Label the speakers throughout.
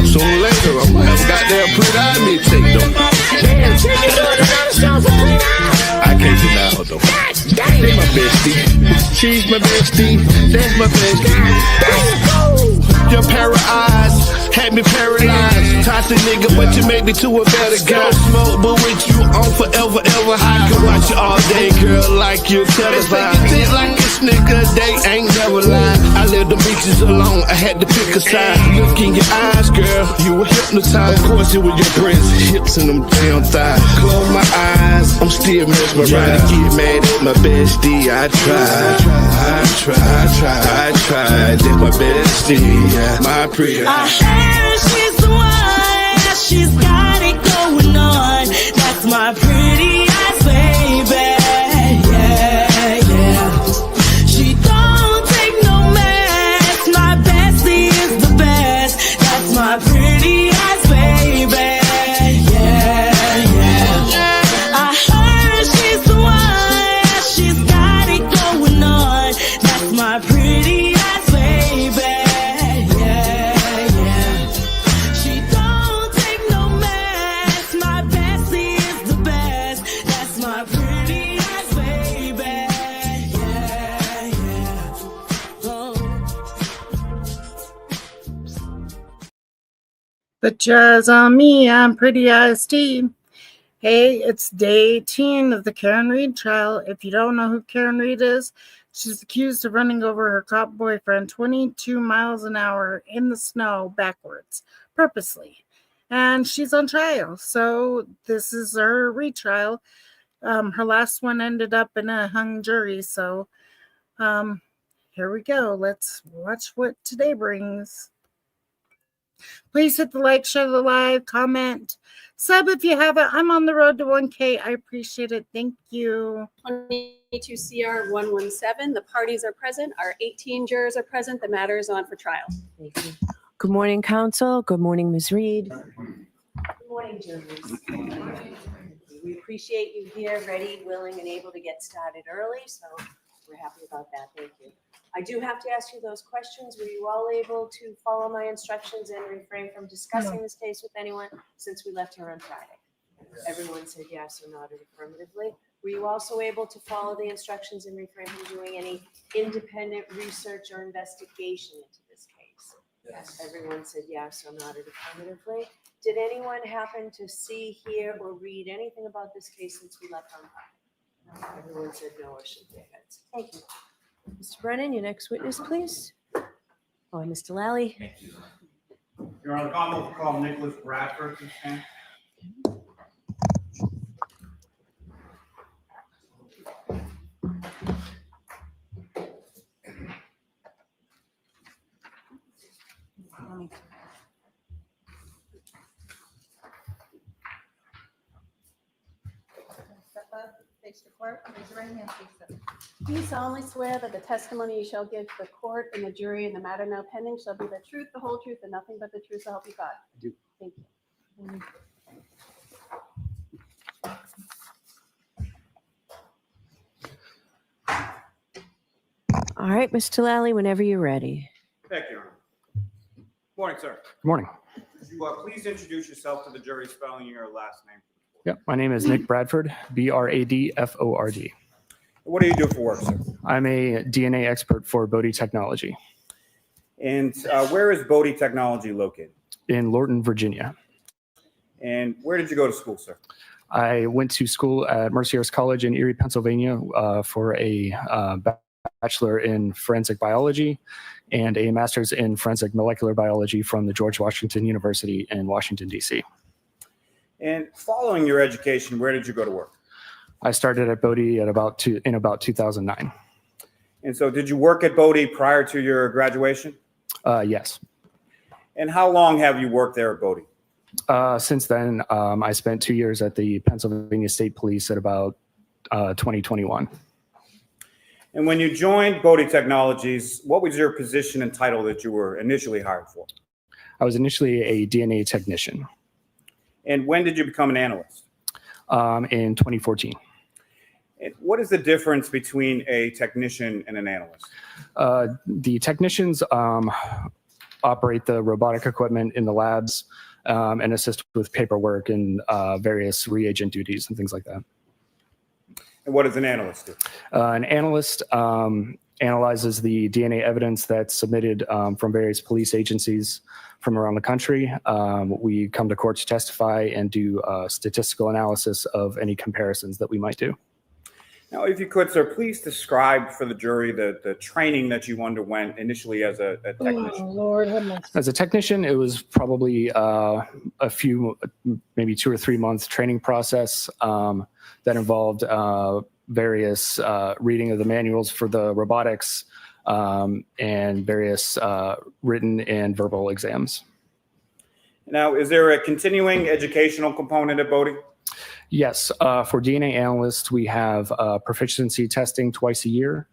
Speaker 1: Sooner or later, I'm gonna have a goddamn pretty eye mixtape though.
Speaker 2: Damn, chick, you doing another song for pretty eye?
Speaker 1: I can't deny her though.
Speaker 2: God damn.
Speaker 1: She's my bestie. She's my bestie. That's my bestie. Your pair of eyes had me paralyzed. Toxic nigga, but you made me to a better guy. Smoke, but with you on forever, ever. I can watch you all day, girl, like you testifies. Think like this nigga, they ain't never lied. I left the bitches alone, I had to pick a side. Look in your eyes, girl, you were hypnotized. Of course, it was your breasts, hips, and them damn thighs. Close my eyes, I'm still mesmerized. Trying to get mad at my bestie, I tried. That's my bestie, my pretty.
Speaker 3: I heard she's the one, she's got it going on. That's my pretty eyes, baby. Yeah, yeah. She don't take no mess. My bestie is the best. That's my pretty eyes, baby. Yeah, yeah. I heard she's the one, she's got it going on. That's my pretty eyes, baby.
Speaker 4: The jazz on me, I'm Pretty Eyes T. Hey, it's day 18 of the Karen Read trial. If you don't know who Karen Read is, she's accused of running over her cop boyfriend 22 miles an hour in the snow backwards, purposely. And she's on trial, so this is her retrial. Her last one ended up in a hung jury, so here we go. Let's watch what today brings. Please hit the like, share the live, comment, sub if you haven't. I'm on the road to 1K. I appreciate it. Thank you.
Speaker 5: 22 CR 117. The parties are present. Our 18 jurors are present. The matter is on for trial.
Speaker 6: Thank you. Good morning, counsel. Good morning, Ms. Reed. Good morning, jurors. We appreciate you here, ready, willing, and able to get started early, so we're happy about that. Thank you. I do have to ask you those questions. Were you all able to follow my instructions and refrain from discussing this case with anyone since we left here on Friday? Everyone said yes or nodded affirmatively. Were you also able to follow the instructions and refrain from doing any independent research or investigation into this case? Yes. Everyone said yes or nodded affirmatively. Did anyone happen to see, hear, or read anything about this case since we left on Friday? Everyone said no or shook their heads. Thank you. Mr. Brennan, your next witness, please. Oh, and Mr. Lally.
Speaker 7: Thank you. Your Honor, the call Nicholas Bradford to stand.
Speaker 8: Face the court. Raise your right hand, please.
Speaker 5: Do you solemnly swear that the testimony you shall give to the court and the jury in the matter now pending shall be the truth, the whole truth, and nothing but the truth, so help you God?
Speaker 7: I do.
Speaker 5: Thank you.
Speaker 6: All right, Mr. Lally, whenever you're ready.
Speaker 7: Thank you, Your Honor. Morning, sir.
Speaker 9: Good morning.
Speaker 7: Could you please introduce yourself to the jury, spelling your last name?
Speaker 9: Yep, my name is Nick Bradford, Bradford.
Speaker 7: What do you do for work, sir?
Speaker 9: I'm a DNA expert for Bodie Technology
Speaker 7: And where is Bodie Technology located?
Speaker 9: in Lorton, Virginia.
Speaker 7: And where did you go to school, sir?
Speaker 9: I went to school at Mercyhurst College in Erie, Pennsylvania for a bachelor in forensic biology and a master's in forensic molecular biology from the George Washington University in Washington, D.C.
Speaker 7: And following your education, where did you go to work?
Speaker 9: I started at Bodie in about 2009.
Speaker 7: And so did you work at Bodie prior to your graduation?
Speaker 9: Yes.
Speaker 7: And how long have you worked there at Bodie?
Speaker 9: Since then, I spent 2 years at the Pennsylvania State Police at about 2021.
Speaker 7: And when you joined Bodie Technologies, what was your position and title that you were initially hired for?
Speaker 9: I was initially a DNA technician.
Speaker 7: And when did you become an analyst?
Speaker 9: In 2014.
Speaker 7: And what is the difference between a technician and an analyst?
Speaker 9: The technicians operate the robotic equipment in the labs, and assist with paperwork and various reagent duties and things like that.
Speaker 7: And what does an analyst do?
Speaker 9: An analyst analyzes the DNA evidence that's submitted from various police agencies from around the country. We come to court to testify and do statistical analysis of any comparisons that we might do.
Speaker 7: Now, if you could, sir, please describe for the jury the training that you underwent initially as a technician.
Speaker 4: Oh, Lord have mercy.
Speaker 9: As a technician, it was probably a few, maybe 2 or 3 month training process that involved various reading of the manuals for the robotics and various written and verbal exams.
Speaker 7: Now, is there a continuing educational component at Bodie?
Speaker 9: Yes, for DNA analysts, we have proficiency testing twice a year.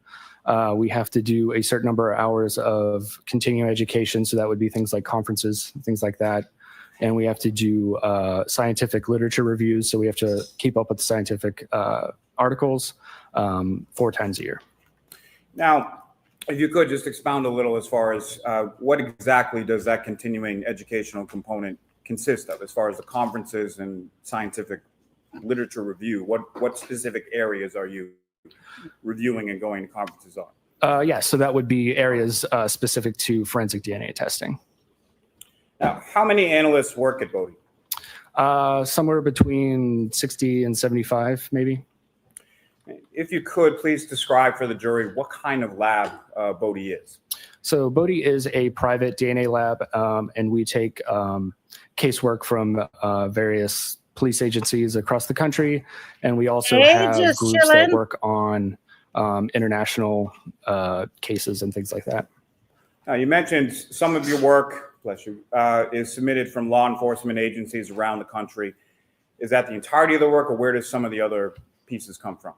Speaker 9: We have to do a certain number of hours of continuing education, so that would be things like conferences, things like that. And we have to do scientific literature reviews, so we have to keep up with the scientific articles 4 times a year.
Speaker 7: Now, if you could just expound a little as far as what exactly does that continuing educational component consist of, as far as the conferences and scientific literature review? What specific areas are you reviewing and going to conferences on?
Speaker 9: Yeah, so that would be areas specific to forensic DNA testing.
Speaker 7: Now, how many analysts work at Bodie?
Speaker 9: Somewhere between 60 and 75, maybe.
Speaker 7: If you could, please describe for the jury what kind of lab Bodie is.
Speaker 9: So Bodie is a private DNA lab, and we take casework from various police agencies across the country, and we also have groups that work on international cases and things like that.
Speaker 7: Now, you mentioned some of your work, bless you, is submitted from law enforcement agencies around the country. Is that the entirety of the work, or where does some of the other pieces come from?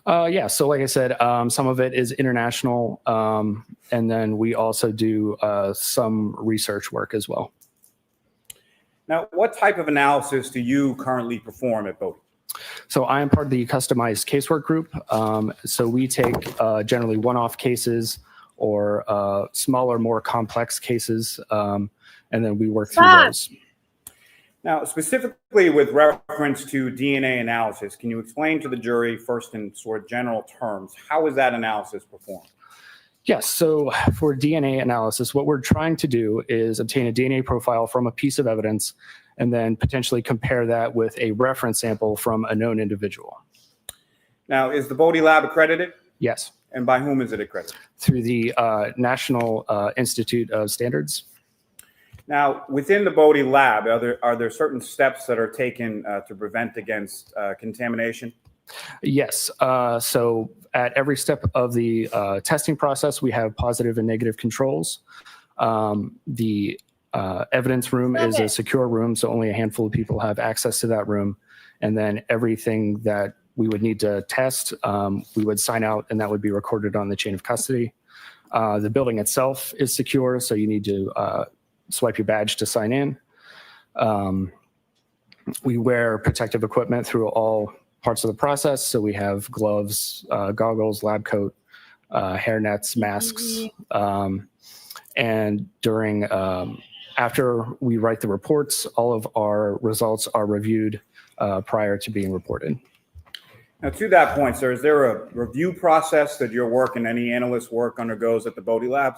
Speaker 9: Yeah, so like I said, some of it is international, and then we also do some research work as well.
Speaker 7: Now, what type of analysis do you currently perform at Bodie?
Speaker 9: So I am part of the customized casework group. So we take generally one-off cases or smaller, more complex cases, and then we work through those.
Speaker 7: Now, specifically with reference to DNA analysis, can you explain to the jury first in sort of general terms, how is that analysis performed?
Speaker 9: Yes, so for DNA analysis, what we're trying to do is obtain a DNA profile from a piece of evidence and then potentially compare that with a reference sample from a known individual.
Speaker 7: Now, is the Bodie lab accredited?
Speaker 9: Yes.
Speaker 7: And by whom is it accredited?
Speaker 9: Through the National Institute of Standards.
Speaker 7: Now, within the Bodie lab, are there certain steps that are taken to prevent against contamination?
Speaker 9: Yes. So at every step of the testing process, we have positive and negative controls. The evidence room is a secure room, so only a handful of people have access to that room. And then everything that we would need to test, we would sign out, and that would be recorded on the chain of custody. The building itself is secure, so you need to swipe your badge to sign in. We wear protective equipment through all parts of the process. So we have gloves, goggles, lab coat, hair nets, masks. And during, after we write the reports, all of our results are reviewed prior to being reported.
Speaker 7: Now, to that point, sir, is there a review process that your work and any analyst work undergoes at the Bodie lab?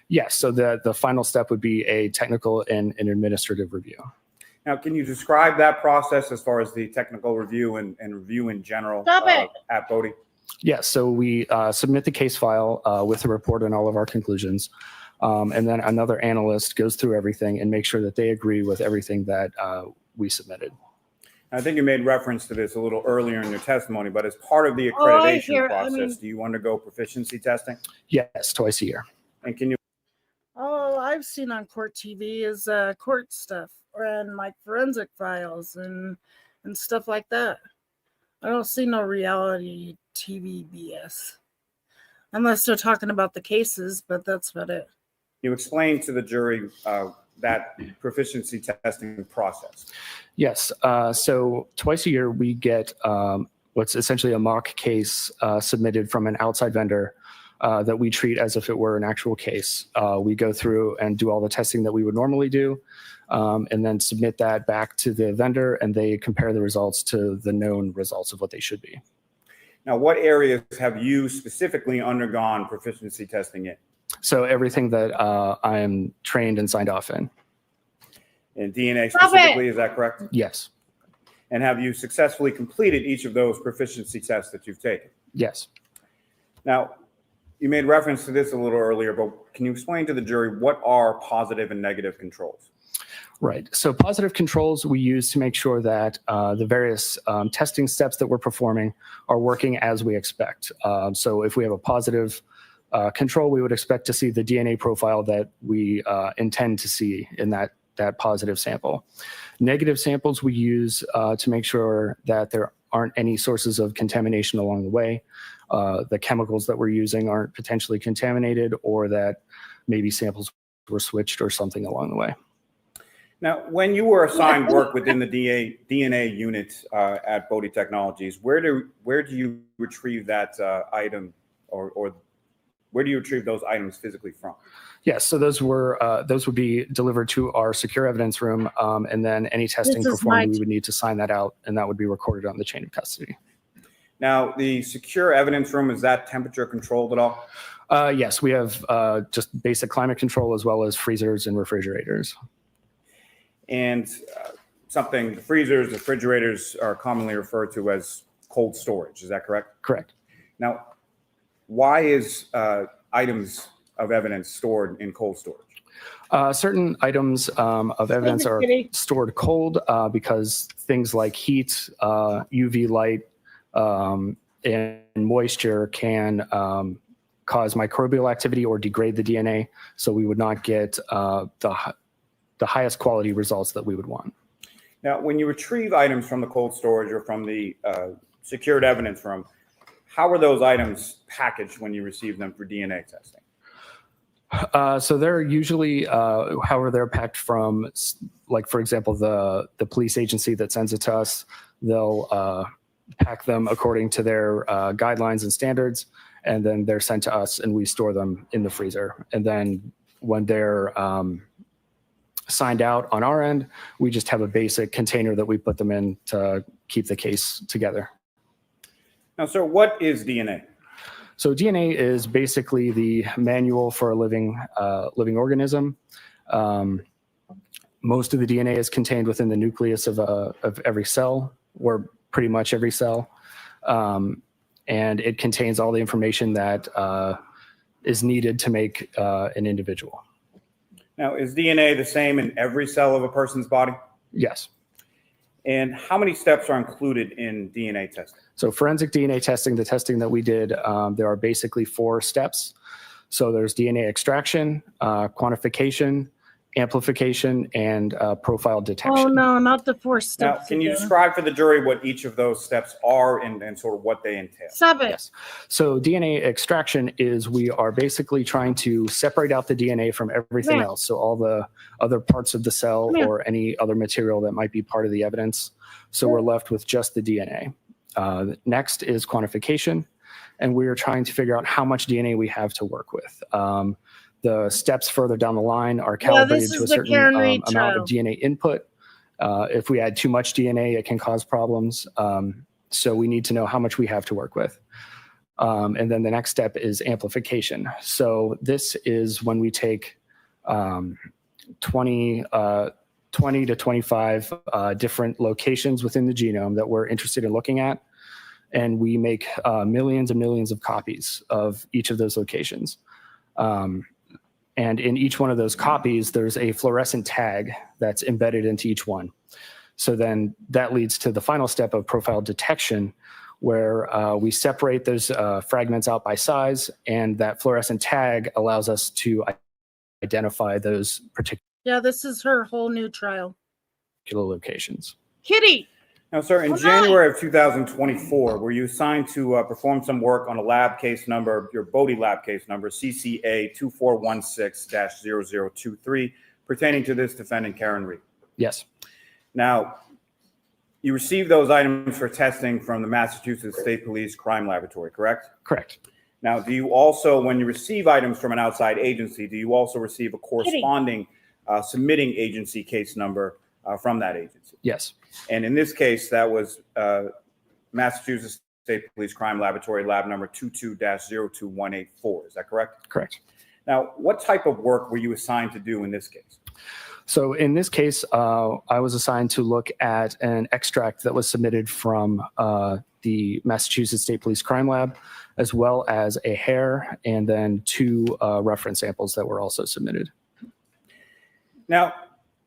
Speaker 9: Yes, so the final step would be a technical and an administrative review.
Speaker 7: Now, can you describe that process as far as the technical review and review in general at Bodie?
Speaker 9: Yes, so we submit the case file with a report and all of our conclusions. And then another analyst goes through everything and makes sure that they agree with everything that we submitted.
Speaker 7: I think you made reference to this a little earlier in your testimony, but as part of the accreditation process, do you undergo proficiency testing?
Speaker 9: Yes, twice a year.
Speaker 7: And can you?
Speaker 4: All I've seen on court TV is court stuff and like forensic files and stuff like that. I don't see no reality TV BS. Unless they're talking about the cases, but that's about it.
Speaker 7: You explain to the jury that proficiency testing process.
Speaker 9: Yes. So twice a year, we get what's essentially a mock case submitted from an outside vendor that we treat as if it were an actual case. We go through and do all the testing that we would normally do, and then submit that back to the vendor, and they compare the results to the known results of what they should be.
Speaker 7: Now, what areas have you specifically undergone proficiency testing in?
Speaker 9: So everything that I am trained and signed off in.
Speaker 7: In DNA specifically, is that correct?
Speaker 9: Yes.
Speaker 7: And have you successfully completed each of those proficiency tests that you've taken?
Speaker 9: Yes.
Speaker 7: Now, you made reference to this a little earlier, but can you explain to the jury what are positive and negative controls?
Speaker 9: Right. So positive controls we use to make sure that the various testing steps that we're performing are working as we expect. So if we have a positive control, we would expect to see the DNA profile that we intend to see in that positive sample. Negative samples we use to make sure that there aren't any sources of contamination along the way. The chemicals that we're using aren't potentially contaminated, or that maybe samples were switched or something along the way.
Speaker 7: Now, when you were assigned work within the DNA unit at Bodie Technologies, where do you retrieve that item, or where do you retrieve those items physically from?
Speaker 9: Yes, so those would be delivered to our secure evidence room, and then any testing performed, we would need to sign that out, and that would be recorded on the chain of custody.
Speaker 7: Now, the secure evidence room, is that temperature controlled at all?
Speaker 9: Yes, we have just basic climate control as well as freezers and refrigerators.
Speaker 7: And the freezers, refrigerators are commonly referred to as cold storage. Is that correct?
Speaker 9: Correct.
Speaker 7: Now, why is items of evidence stored in cold storage?
Speaker 9: Certain items of evidence are stored cold because things like heat, UV light, and moisture can cause microbial activity or degrade the DNA. So we would not get the highest quality results that we would want.
Speaker 7: Now, when you retrieve items from the cold storage or from the secured evidence room, how are those items packaged when you receive them for DNA testing?
Speaker 9: So they're usually, however, they're packed from, like, for example, the police agency that sends it to us, they'll pack them according to their guidelines and standards, and then they're sent to us and we store them in the freezer. And then when they're signed out on our end, we just have a basic container that we put them in to keep the case together.
Speaker 7: Now, sir, what is DNA?
Speaker 9: So DNA is basically the manual for a living organism. Most of the DNA is contained within the nucleus of every cell, or pretty much every cell. And it contains all the information that is needed to make an individual.
Speaker 7: Now, is DNA the same in every cell of a person's body?
Speaker 9: Yes.
Speaker 7: And how many steps are included in DNA testing?
Speaker 9: So forensic DNA testing, the testing that we did, there are basically 4 steps. So there's DNA extraction, quantification, amplification, and profile detection.
Speaker 4: Oh, no, not the 4 steps.
Speaker 7: Now, can you describe for the jury what each of those steps are and sort of what they entail?
Speaker 4: Stop it.
Speaker 9: Yes. So DNA extraction is we are basically trying to separate out the DNA from everything else. So all the other parts of the cell or any other material that might be part of the evidence. So we're left with just the DNA. Next is quantification. And we are trying to figure out how much DNA we have to work with. The steps further down the line are calibrated to a certain amount of DNA input. If we add too much DNA, it can cause problems. So we need to know how much we have to work with. And then the next step is amplification. So this is when we take 20 to 25 different locations within the genome that we're interested in looking at. And we make millions and millions of copies of each of those locations. And in each one of those copies, there's a fluorescent tag that's embedded into each one. So then that leads to the final step of profile detection, where we separate those fragments out by size, and that fluorescent tag allows us to identify those particular
Speaker 4: this is her whole new trial.
Speaker 9: locations.
Speaker 4: Kitty!
Speaker 7: Now, sir, in January of 2024, were you assigned to perform some work on a lab case number, your Bodie lab case number, CCA 2416-0023, pertaining to this defendant, Karen Read?
Speaker 9: Yes.
Speaker 7: Now, you received those items for testing from the Massachusetts State Police Crime Laboratory, correct?
Speaker 9: Correct.
Speaker 7: Now, do you also, when you receive items from an outside agency, do you also receive a corresponding submitting agency case number from that agency?
Speaker 9: Yes.
Speaker 7: And in this case, that was Massachusetts State Police Crime Laboratory lab number 22-02184. Is that correct?
Speaker 9: Correct.
Speaker 7: Now, what type of work were you assigned to do in this case?
Speaker 9: So in this case, I was assigned to look at an extract that was submitted from the Massachusetts State Police Crime Lab, as well as a hair, and then 2 reference samples that were also submitted.
Speaker 7: Now,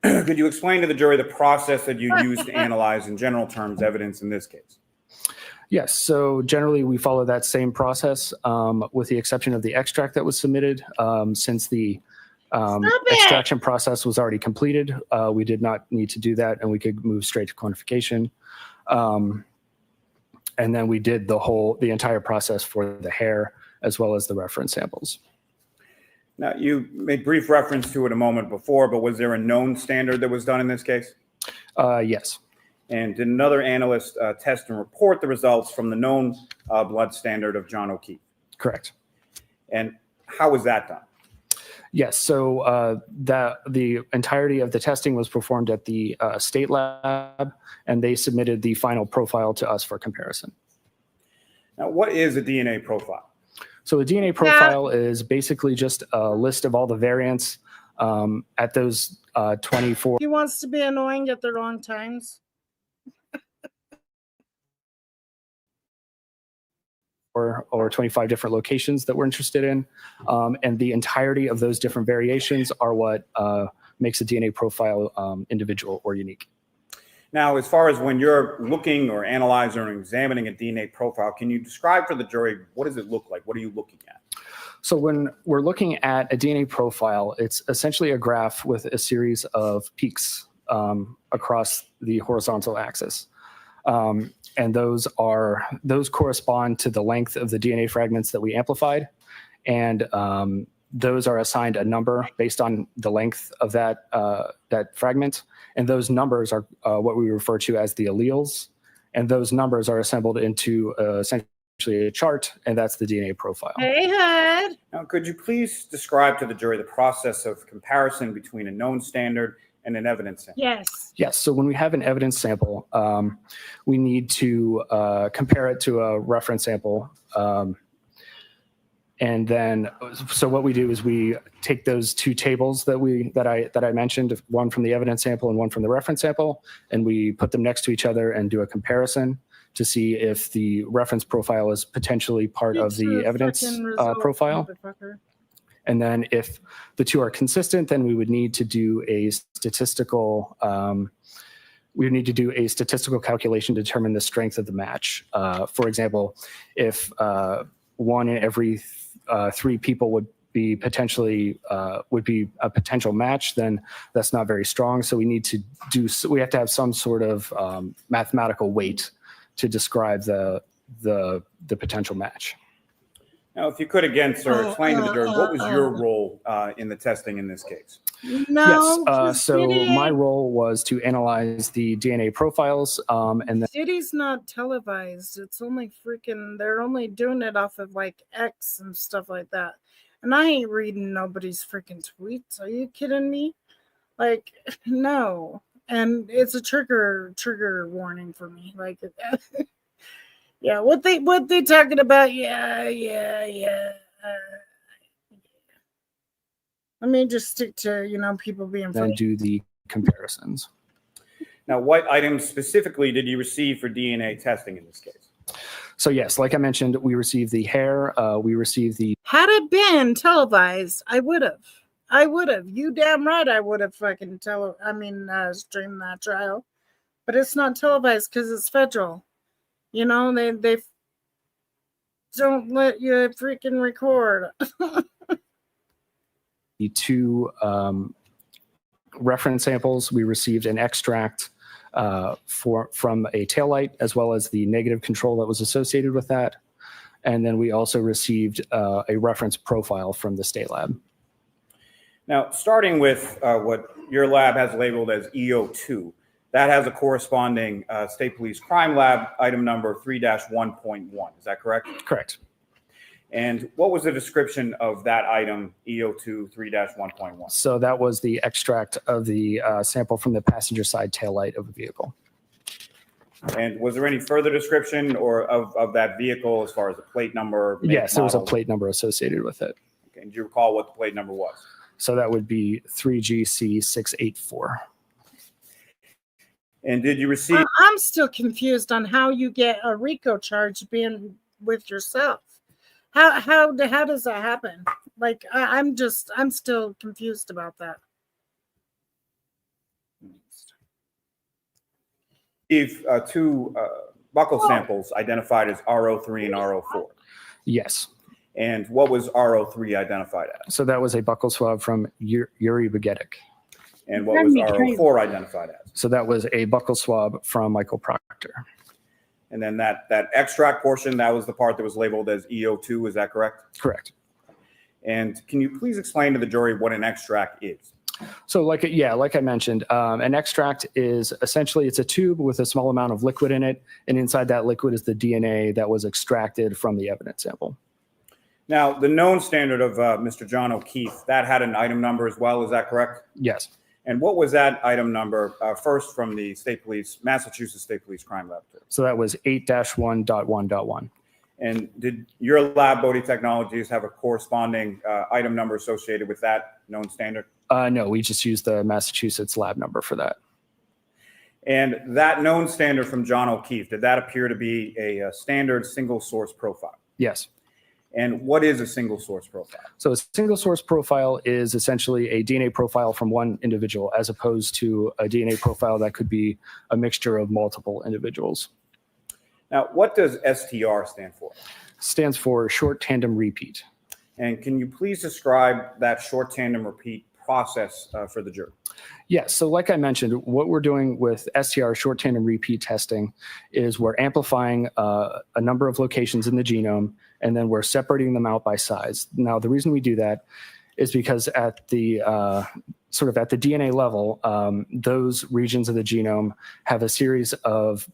Speaker 7: could you explain to the jury the process that you used to analyze, in general terms, evidence in this case?
Speaker 9: Yes. So generally, we follow that same process, with the exception of the extract that was submitted. Since the extraction process was already completed, we did not need to do that, and we could move straight to quantification. And then we did the entire process for the hair as well as the reference samples.
Speaker 7: Now, you made brief reference to it a moment before, but was there a known standard that was done in this case?
Speaker 9: Yes.
Speaker 7: And did another analyst test and report the results from the known blood standard of John O'Keefe?
Speaker 9: Correct.
Speaker 7: And how was that done?
Speaker 9: Yes. So the entirety of the testing was performed at the state lab, and they submitted the final profile to us for comparison.
Speaker 7: Now, what is a DNA profile?
Speaker 9: So a DNA profile is basically just a list of all the variants at those 24.
Speaker 4: He wants to be annoying at the wrong times.
Speaker 9: Or 25 different locations that we're interested in. And the entirety of those different variations are what makes a DNA profile individual or unique.
Speaker 7: Now, as far as when you're looking or analyzing or examining a DNA profile, can you describe for the jury, what does it look like? What are you looking at?
Speaker 9: So when we're looking at a DNA profile, it's essentially a graph with a series of peaks across the horizontal axis. And those correspond to the length of the DNA fragments that we amplified. And those are assigned a number based on the length of that fragment. And those numbers are what we refer to as the alleles. And those numbers are assembled into essentially a chart, and that's the DNA profile.
Speaker 4: Hey, Hud.
Speaker 7: Now, could you please describe to the jury the process of comparison between a known standard and an evidence sample?
Speaker 4: Yes.
Speaker 9: Yes. So when we have an evidence sample, we need to compare it to a reference sample. And then, so what we do is we take those 2 tables that I mentioned, one from the evidence sample and one from the reference sample, and we put them next to each other and do a comparison to see if the reference profile is potentially part of the evidence profile. And then if the 2 are consistent, then we would need to do a statistical calculation to determine the strength of the match. For example, if 1 in every 3 people would be a potential match, then that's not very strong. So we have to have some sort of mathematical weight to describe the potential match.
Speaker 7: Now, if you could again, sir, explain to the jury, what was your role in the testing in this case?
Speaker 4: No.
Speaker 9: Yes. So my role was to analyze the DNA profiles, and then
Speaker 4: City's not televised. It's only they're only doing it off of like X and stuff like that. And I ain't reading nobody's freaking tweets. Are you kidding me? Like, no. And it's a trigger warning for me. Like, yeah, what they talking about? Yeah. Let me just stick to people being
Speaker 9: then do the comparisons.
Speaker 7: Now, what items specifically did you receive for DNA testing in this case?
Speaker 9: So yes, like I mentioned, we received the hair. We received the.
Speaker 4: Had it been televised, I would have. You damn right, I would have fucking streamed that trial. But it's not televised because it's federal. They don't let you freaking record.
Speaker 9: The 2 reference samples, we received an extract from a taillight, as well as the negative control that was associated with that. And then we also received a reference profile from the state lab.
Speaker 7: Now, starting with what your lab has labeled as EO2, that has a corresponding State Police Crime Lab item number 3-1.1. Is that correct?
Speaker 9: Correct.
Speaker 7: And what was the description of that item, EO2 3-1.1?
Speaker 9: So that was the extract of the sample from the passenger side taillight of a vehicle.
Speaker 7: And was there any further description or of that vehicle as far as the plate number? Make,
Speaker 9: Yes, there was a
Speaker 7: model?
Speaker 9: plate number associated with it.
Speaker 7: Okay. Do you recall what the plate number was?
Speaker 9: So that would be 3GC684.
Speaker 7: And did you receive?
Speaker 4: I'm still confused on how you get a RICO charge being with yourself. How does that happen? Like I'm still confused about that.
Speaker 7: Two buckle samples identified as RO3 and RO4.
Speaker 9: Yes.
Speaker 7: And what was RO3 identified as?
Speaker 9: So that was a buccal swab from Yuri Bagetic.
Speaker 7: And what was RO4 identified as?
Speaker 9: So that was a buccal swab from Michael Proctor.
Speaker 7: And then that extract portion, that was the part that was labeled as EO2, is that correct?
Speaker 9: Correct.
Speaker 7: And can you please explain to the jury what an extract is?
Speaker 9: So like I mentioned, an extract is essentially, it's a tube with a small amount of liquid in it. And inside that liquid is the DNA that was extracted from the evidence sample.
Speaker 7: Now, the known standard of Mr. John O'Keefe, that had an item number as well, is that correct?
Speaker 9: Yes.
Speaker 7: And what was that item number first from the Massachusetts State Police Crime Laboratory?
Speaker 9: So that was 8-1.1.1.
Speaker 7: And did your lab, Bodie Technologies, have a corresponding item number associated with that known standard?
Speaker 9: No, we just used the Massachusetts lab number for that.
Speaker 7: And that known standard from John O'Keefe, did that appear to be a standard single source profile?
Speaker 9: Yes.
Speaker 7: And what is a single source profile?
Speaker 9: So a single source profile is essentially a DNA profile from one individual, as opposed to a DNA profile that could be a mixture of multiple individuals.
Speaker 7: Now, what does STR stand for?
Speaker 9: Stands for short tandem repeat.
Speaker 7: And can you please describe that short tandem repeat process for the jury?
Speaker 9: Yes. So like I mentioned, what we're doing with STR, short tandem repeat testing, is we're amplifying a number of locations in the genome, and then we're separating them out by size. Now, the reason we do that is because at the sort of at the DNA level, those regions of the genome have a series of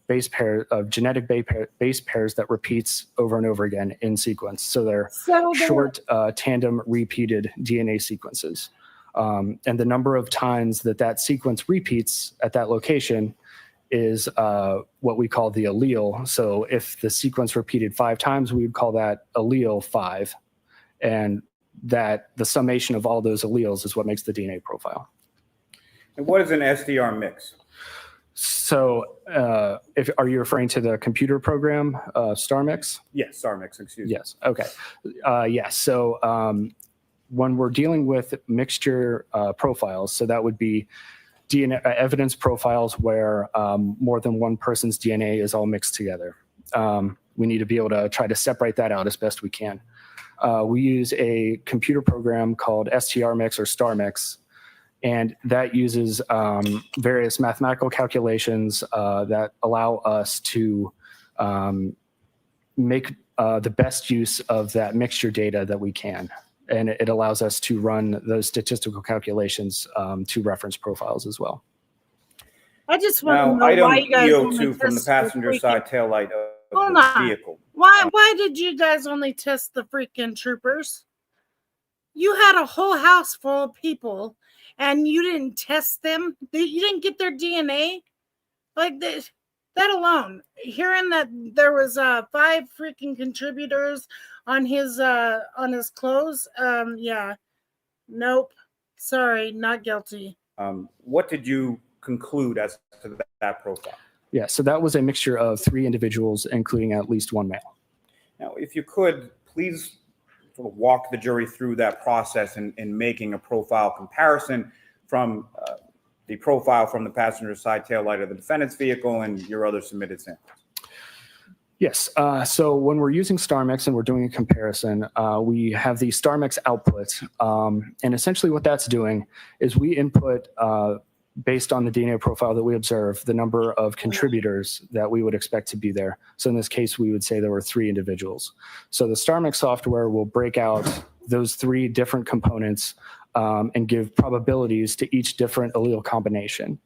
Speaker 9: genetic base pairs that repeats over and over again in sequence. So they're short tandem repeated DNA sequences. And the number of times that sequence repeats at that location is what we call the allele. So if the sequence repeated 5 times, we would call that allele 5. And that the summation of all those alleles is what makes the DNA profile.
Speaker 7: And what is an STR mix?
Speaker 9: So are you referring to the computer program, StarMix?
Speaker 7: Yes, StarMix, excuse me.
Speaker 9: Yes, okay. Yes, so when we're dealing with mixture profiles, so that would be DNA evidence profiles where more than one person's DNA is all mixed together. We need to be able to try to separate that out as best we can. We use a computer program called STRMix or StarMix, and that uses various mathematical calculations that allow us to make the best use of that mixture data that we can. And it allows us to run those statistical calculations to reference profiles as well.
Speaker 4: I just want to know
Speaker 7: item
Speaker 4: why you guys only
Speaker 7: EO2 from the
Speaker 4: test
Speaker 7: passenger side taillight of
Speaker 4: Hold
Speaker 7: the
Speaker 4: on.
Speaker 7: vehicle.
Speaker 4: Why did you guys only test the freaking troopers? You had a whole house full of people and you didn't test them? You didn't get their DNA? Like this, that alone, hearing that there was 5 freaking contributors on his clothes, yeah, nope, sorry, not guilty.
Speaker 7: What did you conclude as to that profile?
Speaker 9: Yeah, so that was a mixture of 3 individuals, including at least 1 male.
Speaker 7: Now, if you could, please sort of walk the jury through that process in making a profile comparison from the profile from the passenger side taillight of the defendant's vehicle and your other submitted samples.
Speaker 9: Yes, so when we're using StarMix and we're doing a comparison, we have the StarMix output. And essentially what that's doing is we input, based on the DNA profile that we observe, the number of contributors that we would expect to be there. So in this case, we would say there were 3 individuals. So the StarMix software will break out those 3 different components and give probabilities to each different allele combination.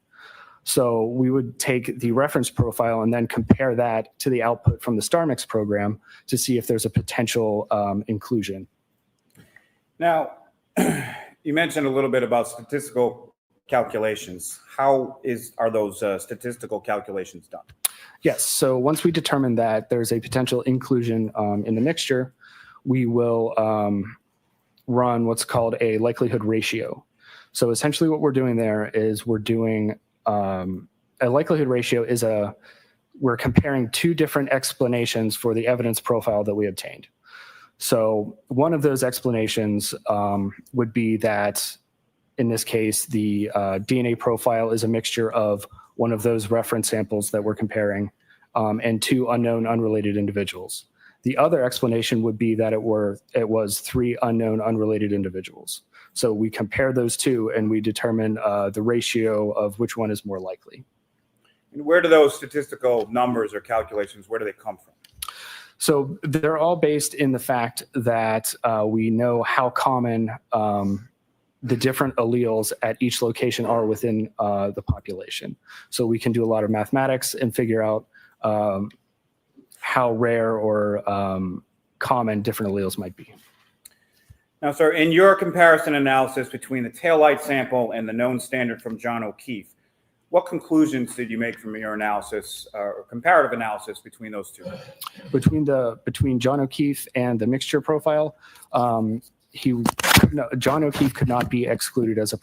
Speaker 9: So we would take the reference profile and then compare that to the output from the StarMix program to see if there's a potential inclusion.
Speaker 7: Now, you mentioned a little bit about statistical calculations. How are those statistical calculations done?
Speaker 9: Yes, so once we determine that there's a potential inclusion in the mixture, we will run what's called a likelihood ratio. So essentially what we're doing there is we're doing a likelihood ratio is we're comparing two different explanations for the evidence profile that we obtained. So one of those explanations would be that in this case, the DNA profile is a mixture of one of those reference samples that we're comparing and two unknown unrelated individuals. The other explanation would be that it was three unknown unrelated individuals. So we compare those two and we determine the ratio of which one is more likely.
Speaker 7: And where do those statistical numbers or calculations, where do they come from?
Speaker 9: So they're all based in the fact that we know how common the different alleles at each location are within the population. So we can do a lot of mathematics and figure out how rare or common different alleles might be.
Speaker 7: Now, sir, in your comparison analysis between the taillight sample and the known standard from John O'Keefe, what conclusions did you make from your analysis or comparative analysis between those two?
Speaker 9: Between John O'Keefe and the mixture profile, John O'Keefe could not be excluded as a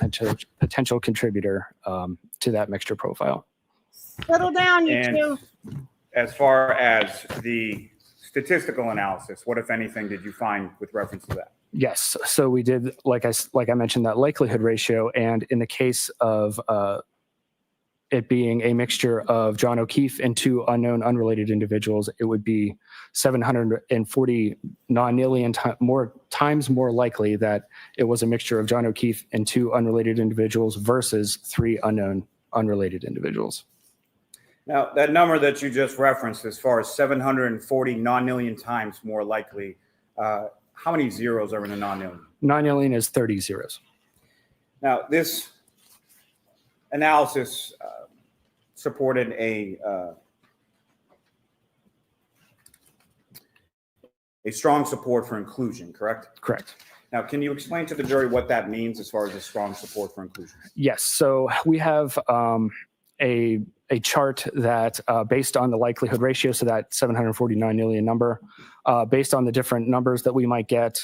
Speaker 9: potential contributor to that mixture profile.
Speaker 4: Settle down, you two.
Speaker 7: As far as the statistical analysis, what, if anything, did you find with reference to that?
Speaker 9: Yes, so we did, like I mentioned, that likelihood ratio, and in the case of it being a mixture of John O'Keefe and two unknown unrelated individuals, it would be 740 nonillion times more likely that it was a mixture of John O'Keefe and two unrelated individuals versus three unknown unrelated individuals.
Speaker 7: Now, that number that you just referenced, as far as 740 nonillion times more likely, how many zeros are in a nonillion?
Speaker 9: Nonillion is 30 zeros.
Speaker 7: Now, this analysis supported a strong support for inclusion, correct?
Speaker 9: Correct.
Speaker 7: Now, can you explain to the jury what that means as far as a strong support for inclusion?
Speaker 9: Yes, so we have a chart that based on the likelihood ratio, so that 749 million number, based on the different numbers that we might get,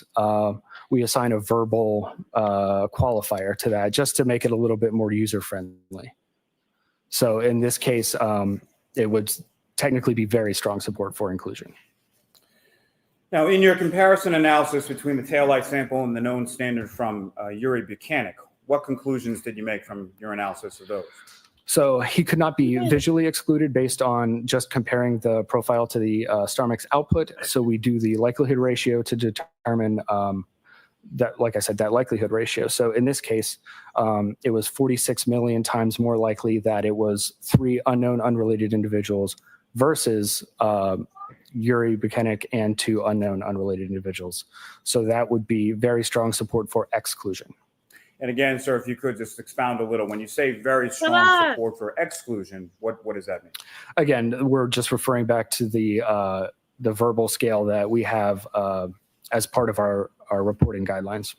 Speaker 9: we assign a verbal qualifier to that just to make it a little bit more user-friendly. So in this case, it would technically be very strong support for inclusion.
Speaker 7: Now, in your comparison analysis between the taillight sample and the known standard from Yuri Buchanan, what conclusions did you make from your analysis of those?
Speaker 9: So he could not be visually excluded based on just comparing the profile to the StarMix output. So we do the likelihood ratio to determine that, like I said, that likelihood ratio. So in this case, it was 46 million times more likely that it was three unknown unrelated individuals versus Yuri Buchanan and two unknown unrelated individuals. So that would be very strong support for exclusion.
Speaker 7: And again, sir, if you could just expound a little, when you say very strong support for exclusion, what does that mean?
Speaker 9: Again, we're just referring back to the verbal scale that we have as part of our reporting guidelines.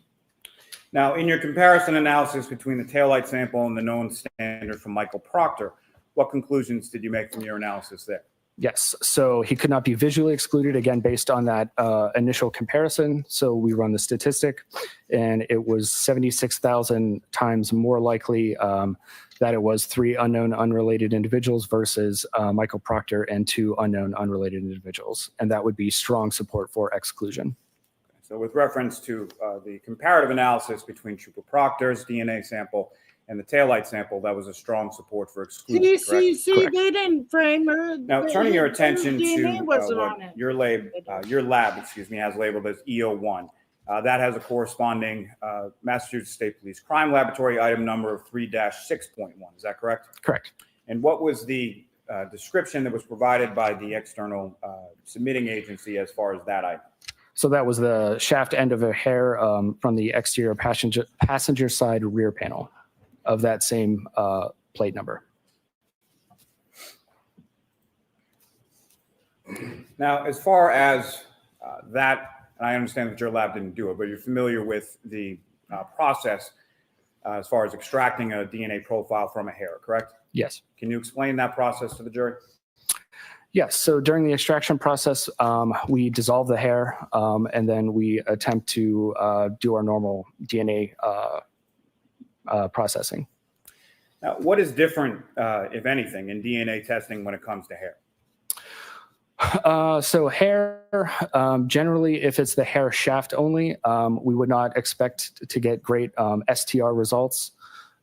Speaker 7: Now, in your comparison analysis between the taillight sample and the known standard from Michael Proctor, what conclusions did you make from your analysis there?
Speaker 9: Yes, so he could not be visually excluded, again, based on that initial comparison. So we run the statistic, and it was 76,000 times more likely that it was three unknown unrelated individuals versus Michael Proctor and two unknown unrelated individuals. And that would be strong support for exclusion.
Speaker 7: So with reference to the comparative analysis between Trooper Proctor's DNA sample and the taillight sample, that was a strong support for exclusion.
Speaker 4: See, they didn't frame her.
Speaker 7: Now, turning your attention
Speaker 4: DNA
Speaker 7: to
Speaker 4: wasn't
Speaker 7: what
Speaker 4: on it.
Speaker 7: your lab, has labeled as EO1. That has a corresponding Massachusetts State Police Crime Laboratory item number of 3-6.1. Is that correct?
Speaker 9: Correct.
Speaker 7: And what was the description that was provided by the external submitting agency as far as that item?
Speaker 9: So that was the shaft end of a hair from the exterior passenger side rear panel of that same plate number.
Speaker 7: Now, as far as that, and I understand that your lab didn't do it, but you're familiar with the process as far as extracting a DNA profile from a hair, correct?
Speaker 9: Yes.
Speaker 7: Can you explain that process to the jury?
Speaker 9: Yes. So during the extraction process, we dissolve the hair and then we attempt to do our normal DNA processing.
Speaker 7: Now, what is different, if anything, in DNA testing when it comes to hair?
Speaker 9: So hair, generally, if it's the hair shaft only, we would not expect to get great STR results.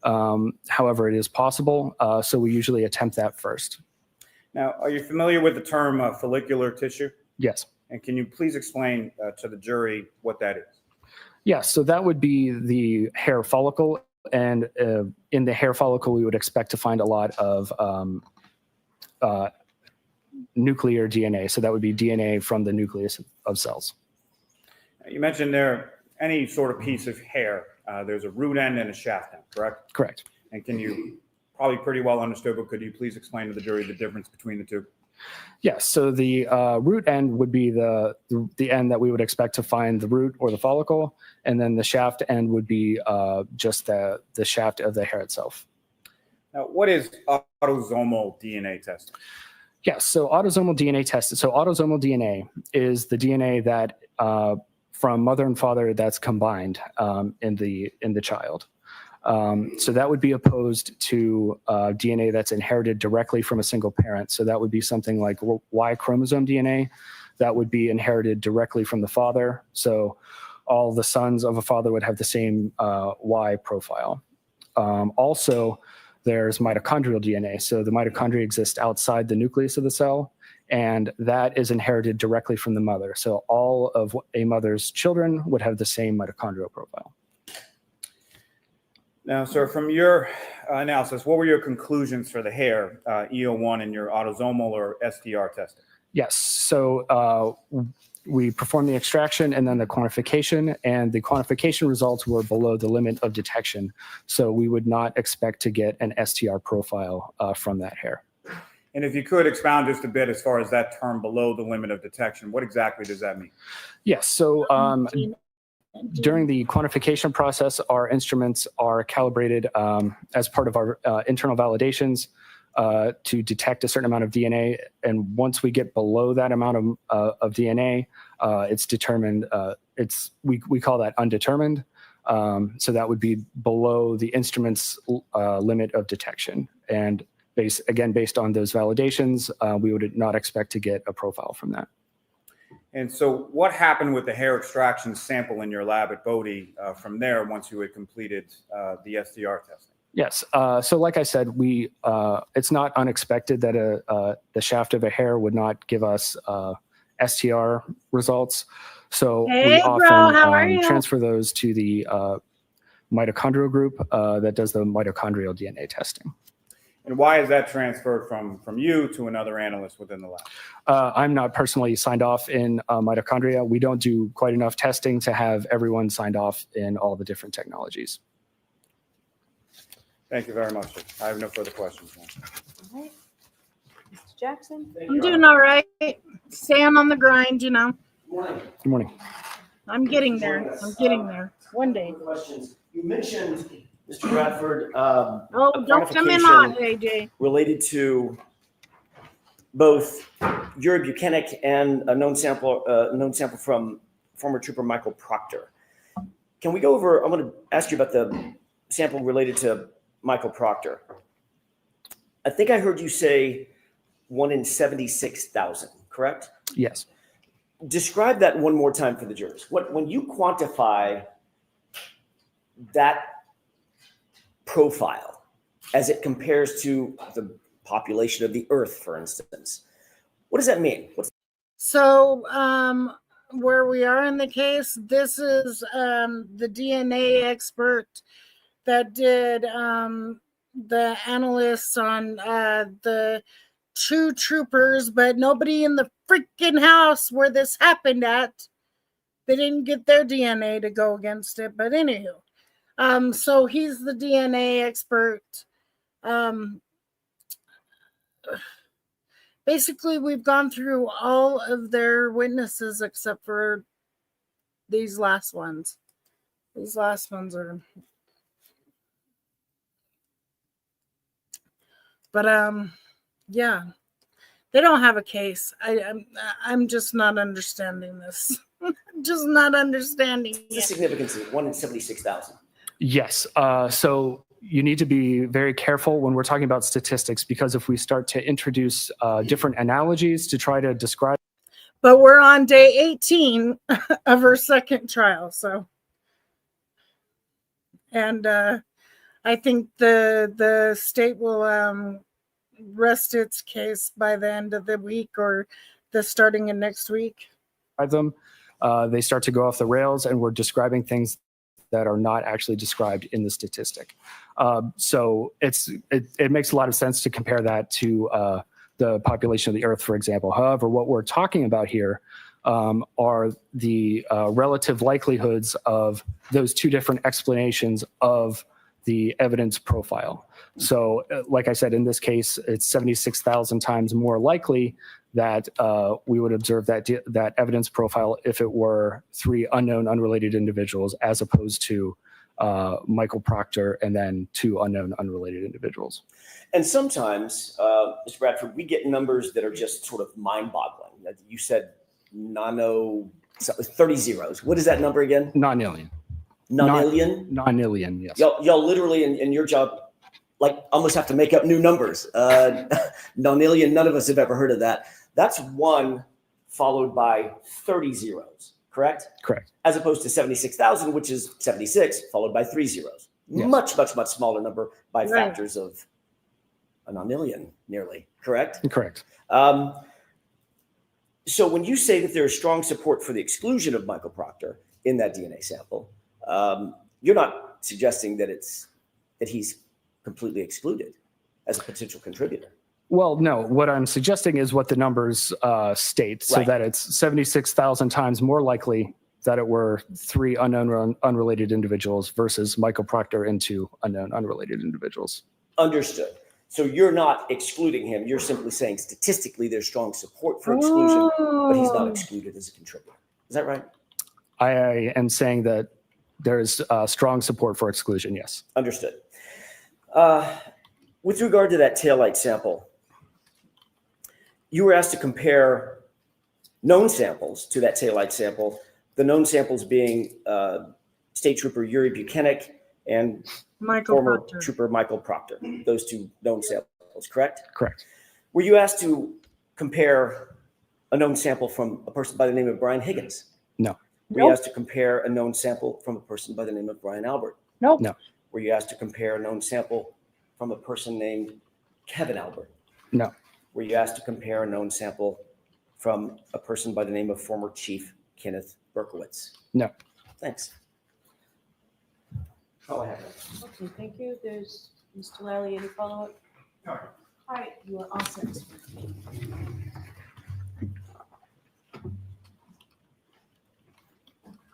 Speaker 9: However, it is possible. So we usually attempt that first.
Speaker 7: Now, are you familiar with the term follicular tissue?
Speaker 9: Yes.
Speaker 7: And can you please explain to the jury what that is?
Speaker 9: Yes. So that would be the hair follicle. And in the hair follicle, we would expect to find a lot of nuclear DNA. So that would be DNA from the nucleus of cells.
Speaker 7: You mentioned there any sort of piece of hair. There's a root end and a shaft end, correct?
Speaker 9: Correct.
Speaker 7: And can you, probably pretty well understood, but could you please explain to the jury the difference between the two?
Speaker 9: Yes. So the root end would be the end that we would expect to find the root or the follicle, and then the shaft end would be just the shaft of the hair itself.
Speaker 7: Now, what is autosomal DNA testing?
Speaker 9: Yes. So autosomal DNA testing. So autosomal DNA is the DNA that from mother and father that's combined in the child. So that would be opposed to DNA that's inherited directly from a single parent. So that would be something like Y chromosome DNA that would be inherited directly from the father. So all the sons of a father would have the same Y profile. Also, there's mitochondrial DNA. So the mitochondria exist outside the nucleus of the cell, and that is inherited directly from the mother. So all of a mother's children would have the same mitochondrial profile.
Speaker 7: Now, sir, from your analysis, what were your conclusions for the hair, EO1, in your autosomal or STR testing?
Speaker 9: Yes. So we performed the extraction and then the quantification, and the quantification results were below the limit of detection. So we would not expect to get an STR profile from that hair.
Speaker 7: And if you could expound just a bit as far as that term below the limit of detection, what exactly does that mean?
Speaker 9: Yes. So during the quantification process, our instruments are calibrated as part of our internal validations to detect a certain amount of DNA. And once we get below that amount of DNA, it's determined, we call that undetermined. So that would be below the instrument's limit of detection. And based on those validations, we would not expect to get a profile from that.
Speaker 7: And so what happened with the hair extraction sample in your lab at Bodie from there once you had completed the STR testing?
Speaker 9: Yes. So like I said, it's not unexpected that the shaft of a hair would not give us STR results. So we often transfer those to the mitochondrial group that does the mitochondrial DNA testing.
Speaker 7: And why is that transferred from you to another analyst within the lab?
Speaker 9: I'm not personally signed off in mitochondria. We don't do quite enough testing to have everyone signed off in all the different technologies.
Speaker 7: Thank you very much, sir. I have no further questions.
Speaker 6: All right. Mr. Jackson?
Speaker 4: I'm doing all right. Staying on the grind, you know.
Speaker 9: Good morning.
Speaker 4: I'm getting there. I'm getting there. One day.
Speaker 2: Questions. You mentioned, Mr. Bradford,
Speaker 4: Oh, don't come in hot, AJ.
Speaker 2: related to both Yuri Buchanan and a known sample from former trooper Michael Proctor. Can we go over? I'm going to ask you about the sample related to Michael Proctor. I think I heard you say 1 in 76,000, correct?
Speaker 9: Yes.
Speaker 2: Describe that one more time for the jurors. When you quantify that profile as it compares to the population of the Earth, for instance, what does that mean?
Speaker 4: So, where we are in the case, this is the DNA expert that did the analysts on the 2 troopers, but nobody in the freaking house where this happened at, they didn't get their DNA to go against it. But anywho, so he's the DNA expert. Basically, we've gone through all of their witnesses except for these last ones. These last ones are. But yeah, they don't have a case. I'm just not understanding this. Just not understanding
Speaker 2: What's the
Speaker 4: it.
Speaker 2: significance of 1 in 76,000?
Speaker 9: Yes. So you need to be very careful when we're talking about statistics, because if we start to introduce different analogies to try to describe.
Speaker 4: But we're on day 18 of her second trial, so. And I think the state will rest its case by the end of the week or the starting of next week.
Speaker 9: Them, they start to go off the rails, and we're describing things that are not actually described in the statistic. So it makes a lot of sense to compare that to the population of the Earth, for example. However, what we're talking about here are the relative likelihoods of those two different explanations of the evidence profile. So like I said, in this case, it's 76,000 times more likely that we would observe that evidence profile if it were 3 unknown, unrelated individuals, as opposed to Michael Proctor and then 2 unknown, unrelated individuals.
Speaker 2: And sometimes, Mr. Bradford, we get numbers that are just sort of mind-boggling. You said 30 zeros. What is that number again?
Speaker 9: Non-alien.
Speaker 2: Non-alien?
Speaker 9: Non-alien, yes.
Speaker 2: Y'all literally in your job, like, almost have to make up new numbers. Non-alien, none of us have ever heard of that. That's 1 followed by 30 zeros, correct?
Speaker 9: Correct.
Speaker 2: As opposed to 76,000, which is 76 followed by 3 zeros.
Speaker 9: Yes.
Speaker 2: Much smaller number by
Speaker 4: Right.
Speaker 2: factors of a non-million, nearly, correct?
Speaker 9: Correct.
Speaker 2: So when you say that there is strong support for the exclusion of Michael Proctor in that DNA sample, you're not suggesting that he's completely excluded as a potential contributor.
Speaker 9: Well, no, what I'm suggesting is what the numbers state, so
Speaker 2: Right.
Speaker 9: that it's 76,000 times more likely that it were 3 unknown, unrelated individuals versus Michael Proctor and 2 unknown, unrelated individuals.
Speaker 2: Understood. So you're not excluding him. You're simply saying statistically there's strong support for exclusion, but he's not excluded as a contributor. Is that right?
Speaker 9: I am saying that there is strong support for exclusion, yes.
Speaker 2: Understood. With regard to that taillight sample, you were asked to compare known samples to that taillight sample, the known samples being State Trooper Yuri Buchanan and former
Speaker 4: Proctor.
Speaker 2: Trooper Michael Proctor, those 2 known samples, correct?
Speaker 9: Correct.
Speaker 2: Were you asked to compare a known sample from a person by the name of Brian Higgins?
Speaker 9: No.
Speaker 2: Were you asked to compare a known sample from a person by the name of Brian Albert?
Speaker 4: Nope.
Speaker 9: No.
Speaker 2: Were you asked to compare a known sample from a person named Kevin Albert?
Speaker 9: No.
Speaker 2: Were you asked to compare a known sample from a person by the name of former Chief Kenneth Berkowitz?
Speaker 9: No.
Speaker 2: Thanks. Oh, I have that.
Speaker 6: Okay, thank you. There's Mr. Lally, any follow-up?
Speaker 7: No.
Speaker 6: All right, you are all set.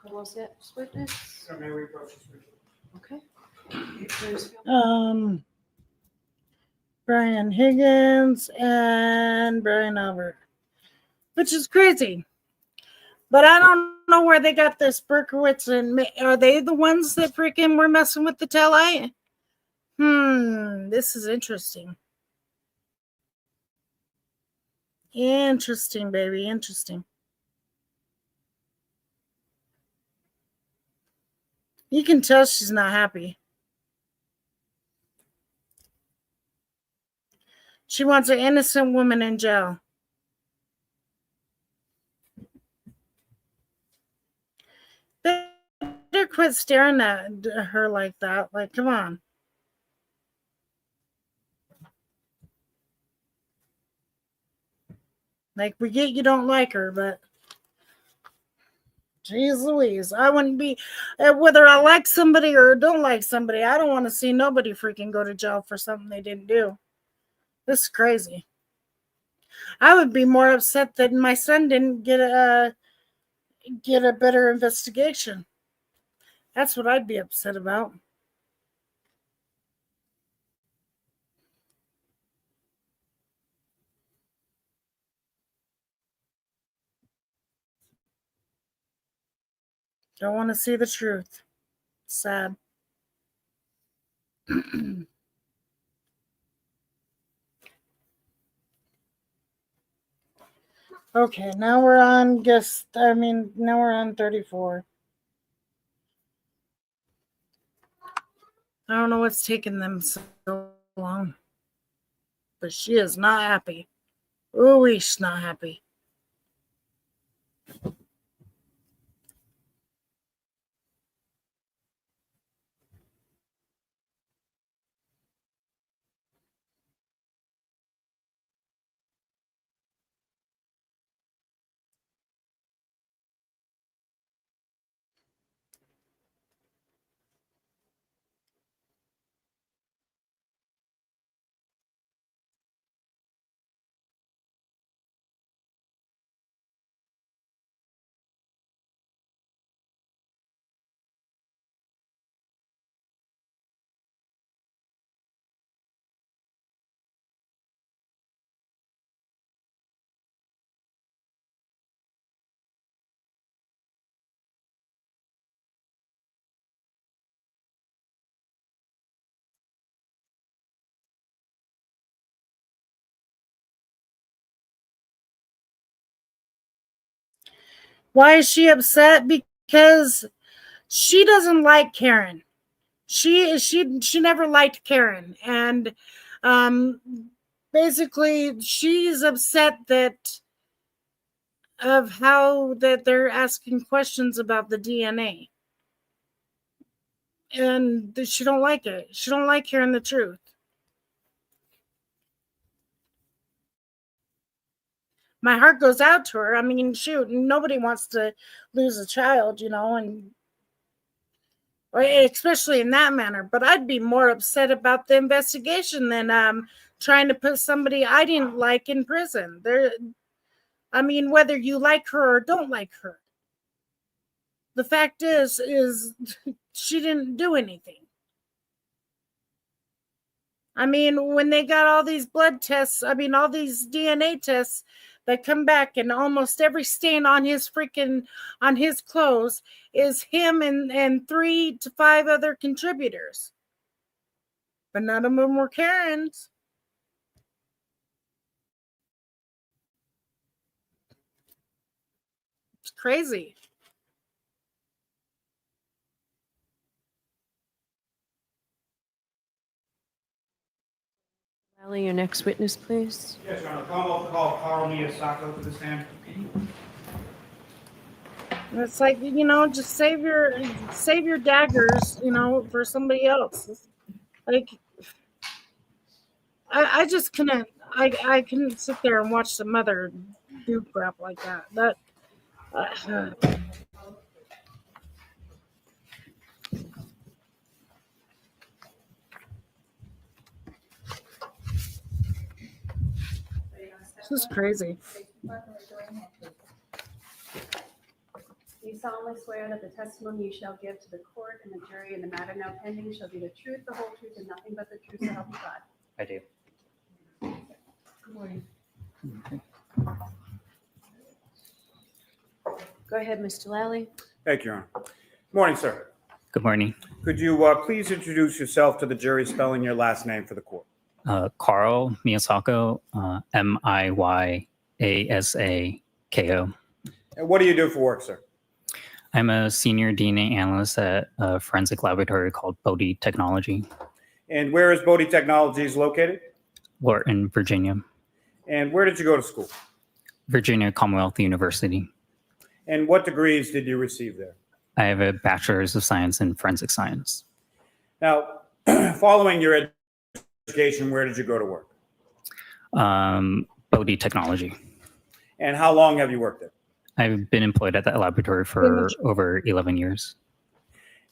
Speaker 6: All set, witness? Okay. There's-
Speaker 4: Brian Higgins and Brian Albert, which is crazy. But I don't know where they got this Berkowitz, and are they the ones that freaking were messing with the taillight? This is interesting. Interesting, baby, interesting. You can tell she's not happy. She wants an innocent woman in jail. Better quit staring at her like that. Like, come on. Like, we get you don't like her, but jeez Louise, I wouldn't be, whether I like somebody or don't like somebody, I don't want to see nobody freaking go to jail for something they didn't do. This is crazy. I would be more upset that my son didn't get a better investigation. That's what I'd be upset about. Don't want to see the truth. Sad. Okay, now we're on now we're on 34. I don't know what's taking them so long. But she is not happy. Ooh, she's not happy. Why is she upset? Because she doesn't like Karen. She never liked Karen, and basically she's upset that of how that they're asking questions about the DNA, and she don't like it. She don't like hearing the truth. My heart goes out to her. I mean, shoot, nobody wants to lose a child, and especially in that manner. But I'd be more upset about the investigation than trying to put somebody I didn't like in prison. I mean, whether you like her or don't like her, the fact is she didn't do anything. I mean, when they got all these blood tests, all these DNA tests that come back, and almost every stain on his clothes is him and 3 to 5 other contributors. But none of them were Karen's. It's crazy.
Speaker 6: Lally, your next witness, please.
Speaker 7: Yes, Your Honor. Come off the call, Carl Miyasako to the stand.
Speaker 4: And it's like, just save your daggers, for somebody else. Like, I just couldn't. I couldn't sit there and watch the mother do crap like that. This is crazy.
Speaker 5: Do you solemnly swear that the testimony you shall give to the court and the jury in the matter now pending shall be the truth, the whole truth, and nothing but the truth, so help you God?
Speaker 10: I do.
Speaker 5: Good morning.
Speaker 6: Go ahead, Mr. Lally.
Speaker 7: Thank you, Your Honor. Morning, sir.
Speaker 10: Good morning.
Speaker 7: Could you please introduce yourself to the jury, spelling your last name for the court?
Speaker 10: Carl Miyasako, Miyasako.
Speaker 7: And what do you do for work, sir?
Speaker 10: I'm a senior DNA analyst at a forensic laboratory called Bodhi Technology,
Speaker 7: And where is Bodhi Technologies located?
Speaker 10: Lorton, Virginia.
Speaker 7: And where did you go to school?
Speaker 10: Virginia Commonwealth University.
Speaker 7: And what degrees did you receive there?
Speaker 10: I have a bachelor's of science in forensic science.
Speaker 7: Now, following your education, where did you go to work?
Speaker 10: Bodhi Technology.
Speaker 7: And how long have you worked there?
Speaker 10: I've been employed at that laboratory for over 11 years.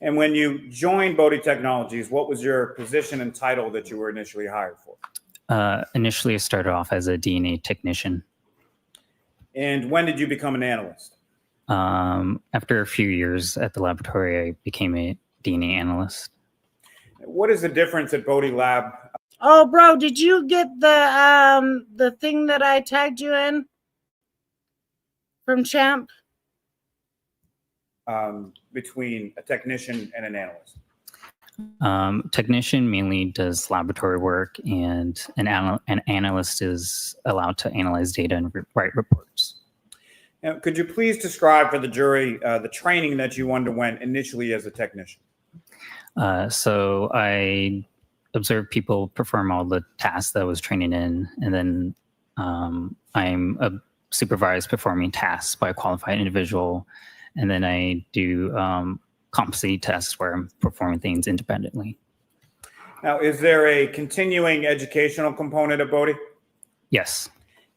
Speaker 7: And when you joined Bodhi Technologies, what was your position and title that you were initially hired for?
Speaker 10: Initially, I started off as a DNA technician.
Speaker 7: And when did you become an analyst?
Speaker 10: After a few years at the laboratory, I became a DNA analyst.
Speaker 7: What is the difference at Bodhi Lab?
Speaker 4: Oh, bro, did you get the thing that I tagged you in from Champ?
Speaker 7: between a technician and an analyst?
Speaker 10: Technician mainly does laboratory work, and an analyst is allowed to analyze data and write reports.
Speaker 7: Now, could you please describe for the jury the training that you underwent initially as a technician?
Speaker 10: So I observed people perform all the tasks that I was training in, and then I'm supervised performing tasks by a qualified individual, and then I do competency tests where I'm performing things independently.
Speaker 7: Now, is there a continuing educational component of Bodie?
Speaker 10: Yes.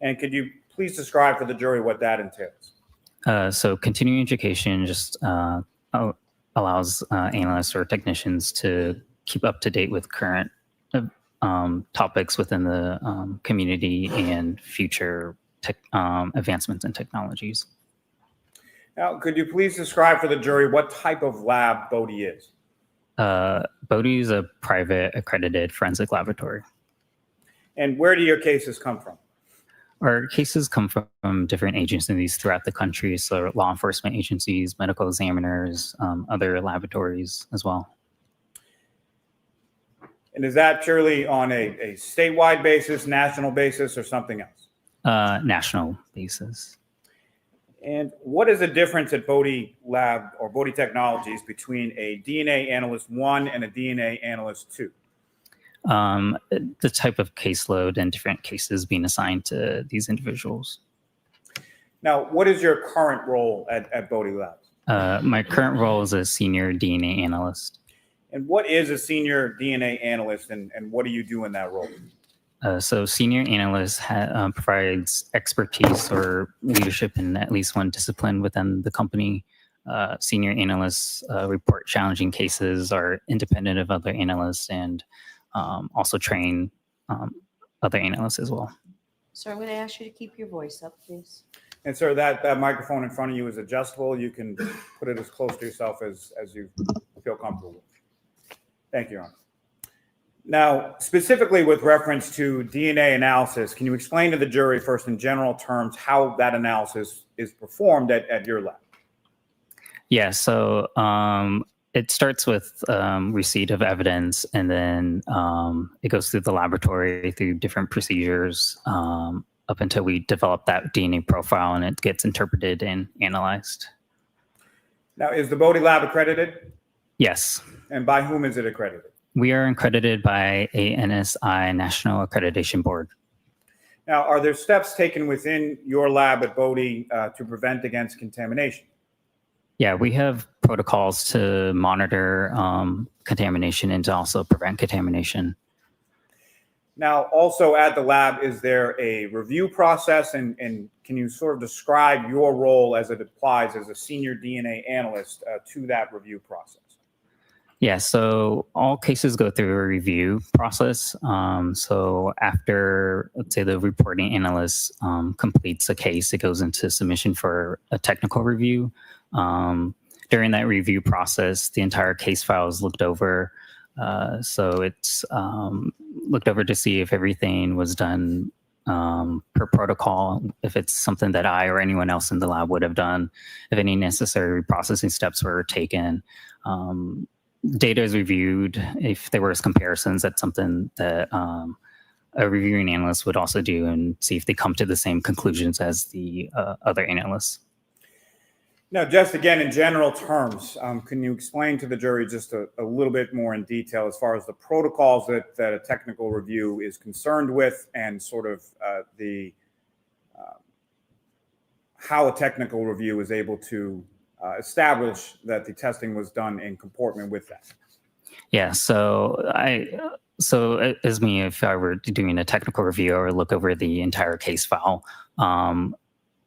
Speaker 7: And could you please describe for the jury what that entails?
Speaker 10: So continuing education just allows analysts or technicians to keep up to date with current topics within the community and future advancements in technologies.
Speaker 7: Now, could you please describe for the jury what type of lab Bodie is?
Speaker 10: Bodie is a private accredited forensic laboratory.
Speaker 7: And where do your cases come from?
Speaker 10: Our cases come from different agencies throughout the country, so law enforcement agencies, medical examiners, other laboratories as well.
Speaker 7: And is that purely on a statewide basis, national basis, or something else?
Speaker 10: National basis.
Speaker 7: And what is the difference at Bodie Lab or Bodie Technologies between a DNA Analyst 1 and a DNA Analyst 2?
Speaker 10: The type of caseload and different cases being assigned to these individuals.
Speaker 7: Now, what is your current role at Bodie Labs?
Speaker 10: My current role is a senior DNA analyst.
Speaker 7: And what is a senior DNA analyst, and what do you do in that role?
Speaker 10: So senior analyst provides expertise or leadership in at least one discipline within the company. Senior analysts report challenging cases, are independent of other analysts, and also train other analysts as well.
Speaker 6: Sir, I'm going to ask you to keep your voice up, please.
Speaker 7: And sir, that microphone in front of you is adjustable. You can put it as close to yourself as you feel comfortable with. Thank you, Your Honor. Now, specifically with reference to DNA analysis, can you explain to the jury first in general terms how that analysis is performed at your lab?
Speaker 10: Yeah, so it starts with receipt of evidence, and then it goes through the laboratory through different procedures up until we develop that DNA profile, and it gets interpreted and analyzed.
Speaker 7: Now, is the Bodie Lab accredited?
Speaker 10: Yes.
Speaker 7: And by whom is it accredited?
Speaker 10: We are accredited by a NSI National Accreditation Board.
Speaker 7: Now, are there steps taken within your lab at Bodie to prevent against contamination?
Speaker 10: Yeah, we have protocols to monitor contamination and to also prevent contamination.
Speaker 7: Now, also at the lab, is there a review process, and can you sort of describe your role as it applies as a senior DNA analyst to that review process?
Speaker 10: Yeah, so all cases go through a review process. So after, let's say, the reporting analyst completes a case, it goes into submission for a technical review. During that review process, the entire case file is looked over. So it's looked over to see if everything was done per protocol, if it's something that I or anyone else in the lab would have done, if any necessary processing steps were taken. Data is reviewed. If there was comparisons, that's something that a reviewing analyst would also do and see if they come to the same conclusions as the other analysts.
Speaker 7: Now, just again, in general terms, can you explain to the jury just a little bit more in detail as far as the protocols that a technical review is concerned with, and sort of how a technical review is able to establish that the testing was done in comportment with that?
Speaker 10: Yeah, so as me, if I were doing a technical review or look over the entire case file,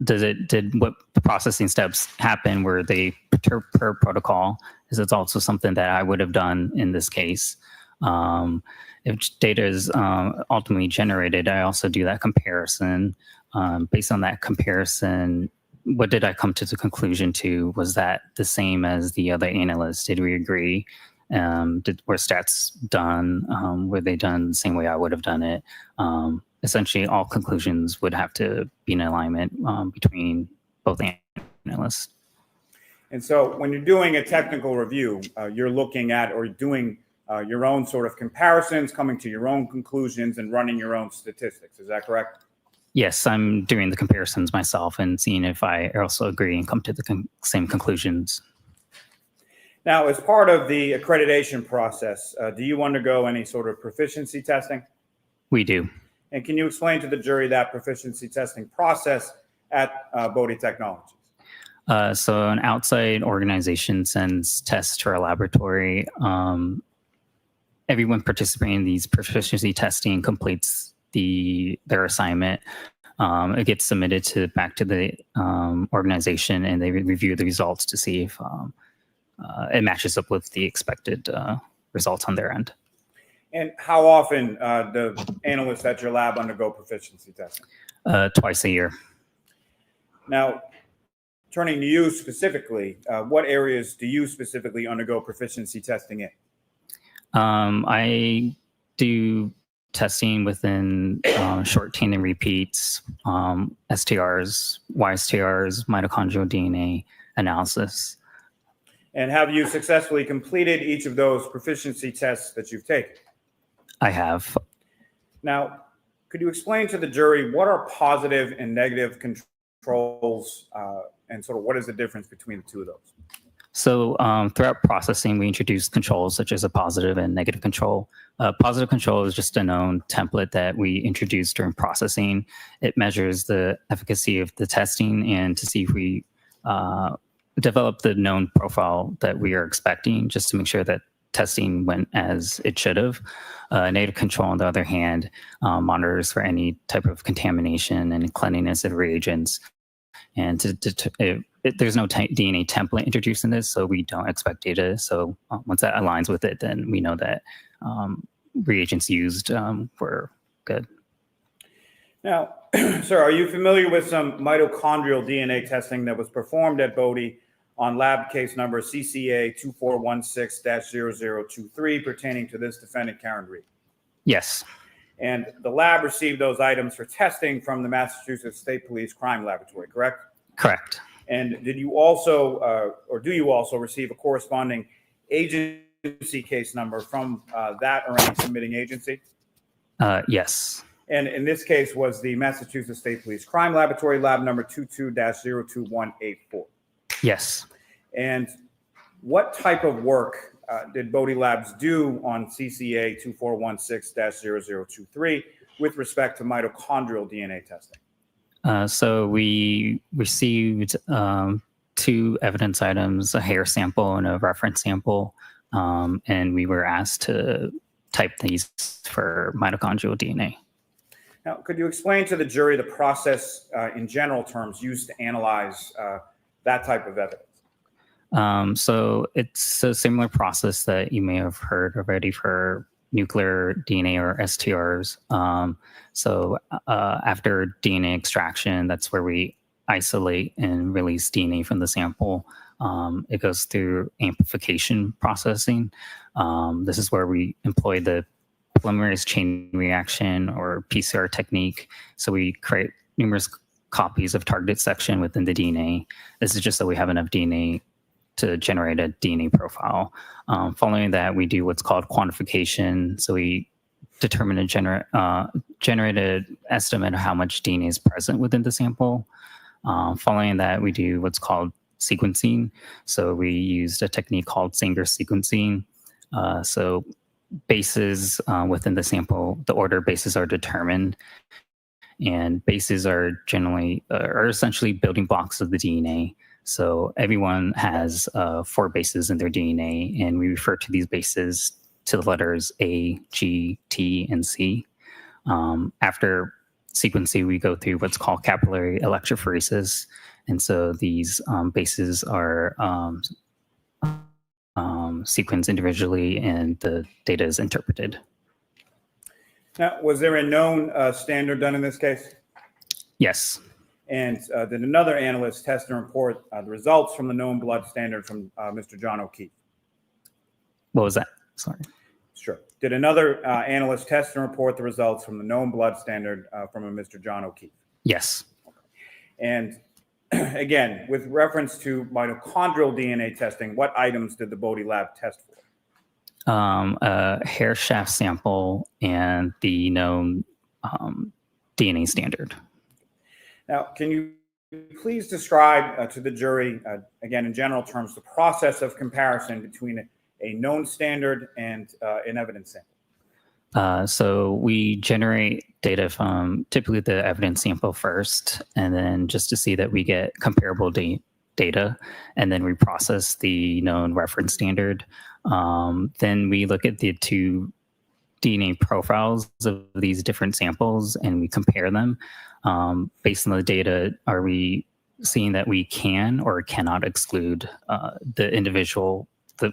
Speaker 10: did what the processing steps happen were they per protocol? Is it's also something that I would have done in this case? If data is ultimately generated, I also do that comparison. Based on that comparison, what did I come to the conclusion to? Was that the same as the other analysts? Did we agree? Were stats done? Were they done the same way I would have done it? Essentially, all conclusions would have to be in alignment between both analysts.
Speaker 7: And so when you're doing a technical review, you're looking at or doing your own sort of comparisons, coming to your own conclusions and running your own statistics. Is that correct?
Speaker 10: Yes, I'm doing the comparisons myself and seeing if I also agree and come to the same conclusions.
Speaker 7: Now, as part of the accreditation process, do you undergo any sort of proficiency testing?
Speaker 10: We do.
Speaker 7: And can you explain to the jury that proficiency testing process at Bodie Technologies?
Speaker 10: So an outside organization sends tests to our laboratory. Everyone participating in these proficiency testing completes their assignment. It gets submitted back to the organization, and they review the results to see if it matches up with the expected results on their end.
Speaker 7: And how often do analysts at your lab undergo proficiency testing?
Speaker 10: Twice a year.
Speaker 7: Now, turning to you specifically, what areas do you specifically undergo proficiency testing in?
Speaker 10: I do testing within short chain and repeats, STRs, YSTRs, mitochondrial DNA analysis.
Speaker 7: And have you successfully completed each of those proficiency tests that you've taken?
Speaker 10: I have.
Speaker 7: Now, could you explain to the jury what are positive and negative controls and sort of what is the difference between the two of those?
Speaker 10: So throughout processing, we introduce controls such as a positive and negative control. Positive control is just a known template that we introduce during processing. It measures the efficacy of the testing and to see if we develop the known profile that we are expecting, just to make sure that testing went as it should have. Negative control, on the other hand, monitors for any type of contamination and cleanliness of reagents. And there's no DNA template introduced in this, so we don't expect data. So once that aligns with it, then we know that reagents used were good.
Speaker 7: Now, sir, are you familiar with some mitochondrial DNA testing that was performed at Bodie on lab case number CCA 2416-0023 pertaining to this defendant, Karen Read?
Speaker 10: Yes.
Speaker 7: And the lab received those items for testing from the Massachusetts State Police Crime Laboratory, correct?
Speaker 10: Correct.
Speaker 7: And did you also, or do you also receive a corresponding agency case number from that or any submitting agency?
Speaker 10: Yes.
Speaker 7: And in this case was the Massachusetts State Police Crime Laboratory, lab number 22-02184.
Speaker 10: Yes.
Speaker 7: And what type of work did Bodie Labs do on CCA 2416-0023 with respect to mitochondrial DNA testing?
Speaker 10: So we received 2 evidence items, a hair sample and a reference sample, and we were asked to type these for mitochondrial DNA.
Speaker 7: Now, could you explain to the jury the process in general terms used to analyze that type of evidence?
Speaker 10: So it's a similar process that you may have heard already for nuclear DNA or STRs. So after DNA extraction, that's where we isolate and release DNA from the sample. It goes through amplification processing. This is where we employ the polymerase chain reaction or PCR technique. So we create numerous copies of targeted section within the DNA. This is just so we have enough DNA to generate a DNA profile. Following that, we do what's called quantification. So we determine a generated estimate of how much DNA is present within the sample. Following that, we do what's called sequencing. So we used a technique called Sanger sequencing. So bases within the sample, the order bases are determined. And bases are essentially building blocks of the DNA. So everyone has 4 bases in their DNA, and we refer to these bases to the letters A, G, T, and C. After sequencing, we go through what's called capillary electrophoresis. And so these bases are sequenced individually, and the data is interpreted.
Speaker 7: Now, was there a known standard done in this case?
Speaker 10: Yes.
Speaker 7: And did another analyst test and report the results from the known blood standard from Mr. John O'Keefe?
Speaker 10: What was that? Sorry.
Speaker 7: Sure. Did another analyst test and report the results from the known blood standard from a Mr. John O'Keefe?
Speaker 10: Yes.
Speaker 7: And again, with reference to mitochondrial DNA testing, what items did the Bodie lab test for?
Speaker 10: A hair shaft sample and the known DNA standard.
Speaker 7: Now, can you please describe to the jury, again, in general terms, the process of comparison between a known standard and an evidence sample?
Speaker 10: So we generate data from typically the evidence sample first, and then just to see that we get comparable data, and then we process the known reference standard. Then we look at the two DNA profiles of these different samples and we compare them. Based on the data, are we seeing that we can or cannot exclude the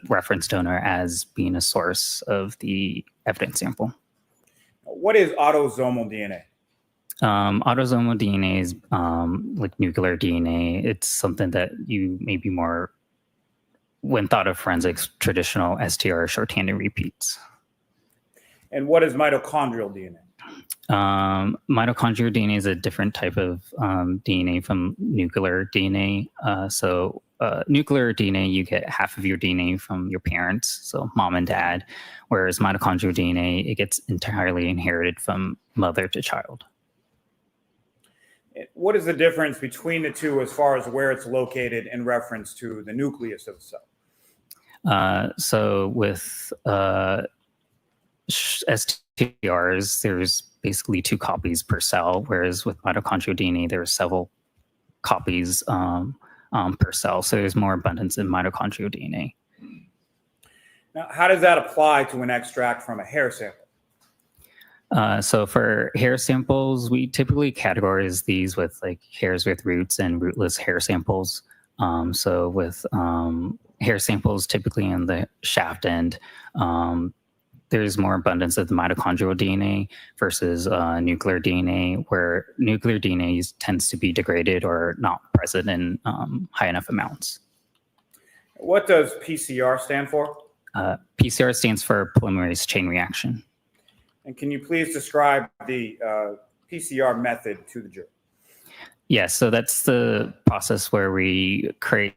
Speaker 10: reference donor as being a source of the evidence sample?
Speaker 7: What is autosomal DNA?
Speaker 10: Autosomal DNA is like nuclear DNA. It's something that you maybe more, when thought of forensics, traditional STR shorthanded repeats.
Speaker 7: And what is mitochondrial DNA?
Speaker 10: Mitochondrial DNA is a different type of DNA from nuclear DNA. Nuclear DNA, you get half of your DNA from your parents, so mom and dad, whereas mitochondrial DNA, it gets entirely inherited from mother to child.
Speaker 7: What is the difference between the two as far as where it's located in reference to the nucleus of the cell?
Speaker 10: So with STRs, there's basically 2 copies per cell, whereas with mitochondrial DNA, there are several copies per cell. So there's more abundance in mitochondrial DNA.
Speaker 7: Now, how does that apply to an extract from a hair sample?
Speaker 10: So for hair samples, we typically categorize these with like hairs with roots and rootless hair samples. So with hair samples, typically in the shaft end, there's more abundance of the mitochondrial DNA versus nuclear DNA, where nuclear DNA tends to be degraded or not present in high enough amounts.
Speaker 7: What does PCR stand for?
Speaker 10: PCR stands for polymerase chain reaction.
Speaker 7: And can you please describe the PCR method to the jury?
Speaker 10: Yeah, so that's the process where we create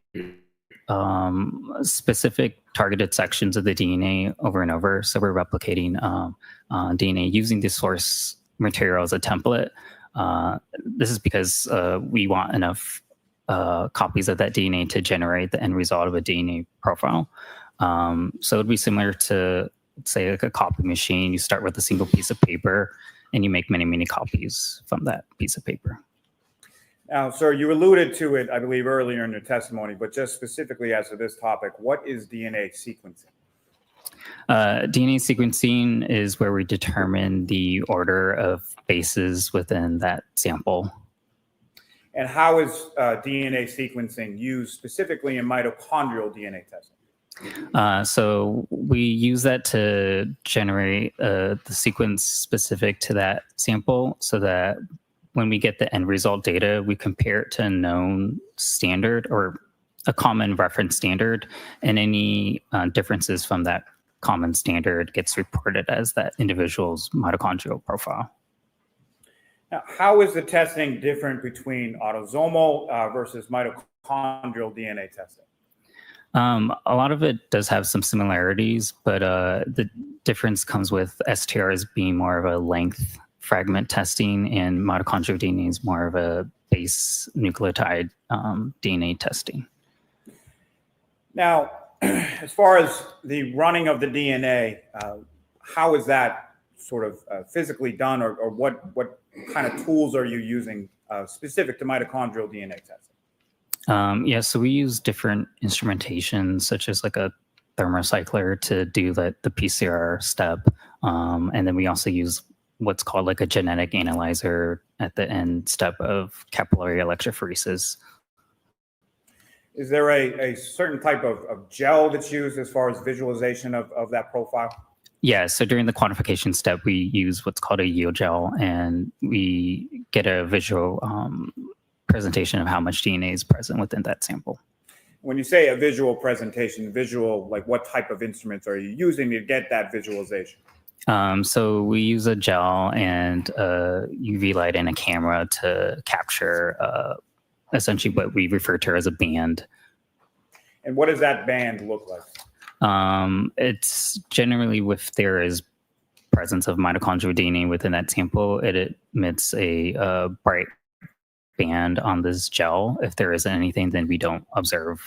Speaker 10: specific targeted sections of the DNA over and over. So we're replicating DNA using the source material as a template. This is because we want enough copies of that DNA to generate the end result of a DNA profile. So it'd be similar to, say, like a copy machine. You start with a single piece of paper and you make many, many copies from that piece of paper.
Speaker 7: Now, sir, you alluded to it, I believe, earlier in your testimony, but just specifically as to this topic, what is DNA sequencing?
Speaker 10: DNA sequencing is where we determine the order of bases within that sample.
Speaker 7: And how is DNA sequencing used specifically in mitochondrial DNA testing?
Speaker 10: So we use that to generate the sequence specific to that sample so that when we get the end result data, we compare it to a known standard or a common reference standard, and any differences from that common standard gets reported as that individual's mitochondrial profile.
Speaker 7: Now, how is the testing different between autosomal versus mitochondrial DNA testing?
Speaker 10: A lot of it does have some similarities, but the difference comes with STRs being more of a length fragment testing, and mitochondrial DNA is more of a base nucleotide DNA testing.
Speaker 7: Now, as far as the running of the DNA, how is that sort of physically done, or what kind of tools are you using specific to mitochondrial DNA testing?
Speaker 10: Yeah, so we use different instrumentation, such as like a thermocycler to do the PCR step. And then we also use what's called like a genetic analyzer at the end step of capillary electrophoresis.
Speaker 7: Is there a certain type of gel that's used as far as visualization of that profile?
Speaker 10: Yeah, so during the quantification step, we use what's called a yield gel, and we get a visual presentation of how much DNA is present within that sample.
Speaker 7: When you say a visual presentation, like what type of instruments are you using to get that visualization?
Speaker 10: So we use a gel and a UV light and a camera to capture essentially what we refer to as a band.
Speaker 7: And what does that band look like?
Speaker 10: It's generally if there is presence of mitochondrial DNA within that sample, it emits a bright band on this gel. If there isn't anything, then we don't observe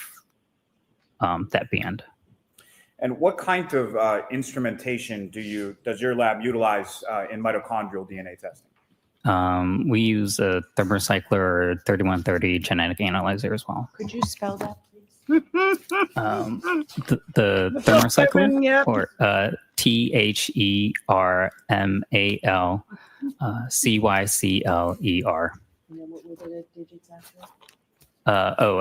Speaker 10: that band. And
Speaker 7: what kind of instrumentation does your lab utilize in mitochondrial DNA testing?
Speaker 10: We use a thermocycler or 3130 genetic analyzer as well.
Speaker 6: Could you spell that, please?
Speaker 10: The thermocycler, or THERMALCYCLER.
Speaker 6: And then what were the digits after?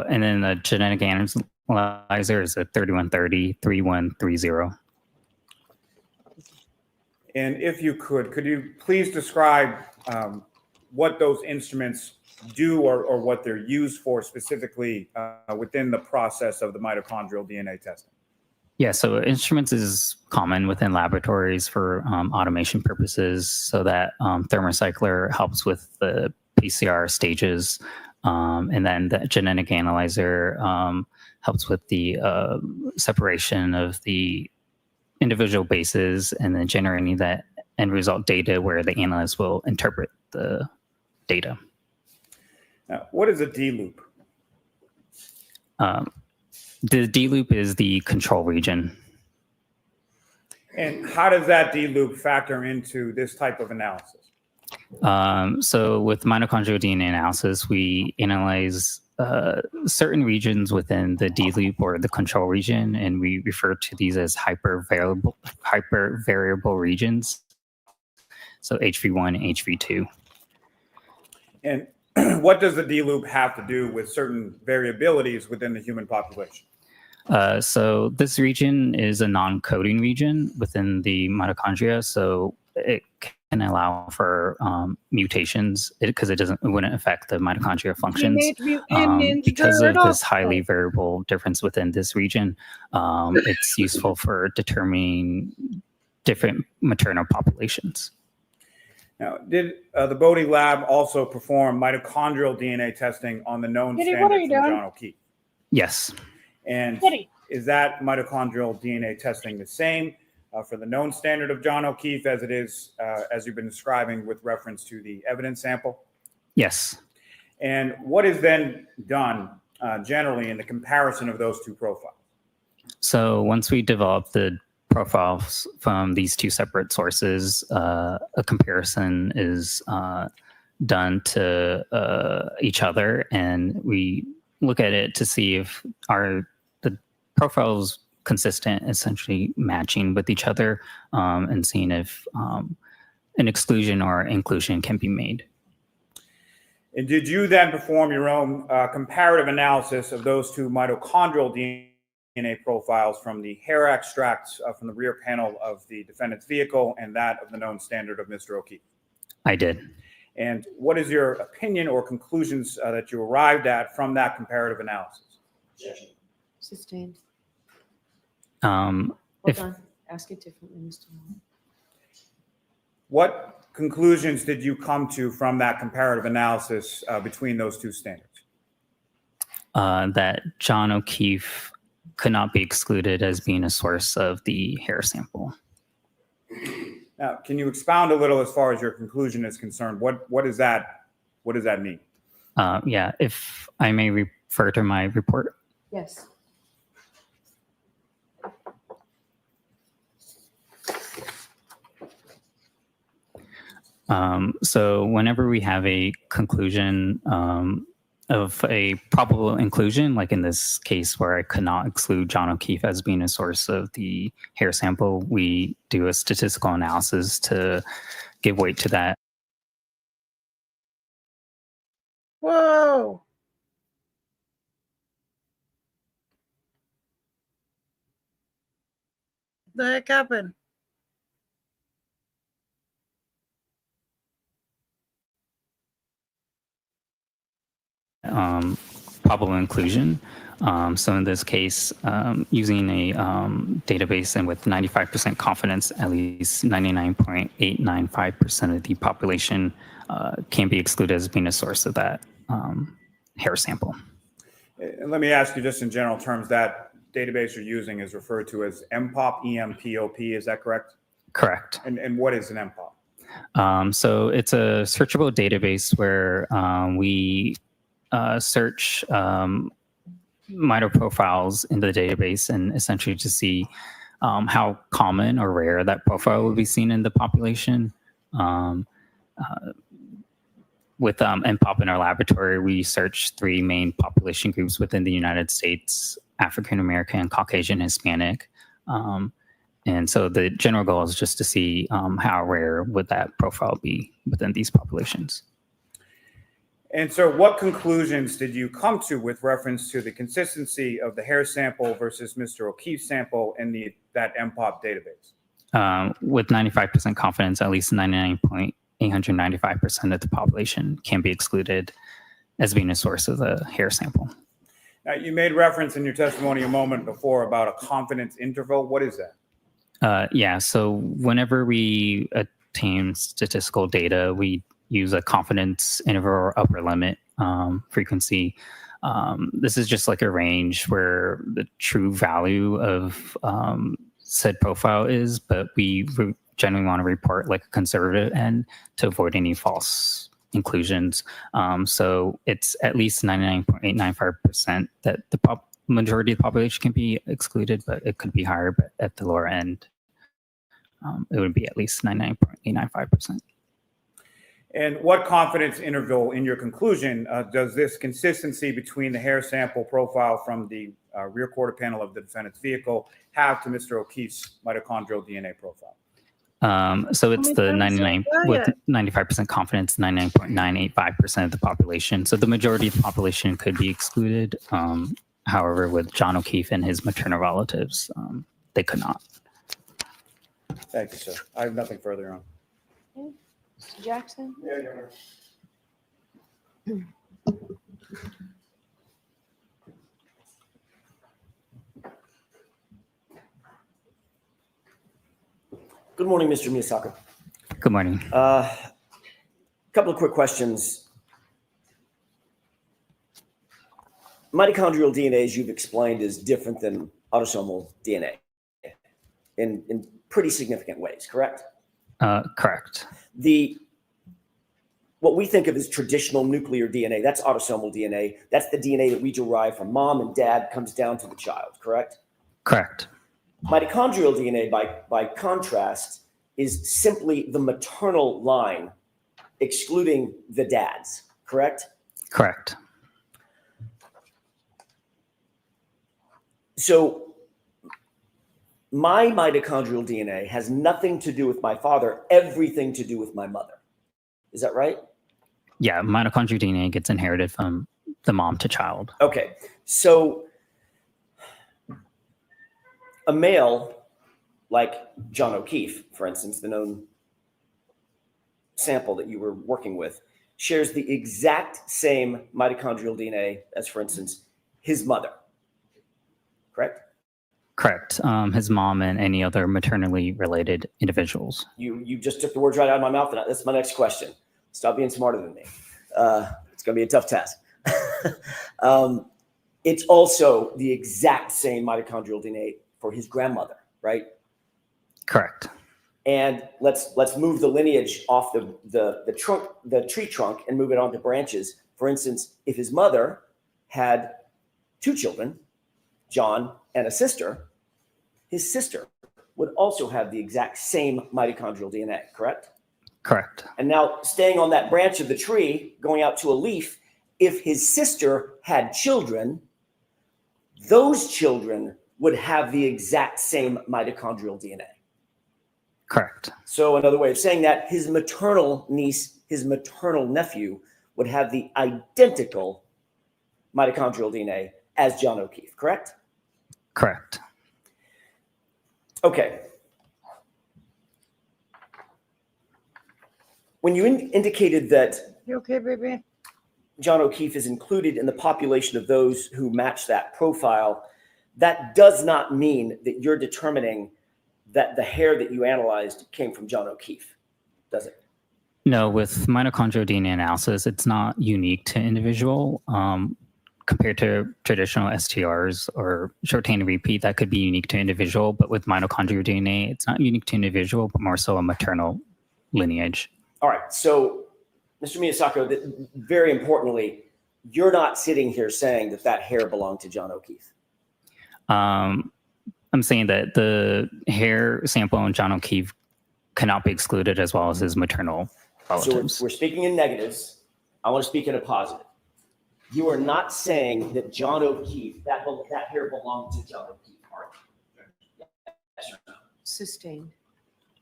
Speaker 10: And then the genetic analyzer is a 3130 3130.
Speaker 7: And if you could you please describe what those instruments do or what they're used for specifically within the process of the mitochondrial DNA testing?
Speaker 10: Yeah, so instruments is common within laboratories for automation purposes, so that thermocycler helps with the PCR stages, and then the genetic analyzer helps with the separation of the individual bases and then generating that end result data where the analyst will interpret the data.
Speaker 7: Now, what is a D loop?
Speaker 10: The D loop is the control region.
Speaker 7: And how does that D loop factor into this type of analysis?
Speaker 10: So with mitochondrial DNA analysis, we analyze certain regions within the D loop or the control region, and we refer to these as hypervariable regions. So HV1 and HV2.
Speaker 7: And what does the D loop have to do with certain variabilities within the human population?
Speaker 10: So this region is a non-coding region within the mitochondria, so it can allow for mutations because it wouldn't affect the mitochondria functions. Because of this highly variable difference within this region, it's useful for determining different maternal populations.
Speaker 7: Now, did the Bodie lab also perform mitochondrial DNA testing on the known standard from John O'Keefe?
Speaker 10: Yes.
Speaker 7: And is that mitochondrial DNA testing the same for the known standard of John O'Keefe as it is, as you've been describing with reference to the evidence sample?
Speaker 10: Yes.
Speaker 7: And what is then done generally in the comparison of those two profiles?
Speaker 10: So once we develop the profiles from these two separate sources, a comparison is done to each other, and we look at it to see if the profiles consistent, essentially matching with each other, and seeing if an exclusion or inclusion can be made.
Speaker 7: And did you then perform your own comparative analysis of those two mitochondrial DNA profiles from the hair extracts from the rear panel of the defendant's vehicle and that of the known standard of Mr. O'Keefe?
Speaker 10: I did.
Speaker 7: And what is your opinion or conclusions that you arrived at from that comparative analysis?
Speaker 6: Sustained.
Speaker 10: Hold
Speaker 6: on. Ask it differently, Mr. Moore.
Speaker 7: What conclusions did you come to from that comparative analysis between those two standards?
Speaker 10: That John O'Keefe could not be excluded as being a source of the hair sample.
Speaker 7: Now, can you expound a little as far as your conclusion is concerned? What does that mean?
Speaker 10: Yeah, if I may refer to my report.
Speaker 6: Yes.
Speaker 10: So whenever we have a conclusion of a probable inclusion, like in this case where I could not exclude John O'Keefe as being a source of the hair sample, we do a statistical analysis to give weight to that.
Speaker 4: Whoa. The heck happened?
Speaker 10: Probable inclusion. So in this case, using a database and with 95% confidence, at least 99.895% of the population can be excluded as being a source of that hair sample.
Speaker 7: And let me ask you, just in general terms, that database you're using is referred to as MPOP, EMPOP, is that correct?
Speaker 10: Correct.
Speaker 7: And what is an MPOP?
Speaker 10: So it's a searchable database where we search minor profiles in the database and essentially to see how common or rare that profile will be seen in the population. With MPOP in our laboratory, we search 3 main population groups within the United States: African American, Caucasian, Hispanic. And so the general goal is just to see how rare would that profile be within these populations.
Speaker 7: And so what conclusions did you come to with reference to the consistency of the hair sample versus Mr. O'Keefe's sample in that MPOP database?
Speaker 10: With 95% confidence, at least 99.895% of the population can be excluded as being a source of the hair sample.
Speaker 7: Now, you made reference in your testimony a moment before about a confidence interval. What is that?
Speaker 10: Yeah, so whenever we obtain statistical data, we use a confidence interval or upper limit frequency. This is just like a range where the true value of said profile is, but we generally want to report like a conservative end to avoid any false inclusions. So it's at least 99.895% that the majority of the population can be excluded, but it could be higher, but at the lower end, it would be at least 99.895%.
Speaker 7: And what confidence interval in your conclusion does this consistency between the hair sample profile from the rear quarter panel of the defendant's vehicle have to Mr. O'Keefe's mitochondrial DNA profile?
Speaker 10: So it's the 99 with 95% confidence, 99.985% of the population. So the majority of the population could be excluded. However, with John O'Keefe and his maternal relatives, they could not.
Speaker 7: Thank you, sir. I have nothing further on.
Speaker 6: Mr. Jackson?
Speaker 7: Yeah, Your Honor.
Speaker 2: Good morning, Mr. Miyasaka.
Speaker 10: Good morning.
Speaker 2: Couple of quick questions. Mitochondrial DNA, as you've explained, is different than autosomal DNA in pretty significant ways, correct?
Speaker 10: Correct.
Speaker 2: What we think of as traditional nuclear DNA, that's autosomal DNA. That's the DNA that we derive from mom and dad, comes down to the child, correct?
Speaker 10: Correct.
Speaker 2: Mitochondrial DNA, by contrast, is simply the maternal line, excluding the dads, correct?
Speaker 10: Correct.
Speaker 2: So my mitochondrial DNA has nothing to do with my father, everything to do with my mother. Is that right?
Speaker 10: Yeah, mitochondrial DNA gets inherited from the mom to child.
Speaker 2: Okay, so a male like John O'Keefe, for instance, the known sample that you were working with, shares the exact same mitochondrial DNA as, for instance, his mother, correct?
Speaker 10: Correct. His mom and any other maternally related individuals.
Speaker 2: You just took the words right out of my mouth, and that's my next question. Stop being smarter than me. It's going to be a tough task. It's also the exact same mitochondrial DNA for his grandmother, right?
Speaker 10: Correct.
Speaker 2: And let's move the lineage off the trunk, the tree trunk, and move it onto branches. For instance, if his mother had 2 children, John and a sister, his sister would also have the exact same mitochondrial DNA, correct?
Speaker 10: Correct.
Speaker 2: And now staying on that branch of the tree, going out to a leaf, if his sister had children, those children would have the exact same mitochondrial DNA.
Speaker 10: Correct.
Speaker 2: So another way of saying that, his maternal niece, his maternal nephew would have the identical mitochondrial DNA as John O'Keefe, correct?
Speaker 10: Correct.
Speaker 2: Okay. When you indicated that
Speaker 4: You okay, baby?
Speaker 2: John O'Keefe is included in the population of those who match that profile, that does not mean that you're determining that the hair that you analyzed came from John O'Keefe, does it?
Speaker 10: No, with mitochondrial DNA analysis, it's not unique to individual. Compared to traditional STRs or short chain repeat, that could be unique to individual. But with mitochondrial DNA, it's not unique to individual, but more so a maternal lineage.
Speaker 2: All right. So, Mr. Miyasako, very importantly, you're not sitting here saying that that hair belonged to John O'Keefe.
Speaker 10: I'm saying that the hair sample on John O'Keefe cannot be excluded, as well as his maternal relatives.
Speaker 2: So we're speaking in negatives. I want to speak in a positive. You are not saying that John O'Keefe, that hair belonged to John O'Keefe, are you? Yes or no?
Speaker 6: Sustained.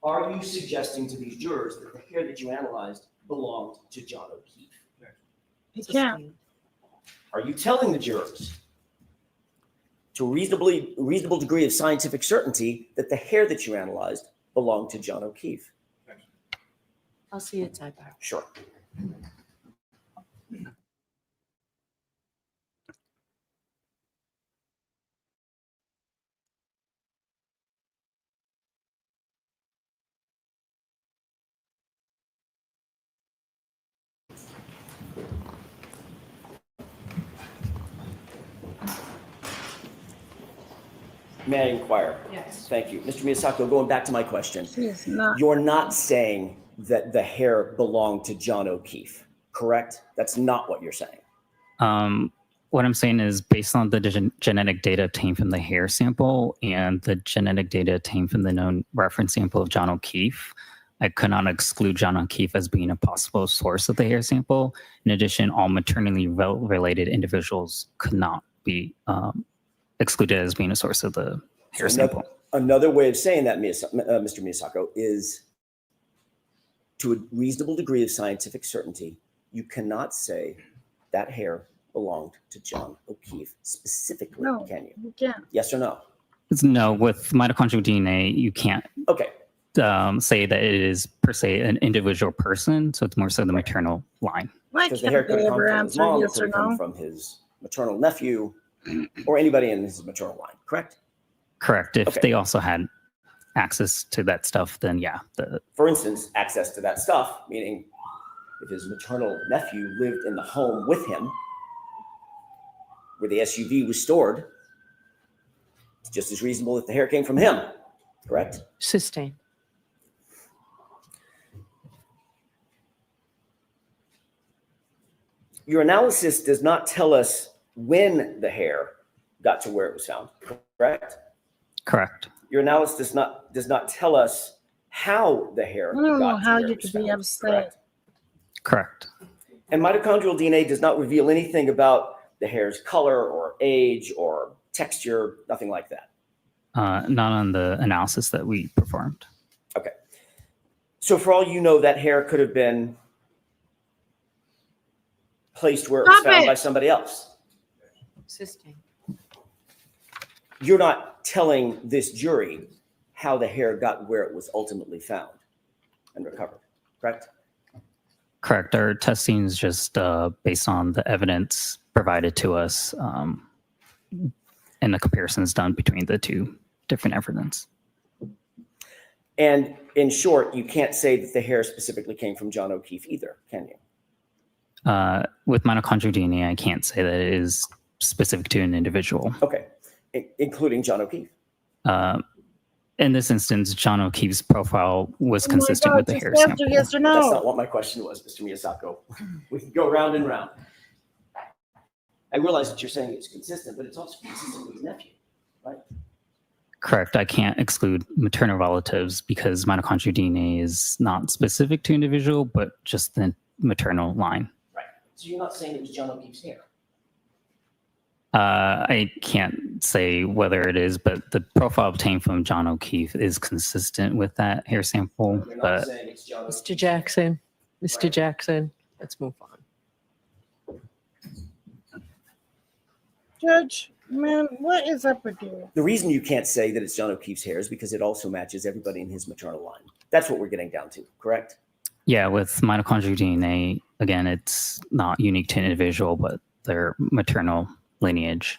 Speaker 2: Are you suggesting to these jurors that the hair that you analyzed belonged to John O'Keefe?
Speaker 4: You can't.
Speaker 2: Are you telling the jurors, to a reasonable degree of scientific certainty, that the hair that you analyzed belonged to John O'Keefe?
Speaker 6: I'll see you at sidebar.
Speaker 2: Sure. May I inquire?
Speaker 6: Yes.
Speaker 2: Thank you. Mr. Miyasako, going back to my question.
Speaker 4: She's not.
Speaker 2: You're not saying that the hair belonged to John O'Keefe, correct? That's not what you're saying.
Speaker 10: What I'm saying is, based on the genetic data obtained from the hair sample and the genetic data obtained from the known reference sample of John O'Keefe, I could not exclude John O'Keefe as being a possible source of the hair sample. In addition, all maternally related individuals could not be excluded as being a source of the hair sample.
Speaker 2: Another way of saying that, Mr. Miyasako, is to a reasonable degree of scientific certainty, you cannot say that hair belonged to John O'Keefe specifically,
Speaker 4: No,
Speaker 2: can you?
Speaker 4: you can't.
Speaker 2: Yes or no?
Speaker 10: No, with mitochondrial DNA, you can't
Speaker 2: Okay.
Speaker 10: say that it is per se an individual person. So it's more so the maternal line.
Speaker 4: Why
Speaker 2: Because the
Speaker 4: can't
Speaker 2: hair could
Speaker 4: they
Speaker 2: have come
Speaker 4: ever
Speaker 2: from his
Speaker 4: answer
Speaker 2: mom, it
Speaker 4: yes
Speaker 2: could
Speaker 4: or
Speaker 2: have come
Speaker 4: no?
Speaker 2: from his maternal nephew, or anybody in his maternal line, correct?
Speaker 10: Correct. If
Speaker 2: Okay.
Speaker 10: they also had access to that stuff, then yeah.
Speaker 2: For instance, access to that stuff, meaning if his maternal nephew lived in the home with him, where the SUV was stored, it's just as reasonable that the hair came from him, correct?
Speaker 6: Sustained.
Speaker 2: Your analysis does not tell us when the hair got to where it was found, correct?
Speaker 10: Correct.
Speaker 2: Your analysis does not tell us how the hair
Speaker 4: I don't know
Speaker 2: got to
Speaker 4: how
Speaker 2: where
Speaker 4: you
Speaker 2: it was
Speaker 4: could be
Speaker 2: found,
Speaker 4: upset.
Speaker 2: correct?
Speaker 10: Correct.
Speaker 2: And mitochondrial DNA does not reveal anything about the hair's color or age or texture, nothing like that.
Speaker 10: Not on the analysis that we performed.
Speaker 2: Okay. So for all you know, that hair could have been placed where it was
Speaker 4: Stop
Speaker 2: found
Speaker 4: it.
Speaker 2: by somebody else.
Speaker 6: Sustained.
Speaker 2: You're not telling this jury how the hair got where it was ultimately found and recovered, correct?
Speaker 10: Correct. Our testing is just based on the evidence provided to us and the comparisons done between the two different evidence.
Speaker 2: And in short, you can't say that the hair specifically came from John O'Keefe either, can you?
Speaker 10: With mitochondrial DNA, I can't say that it is specific to an individual.
Speaker 2: Okay, including John O'Keefe.
Speaker 10: In this instance, John O'Keefe's profile was
Speaker 4: Oh my
Speaker 10: consistent
Speaker 4: God,
Speaker 10: with the
Speaker 4: just
Speaker 10: hair
Speaker 4: answer
Speaker 10: sample.
Speaker 4: yes or
Speaker 2: That's
Speaker 4: no.
Speaker 2: not what my question was, Mr. Miyasako. We can go round and round. I realize that you're saying it's consistent, but it's also consistent with his nephew, right?
Speaker 10: Correct. I can't exclude maternal relatives because mitochondrial DNA is not specific to individual, but just the maternal line.
Speaker 2: Right. So you're not saying it was John O'Keefe's hair?
Speaker 10: I can't say whether it is, but the profile obtained from John O'Keefe is consistent with that hair sample.
Speaker 2: You're not
Speaker 10: But
Speaker 2: saying it's John O'Keefe.
Speaker 6: Mr. Jackson. Mr.
Speaker 2: Right.
Speaker 6: Jackson. Let's move on.
Speaker 4: Judge, man, what is up with you?
Speaker 2: The reason you can't say that it's John O'Keefe's hair is because it also matches everybody in his maternal line. That's what we're getting down to, correct?
Speaker 10: yeah, with mitochondrial DNA, again, it's not unique to an individual, but their maternal lineage.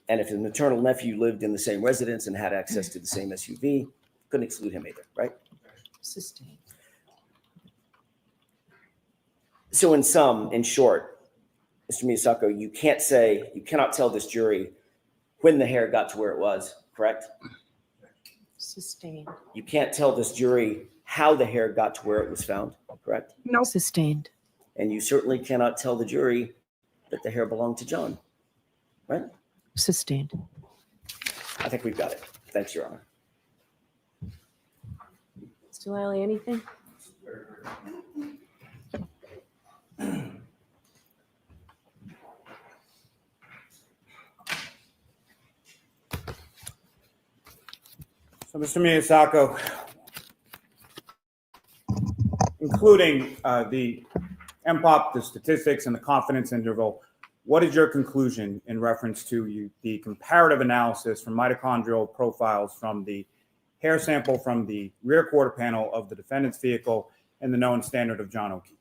Speaker 2: And if his maternal nephew lived in the same residence and had access to the same SUV, couldn't exclude him either, right?
Speaker 6: Sustained.
Speaker 2: So in short, Mr. Miyasako, you cannot tell this jury when the hair got to where it was, correct?
Speaker 6: Sustained.
Speaker 2: You can't tell this jury how the hair got to where it was found, correct?
Speaker 4: No.
Speaker 6: Sustained.
Speaker 2: And you certainly cannot tell the jury that the hair belonged to John, right?
Speaker 6: Sustained.
Speaker 2: I think we've got it. Thanks, Your Honor.
Speaker 6: Mr. Lally, anything?
Speaker 7: So, Mr. Miyasako, including the MPOP, the statistics, and the confidence interval, what is your conclusion in reference to the comparative analysis from mitochondrial profiles from the hair sample from the rear quarter panel of the defendant's vehicle and the known standard of John O'Keefe?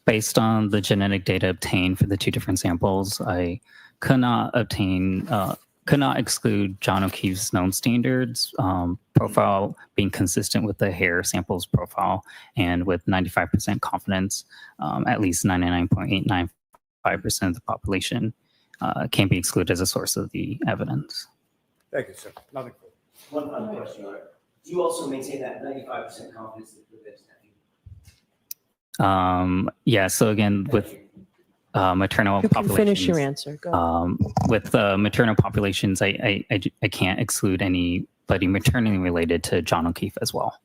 Speaker 10: Based on the genetic data obtained for the two different samples, I could not exclude John O'Keefe's known standards profile being consistent with the hair samples profile, and with 95% confidence, at least 99.895% of the population can be excluded as a source of the evidence.
Speaker 7: Thank you, sir. Nothing further.
Speaker 2: One final question, Your Honor. Do you also maintain that 95% confidence that prevents nephew?
Speaker 10: Yeah, so again, with maternal
Speaker 6: You can
Speaker 10: populations.
Speaker 6: finish your answer. Go.
Speaker 10: With maternal populations, I can't exclude anybody maternally related to John O'Keefe as well.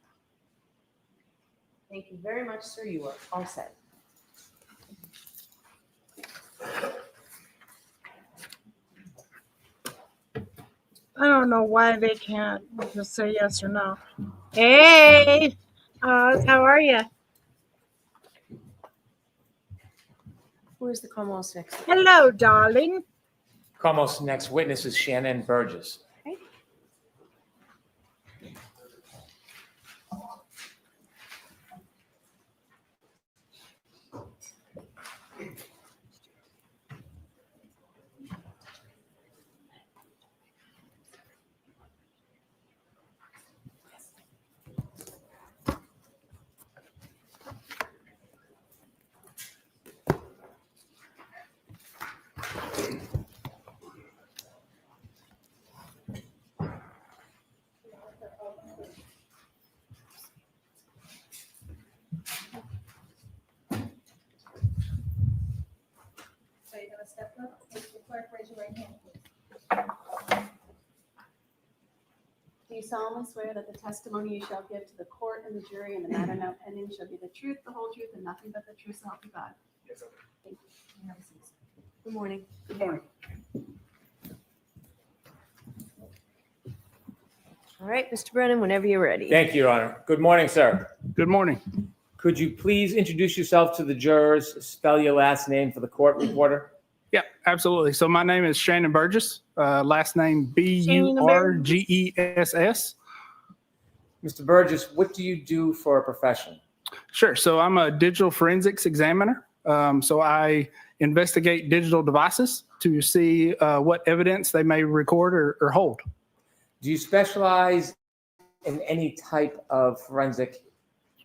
Speaker 6: Thank you very much, sir. You are all set.
Speaker 4: I don't know why they can't just say yes or no. Hey, how are you?
Speaker 6: Where's the Commonwealth's next?
Speaker 4: Hello, darling.
Speaker 11: Commonwealth's next witness is Shannon Burgess.
Speaker 8: So you're gonna step up, take the clerk, raise your right hand, please.
Speaker 5: Do you solemnly swear that the testimony you shall give to the court and the jury in the matter now pending shall be the truth, the whole truth, and nothing but the truth, so help you God?
Speaker 11: Yes, sir.
Speaker 5: Thank you. You have a seat, sir.
Speaker 6: Good morning.
Speaker 11: Good morning.
Speaker 6: All right, Mr. Brennan, whenever you're ready.
Speaker 11: Thank you, Your Honor. Good morning, sir.
Speaker 9: Good morning.
Speaker 11: Could you please introduce yourself to the jurors, spell your last name for the court reporter?
Speaker 9: Yeah, absolutely. So my name is Shannon Burgess, last name Burgess.
Speaker 11: Mr. Burgess, what do you do for a profession?
Speaker 9: Sure. So I'm a digital forensics examiner. So I investigate digital devices to see what evidence they may record or hold.
Speaker 11: Do you specialize in any type of forensic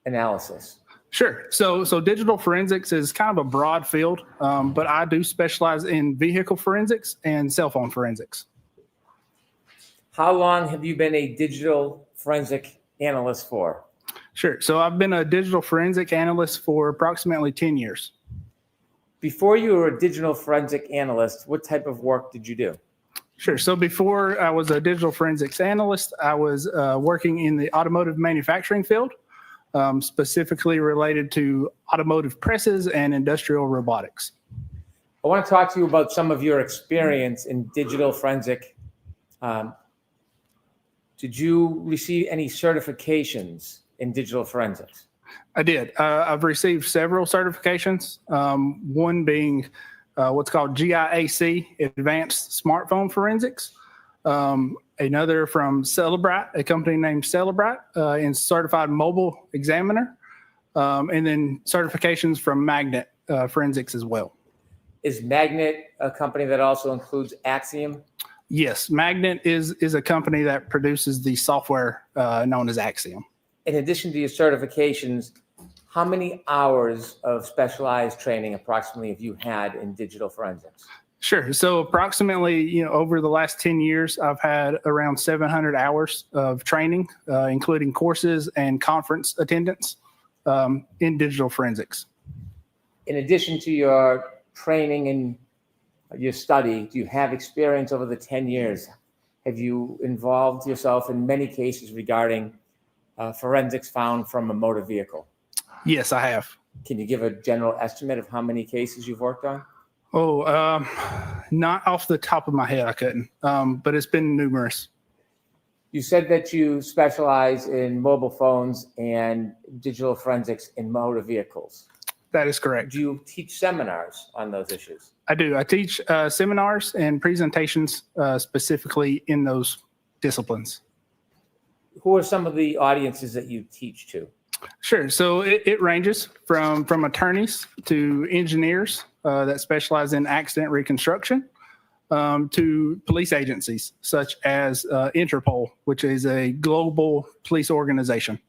Speaker 11: analysis?
Speaker 9: Sure. So digital forensics is kind of a broad field, but I do specialize in vehicle forensics and cell phone forensics.
Speaker 11: How long have you been a digital forensic analyst for?
Speaker 9: Sure. So I've been a digital forensic analyst for approximately 10 years.
Speaker 11: Before you were a digital forensic analyst, what type of work did you do?
Speaker 9: Sure. So before I was a digital forensics analyst, I was working in the automotive manufacturing field, specifically related to automotive presses and industrial robotics.
Speaker 11: I want to talk to you about some of your experience in digital forensic. Did you receive any certifications in digital forensics?
Speaker 9: I did. I've received several certifications, one being what's called GIAC, Advanced Smartphone Forensics. Another from Celebrite, a company named Celebrite, in Certified Mobile Examiner, and then certifications from Magnet Forensics as well.
Speaker 11: Is Magnet a company that also includes Axiom?
Speaker 9: Yes, Magnet is a company that produces the software known as Axiom.
Speaker 11: In addition to your certifications, How many hours of specialized training approximately have you had in digital forensics?
Speaker 9: Sure. So approximately, over the last 10 years, I've had around 700 hours of training, including courses and conference attendance in digital forensics.
Speaker 11: In addition to your training and your study, do you have experience over the 10 years? Have you involved yourself in many cases regarding forensics found from a motor vehicle?
Speaker 9: Yes, I have.
Speaker 11: Can you give a general estimate of how many cases you've worked on?
Speaker 9: Oh, not off the top of my head, I couldn't, but it's been numerous.
Speaker 11: You said that you specialize in mobile phones and digital forensics in motor vehicles.
Speaker 9: That is correct.
Speaker 11: Do you teach seminars on those issues?
Speaker 9: I do. I teach seminars and presentations specifically in those disciplines.
Speaker 11: Who are some of the audiences that you teach to?
Speaker 9: Sure. So it ranges from attorneys to engineers that specialize in accident reconstruction to police agencies such as Interpol, which is a global police organization.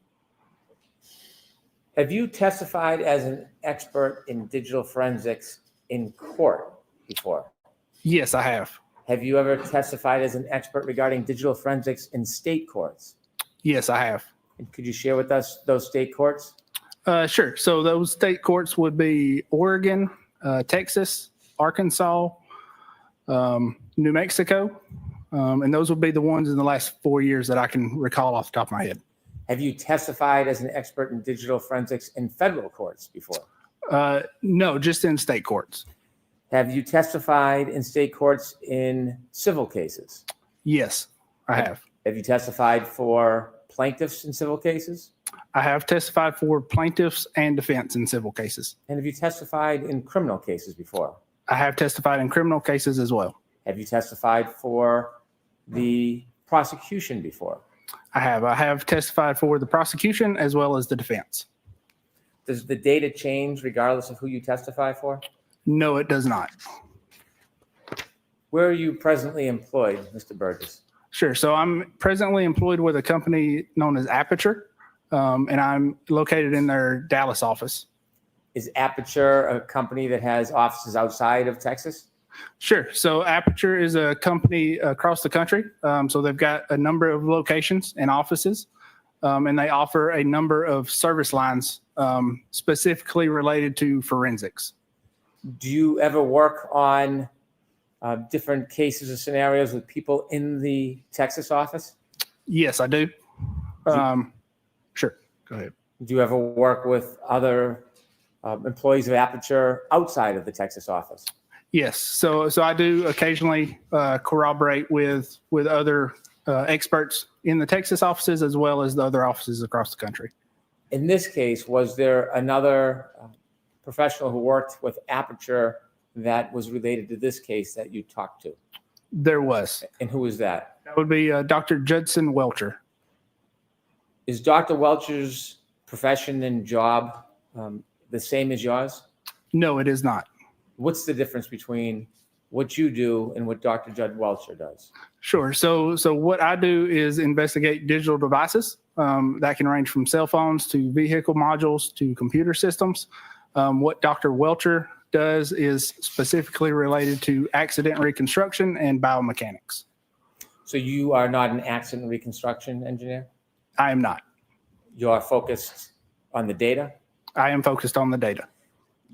Speaker 11: Have you testified as an expert in digital forensics in court before?
Speaker 9: Yes, I have.
Speaker 11: Have you ever testified as an expert regarding digital forensics in state courts?
Speaker 9: Yes, I have.
Speaker 11: And could you share with us those state courts?
Speaker 9: Sure. So those state courts would be Oregon, Texas, Arkansas, New Mexico, and those would be the ones in the last 4 years that I can recall off the top of my head.
Speaker 11: Have you testified as an expert in digital forensics in federal courts before?
Speaker 9: No, just in state courts.
Speaker 11: Have you testified in state courts in civil cases?
Speaker 9: Yes, I have.
Speaker 11: Have you testified for plaintiffs in civil cases?
Speaker 9: I have testified for plaintiffs and defense in civil cases.
Speaker 11: And have you testified in criminal cases before?
Speaker 9: I have testified in criminal cases as well.
Speaker 11: Have you testified for the prosecution before?
Speaker 9: I have testified for the prosecution as well as the defense.
Speaker 11: Does the data change regardless of who you testify for?
Speaker 9: No, it does not.
Speaker 11: Where are you presently employed, Mr. Burgess?
Speaker 9: Sure. So I'm presently employed with a company known as Apeture, and I'm located in their Dallas office.
Speaker 11: Is Apeture a company that has offices outside of Texas?
Speaker 9: Sure. So Apeture is a company across the country. So they've got a number of locations and offices, and they offer a number of service lines specifically related to forensics.
Speaker 11: Do you ever work on different cases or scenarios with people in the Texas office?
Speaker 9: Yes, I do. Sure. Go ahead.
Speaker 11: Do you ever work with other employees of Apeture outside of the Texas office?
Speaker 9: Yes. So I do occasionally corroborate with other experts in the Texas offices as well as the other offices across the country.
Speaker 11: In this case, was there another professional who worked with Apeture that was related to this case that you talked to?
Speaker 9: There was.
Speaker 11: And who was that?
Speaker 9: That would be Dr. Judson Welcher.
Speaker 11: Is Dr. Welcher's profession and job the same as yours?
Speaker 9: No, it is not.
Speaker 11: What's the difference between what you do and what Dr. Judd Welcher does?
Speaker 9: Sure. So what I do is investigate digital devices that can range from cell phones to vehicle modules to computer systems. What Dr. Welcher does is specifically related to accident reconstruction and biomechanics.
Speaker 11: So you are not an accident reconstruction engineer?
Speaker 9: I am not.
Speaker 11: You are focused on the data?
Speaker 9: I am focused on the data.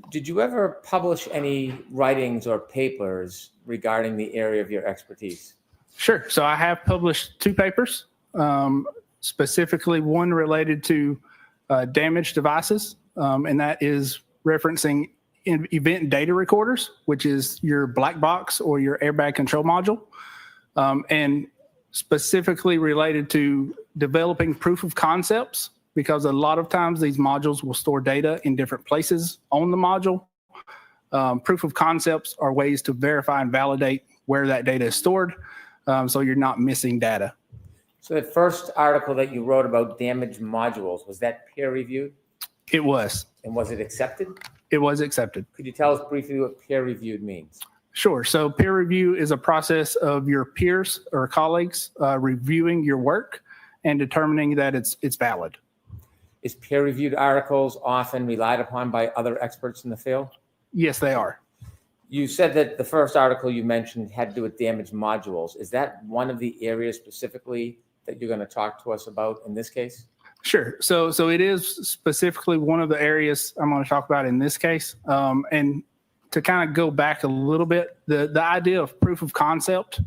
Speaker 11: Did you ever publish any writings or papers regarding the area of your expertise?
Speaker 9: Sure. So I have published 2 papers, specifically one related to damaged devices, and that is referencing event data recorders, which is your black box or your airbag control module, and specifically related to developing proof of concepts, because a lot of times these modules will store data in different places on the module. Proof of concepts are ways to verify and validate where that data is stored, so you're not missing data.
Speaker 11: So the first article that you wrote about damaged modules, was that peer reviewed?
Speaker 9: It was.
Speaker 11: And was it accepted?
Speaker 9: It was accepted.
Speaker 11: Could you tell us briefly what peer reviewed means?
Speaker 9: Sure. So peer review is a process of your peers or colleagues reviewing your work and determining that it's valid.
Speaker 11: Is peer-reviewed articles often relied upon by other experts in the field?
Speaker 9: Yes, they are.
Speaker 11: You said that the first article you mentioned had to do with damaged modules. Is that one of the areas specifically that you're going to talk to us about in this case?
Speaker 9: Sure. So it is specifically one of the areas I'm going to talk about in this case. And to kind of go back a little bit, the idea of proof of concept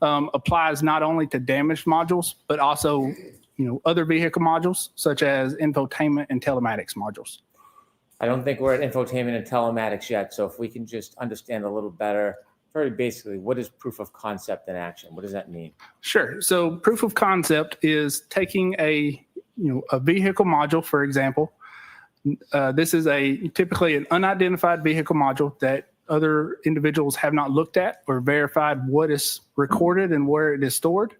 Speaker 9: applies not only to damaged modules, but also other vehicle modules such as infotainment and telematics modules.
Speaker 11: I don't think we're at infotainment and telematics yet. So if we can just understand a little better, very basically, what is proof of concept in action? What does that mean?
Speaker 9: Sure. So proof of concept is taking a vehicle module, for example. This is typically an unidentified vehicle module that other individuals have not looked at or verified what is recorded and where it is stored.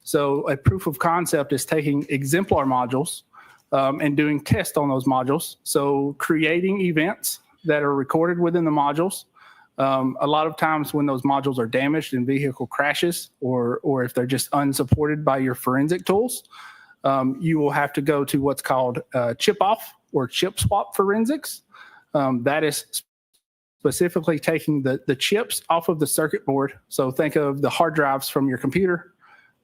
Speaker 9: So a proof of concept is taking exemplar modules and doing tests on those modules. So creating events that are recorded within the modules. A lot of times when those modules are damaged in vehicle crashes or if they're just unsupported by your forensic tools, you will have to go to what's called chip off or chip swap forensics. That is specifically taking the chips off of the circuit board. So think of the hard drives from your computer,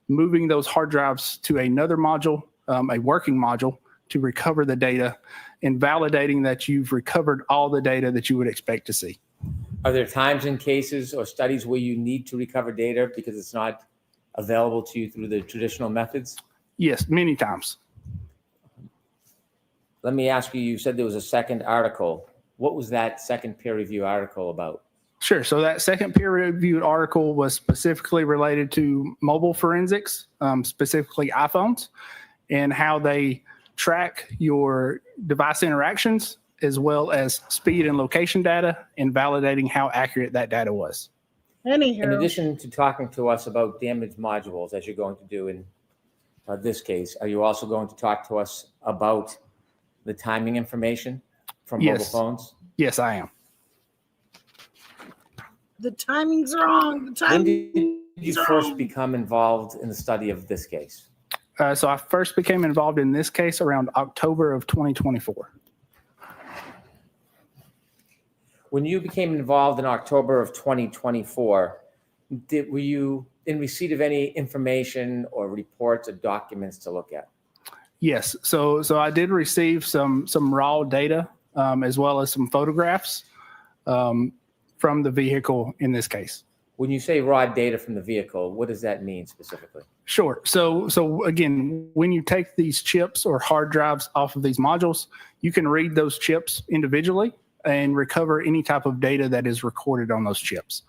Speaker 9: moving those hard drives to another module, a working module, to recover the data and validating that you've recovered all the data that you would expect to see.
Speaker 11: Are there times in cases or studies where you need to recover data because it's not available to you through the traditional methods?
Speaker 9: Yes, many times.
Speaker 11: Let me ask you, you said there was a second article. What was that second peer review article about?
Speaker 9: Sure. So that second peer-reviewed article was specifically related to mobile forensics, specifically iPhones, and how they track your device interactions as well as speed and location data and validating how accurate that data was.
Speaker 4: Anywho,
Speaker 11: In addition to talking to us about damaged modules, as you're going to do in this case, are you also going to talk to us about the timing information from mobile phones?
Speaker 9: Yes, I am.
Speaker 4: the timing's wrong. The
Speaker 11: When
Speaker 4: timing.
Speaker 11: did you first become involved in the study of this case?
Speaker 9: So I first became involved in this case around October of 2024.
Speaker 11: When you became involved in October of 2024, were you in receipt of any information or reports or documents to look at?
Speaker 9: Yes. So I did receive some raw data as well as some photographs from the vehicle in this case.
Speaker 11: When you say raw data from the vehicle, what does that mean specifically?
Speaker 9: Sure. So again, when you take these chips or hard drives off of these modules, you can read those chips individually and recover any type of data that is recorded on those chips.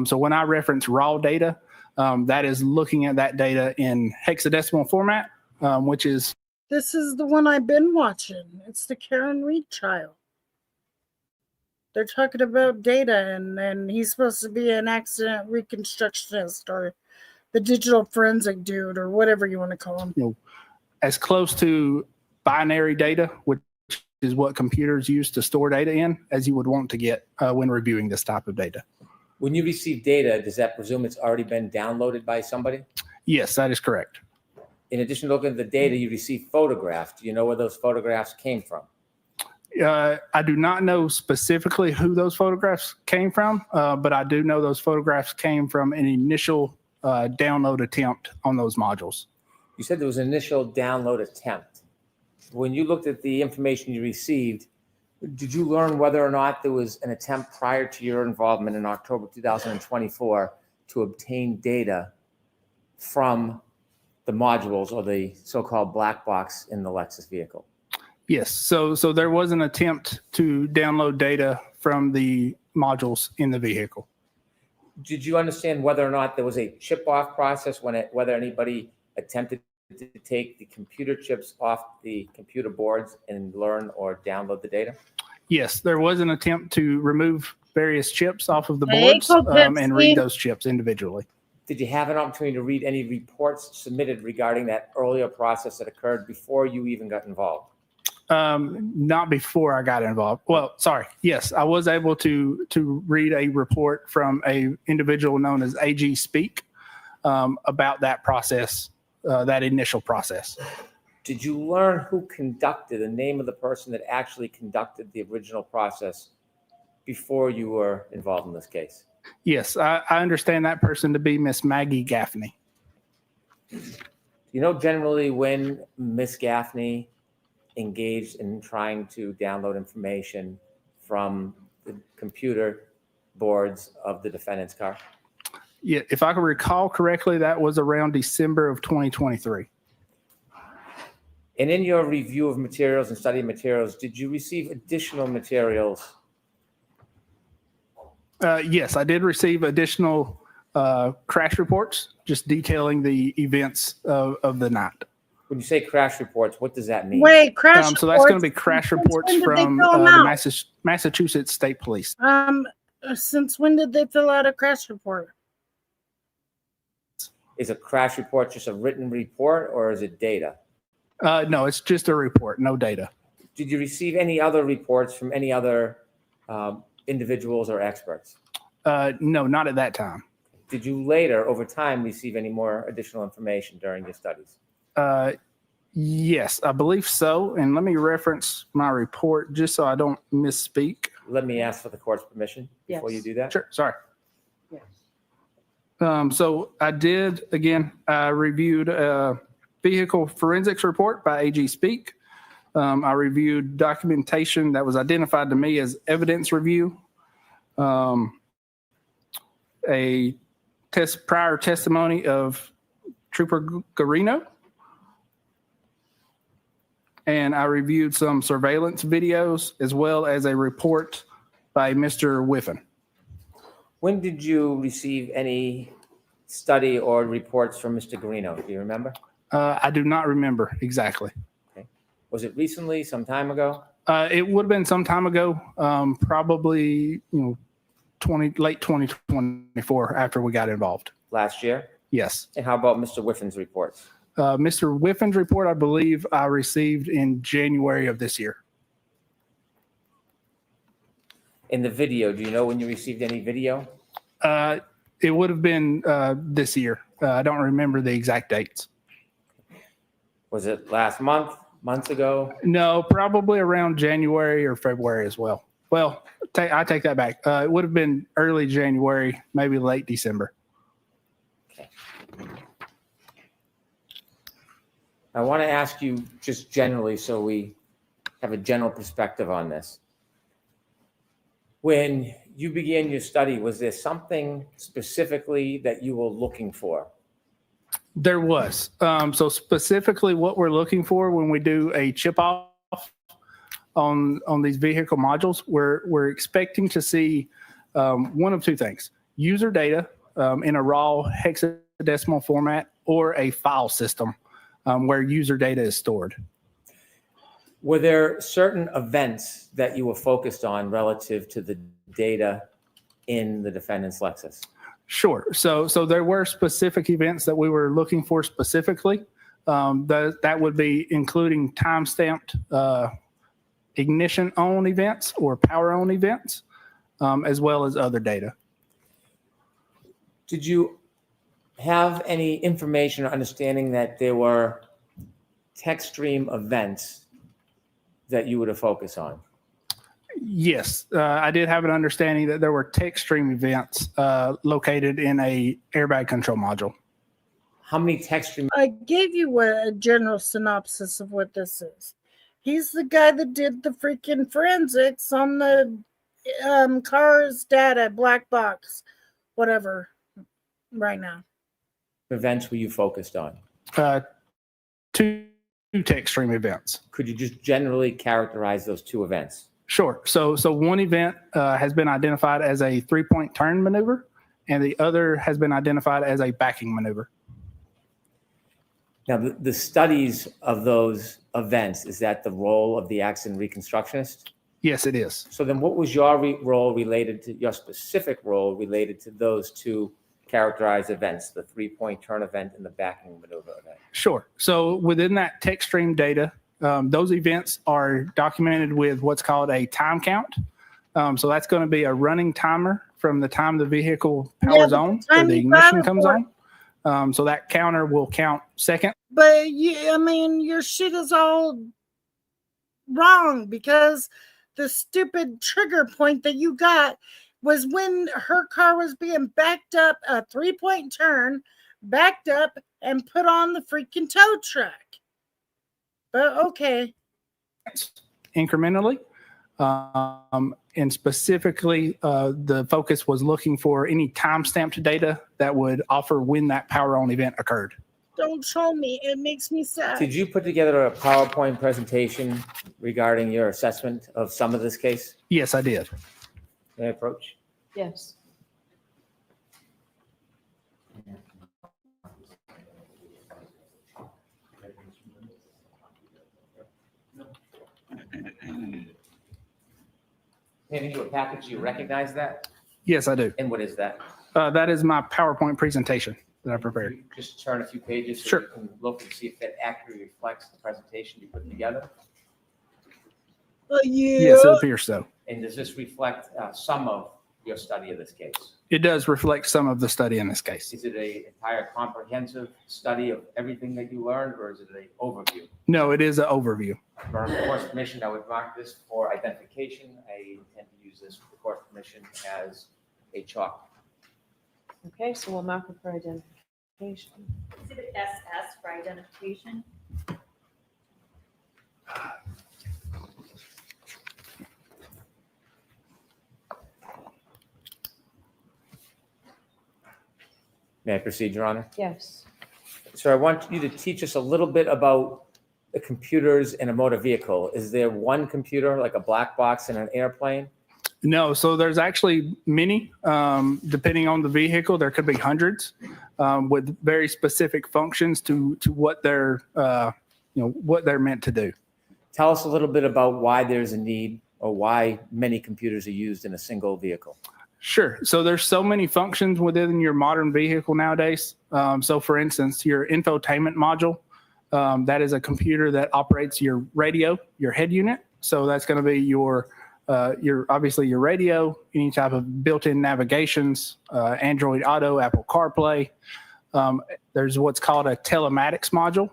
Speaker 9: So when I reference raw data, that is looking at that data in hexadecimal format, which is.
Speaker 4: This is the one I've been watching. It's the Karen Read trial. They're talking about data, and he's supposed to be an accident reconstructionist or the digital forensic dude or whatever you want to call him.
Speaker 9: As close to binary data, which is what computers use to store data in, as you would want to get when reviewing this type of data.
Speaker 11: When you receive data, does that presume it's already been downloaded by somebody?
Speaker 9: Yes, that is correct.
Speaker 11: In addition to looking at the data, you receive photographs. Do you know where those photographs came from?
Speaker 9: I do not know specifically who those photographs came from, but I do know those photographs came from an initial download attempt on those modules.
Speaker 11: You said there was an initial download attempt. When you looked at the information you received, did you learn whether or not there was an attempt prior to your involvement in October 2024 to obtain data from the modules or the so-called black box in the Lexus vehicle?
Speaker 9: Yes. So there was an attempt to download data from the modules in the vehicle.
Speaker 11: Did you understand whether or not there was a chip-off process, whether anybody attempted to take the computer chips off the computer boards and learn or download the data?
Speaker 9: Yes, there was an attempt to remove various chips off of the boards and read those chips individually.
Speaker 11: Did you have an opportunity to read any reports submitted regarding that earlier process that occurred before you even got involved?
Speaker 9: Not before I got involved. Well, sorry. Yes, I was able to read a report from a individual known as AG Speak about that process, that initial process.
Speaker 11: Did you learn who conducted, the name of the person that actually conducted the original process before you were involved in this case?
Speaker 12: Yes, I understand that person to be Miss Maggie Gaffney.
Speaker 11: You know generally when Miss Gaffney engaged in trying to download information from the computer boards of the defendant's car?
Speaker 12: Yeah, if I can recall correctly, that was around December of 2023.
Speaker 11: And in your review of materials and study materials, did you receive additional materials?
Speaker 12: Yes, I did receive additional crash reports, just detailing the events of the night.
Speaker 11: When you say crash reports, what does that mean?
Speaker 4: Wait, crash
Speaker 12: So that's going to be
Speaker 4: reports?
Speaker 12: crash
Speaker 4: Since
Speaker 12: reports
Speaker 4: when did they
Speaker 12: from
Speaker 4: fill 'em
Speaker 12: the
Speaker 4: out?
Speaker 12: Massachusetts State Police.
Speaker 4: Since when did they fill out a crash report?
Speaker 11: Is a crash report just a written report or is it data?
Speaker 12: No, it's just a report, no data.
Speaker 11: Did you receive any other reports from any other individuals or experts?
Speaker 12: No, not at that time.
Speaker 11: Did you later, over time, receive any more additional information during your studies?
Speaker 12: Yes, I believe so. And let me reference my report just so I don't misspeak.
Speaker 11: Let me ask for the court's permission before you do that.
Speaker 12: Sure, sorry.
Speaker 6: Yes.
Speaker 12: So I did, again, I reviewed a vehicle forensics report by AG Speak. I reviewed documentation that was identified to me as evidence review. A prior testimony of Trooper Garino. And I reviewed some surveillance videos as well as a report by Mr. Whiffen.
Speaker 11: When did you receive any study or reports from Mr. Garino? Do you remember?
Speaker 12: I do not remember exactly.
Speaker 11: Okay. Was it recently, some time ago?
Speaker 12: It would have been some time ago, probably late 2024 after we got involved.
Speaker 11: Last year?
Speaker 12: Yes.
Speaker 11: And how about Mr. Whiffen's reports?
Speaker 12: Mr. Whiffen's report, I believe I received in January of this year.
Speaker 11: In the video, do you know when you received any video?
Speaker 12: It would have been this year. I don't remember the exact dates.
Speaker 11: Was it last month, months ago?
Speaker 12: No, probably around January or February as well. Well, I take that back. It would have been early January, maybe late December.
Speaker 11: Okay. I want to ask you just generally so we have a general perspective on this. When you began your study, was there something specifically that you were looking for?
Speaker 12: There was. So specifically what we're looking for when we do a chip off on these vehicle modules, we're expecting to see one of two things: user data in a raw hexadecimal format or a file system where user data is stored.
Speaker 11: Were there certain events that you were focused on relative to the data in the defendant's Lexus?
Speaker 12: Sure. So there were specific events that we were looking for specifically. That would be including time-stamped ignition on events or power on events, as well as other data.
Speaker 11: Did you have any information or understanding that there were text stream events that you were to focus on?
Speaker 12: Yes, I did have an understanding that there were text stream events located in a airbag control module.
Speaker 11: How many text stream?
Speaker 4: I gave you a general synopsis of what this is. He's the guy that did the freaking forensics on the car's data, black box, whatever, right now.
Speaker 11: Events were you focused on?
Speaker 12: Two text stream events.
Speaker 11: Could you just generally characterize those two events?
Speaker 12: Sure. So one event has been identified as a 3-point turn maneuver, and the other has been identified as a backing maneuver.
Speaker 11: Now, the studies of those events, is that the role of the accident reconstructionist?
Speaker 12: Yes, it is.
Speaker 11: So then what was your role related to, your specific role related to those two characterized events, the 3-point turn event and the backing maneuver event?
Speaker 12: Sure. So within that text stream data, those events are documented with what's called a time count. So that's going to be a running timer from the time the vehicle powers on or the ignition comes on So that counter will count second.
Speaker 4: But I mean, your shit is all wrong because the stupid trigger point that you got was when her car was being backed up, a 3-point turn, backed up, and put on the freaking tow truck. But okay.
Speaker 12: Incrementally. And specifically, the focus was looking for any time-stamped data that would offer when that power-on event occurred.
Speaker 4: Don't show me. It makes me sad.
Speaker 11: Did you put together a PowerPoint presentation regarding your assessment of some of this case?
Speaker 12: Yes, I did.
Speaker 11: May I approach?
Speaker 6: Yes.
Speaker 11: Handing you a package, you recognize that?
Speaker 12: Yes, I do.
Speaker 11: And what is that?
Speaker 12: That is my PowerPoint presentation that I prepared.
Speaker 11: You just turn a few pages so
Speaker 12: Sure.
Speaker 11: you can look and see if that accurately reflects the presentation you put together.
Speaker 4: Yeah.
Speaker 12: Yes, it appears so.
Speaker 11: And does this reflect some of your study of this case?
Speaker 12: It does reflect some of the study in this case.
Speaker 11: Is it an entire comprehensive study of everything that you learned, or is it an overview?
Speaker 12: No, it is an overview.
Speaker 11: For the course permission, I would mark this for identification. I intend to use this with the course permission as a chalk.
Speaker 6: Okay, so we'll mark it for identification.
Speaker 8: Exhibit SS for identification.
Speaker 11: May I proceed, Your Honor?
Speaker 6: Yes.
Speaker 11: Sir, I want you to teach us a little bit about the computers in a motor vehicle. Is there one computer, like a black box in an airplane?
Speaker 12: No, so there's actually many, depending on the vehicle, there could be hundreds with very specific functions to what they're, what they're meant to do.
Speaker 11: Tell us a little bit about why there's a need or why many computers are used in a single vehicle.
Speaker 12: Sure. So there's so many functions within your modern vehicle nowadays. So for instance, your infotainment module, that is a computer that operates your radio, your head unit. So that's going to be your obviously your radio, any type of built-in navigations, Android Auto, Apple CarPlay. There's what's called a telematics module.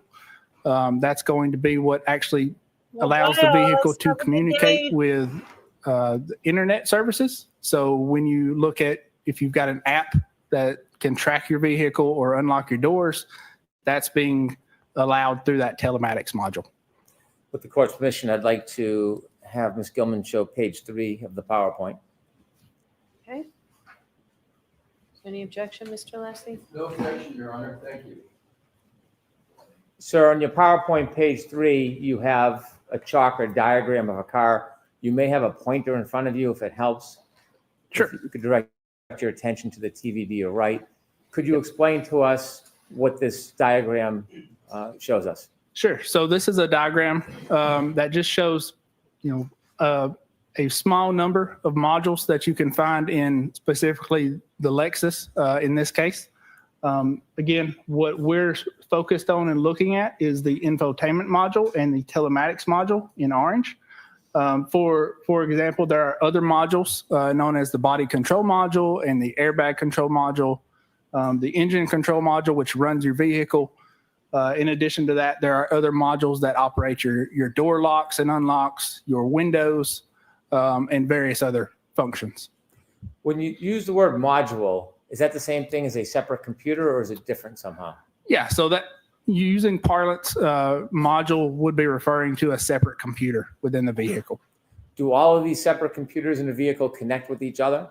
Speaker 12: That's going to be what actually allows the vehicle to communicate with the internet services. So when you look at, if you've got an app that can track your vehicle or unlock your doors, that's being allowed through that telematics module.
Speaker 11: With the court's permission, I'd like to have Ms. Gilman show page 3 of the PowerPoint.
Speaker 6: Okay. Is there any objection, Mr. Lassie?
Speaker 13: No objection, Your Honor. Thank you.
Speaker 11: Sir, on your PowerPoint page 3, you have a chalk or diagram of a car. You may have a pointer in front of you if it helps.
Speaker 12: Sure.
Speaker 11: If you could direct your attention to the TV to your right. Could you explain to us what this diagram shows us?
Speaker 12: Sure. So this is a diagram that just shows, a small number of modules that you can find in specifically the Lexus in this case. Again, what we're focused on and looking at is the infotainment module and the telematics module in orange. For example, there are other modules known as the body control module and the airbag control module, the engine control module, which runs your vehicle. In addition to that, there are other modules that operate your door locks and unlocks, your windows, and various other functions.
Speaker 11: When you use the word module, is that the same thing as a separate computer, or is it different somehow?
Speaker 12: Yeah, so that using parlance, module would be referring to a separate computer within the vehicle.
Speaker 11: Do all of these separate computers in the vehicle connect with each other?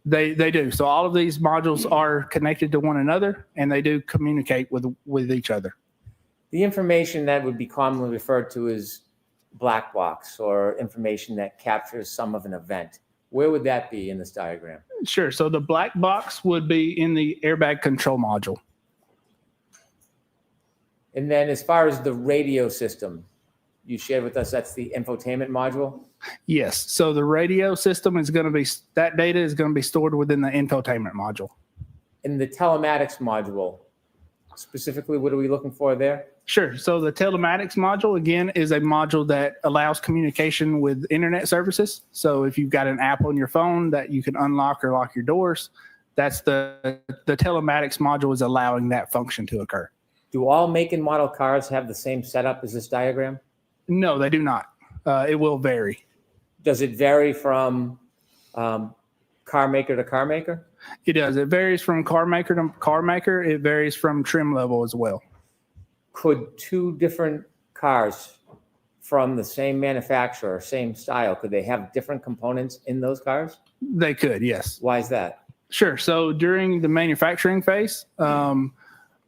Speaker 12: They do. So all of these modules are connected to one another, and they do communicate with each other.
Speaker 11: The information that would be commonly referred to as black box, or information that captures some of an event, where would that be in this diagram?
Speaker 12: Sure. So the black box would be in the airbag control module.
Speaker 11: And then as far as the radio system, you shared with us, that's the infotainment module?
Speaker 12: Yes. So the radio system is going to be, that data is going to be stored within the infotainment module.
Speaker 11: In the telematics module, specifically, what are we looking for there?
Speaker 12: Sure. So the telematics module, again, is a module that allows communication with internet services. So if you've got an app on your phone that you can unlock or lock your doors, that's the telematics module is allowing that function to occur.
Speaker 11: Do all make and model cars have the same setup as this diagram?
Speaker 12: No, they do not. It will vary.
Speaker 11: Does it vary from car maker to car maker?
Speaker 12: It does. It varies from car maker to car maker. It varies from trim level as well.
Speaker 11: Could two different cars from the same manufacturer, same style, could they have different components in those cars?
Speaker 12: They could, yes.
Speaker 11: Why is that?
Speaker 12: Sure. So during the manufacturing phase,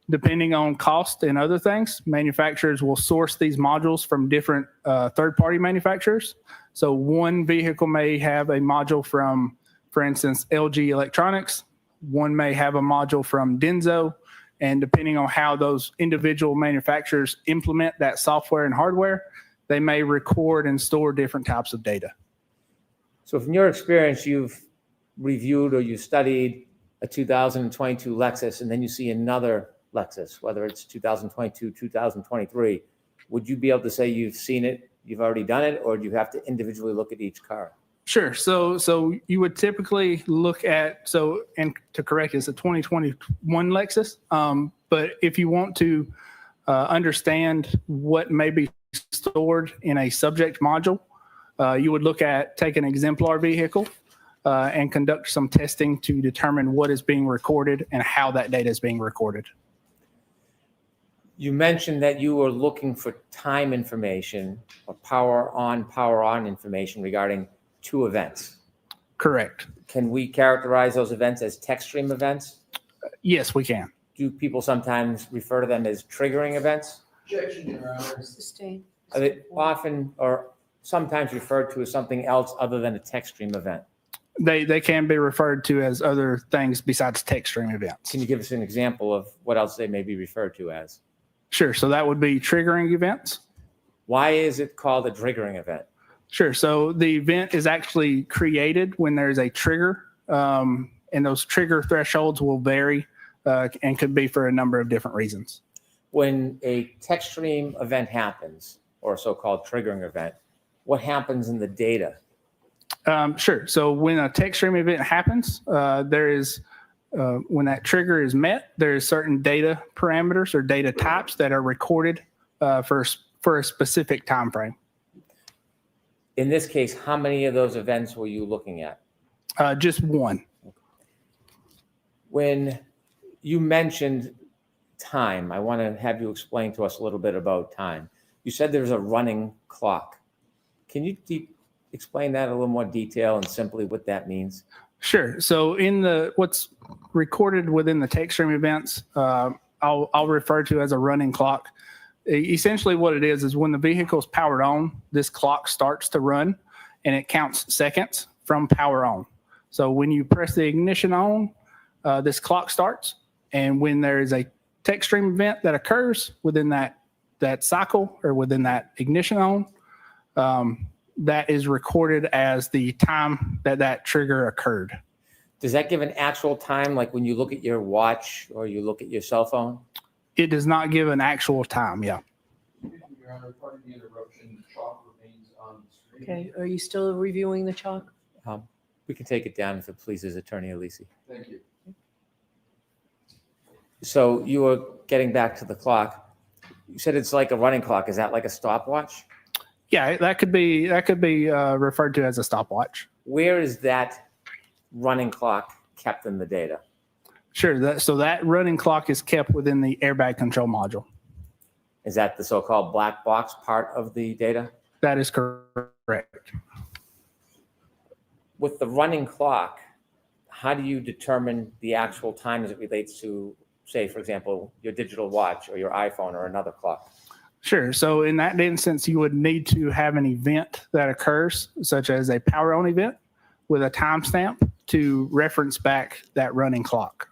Speaker 12: depending on cost and other things, manufacturers will source these modules from different third-party manufacturers. So one vehicle may have a module from, for instance, LG Electronics. One may have a module from Denso. And depending on how those individual manufacturers implement that software and hardware, they may record and store different types of data.
Speaker 11: So from your experience, you've reviewed or you studied a 2022 Lexus, and then you see another Lexus, whether it's 2022, 2023. Would you be able to say you've seen it, you've already done it, or do you have to individually look at each car?
Speaker 12: Sure. So you would typically look at, and to correct, it's a 2021 Lexus. But if you want to understand what may be stored in a subject module, you would take an exemplar vehicle and conduct some testing to determine what is being recorded and how that data is being recorded.
Speaker 11: You mentioned that you were looking for time information or power on information regarding two events.
Speaker 12: Correct.
Speaker 11: Can we characterize those events as text stream events?
Speaker 12: Yes, we can.
Speaker 11: Do people sometimes refer to them as triggering events?
Speaker 13: Objection, Your Honor.
Speaker 6: Sustained.
Speaker 11: Are they often or sometimes referred to as something else other than a text stream event?
Speaker 12: They can be referred to as other things besides text stream events.
Speaker 11: Can you give us an example of what else they may be referred to as?
Speaker 12: Sure. So that would be triggering events.
Speaker 11: Why is it called a triggering event?
Speaker 12: Sure. So the event is actually created when there's a trigger, and those trigger thresholds will vary and could be for a number of different reasons.
Speaker 11: When a text stream event happens, or a so-called triggering event, what happens in the data?
Speaker 12: Sure. So when a text stream event happens, when that trigger is met, there is certain data parameters or data types that are recorded for a specific time frame.
Speaker 11: In this case, how many of those events were you looking at?
Speaker 12: Just one.
Speaker 11: When you mentioned time, I want to have you explain to us a little bit about time. You said there's a running clock. Can you explain that in a little more detail and simply what that means?
Speaker 12: Sure. So in what's recorded within the text stream events, I'll refer to as a running clock. Essentially what it is when the vehicle is powered on, this clock starts to run and it counts seconds from power on. So when you press the ignition on, this clock starts. And when there is a text stream event that occurs within that cycle or within that ignition on, that is recorded as the time that trigger occurred.
Speaker 11: Does that give an actual time, like when you look at your watch or you look at your cell phone?
Speaker 12: It does not give an actual time, yeah.
Speaker 13: Your Honor, pardon the interruption, the chalk remains on the screen.
Speaker 6: Okay, are you still reviewing the chalk?
Speaker 11: We can take it down if it pleases Attorney Alisi.
Speaker 13: Thank you.
Speaker 11: So you were getting back to the clock. You said it's like a running clock. Is that like a stopwatch?
Speaker 12: Yeah, that could be referred to as a stopwatch.
Speaker 11: Where is that running clock kept in the data?
Speaker 12: Sure. So that running clock is kept within the airbag control module.
Speaker 11: Is that the so-called black box part of the data?
Speaker 12: That is correct.
Speaker 11: With the running clock, how do you determine the actual time as it relates to, say, for example, your digital watch or your iPhone or another clock?
Speaker 12: Sure. So in that instance, you would need to have an event that occurs, such as a power on event with a timestamp to reference back that running clock.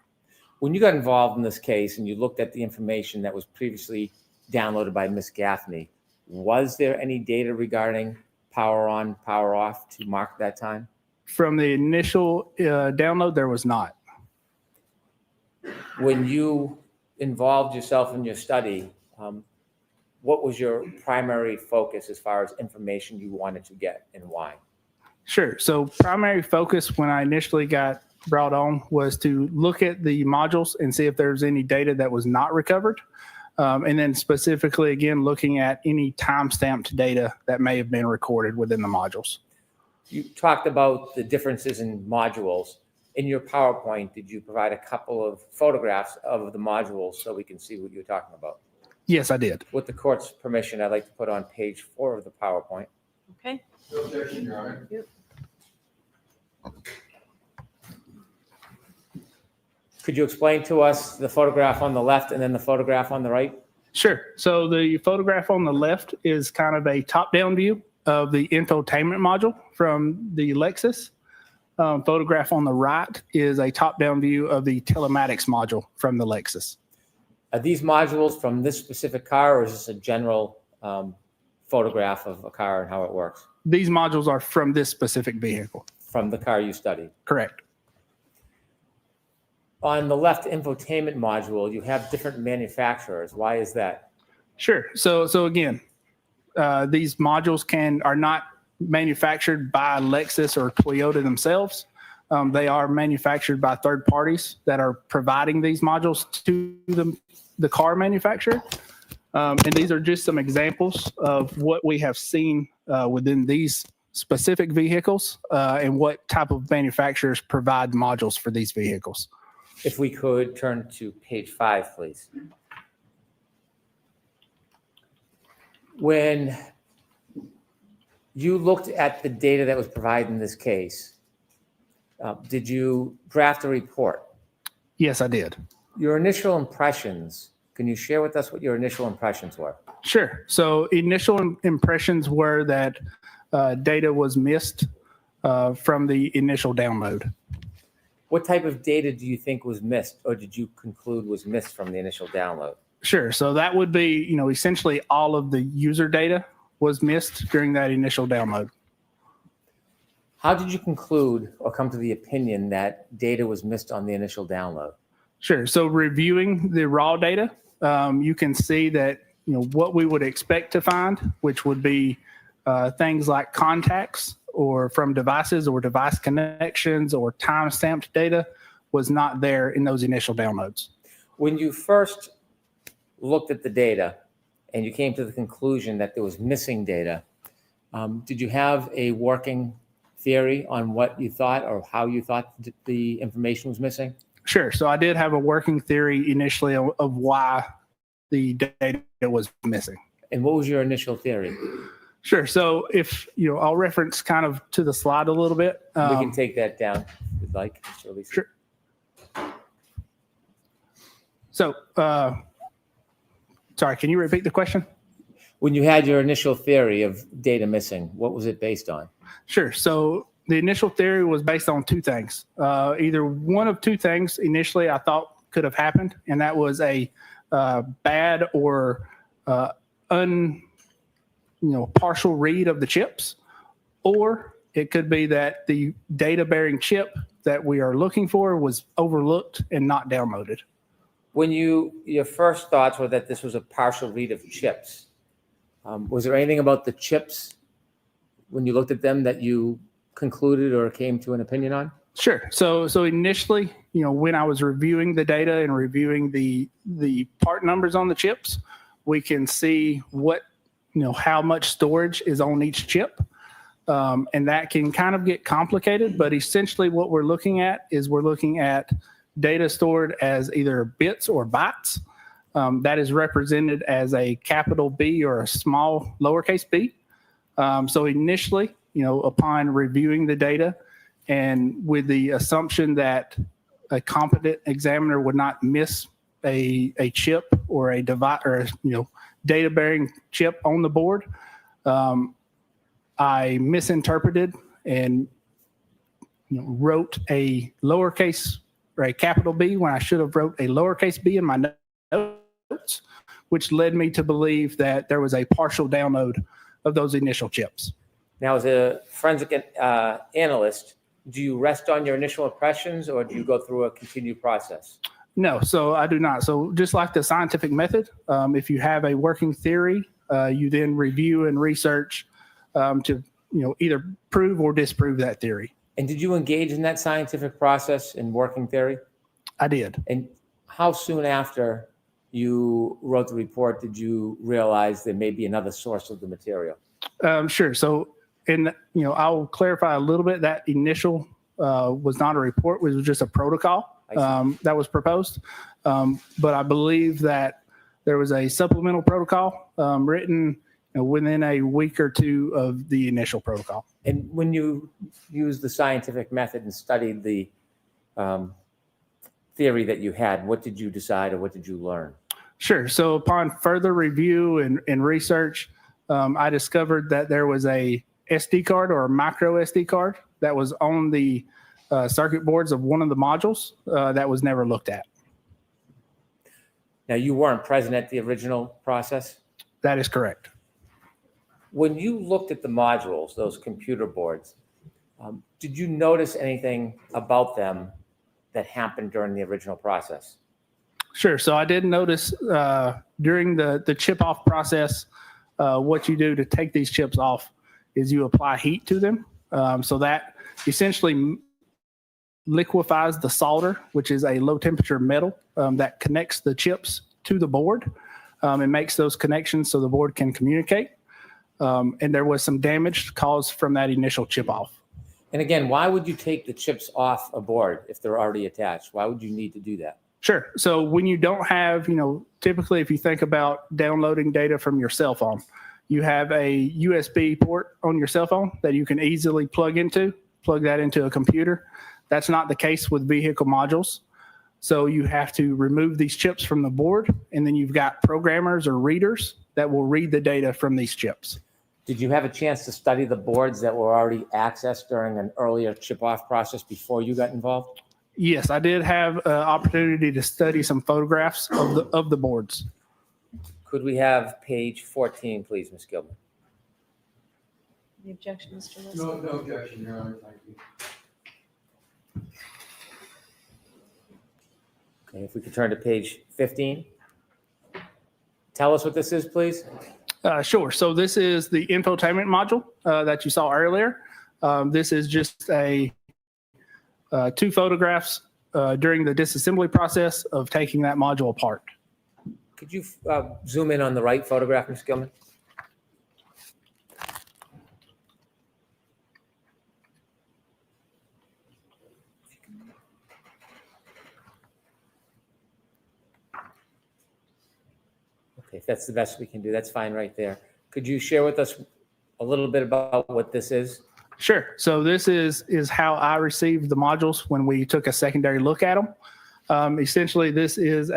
Speaker 11: When you got involved in this case and you looked at the information that was previously downloaded by Ms. Gaffney, was there any data regarding power on, power off to mark that time?
Speaker 12: From the initial download, there was not.
Speaker 11: When you involved yourself in your study, what was your primary focus as far as information you wanted to get and why?
Speaker 12: Sure. So primary focus when I initially got brought on was to look at the modules and see if there's any data that was not recovered. And then specifically, again, looking at any time-stamped data that may have been recorded within the modules.
Speaker 11: You talked about the differences in modules. In your PowerPoint, did you provide a couple of photographs of the modules so we can see what you're talking about?
Speaker 12: Yes, I did.
Speaker 11: With the court's permission, I'd like to put on page 4 of the PowerPoint.
Speaker 6: Okay.
Speaker 13: No objection, Your Honor.
Speaker 6: Yep.
Speaker 11: Could you explain to us the photograph on the left and then the photograph on the right?
Speaker 12: Sure. So the photograph on the left is kind of a top-down view of the infotainment module from the Lexus. Photograph on the right is a top-down view of the telematics module from the Lexus.
Speaker 11: Are these modules from this specific car, or is this a general photograph of a car and how it works?
Speaker 12: These modules are from this specific vehicle.
Speaker 11: From the car you studied?
Speaker 12: Correct.
Speaker 11: On the left infotainment module, you have different manufacturers. Why is that?
Speaker 12: Sure. So again, these modules are not manufactured by Lexus or Toyota themselves. They are manufactured by third parties that are providing these modules to the car manufacturer. And these are just some examples of what we have seen within these specific vehicles and what type of manufacturers provide modules for these vehicles.
Speaker 11: If we could turn to page 5, please. When you looked at the data that was provided in this case, did you draft a report?
Speaker 12: Yes, I did.
Speaker 11: Your initial impressions, can you share with us what your initial impressions were?
Speaker 12: Sure. So initial impressions were that data was missed from the initial download.
Speaker 11: What type of data do you think was missed, or did you conclude was missed from the initial download?
Speaker 12: Sure. So that would be, essentially all of the user data was missed during that initial download.
Speaker 11: How did you conclude or come to the opinion that data was missed on the initial download?
Speaker 12: Sure. So reviewing the raw data, you can see that, what we would expect to find, which would be things like contacts or from devices or device connections or time-stamped data was not there in those initial downloads.
Speaker 11: When you first looked at the data and you came to the conclusion that there was missing data, did you have a working theory on what you thought or how you thought the information was missing?
Speaker 12: Sure. So I did have a working theory initially of why the data was missing.
Speaker 11: And what was your initial theory?
Speaker 12: Sure. So if, I'll reference kind of to the slide a little bit.
Speaker 11: We can take that down if you'd like.
Speaker 12: Sure. So, sorry, can you repeat the question?
Speaker 11: When you had your initial theory of data missing, what was it based on?
Speaker 12: Sure. So the initial theory was based on two things. Either one of two things initially I thought could have happened, and that was a bad or partial read of the chips, or it could be that the data-bearing chip that we are looking for was overlooked and not downloaded.
Speaker 11: When your first thoughts were that this was a partial read of chips, was there anything about the chips when you looked at them that you concluded or came to an opinion on?
Speaker 12: Sure. So initially, when I was reviewing the data and reviewing the part numbers on the chips, we can see what, how much storage is on each chip. And that can kind of get complicated, but essentially what we're looking at is data stored as either bits or bytes. That is represented as a capital B or a small lowercase b. So initially, upon reviewing the data and with the assumption that a competent examiner would not miss a chip or a device or, data bearing chip on the board, I misinterpreted and wrote a lowercase or a capital B when I should have wrote a lowercase b in my notes, which led me to believe that there was a partial download of those initial chips.
Speaker 11: Now, as a forensic analyst, do you rest on your initial impressions or do you go through a continued process?
Speaker 12: No, so I do not. So just like the scientific method, if you have a working theory, you then review and research to either prove or disprove that theory.
Speaker 11: And did you engage in that scientific process in working theory?
Speaker 12: I did.
Speaker 11: And how soon after you wrote the report did you realize there may be another source of the material?
Speaker 12: Sure. So, I'll clarify a little bit. That initial was not a report; it was just a protocol that was proposed. But I believe that there was a supplemental protocol written within a week or two of the initial protocol.
Speaker 11: And when you used the scientific method and studied the theory that you had, what did you decide or what did you learn?
Speaker 12: Sure. So upon further review and research, I discovered that there was a SD card or a micro SD card that was on the circuit boards of one of the modules that was never looked at.
Speaker 11: Now, you weren't present at the original process?
Speaker 12: That is correct.
Speaker 11: When you looked at the modules, those computer boards, did you notice anything about them that happened during the original process?
Speaker 12: Sure. So I did notice during the chip off process, what you do to take these chips off is you apply heat to them. So that essentially liquefies the solder, which is a low temperature metal that connects the chips to the board and makes those connections so the board can communicate. And there was some damage caused from that initial chip off.
Speaker 11: And again, why would you take the chips off a board if they're already attached? Why would you need to do that?
Speaker 12: Sure. So when you don't have, typically if you think about downloading data from your cell phone, you have a USB port on your cell phone that you can easily plug that into a computer. That's not the case with vehicle modules. So you have to remove these chips from the board, and then you've got programmers or readers that will read the data from these chips.
Speaker 11: Did you have a chance to study the boards that were already accessed during an earlier chip-off process before you got involved?
Speaker 12: Yes, I did have an opportunity to study some photographs of the boards.
Speaker 11: Could we have page 14, please, Ms. Gilman?
Speaker 6: Any objection, Mr. Lewis?
Speaker 13: No objection, Your Honor. Thank you.
Speaker 11: Okay, if we could turn to page 15. Tell us what this is, please.
Speaker 12: Sure. So this is the infotainment module that you saw earlier. This is just two photographs during the disassembly process of taking that module apart.
Speaker 11: Could you zoom in on the right photograph, Ms. Gilman? Okay, if that's the best we can do, that's fine right there. Could you share with us a little bit about what this is?
Speaker 12: Sure. So this is how I received the modules when we took a secondary look at them. Essentially, this is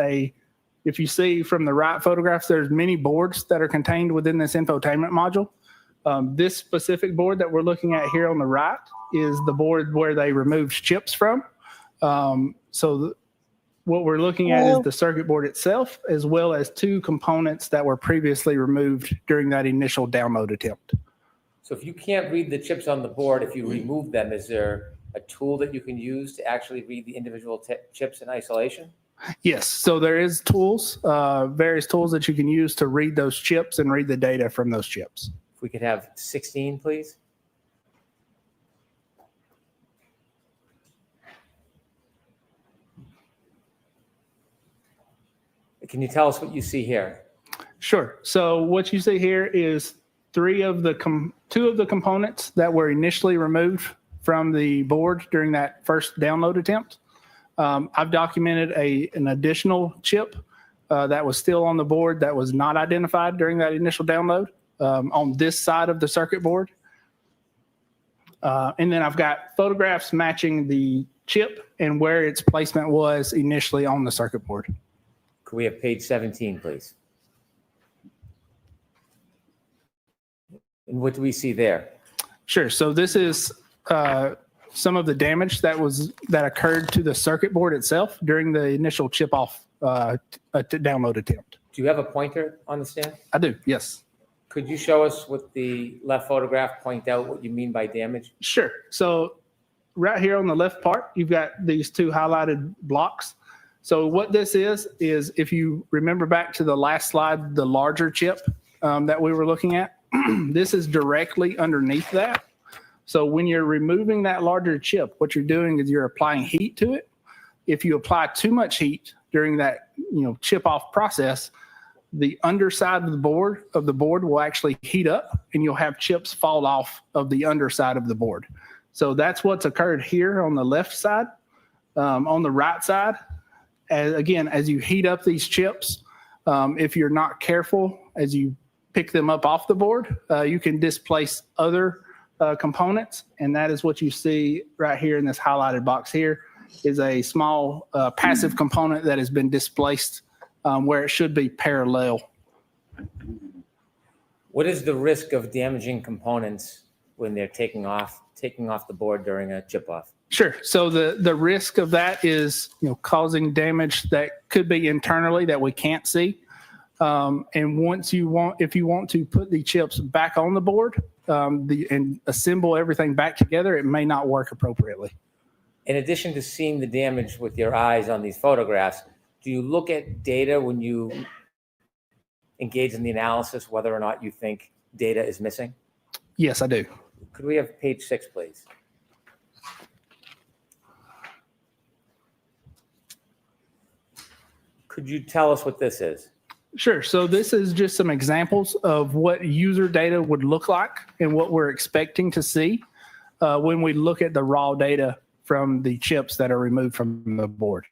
Speaker 12: if you see from the right photographs, there's many boards that are contained within this infotainment module. This specific board that we're looking at here on the right is the board where they removed chips from. What we're looking at is the circuit board itself, as well as two components that were previously removed during that initial download attempt.
Speaker 11: So if you can't read the chips on the board, if you remove them, is there a tool that you can use to actually read the individual chips in isolation?
Speaker 12: Yes. So there is tools, various tools that you can use to read those chips and read the data from those chips.
Speaker 11: If we could have 16, please. Can you tell us what you see here?
Speaker 12: Sure. So what you see here is two of the components that were initially removed from the board during that first download attempt. I've documented an additional chip that was still on the board that was not identified during that initial download on this side of the circuit board. And then I've got photographs matching the chip and where its placement was initially on the circuit board.
Speaker 11: Could we have page 17, please? And what do we see there?
Speaker 12: Sure. So this is some of the damage that occurred to the circuit board itself during the initial chip off download attempt.
Speaker 11: Do you have a pointer on the stand?
Speaker 12: I do. Yes.
Speaker 11: Could you show us what the left photograph point out what you mean by damage?
Speaker 12: Sure. So right here on the left part, you've got these two highlighted blocks. So what this is if you remember back to the last slide, the larger chip that we were looking at, this is directly underneath that. So when you're removing that larger chip, what you're doing is you're applying heat to it. If you apply too much heat during that, chip off process, the underside of the board will actually heat up, and you'll have chips fall off of the underside of the board. So that's what's occurred here on the left side. On the right side, as you heat up these chips, if you're not careful as you pick them up off the board, you can displace other components, and that is what you see right here in this highlighted box here is a small passive component that has been displaced where it should be parallel.
Speaker 11: What is the risk of damaging components when they're taking off the board during a chip off?
Speaker 12: Sure. So the risk of that is causing damage that could be internally that we can't see. And if you want to put the chips back on the board and assemble everything back together, it may not work appropriately.
Speaker 11: In addition to seeing the damage with your eyes on these photographs, do you look at data when you engage in the analysis whether or not you think data is missing?
Speaker 12: Yes, I do.
Speaker 11: Could we have page 6, please? Could you tell us what this is?
Speaker 12: Sure. So this is just some examples of what user data would look like and what we're expecting to see when we look at the raw data from the chips that are removed from the board.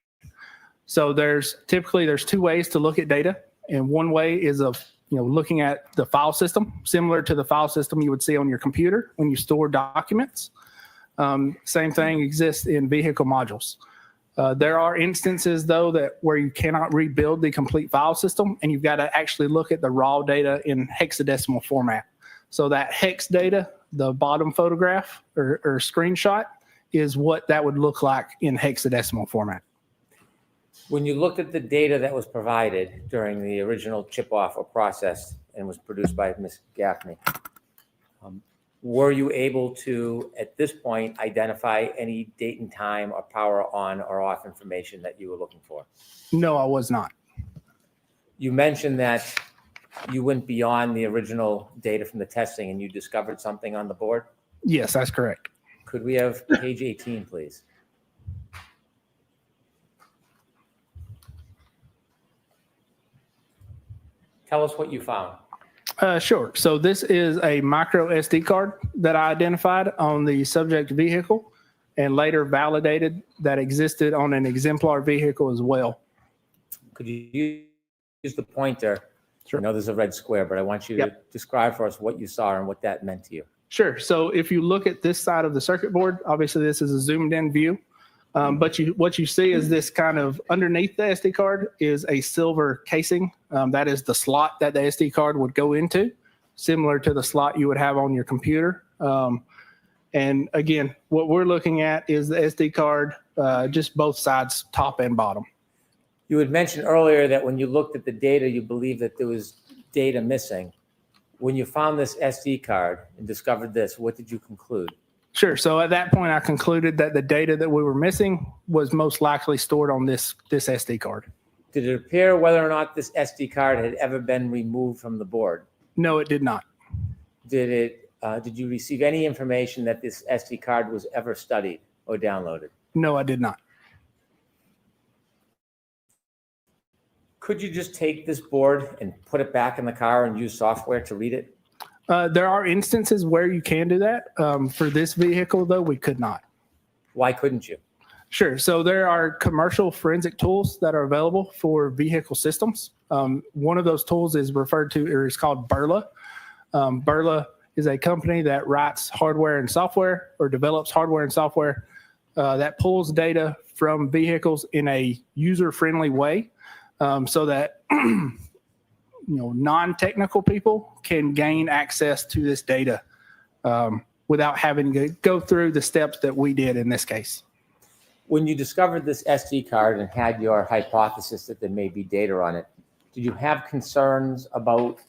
Speaker 12: So there's two ways to look at data. And one way is of looking at the file system, similar to the file system you would see on your computer when you store documents. Same thing exists in vehicle modules. There are instances, though, where you cannot rebuild the complete file system, and you've got to actually look at the raw data in hexadecimal format. So that hex data, the bottom photograph or screenshot, is what that would look like in hexadecimal format.
Speaker 11: When you looked at the data that was provided during the original chip off or process and was produced by Ms. Gaffney, were you able to, at this point, identify any date and time or power on or off information that you were looking for?
Speaker 12: No, I was not.
Speaker 11: You mentioned that you went beyond the original data from the testing and you discovered something on the board?
Speaker 12: Yes, that's correct.
Speaker 11: Could we have page 18, please? Tell us what you found.
Speaker 12: Sure. So this is a micro SD card that I identified on the subject vehicle and later validated that existed on an exemplar vehicle as well.
Speaker 11: Could you use the pointer?
Speaker 12: Sure.
Speaker 11: I know there's a red square, but I want you to describe for us what you saw and what that meant to you.
Speaker 12: Sure. So if you look at this side of the circuit board, obviously this is a zoomed in view. But what you see is this kind of underneath the SD card is a silver casing. That is the slot that the SD card would go into, similar to the slot you would have on your computer. And again, what we're looking at is the SD card, just both sides, top and bottom.
Speaker 11: You had mentioned earlier that when you looked at the data, you believed that there was data missing. When you found this SD card and discovered this, what did you conclude?
Speaker 12: Sure. So at that point, I concluded that the data that we were missing was most likely stored on this SD card.
Speaker 11: Did it appear whether or not this SD card had ever been removed from the board?
Speaker 12: No, it did not.
Speaker 11: Did you receive any information that this SD card was ever studied or downloaded?
Speaker 12: No, I did not.
Speaker 11: Could you just take this board and put it back in the car and use software to read it?
Speaker 12: There are instances where you can do that. For this vehicle, though, we could not.
Speaker 11: Why couldn't you?
Speaker 12: Sure. So there are commercial forensic tools that are available for vehicle systems. One of those tools is referred to, or is called Burla. Burla is a company that writes hardware and software, or develops hardware and software that pulls data from vehicles in a user-friendly way, so that non-technical people can gain access to this data without having to go through the steps that we did in this case.
Speaker 11: When you discovered this SD card and had your hypothesis that there may be data on it, did you have concerns about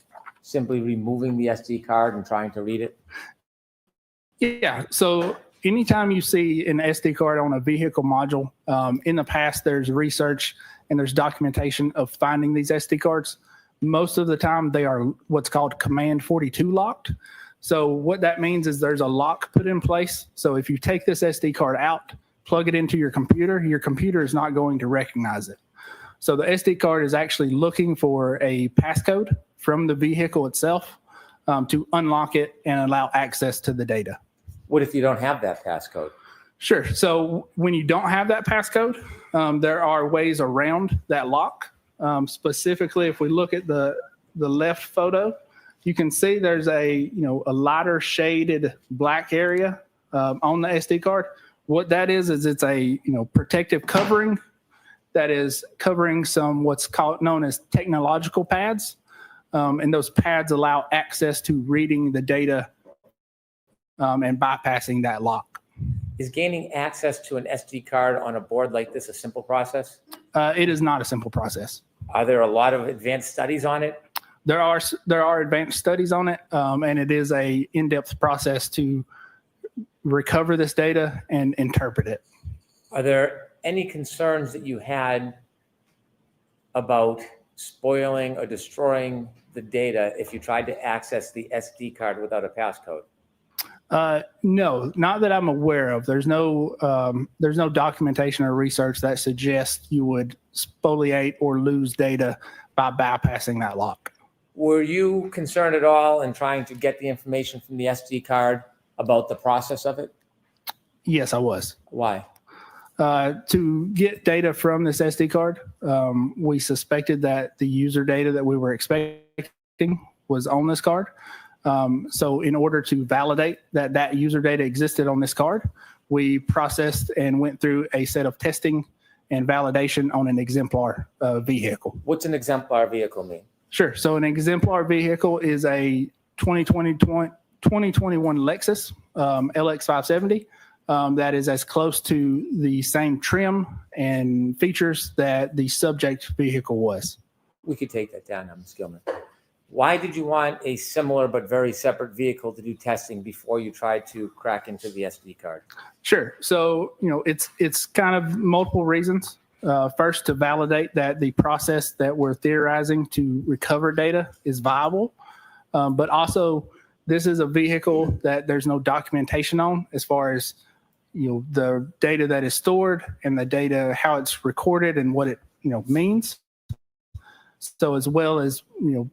Speaker 11: simply removing the SD card and trying to read it?
Speaker 12: Yeah. So anytime you see an SD card on a vehicle module, in the past, there's research and there's documentation of finding these SD cards. Most of the time, they are what's called Command 42 locked. So what that means is there's a lock put in place. So if you take this SD card out, plug it into your computer is not going to recognize it. So the SD card is actually looking for a passcode from the vehicle itself to unlock it and allow access to the data.
Speaker 11: What if you don't have that passcode?
Speaker 12: Sure. So when you don't have that passcode, there are ways around that lock. Specifically, if we look at the left photo, you can see there's a lighter shaded black area on the SD card. What that is it's a protective covering that is covering some what's known as technological pads, and those pads allow access to reading the data and bypassing that lock.
Speaker 11: Is gaining access to an SD card on a board like this a simple process?
Speaker 12: It is not a simple process.
Speaker 11: Are there a lot of advanced studies on it?
Speaker 12: There are advanced studies on it, and it is a in-depth process to recover this data and interpret it.
Speaker 11: Are there any concerns that you had about spoiling or destroying the data if you tried to access the SD card without a passcode?
Speaker 12: No, not that I'm aware of. There's no documentation or research that suggests you would spoliate or lose data by bypassing that lock.
Speaker 11: Were you concerned at all in trying to get the information from the SD card about the process of it?
Speaker 12: Yes, I was.
Speaker 11: Why?
Speaker 12: To get data from this SD card, we suspected that the user data that we were expecting was on this card. So in order to validate that user data existed on this card, we processed and went through a set of testing and validation on an exemplar vehicle.
Speaker 11: What's an exemplar vehicle mean?
Speaker 12: Sure. So an exemplar vehicle is a 2021 Lexus LX570 that is as close to the same trim and features that the subject vehicle was.
Speaker 11: We could take that down now, Ms. Gilman. Why did you want a similar but very separate vehicle to do testing before you tried to crack into the SD card?
Speaker 12: Sure. So, it's kind of multiple reasons. First, to validate that the process that we're theorizing to recover data is viable. But also, this is a vehicle that there's no documentation on as far as, the data that is stored and the data, how it's recorded and what it, means. So as well as,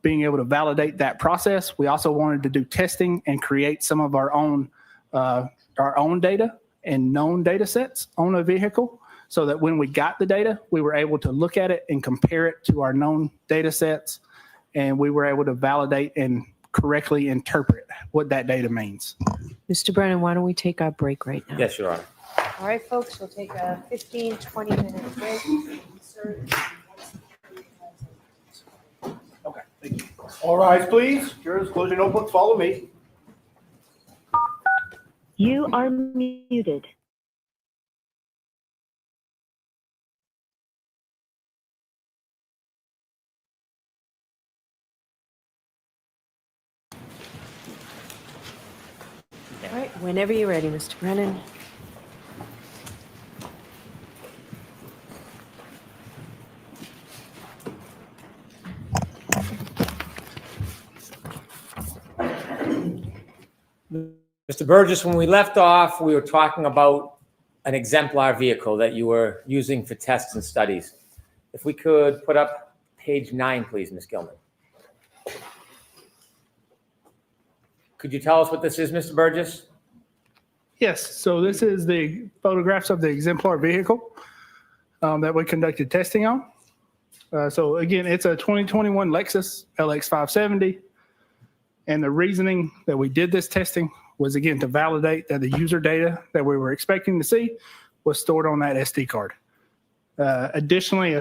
Speaker 12: being able to validate that process, we also wanted to do testing and create some of our own data and known data sets on a vehicle so that when we got the data, we were able to look at it and compare it to our known data sets, and we were able to validate and correctly interpret what that data means.
Speaker 6: Mr. Brennan, why don't we take our break right now?
Speaker 11: Yes, Your Honor.
Speaker 6: All right, folks, we'll take a 15, 20-minute break.
Speaker 1: Okay, thank you. All rise, please. Jurors, close your notebook. Follow me.
Speaker 14: You are muted.
Speaker 6: All right, whenever you're ready, Mr. Brennan.
Speaker 11: Mr. Burgess, when we left off, we were talking about an exemplar vehicle that you were using for tests and studies. If we could put up page 9, please, Ms. Gilman. Could you tell us what this is, Mr. Burgess?
Speaker 12: Yes. So this is the photographs of the exemplar vehicle that we conducted testing on. So again, it's a 2021 Lexus LX570. And the reasoning that we did this testing was, again, to validate that the user data that we were expecting to see was stored on that SD card. Additionally,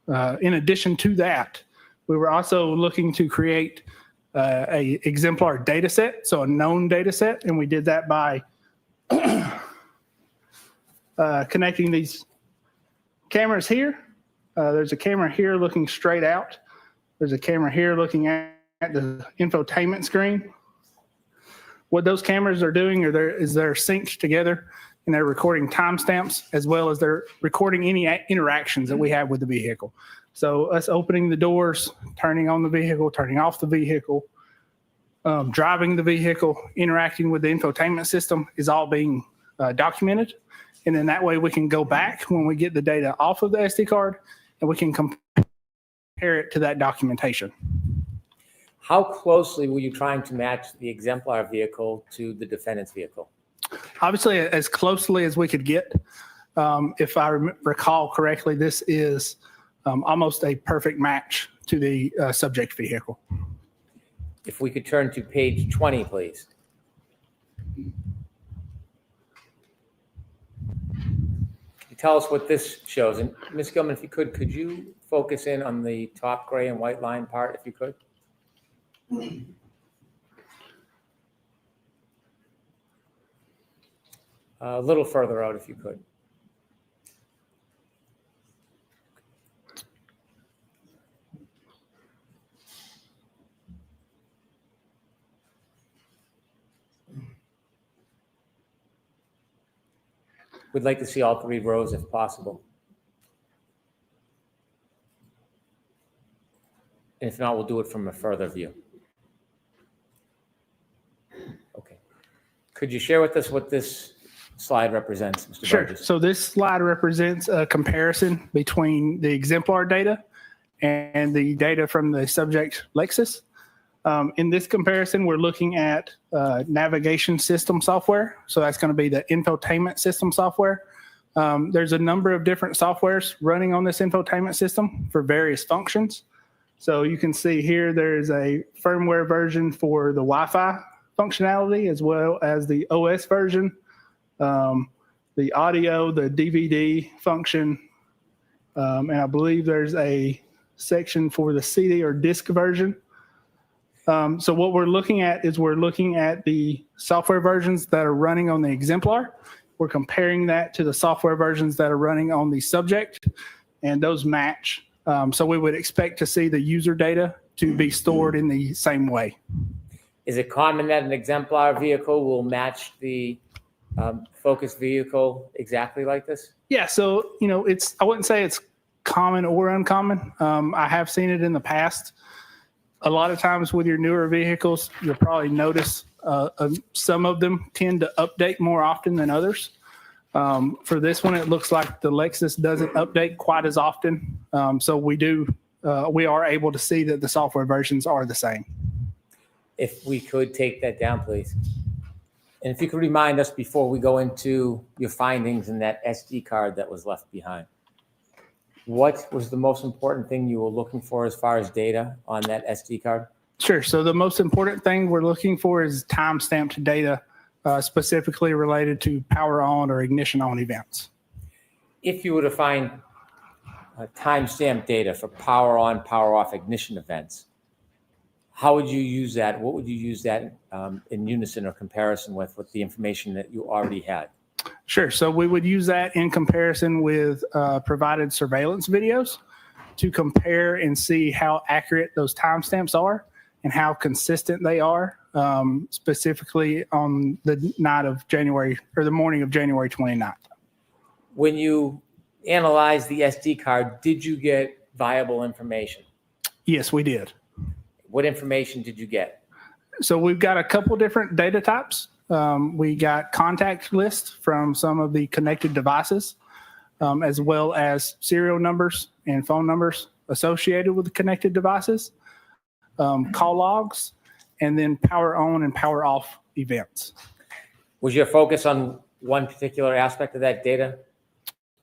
Speaker 12: in addition to that, we were also looking to create a exemplar data set, so a known data set, and we did that by connecting these cameras here. There's a camera here looking straight out. There's a camera here looking at the infotainment screen. What those cameras are doing is they're synced together, and they're recording timestamps as well as they're recording any interactions that we have with the vehicle. So us opening the doors, turning on the vehicle, turning off the vehicle, driving the vehicle, interacting with the infotainment system is all being documented. And then that way we can go back when we get the data off of the SD card and we can compare it to that documentation.
Speaker 11: How closely were you trying to match the exemplar vehicle to the defendant's vehicle?
Speaker 12: Obviously, as closely as we could get. If I recall correctly, this is almost a perfect match to the subject vehicle.
Speaker 11: If we could turn to page 20, please. Tell us what this shows. And Ms. Gilman, if you could you focus in on the top gray and white line part, if you could? A little further out, if you could. We'd like to see all 3 rows if possible. And if not, we'll do it from a further view. Okay. Could you share with us what this slide represents, Mr.
Speaker 12: Sure.
Speaker 11: Burgess?
Speaker 12: So this slide represents a comparison between the exemplar data and the data from the subject Lexus. In this comparison, we're looking at navigation system software. So that's going to be the infotainment system software. There's a number of different softwares running on this infotainment system for various functions. So you can see here there's a firmware version for the Wi-Fi functionality as well as the OS version, the audio, the DVD function, and I believe there's a section for the CD or disc version. So what we're looking at is we're looking at the software versions that are running on the exemplar. We're comparing that to the software versions that are running on the subject, and those match. So we would expect to see the user data to be stored in the same way.
Speaker 11: Is it common that an exemplar vehicle will match the focused vehicle exactly like this?
Speaker 12: Yeah, so I wouldn't say it's common or uncommon. I have seen it in the past. A lot of times with your newer vehicles, you'll probably notice some of them tend to update more often than others. For this one, it looks like the Lexus doesn't update quite as often. So we are able to see that the software versions are the same.
Speaker 11: If we could take that down, please. And if you could remind us before we go into your findings in that SD card that was left behind. What was the most important thing you were looking for as far as data on that SD card?
Speaker 12: Sure. So the most important thing we're looking for is time-stamped data, specifically related to power on or ignition on events.
Speaker 11: If you were to find time-stamped data for power on, power off ignition events, how would you use that? What would you use that in unison or comparison with the information that you already had?
Speaker 12: Sure. So we would use that in comparison with provided surveillance videos to compare and see how accurate those timestamps are and how consistent they are, specifically on the night of January or the morning of January 29th.
Speaker 11: When you analyzed the SD card, did you get viable information?
Speaker 12: Yes, we did.
Speaker 11: What information did you get?
Speaker 12: So we've got a couple different data types. We got contact lists from some of the connected devices, as well as serial numbers and phone numbers associated with the connected devices, call logs, and then power on and power off events.
Speaker 11: Was your focus on one particular aspect of that data?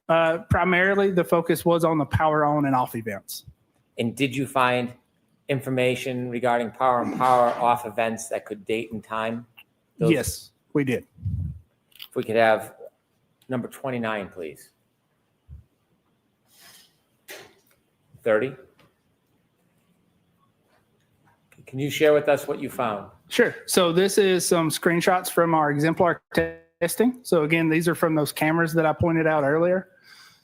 Speaker 12: Primarily, the focus was on the power on and off events.
Speaker 11: And did you find information regarding power and power off events that could date and time?
Speaker 12: Yes, we did.
Speaker 11: If we could have number 29, please. 30. Can you share with us what you found?
Speaker 12: Sure. So this is some screenshots from our exemplar testing. So again, these are from those cameras that I pointed out earlier.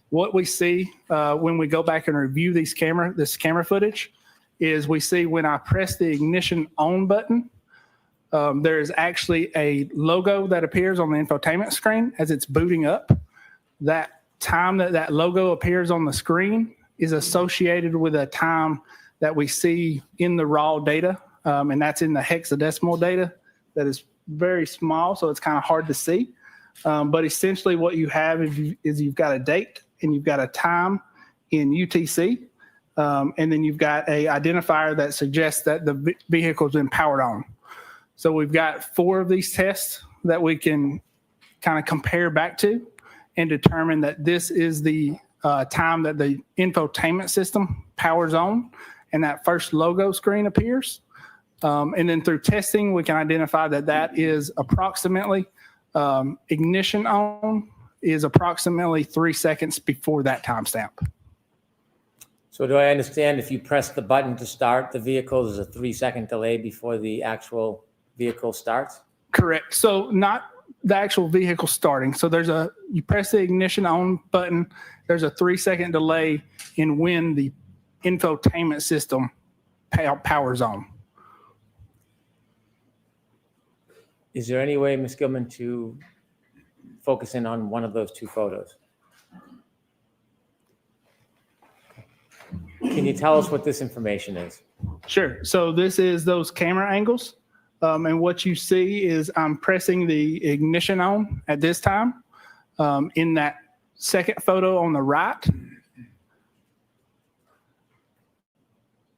Speaker 12: What we see when we go back and review this camera footage is we see when I press the ignition on button, there is actually a logo that appears on the infotainment screen as it's booting up. That time that logo appears on the screen is associated with a time that we see in the raw data and that's in the hexadecimal data that is very small, so it's kind of hard to see. But essentially what you have is you've got a date and you've got a time in UTC, and then you've got a identifier that suggests that the vehicle's been powered on. So we've got 4 of these tests that we can kind of compare back to and determine that this is the time that the infotainment system powers on and that first logo screen appears. And then through testing, we can identify that that is approximately ignition on is approximately 3 seconds before that timestamp.
Speaker 11: So do I understand if you press the button to start the vehicle, there's a 3-second delay before the actual vehicle starts?
Speaker 12: Correct. So not the actual vehicle starting. So you press the ignition on button, there's a 3-second delay in when the infotainment system powers on.
Speaker 11: Is there any way, Ms. Gilman, to focus in on one of those 2 photos? Can you tell us what this information is?
Speaker 12: Sure. So this is those camera angles. And what you see is I'm pressing the ignition on at this time. In that second photo on the right,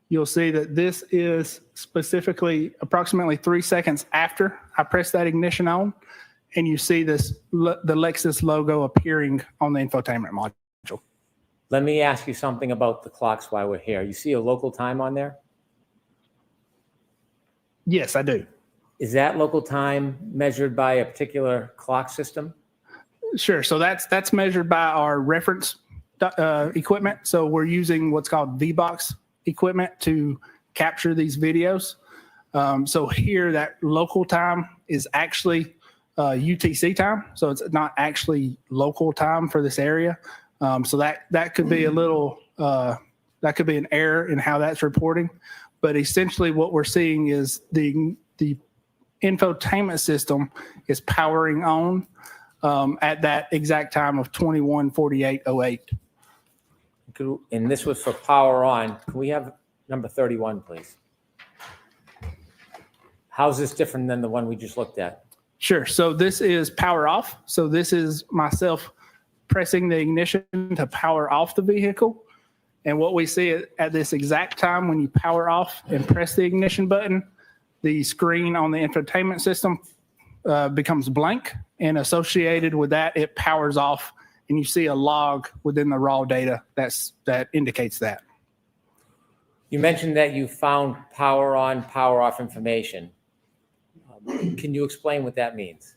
Speaker 12: you'll see that this is specifically approximately 3 seconds after I press that ignition on, and you see the Lexus logo appearing on the infotainment module.
Speaker 11: Let me ask you something about the clocks while we're here. You see a local time on there?
Speaker 12: Yes, I do.
Speaker 11: Is that local time measured by a particular clock system?
Speaker 12: Sure. So that's measured by our reference equipment. So we're using what's called VBox equipment to capture these videos. So here, that local time is actually UTC time. So it's not actually local time for this area. So that could be a little, that could be an error in how that's reporting. But essentially what we're seeing is the infotainment system is powering on at that exact time of 21:48:08.
Speaker 11: And this was for power on. Can we have number 31, please? How's this different than the one we just looked at?
Speaker 12: Sure. So this is power off. So this is myself pressing the ignition to power off the vehicle. And what we see at this exact time when you power off and press the ignition button, the screen on the infotainment system becomes blank, and associated with that, it powers off, and you see a log within the raw data that indicates that.
Speaker 11: You mentioned that you found power on, power off information. Can you explain what that means?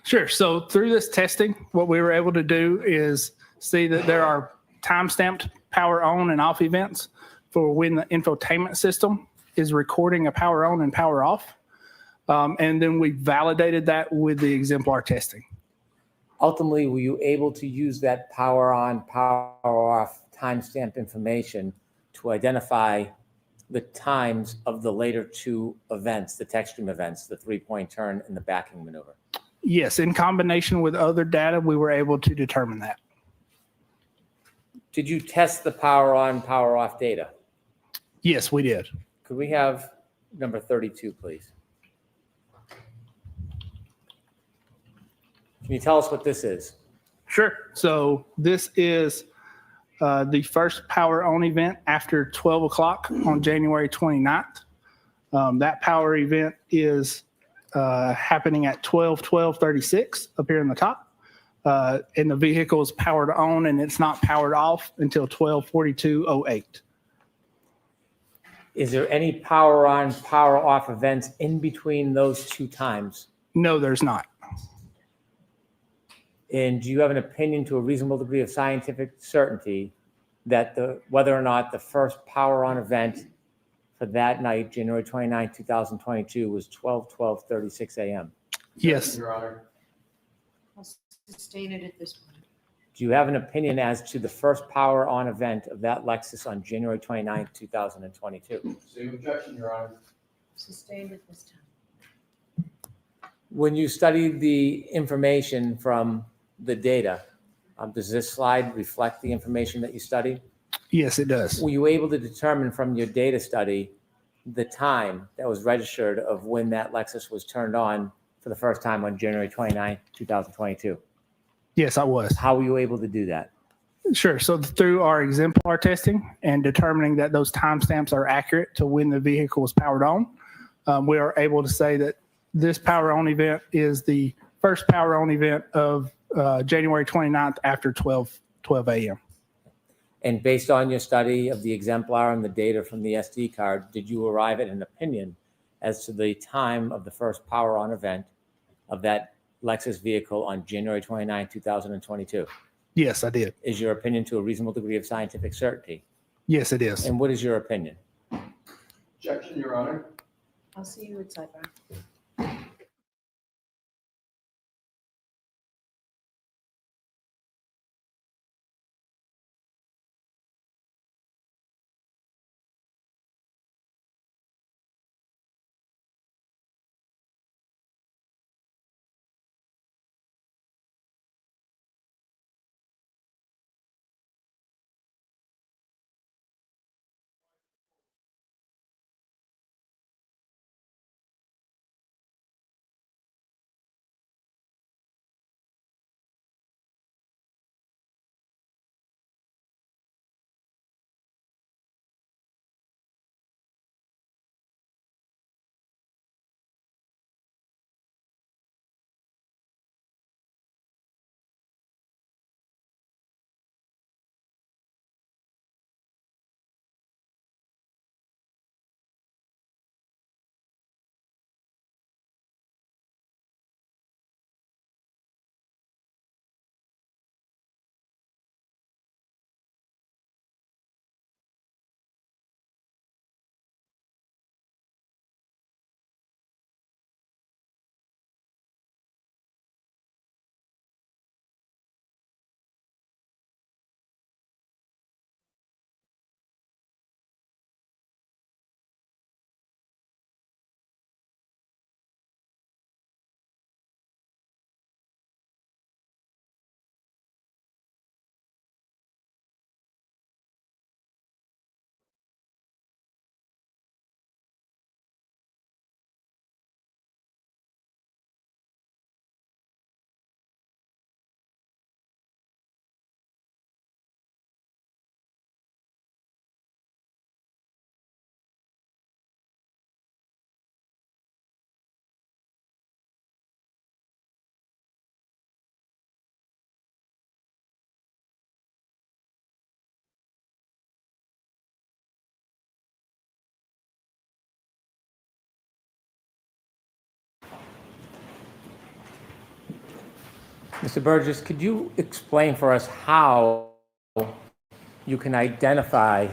Speaker 12: Sure. So through this testing, what we were able to do is see that there are time-stamped power on and off events for when the infotainment system is recording a power on and power off. And then we validated that with the exemplar testing.
Speaker 11: Ultimately, were you able to use that power on, power off timestamp information to identify the times of the later 2 events, the tech stream events, the 3-point turn and the backing maneuver?
Speaker 12: Yes, in combination with other data, we were able to determine that.
Speaker 11: Did you test the power on, power off data?
Speaker 12: Yes, we did.
Speaker 11: Could we have number 32, please? Can you tell us what this is?
Speaker 12: Sure. So this is the first power on event after 12 o'clock on January 29th. That power event is happening at 12:36 up here in the top. And the vehicle is powered on and it's not powered off until 12:42:08.
Speaker 11: Is there any power on, power off events in between those 2 times?
Speaker 12: No, there's not.
Speaker 11: And do you have an opinion to a reasonable degree of scientific certainty that whether or not the first power on event for that night, January 29, 2022, was 12:36 a.m.?
Speaker 12: Yes.
Speaker 13: Your Honor.
Speaker 6: I'll sustain it at this point.
Speaker 11: Do you have an opinion as to the first power on event of that Lexus on January 29, 2022?
Speaker 13: Same objection, Your Honor.
Speaker 6: Sustained at this time.
Speaker 11: When you studied the information from the data, does this slide reflect the information that you studied?
Speaker 12: Yes, it does.
Speaker 11: Were you able to determine from your data study the time that was registered of when that Lexus was turned on for the first time on January 29, 2022?
Speaker 12: Yes, I was.
Speaker 11: How were you able to do that?
Speaker 12: Sure. So through our exemplar testing and determining that those timestamps are accurate to when the vehicle was powered on, we are able to say that this power on event is the first power on event of January 29th after 12 a.m.
Speaker 11: And based on your study of the exemplar and the data from the SD card, did you arrive at an opinion as to the time of the first power on event of that Lexus vehicle on January 29, 2022?
Speaker 12: Yes, I did.
Speaker 11: Is your opinion to a reasonable degree of scientific certainty?
Speaker 12: Yes, it is.
Speaker 11: And what is your opinion?
Speaker 13: Objection, Your Honor.
Speaker 6: I'll see you at sidebar.
Speaker 11: Mr. Burgess, could you explain for us how you can identify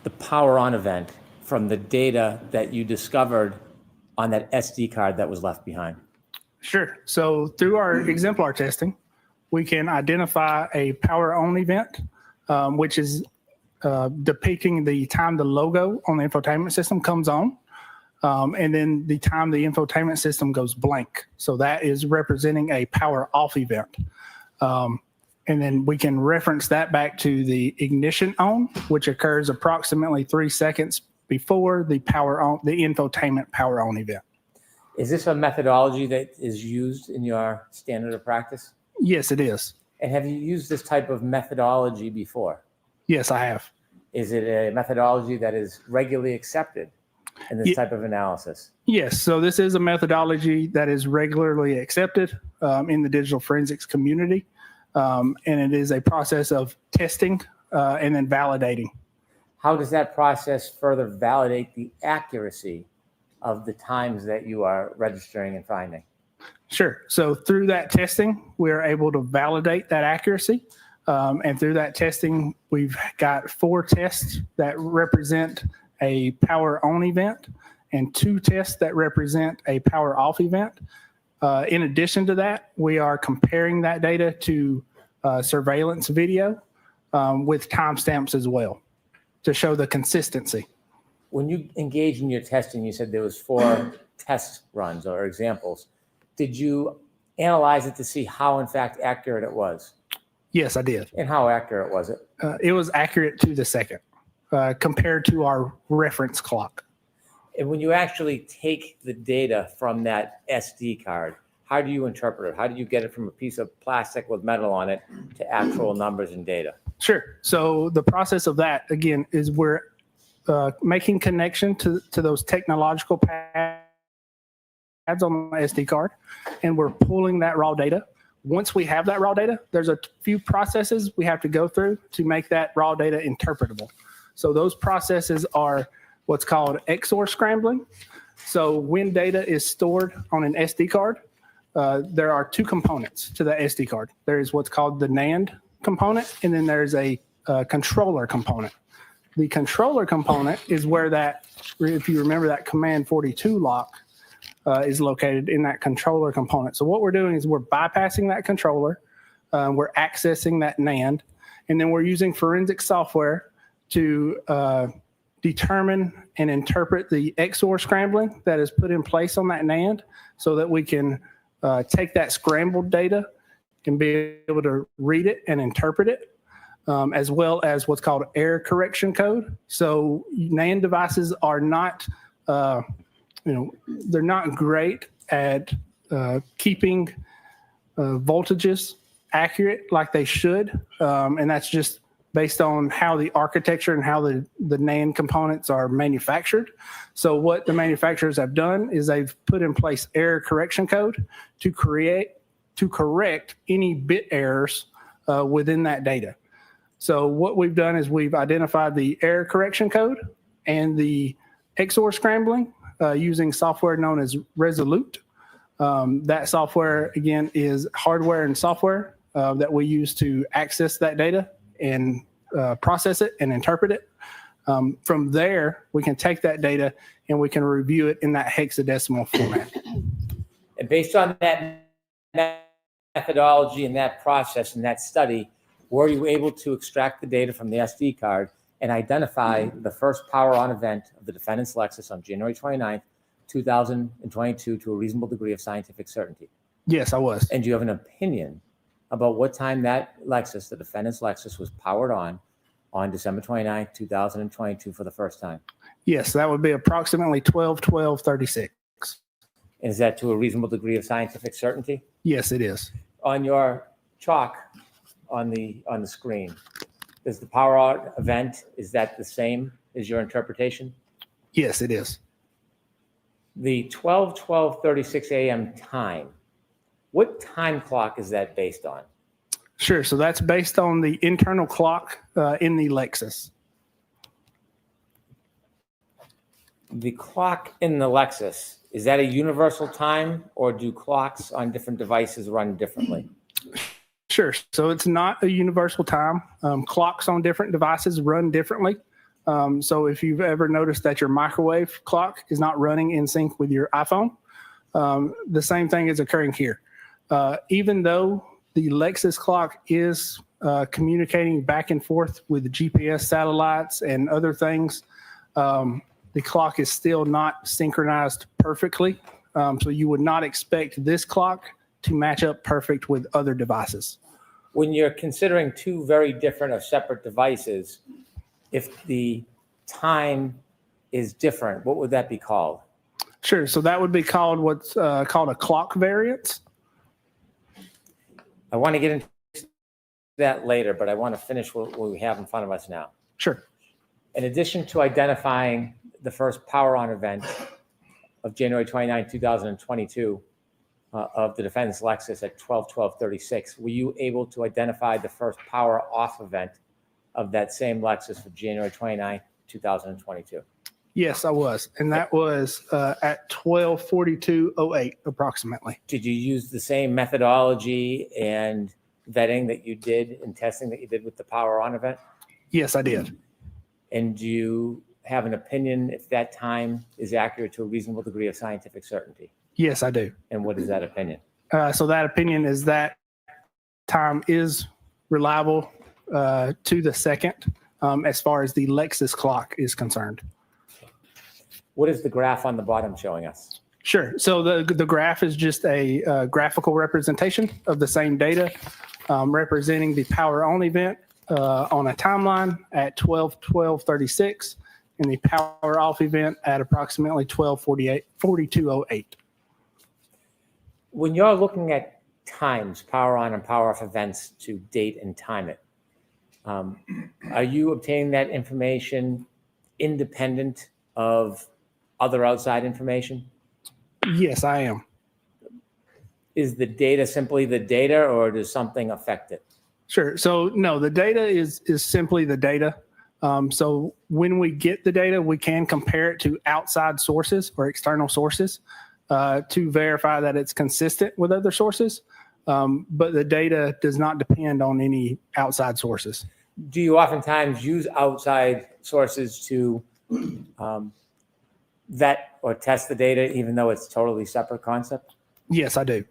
Speaker 11: the power on event from the data that you discovered on that SD card that was left behind?
Speaker 12: Sure. So through our exemplar testing, we can identify a power on event, which is depicting the time the logo on the infotainment system comes on, and then the time the infotainment system goes blank. So that is representing a power off event. And then we can reference that back to the ignition on, which occurs approximately 3 seconds before the power on, the infotainment power on event.
Speaker 11: Is this a methodology that is used in your standard of practice?
Speaker 12: Yes, it is.
Speaker 11: And have you used this type of methodology before?
Speaker 12: Yes, I have.
Speaker 11: Is it a methodology that is regularly accepted in this type of analysis?
Speaker 12: Yes. So this is a methodology that is regularly accepted in the digital forensics community. And it is a process of testing and then validating.
Speaker 11: How does that process further validate the accuracy of the times that you are registering and finding?
Speaker 12: Sure. So through that testing, we are able to validate that accuracy. And through that testing, we've got 4 tests that represent a power on event and 2 tests that represent a power off event. In addition to that, we are comparing that data to surveillance video with timestamps as well to show the consistency.
Speaker 11: When you engage in your testing, you said there was 4 test runs or examples. Did you analyze it to see how, in fact, accurate it was?
Speaker 12: Yes, I did.
Speaker 11: And how accurate was it?
Speaker 12: It was accurate to the second compared to our reference clock.
Speaker 11: And when you actually take the data from that SD card, how do you interpret it? How do you get it from a piece of plastic with metal on it to actual numbers and data?
Speaker 12: Sure. So the process of that, again, is we're making connection to those technological pads on the SD card, and we're pulling that raw data. Once we have that raw data, there's a few processes we have to go through to make that raw data interpretable. So those processes are what's called XOR scrambling. So when data is stored on an SD card, there are two components to the SD card. There is what's called the NAND component, and then there's a controller component. The controller component is where that, if you remember, that command 42 lock is located in that controller component. So what we're doing is we're bypassing that controller, we're accessing that NAND, and then we're using forensic software to determine and interpret the XOR scrambling that is put in place on that NAND so that we can take that scrambled data and be able to read it and interpret it, as well as what's called error correction code. So NAND devices are not, they're not great at keeping voltages accurate like they should, and that's just based on how the architecture and how the NAND components are manufactured. So what the manufacturers have done is they've put in place error correction code to correct any bit errors within that data. So what we've done is we've identified the error correction code and the XOR scrambling using software known as Resolute. That software, again, is hardware and software that we use to access that data and process it and interpret it. From there, we can take that data and we can review it in that hexadecimal format.
Speaker 11: And based on that methodology and that process and that study, were you able to extract the data from the SD card and identify the first power on event of the defendant's Lexus on January 29th, 2022 to a reasonable degree of scientific certainty?
Speaker 12: Yes, I was.
Speaker 11: And do you have an opinion about what time that Lexus, the defendant's Lexus, was powered on December 29th, 2022 for the first time?
Speaker 12: Yes, that would be approximately 12/12/36.
Speaker 11: Is that to a reasonable degree of scientific certainty?
Speaker 12: Yes, it is.
Speaker 11: On your chalk on the screen, is the power out event, is that the same as your interpretation?
Speaker 12: Yes, it is.
Speaker 11: The 12/12/36 a.m. time, what time clock is that based on?
Speaker 12: Sure. So that's based on the internal clock in the Lexus.
Speaker 11: The clock in the Lexus, is that a universal time, or do clocks on different devices run differently?
Speaker 12: Sure. So it's not a universal time. Clocks on different devices run differently. So if you've ever noticed that your microwave clock is not running in sync with your iPhone, the same thing is occurring here. Even though the Lexus clock is communicating back and forth with the GPS satellites and other things, the clock is still not synchronized perfectly. So you would not expect this clock to match up perfect with other devices.
Speaker 11: When you're considering two very different or separate devices, if the time is different, what would that be called?
Speaker 12: Sure. So that would be called what's called a clock variance.
Speaker 11: I want to get into that later, but I want to finish what we have in front of us now.
Speaker 12: Sure.
Speaker 11: In addition to identifying the first power on event of January 29, 2022 of the defendant's Lexus at 12/12/36, were you able to identify the first power off event of that same Lexus for January 29, 2022?
Speaker 12: Yes, I was. And that was at 12:42:08 approximately.
Speaker 11: Did you use the same methodology and vetting that you did and testing that you did with the power on event?
Speaker 12: Yes, I did.
Speaker 11: And do you have an opinion if that time is accurate to a reasonable degree of scientific certainty?
Speaker 12: Yes, I do.
Speaker 11: And what is that opinion?
Speaker 12: So that opinion is that time is reliable to the second as far as the Lexus clock is concerned.
Speaker 11: What is the graph on the bottom showing us?
Speaker 12: Sure. So the graph is just a graphical representation of the same data representing the power on event on a timeline at 12/12/36 and the power off event at approximately 42:08.
Speaker 11: When you're looking at times, power on and power off events to date and time it, are you obtaining that information independent of other outside information?
Speaker 12: Yes, I am.
Speaker 11: Is the data simply the data, or does something affect it?
Speaker 12: Sure. So no, the data is simply the data. So when we get the data, we can compare it to outside sources or external sources to verify that it's consistent with other sources. But the data does not depend on any outside sources.
Speaker 11: Do you oftentimes use outside sources to vet or test the data, even though it's totally separate concept?
Speaker 12: Yes, I do.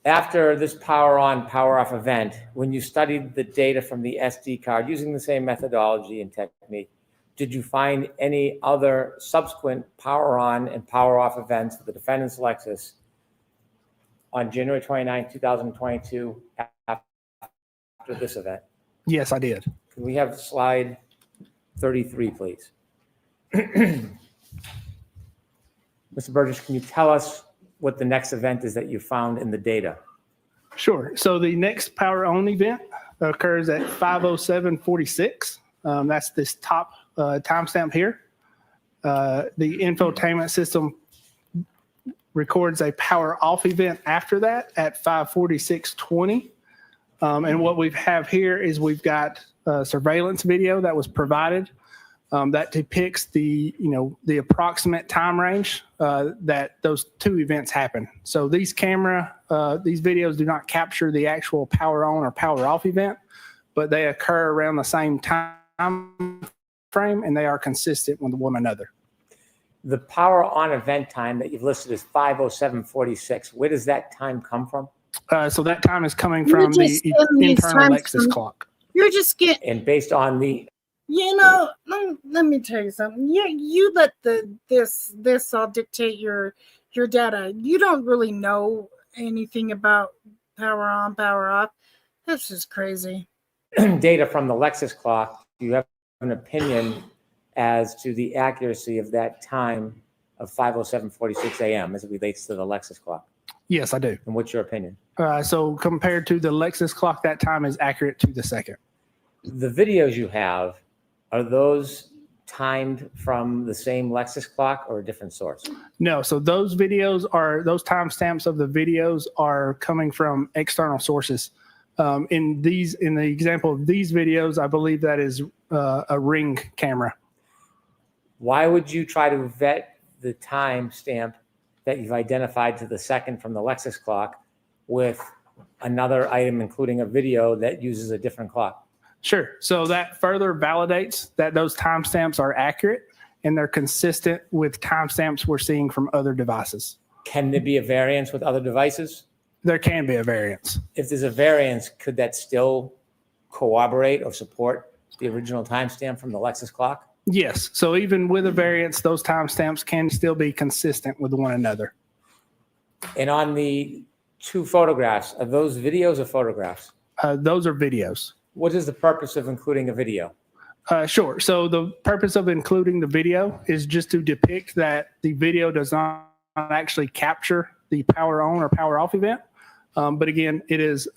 Speaker 11: After this power on, power off event, when you studied the data from the SD card using the same methodology and technique, did you find any other subsequent power on and power off events for the defendant's Lexus on January 29, 2022 after this event?
Speaker 12: Yes, I did.
Speaker 11: Can we have slide 33, please? Mr. Burgess, can you tell us what the next event is that you found in the data?
Speaker 12: Sure. So the next power on event occurs at 5:07:46. That's this top timestamp here. The infotainment system records a power off event after that at 5:46:20. And what we have here is we've got surveillance video that was provided that depicts the approximate time range that those two events happen. So these videos do not capture the actual power on or power off event, but they occur around the same time frame and they are consistent with one another.
Speaker 11: The power on event time that you've listed is 5:07:46. Where does that time come from?
Speaker 12: So that time is coming from the internal Lexus clock.
Speaker 4: You're just getting.
Speaker 11: And based on the.
Speaker 4: Let me tell you something. You let this all dictate your data. You don't really know anything about power on, power off. That's just crazy.
Speaker 11: Data from the Lexus clock. Do you have an opinion as to the accuracy of that time of 5:07:46 a.m. as it relates to the Lexus clock?
Speaker 12: Yes, I do.
Speaker 11: And what's your opinion?
Speaker 12: So compared to the Lexus clock, that time is accurate to the second.
Speaker 11: The videos you have, are those timed from the same Lexus clock or a different source?
Speaker 12: No, so those timestamps of the videos are coming from external sources. In the example of these videos, I believe that is a Ring camera.
Speaker 11: Why would you try to vet the timestamp that you've identified to the second from the Lexus clock with another item, including a video that uses a different clock?
Speaker 12: Sure. So that further validates that those timestamps are accurate and they're consistent with timestamps we're seeing from other devices.
Speaker 11: Can there be a variance with other devices?
Speaker 12: There can be a variance.
Speaker 11: If there's a variance, could that still corroborate or support the original timestamp from the Lexus clock?
Speaker 12: Yes. So even with a variance, those timestamps can still be consistent with one another.
Speaker 11: And on the two photographs, are those videos or photographs?
Speaker 12: Those are videos.
Speaker 11: What is the purpose of including a video?
Speaker 12: Sure. So the purpose of including the video is just to depict that the video does not actually capture the power on or power off event. But again, it is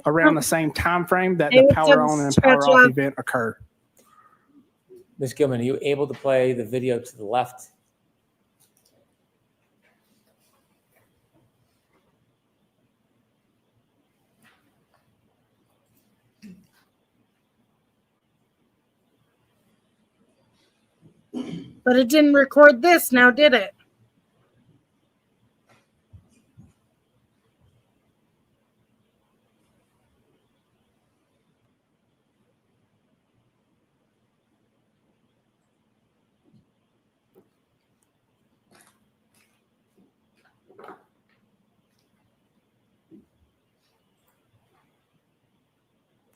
Speaker 12: around the same time frame that the power on and power off event occur.
Speaker 11: Ms. Gilman, are you able to play the video to the left?
Speaker 4: But it didn't record this now, did it?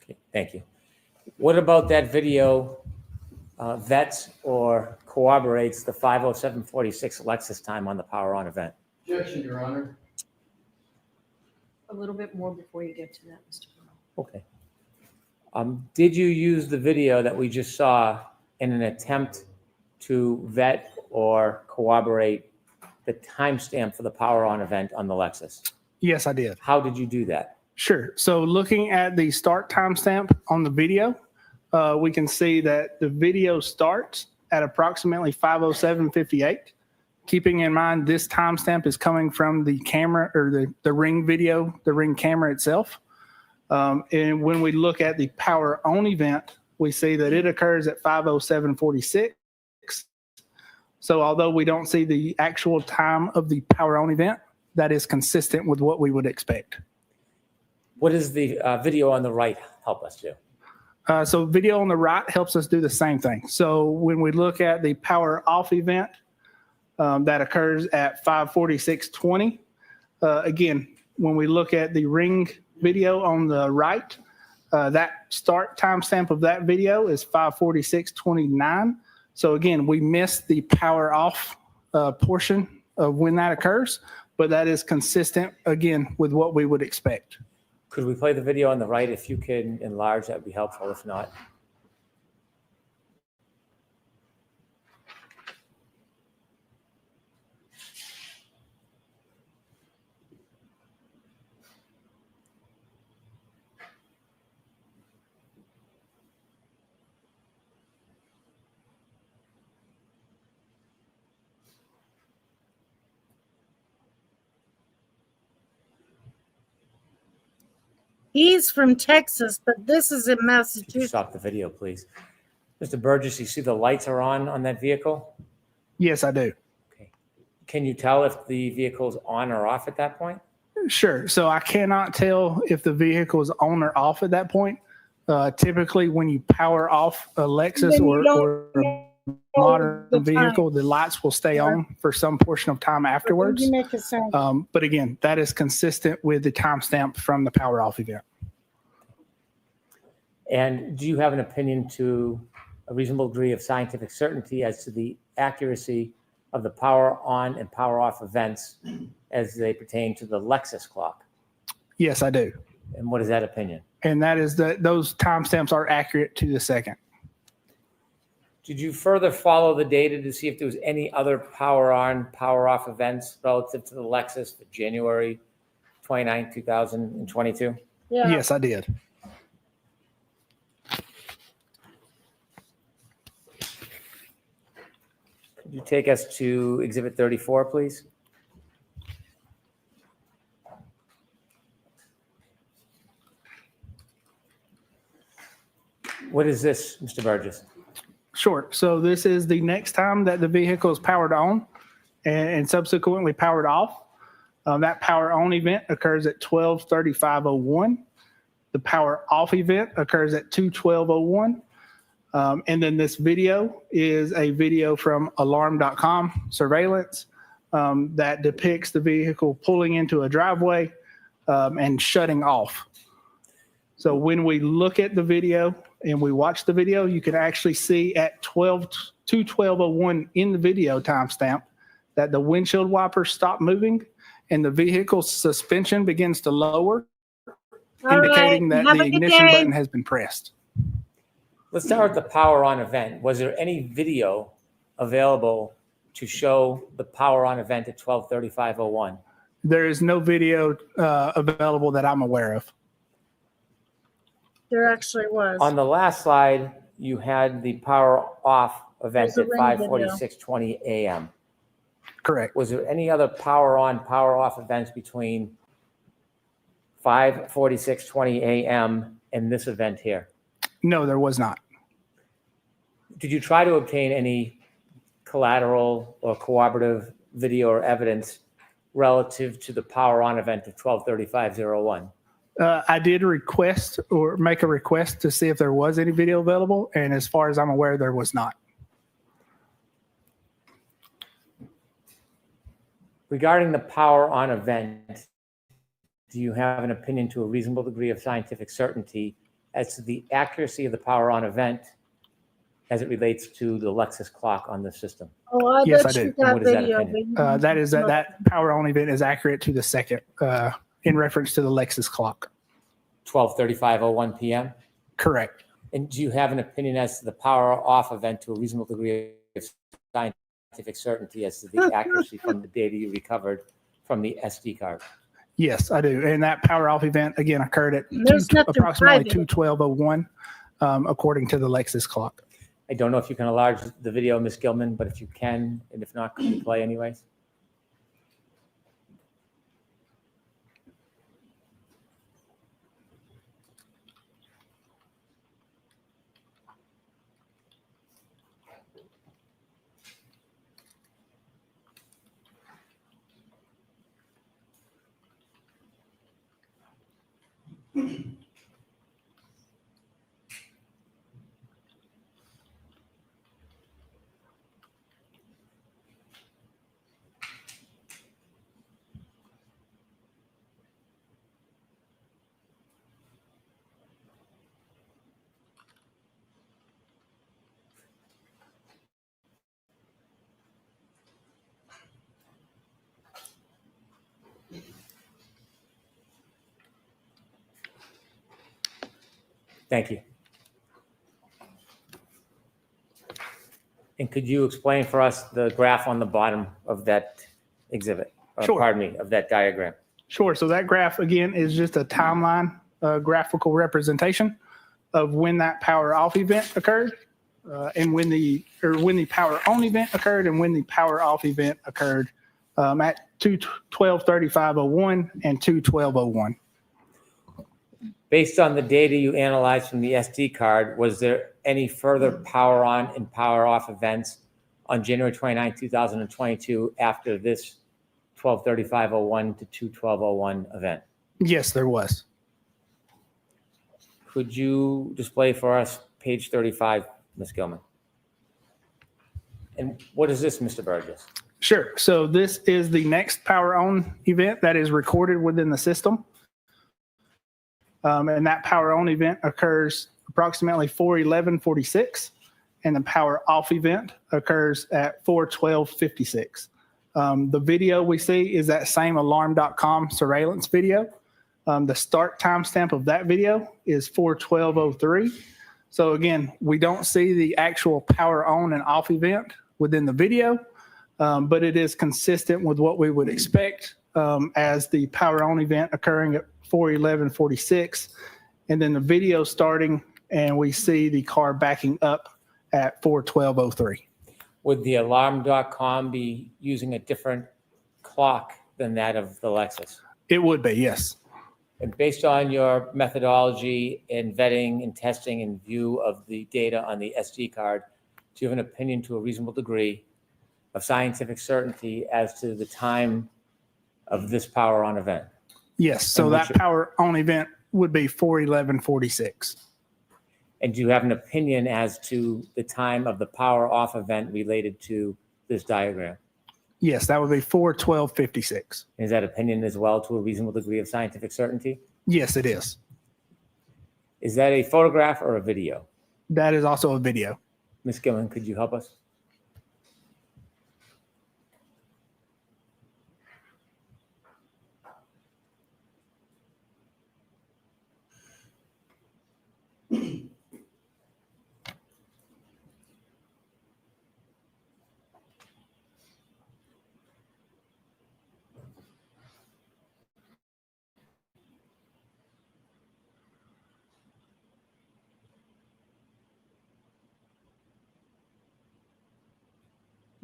Speaker 11: Okay, thank you. What about that video vets or corroborates the 5:07:46 Lexus time on the power on event?
Speaker 13: Objection, Your Honor.
Speaker 6: A little bit more before you get to that, Mr. Burrow.
Speaker 11: Okay. Did you use the video that we just saw in an attempt to vet or corroborate the timestamp for the power on event on the Lexus?
Speaker 12: Yes, I did.
Speaker 11: How did you do that?
Speaker 12: Sure. So looking at the start timestamp on the video, we can see that the video starts at approximately 5:07:58. Keeping in mind this timestamp is coming from the camera or the Ring video, the Ring camera itself. And when we look at the power on event, we see that it occurs at 5:07:46. So although we don't see the actual time of the power on event, that is consistent with what we would expect.
Speaker 11: What does the video on the right help us do?
Speaker 12: So video on the right helps us do the same thing. So when we look at the power off event, that occurs at 5:46:20. Again, when we look at the Ring video on the right, that start timestamp of that video is 5:46:29. So again, we missed the power off portion of when that occurs, but that is consistent, again, with what we would expect.
Speaker 11: Could we play the video on the right? If you can enlarge, that would be helpful. If not,
Speaker 4: He's from Texas, but this is in Massachusetts.
Speaker 11: stop the video, please. Mr. Burgess, you see the lights are on that vehicle?
Speaker 12: Yes, I do.
Speaker 11: Okay. Can you tell if the vehicle is on or off at that point?
Speaker 12: Sure. So I cannot tell if the vehicle is on or off at that point. Typically, when you power off a Lexus or a modern vehicle, the lights will stay on for some portion of time afterwards. But again, that is consistent with the timestamp from the power off event.
Speaker 11: And do you have an opinion to a reasonable degree of scientific certainty as to the accuracy of the power on and power off events as they pertain to the Lexus clock?
Speaker 12: Yes, I do.
Speaker 11: And what is that opinion?
Speaker 12: And that is that those timestamps are accurate to the second.
Speaker 11: Did you further follow the data to see if there was any other power on, power off events relative to the Lexus for January 29, 2022?
Speaker 4: Yeah.
Speaker 12: Yes, I did.
Speaker 11: Could you take us to Exhibit 34, please? What is this, Mr. Burgess?
Speaker 12: Sure. So this is the next time that the vehicle is powered on and subsequently powered off. That power on event occurs at 12:35:01. The power off event occurs at 2:12:01. And then this video is a video from alarm.com surveillance that depicts the vehicle pulling into a driveway and shutting off. So when we look at the video and we watch the video, you can actually see at 2:12:01 in the video timestamp that the windshield wipers stop moving and the vehicle's suspension begins to lower, indicating that the ignition button has been pressed.
Speaker 11: Let's start with the power on event. Was there any video available to show the power on event at 12:35:01?
Speaker 12: There is no video available that I'm aware of.
Speaker 4: There actually was.
Speaker 11: On the last slide, you had the power off event
Speaker 4: There's a
Speaker 11: at
Speaker 4: Ring video.
Speaker 11: 5:46:20 a.m.
Speaker 12: Correct.
Speaker 11: Was there any other power on, power off events between 5:46:20 a.m. and this event here?
Speaker 12: No, there was not.
Speaker 11: Did you try to obtain any collateral or corroborative video or evidence relative to the power on event of 12:35:01?
Speaker 12: I did request or make a request to see if there was any video available, and as far as I'm aware, there was not.
Speaker 11: Regarding the power on event, do you have an opinion to a reasonable degree of scientific certainty as to the accuracy of the power on event as it relates to the Lexus clock on the system?
Speaker 4: Oh, I
Speaker 12: Yes,
Speaker 4: bet
Speaker 12: I
Speaker 4: you
Speaker 12: do.
Speaker 4: got
Speaker 11: What is that
Speaker 4: video,
Speaker 11: opinion?
Speaker 4: but you
Speaker 12: That is
Speaker 4: don't
Speaker 12: that power on event is accurate to the second in reference to the Lexus clock.
Speaker 11: 12:35:01 p.m.
Speaker 12: Correct.
Speaker 11: And do you have an opinion as to the power off event to a reasonable degree of scientific certainty as to the accuracy from the data you recovered from the SD card?
Speaker 12: Yes, I do. And that power off event, again, occurred at
Speaker 4: There's nothing
Speaker 12: approximately
Speaker 4: private.
Speaker 12: 2:12:01, according to the Lexus clock.
Speaker 11: I don't know if you can enlarge the video, Ms. Gilman, but if you can, and if not, could you play anyways? Thank you. And could you explain for us the graph on the bottom of that exhibit?
Speaker 12: Sure.
Speaker 11: Pardon me, of that diagram.
Speaker 12: Sure. So that graph, again, is just a timeline graphical representation of when that power off event occurred, and when the power on event occurred, and when the power off event occurred at 2:12:35:01 and 2:12:01.
Speaker 11: Based on the data you analyzed from the SD card, was there any further power on and power off events on January 29, 2022 after this 12:35:01 to 2:12:01 event?
Speaker 12: Yes, there was.
Speaker 11: Could you display for us page 35, Ms. Gilman? And what is this, Mr. Burgess?
Speaker 12: Sure. So this is the next power on event that is recorded within the system. And that power on event occurs approximately 4:11:46, and the power off event occurs at 4:12:56. The video we see is that same alarm.com surveillance video. The start timestamp of that video is 4:12:03. So again, we don't see the actual power on and off event within the video, but it is consistent with what we would expect as the power on event occurring at 4:11:46, and then the video starting, and we see the car backing up at 4:12:03.
Speaker 11: Would the alarm.com be using a different clock than that of the Lexus?
Speaker 12: It would be, yes.
Speaker 11: And based on your methodology in vetting and testing in view of the data on the SD card, do you have an opinion to a reasonable degree of scientific certainty as to the time of this power on event?
Speaker 12: Yes, so
Speaker 11: And
Speaker 12: that power on event would be 4:11:46.
Speaker 11: And do you have an opinion as to the time of the power off event related to this diagram?
Speaker 12: Yes, that would be 4:12:56.
Speaker 11: Is that opinion as well to a reasonable degree of scientific certainty?
Speaker 12: Yes, it is.
Speaker 11: Is that a photograph or a video?
Speaker 12: That is also a video.
Speaker 11: Ms. Gilman, could you help us?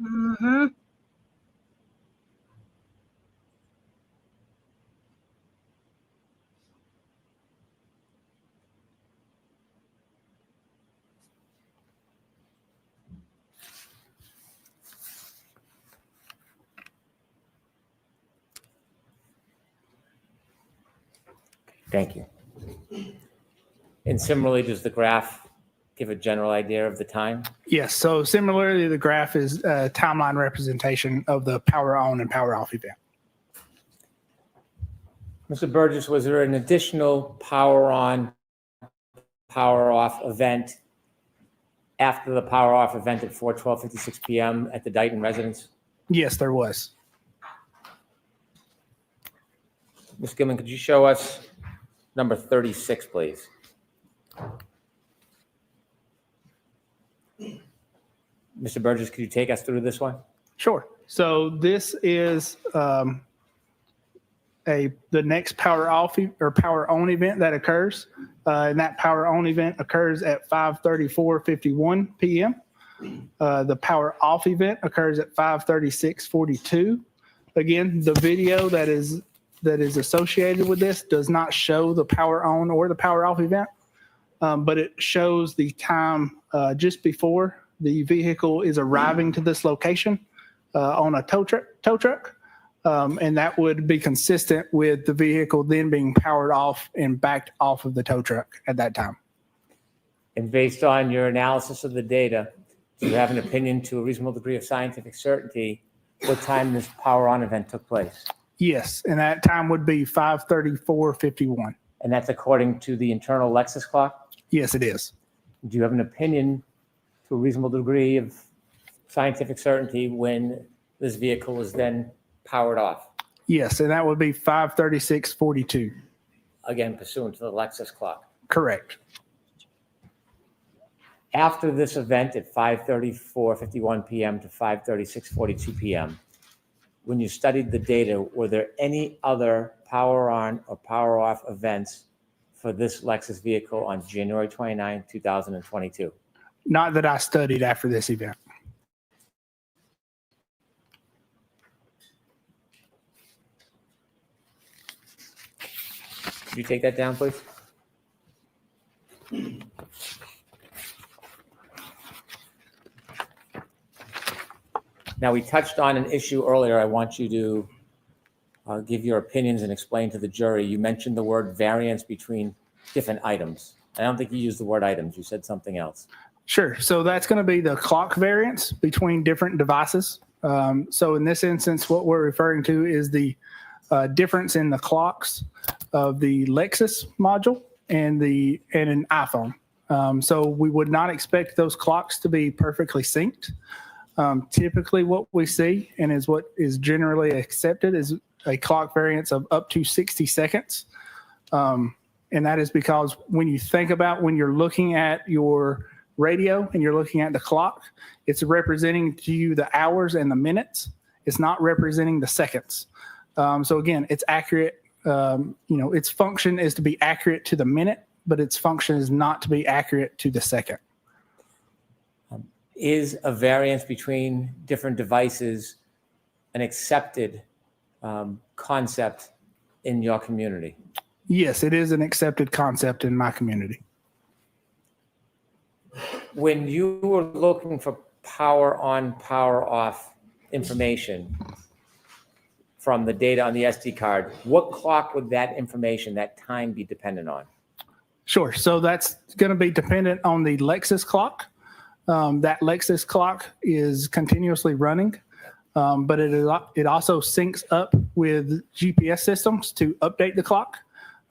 Speaker 4: Mm-hmm.
Speaker 11: Thank you. And similarly, does the graph give a general idea of the time?
Speaker 12: Yes, so similarly, the graph is a timeline representation of the power on and power off event.
Speaker 11: Mr. Burgess, was there an additional power on, power off event after the power off event at 4:12:56 p.m. at the Dighton residence?
Speaker 12: Yes, there was.
Speaker 11: Ms. Gilman, could you show us number 36, please? Mr. Burgess, could you take us through this one?
Speaker 12: Sure. So this is the next power off or power on event that occurs. And that power on event occurs at 5:34:51 p.m. The power off event occurs at 5:36:42. Again, the video that is associated with this does not show the power on or the power off event, but it shows the time just before the vehicle is arriving to this location on a tow truck. And that would be consistent with the vehicle then being powered off and backed off of the tow truck at that time.
Speaker 11: And based on your analysis of the data, do you have an opinion to a reasonable degree of scientific certainty what time this power on event took place?
Speaker 12: Yes, and that time would be 5:34:51.
Speaker 11: And that's according to the internal Lexus clock?
Speaker 12: Yes, it is.
Speaker 11: Do you have an opinion to a reasonable degree of scientific certainty when this vehicle was then powered off?
Speaker 12: Yes, and that would be 5:36:42.
Speaker 11: Again, pursuant to the Lexus clock.
Speaker 12: Correct.
Speaker 11: After this event at 5:34:51 p.m. to 5:36:42 p.m., when you studied the data, were there any other power on or power off events for this Lexus vehicle on January 29, 2022?
Speaker 12: Not that I studied after this event.
Speaker 11: Could you take that down, please? Now, we touched on an issue earlier. I want you to give your opinions and explain to the jury. You mentioned the word variance between different items. I don't think you used the word items. You said something else.
Speaker 12: Sure. So that's going to be the clock variance between different devices. So in this instance, what we're referring to is the difference in the clocks of the Lexus module and an iPhone. So we would not expect those clocks to be perfectly synced. Typically what we see and is what is generally accepted is a clock variance of up to 60 seconds. And that is because when you think about when you're looking at your radio and you're looking at the clock, it's representing to you the hours and the minutes. It's not representing the seconds. So again, it's accurate. Its function is to be accurate to the minute, but its function is not to be accurate to the second.
Speaker 11: Is a variance between different devices an accepted concept in your community?
Speaker 12: Yes, it is an accepted concept in my community.
Speaker 11: When you were looking for power on, power off information from the data on the SD card, what clock would that information, that time be dependent on?
Speaker 12: Sure. So that's going to be dependent on the Lexus clock. That Lexus clock is continuously running, but it also syncs up with GPS systems to update the clock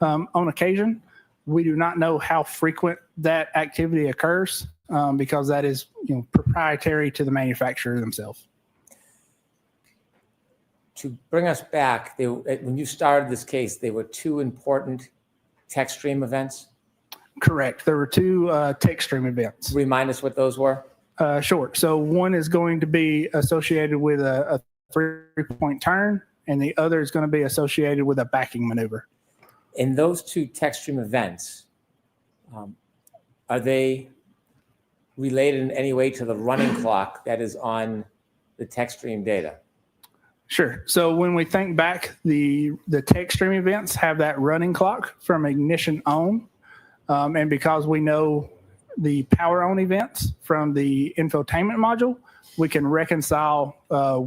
Speaker 12: on occasion. We do not know how frequent that activity occurs because that is proprietary to the manufacturer themselves.
Speaker 11: To bring us back, when you started this case, there were two important text stream events?
Speaker 12: Correct. There were two text stream events.
Speaker 11: Remind us what those were.
Speaker 12: Sure. So one is going to be associated with a 3-point turn, and the other is going to be associated with a backing maneuver.
Speaker 11: In those two text stream events, are they related in any way to the running clock that is on the text stream data?
Speaker 12: Sure. So when we think back, the text stream events have that running clock from ignition on. And because we know the power on events from the infotainment module, we can reconcile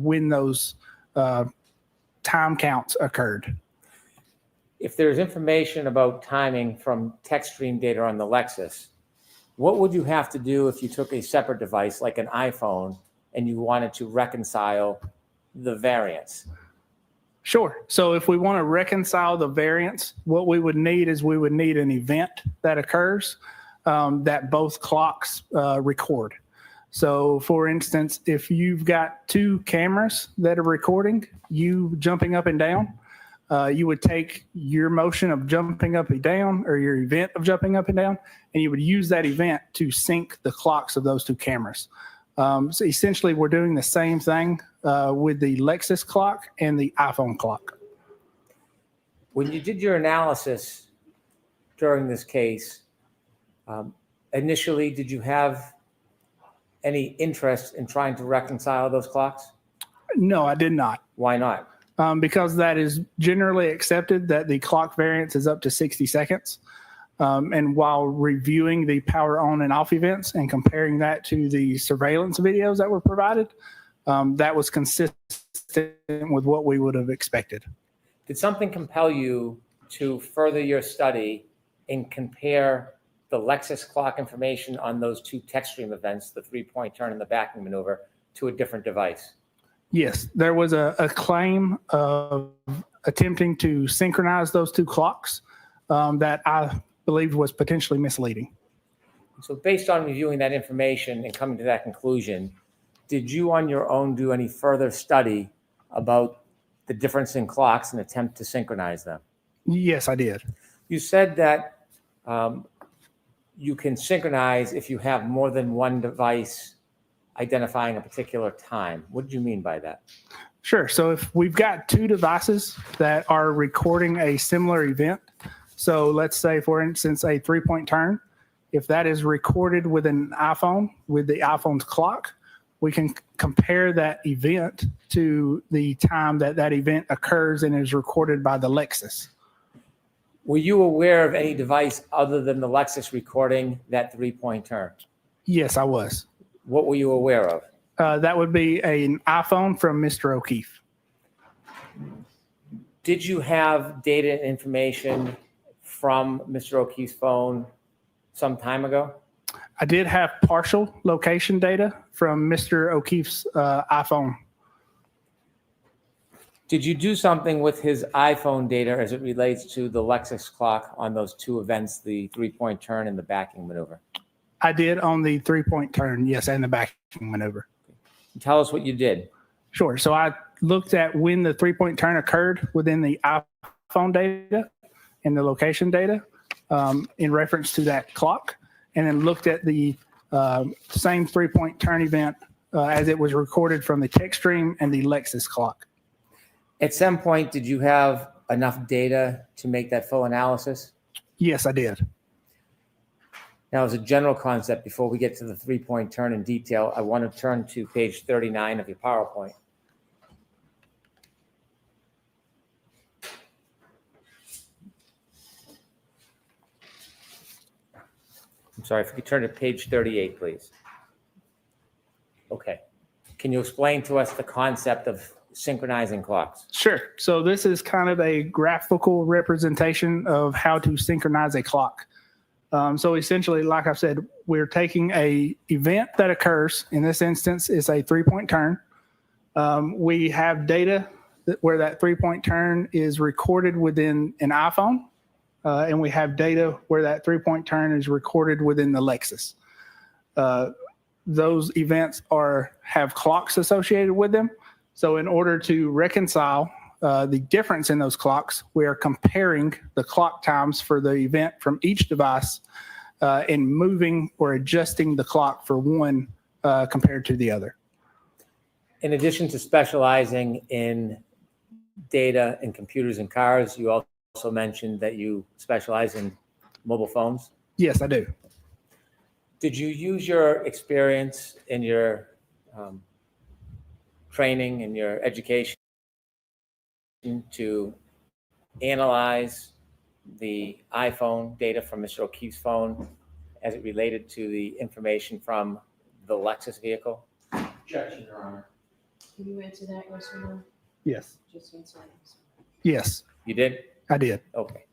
Speaker 12: when those time counts occurred.
Speaker 11: If there's information about timing from text stream data on the Lexus, what would you have to do if you took a separate device like an iPhone and you wanted to reconcile the variance?
Speaker 12: Sure. So if we want to reconcile the variance, what we would need is we would need an event that occurs that both clocks record. So for instance, if you've got two cameras that are recording you jumping up and down, you would take your motion of jumping up and down or your event of jumping up and down, and you would use that event to sync the clocks of those two cameras. So essentially, we're doing the same thing with the Lexus clock and the iPhone clock.
Speaker 11: When you did your analysis during this case, initially, did you have any interest in trying to reconcile those clocks?
Speaker 12: No, I did not.
Speaker 11: Why not?
Speaker 12: Because that is generally accepted that the clock variance is up to 60 seconds. And while reviewing the power on and off events and comparing that to the surveillance videos that were provided, that was consistent with what we would have expected.
Speaker 11: Did something compel you to further your study and compare the Lexus clock information on those two text stream events, the 3-point turn and the backing maneuver, to a different device?
Speaker 12: Yes, there was a claim of attempting to synchronize those two clocks that I believed was potentially misleading.
Speaker 11: So based on reviewing that information and coming to that conclusion, did you on your own do any further study about the difference in clocks and attempt to synchronize them?
Speaker 12: Yes, I did.
Speaker 11: You said that you can synchronize if you have more than one device identifying a particular time. What do you mean by that?
Speaker 12: Sure. So if we've got two devices that are recording a similar event, so let's say, for instance, a 3-point turn, if that is recorded with an iPhone, with the iPhone's clock, we can compare that event to the time that that event occurs and is recorded by the Lexus.
Speaker 11: Were you aware of any device other than the Lexus recording that 3-point turn?
Speaker 12: Yes, I was.
Speaker 11: What were you aware of?
Speaker 12: That would be an iPhone from Mr. O'Keefe.
Speaker 11: Did you have data and information from Mr. O'Keefe's phone some time ago?
Speaker 12: I did have partial location data from Mr. O'Keefe's iPhone.
Speaker 11: Did you do something with his iPhone data as it relates to the Lexus clock on those two events, the 3-point turn and the backing maneuver?
Speaker 12: I did on the 3-point turn, yes, and the backing maneuver.
Speaker 11: Tell us what you did.
Speaker 12: Sure. So I looked at when the 3-point turn occurred within the iPhone data and the location data in reference to that clock, and then looked at the same 3-point turn event as it was recorded from the text stream and the Lexus clock.
Speaker 11: At some point, did you have enough data to make that full analysis?
Speaker 12: Yes, I did.
Speaker 11: Now, as a general concept, before we get to the 3-point turn in detail, I want to turn to page 39 of your PowerPoint. I'm sorry, if you could turn to page 38, please. Okay. Can you explain to us the concept of synchronizing clocks?
Speaker 12: Sure. So this is kind of a graphical representation of how to synchronize a clock. So essentially, like I said, we're taking a event that occurs. In this instance, it's a 3-point turn. We have data where that 3-point turn is recorded within an iPhone. And we have data where that 3-point turn is recorded within the Lexus. Those events have clocks associated with them. So in order to reconcile the difference in those clocks, we are comparing the clock times for the event from each device and moving or adjusting the clock for one compared to the other.
Speaker 11: In addition to specializing in data and computers and cars, you also mentioned that you specialize in mobile phones?
Speaker 12: Yes, I do.
Speaker 11: Did you use your experience in your training and your education to analyze the iPhone data from Mr. O'Keefe's phone as it related to the information from the Lexus vehicle?
Speaker 13: Objection, Your Honor.
Speaker 6: Can you answer that, yes or no?
Speaker 12: Yes.
Speaker 6: Just answer yes.
Speaker 12: Yes,
Speaker 11: You did?
Speaker 12: I did.
Speaker 11: Okay.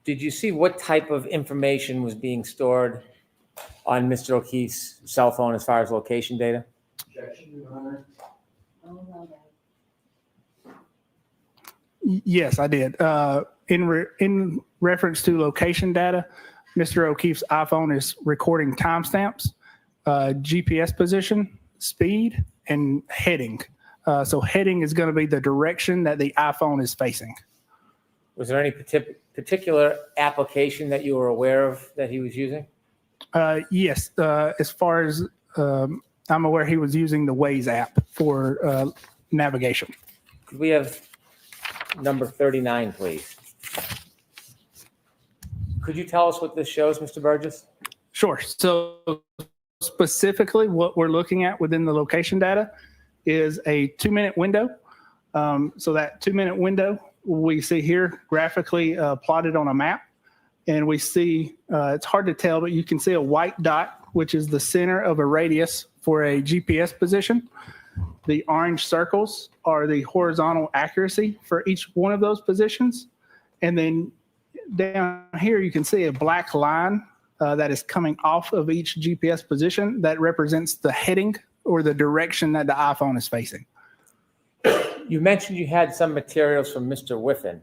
Speaker 11: Did you see what type of information was being stored on Mr. O'Keefe's cell phone as far as location data?
Speaker 13: Objection, Your Honor.
Speaker 6: I'll allow that.
Speaker 12: Yes, I did. In reference to location data, Mr. O'Keefe's iPhone is recording timestamps, GPS position, speed, and heading. So heading is going to be the direction that the iPhone is facing.
Speaker 11: Was there any particular application that you were aware of that he was using?
Speaker 12: Yes, as far as I'm aware, he was using the Waze app for navigation.
Speaker 11: Could we have number 39, please? Could you tell us what this shows, Mr. Burgess?
Speaker 12: Sure. So specifically what we're looking at within the location data is a 2-minute window. So that 2-minute window we see here graphically plotted on a map. And we see, it's hard to tell, but you can see a white dot, which is the center of a radius for a GPS position. The orange circles are the horizontal accuracy for each one of those positions. And then down here, you can see a black line that is coming off of each GPS position that represents the heading or the direction that the iPhone is facing.
Speaker 11: You mentioned you had some materials from Mr. Whiffen.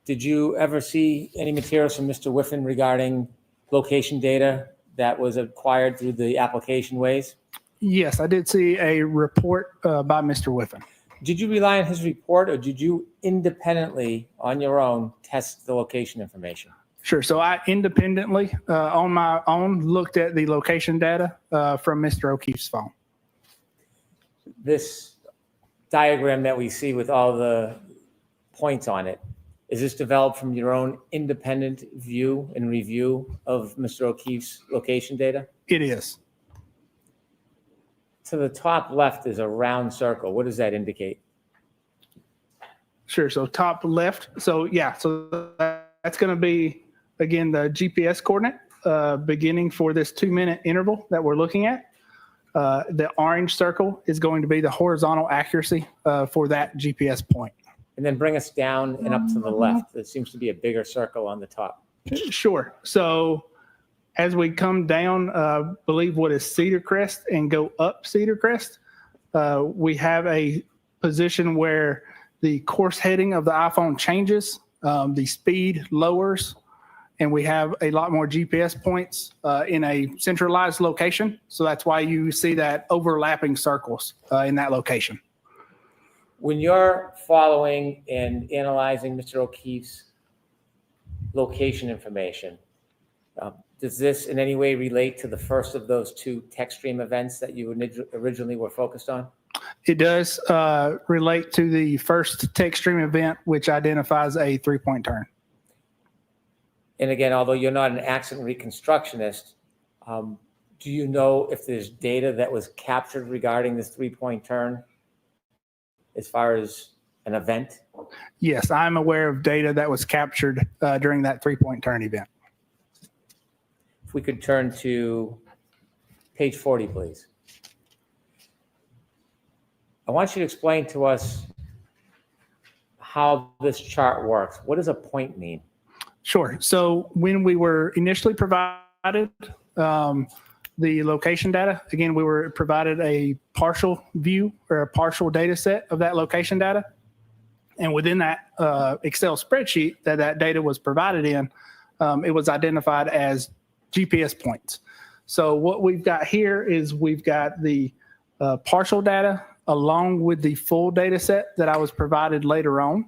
Speaker 11: Did you ever see any materials from Mr. Whiffen regarding location data that was acquired through the application Waze?
Speaker 12: Yes, I did see a report by Mr. Whiffen.
Speaker 11: Did you rely on his report, or did you independently, on your own, test the location information?
Speaker 12: Sure. So I independently, on my own, looked at the location data from Mr. O'Keefe's phone.
Speaker 11: This diagram that we see with all the points on it, is this developed from your own independent view and review of Mr. O'Keefe's location data?
Speaker 12: It is.
Speaker 11: To the top left is a round circle. What does that indicate?
Speaker 12: Sure. So top left. So yeah, so that's going to be, again, the GPS coordinate beginning for this 2-minute interval that we're looking at. The orange circle is going to be the horizontal accuracy for that GPS point.
Speaker 11: And then bring us down and up to the left. There seems to be a bigger circle on the top.
Speaker 12: Sure. So as we come down, believe what is Cedar Crest and go up Cedar Crest, we have a position where the course heading of the iPhone changes, the speed lowers, and we have a lot more GPS points in a centralized location. So that's why you see that overlapping circles in that location.
Speaker 11: When you're following and analyzing Mr. O'Keefe's location information, does this in any way relate to the first of those two text stream events that you originally were focused on?
Speaker 12: It does relate to the first text stream event, which identifies a 3-point turn.
Speaker 11: And again, although you're not an accident reconstructionist, do you know if there's data that was captured regarding this 3-point turn as far as an event?
Speaker 12: Yes, I'm aware of data that was captured during that 3-point turn event.
Speaker 11: If we could turn to page 40, please. I want you to explain to us how this chart works. What does a point mean?
Speaker 12: Sure. So when we were initially provided the location data, again, we were provided a partial view or a partial data set of that location data. And within that Excel spreadsheet that data was provided in, it was identified as GPS points. So what we've got here is we've got the partial data along with the full data set that I was provided later on.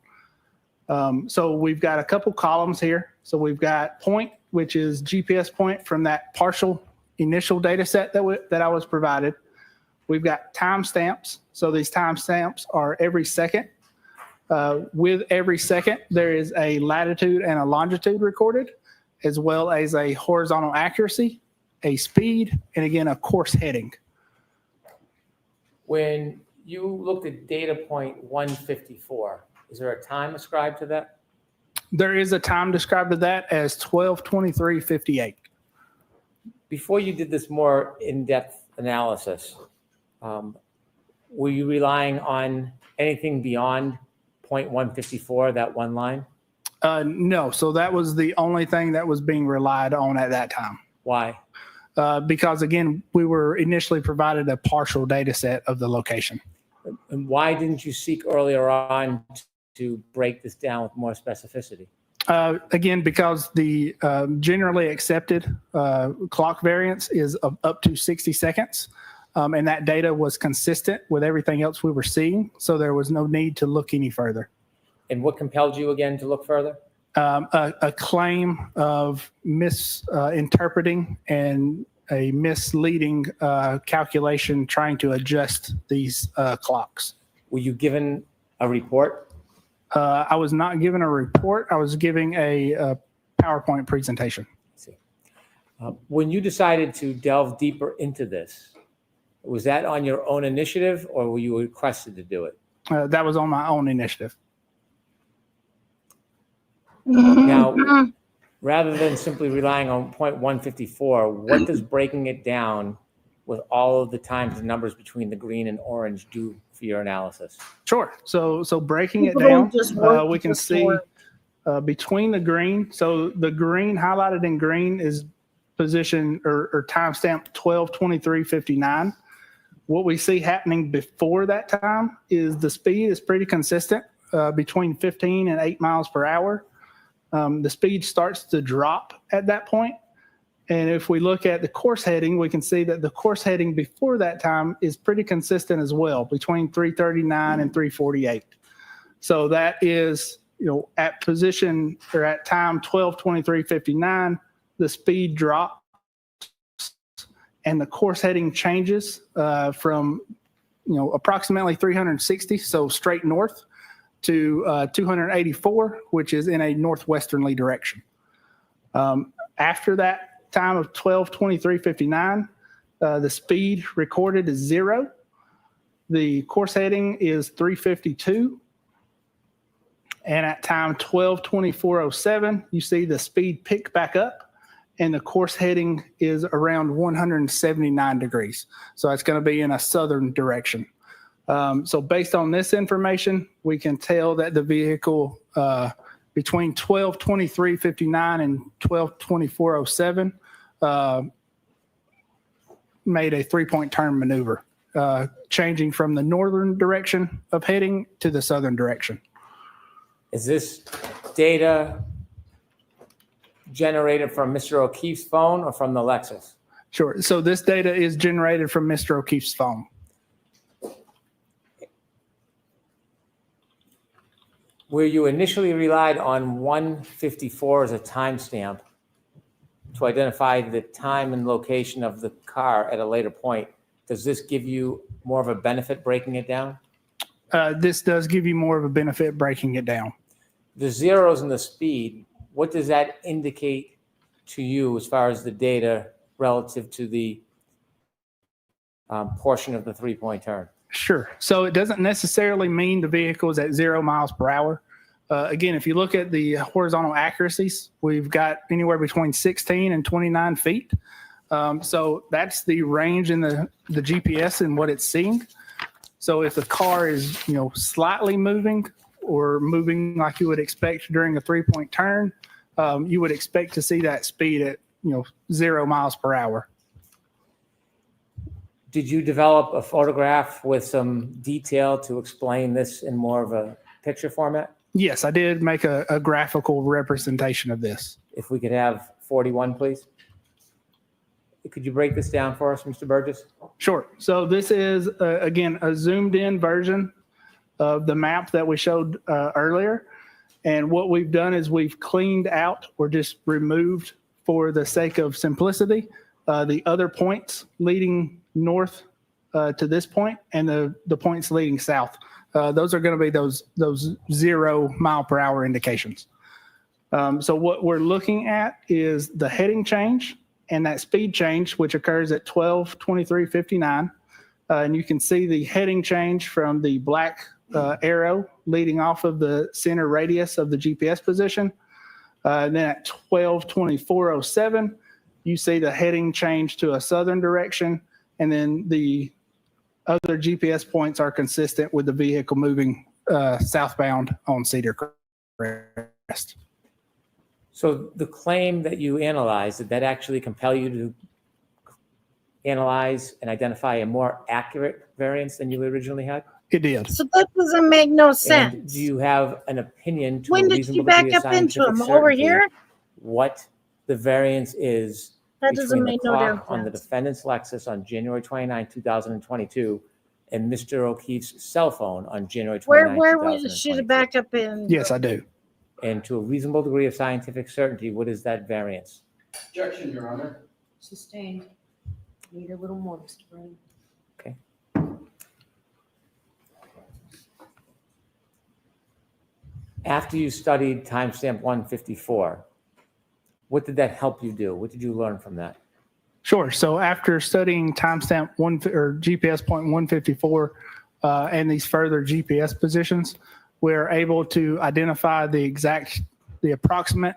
Speaker 12: So we've got a couple columns here. So we've got point, which is GPS point from that partial initial data set that I was provided. We've got timestamps. So these timestamps are every second. With every second, there is a latitude and a longitude recorded, as well as a horizontal accuracy, a speed, and again, a course heading.
Speaker 11: When you looked at data point 154, is there a time ascribed to that?
Speaker 12: There is a time described to that as 12:23:58.
Speaker 11: Before you did this more in-depth analysis, were you relying on anything beyond point 154, that one line?
Speaker 12: No, so that was the only thing that was being relied on at that time.
Speaker 11: Why?
Speaker 12: Because again, we were initially provided a partial data set of the location.
Speaker 11: And why didn't you seek earlier on to break this down with more specificity?
Speaker 12: Again, because the generally accepted clock variance is up to 60 seconds. And that data was consistent with everything else we were seeing. So there was no need to look any further.
Speaker 11: And what compelled you again to look further?
Speaker 12: a claim of misinterpreting and a misleading calculation trying to adjust these clocks.
Speaker 11: Were you given a report?
Speaker 12: I was not given a report. I was giving a PowerPoint presentation.
Speaker 11: When you decided to delve deeper into this, was that on your own initiative or were you requested to do it?
Speaker 12: That was on my own initiative.
Speaker 11: Now, rather than simply relying on point 154, what does breaking it down with all of the times and numbers between the green and orange do for your analysis?
Speaker 12: Sure. So breaking it down, we can see between the green. So the green highlighted in green is position or timestamp 12:23:59. What we see happening before that time is the speed is pretty consistent between 15 and 8 miles per hour. The speed starts to drop at that point. And if we look at the course heading, we can see that the course heading before that time is pretty consistent as well, between 339 and 348. So that is, at position or at time 12:23:59, the speed drops and the course heading changes from, approximately 360, so straight north, to 284, which is in a northwesterly direction. After that time of 12:23:59, the speed recorded is 0. The course heading is 352. And at time 12:24:07, you see the speed pick back up and the course heading is around 179 degrees. So it's going to be in a southern direction. So based on this information, we can tell that the vehicle between 12:23:59 and 12:24:07 made a 3-point turn maneuver, changing from the northern direction of heading to the southern direction.
Speaker 11: Is this data generated from Mr. O'Keefe's phone or from the Lexus?
Speaker 12: Sure. So this data is generated from Mr. O'Keefe's phone.
Speaker 11: Where you initially relied on 154 as a timestamp to identify the time and location of the car at a later point, does this give you more of a benefit breaking it down?
Speaker 12: This does give you more of a benefit breaking it down.
Speaker 11: The zeros and the speed, what does that indicate to you as far as the data relative to the portion of the 3-point turn?
Speaker 12: Sure. So it doesn't necessarily mean the vehicle is at 0 miles per hour. Again, if you look at the horizontal accuracies, we've got anywhere between 16 and 29 feet. So that's the range in the GPS and what it's seeing. So if the car is, slightly moving or moving like you would expect during a 3-point turn, you would expect to see that speed at, 0 miles per hour.
Speaker 11: Did you develop a photograph with some detail to explain this in more of a picture format?
Speaker 12: Yes, I did make a graphical representation of this.
Speaker 11: If we could have 41, please. Could you break this down for us, Mr. Burgess?
Speaker 12: Sure. So this is, again, a zoomed in version of the map that we showed earlier. And what we've done is we've cleaned out or just removed, for the sake of simplicity, the other points leading north to this point and the points leading south. Those are going to be those 0 mile per hour indications. So what we're looking at is the heading change and that speed change, which occurs at 12:23:59. And you can see the heading change from the black arrow leading off of the center radius of the GPS position. And then at 12:24:07, you see the heading change to a southern direction. And then the other GPS points are consistent with the vehicle moving southbound on Cedar Crest.
Speaker 11: So the claim that you analyzed, did that actually compel you to analyze and identify a more accurate variance than you originally had?
Speaker 12: It did.
Speaker 4: So that doesn't make no sense.
Speaker 11: And do you have an opinion to
Speaker 4: When
Speaker 11: a
Speaker 4: did
Speaker 11: reasonable
Speaker 4: you back
Speaker 11: degree of
Speaker 4: up into
Speaker 11: scientific
Speaker 4: him? Over
Speaker 11: certainty
Speaker 4: here?
Speaker 11: what the variance is
Speaker 4: That doesn't
Speaker 11: between the
Speaker 4: make no
Speaker 11: clock
Speaker 4: damn
Speaker 11: on the
Speaker 4: sense.
Speaker 11: defendant's Lexus on January 29, 2022 and Mr. O'Keefe's cell phone on January 29,
Speaker 4: Where
Speaker 11: 2022?
Speaker 4: should it back up in?
Speaker 12: Yes, I do.
Speaker 11: And to a reasonable degree of scientific certainty, what is that variance?
Speaker 13: Objection, Your Honor.
Speaker 6: Sustained. Need a little more, Mr. Brown.
Speaker 11: Okay. After you studied timestamp 154, what did that help you do? What did you learn from that?
Speaker 12: Sure. So after studying timestamp GPS point 154 and these further GPS positions, we're able to identify the approximate,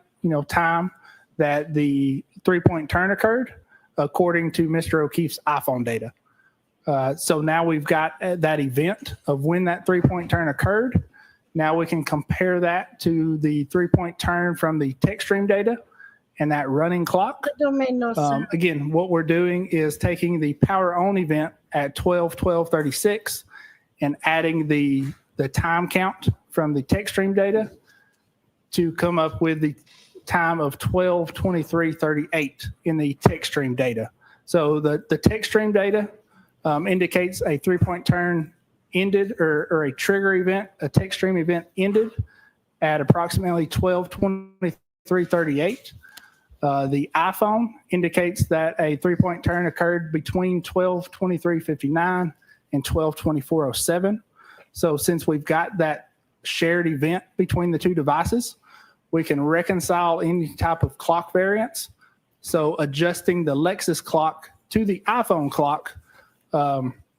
Speaker 12: time that the 3-point turn occurred according to Mr. O'Keefe's iPhone data. So now we've got that event of when that 3-point turn occurred. Now we can compare that to the 3-point turn from the text stream data and that running clock.
Speaker 4: That don't make no sense.
Speaker 12: Again, what we're doing is taking the power on event at 12:12:36 and adding the time count from the text stream data to come up with the time of 12:23:38 in the text stream data. So the text stream data indicates a 3-point turn ended or a trigger event, a text stream event ended at approximately 12:23:38. The iPhone indicates that a 3-point turn occurred between 12:23:59 and 12:24:07. So since we've got that shared event between the two devices, we can reconcile any type of clock variance. So adjusting the Lexus clock to the iPhone clock,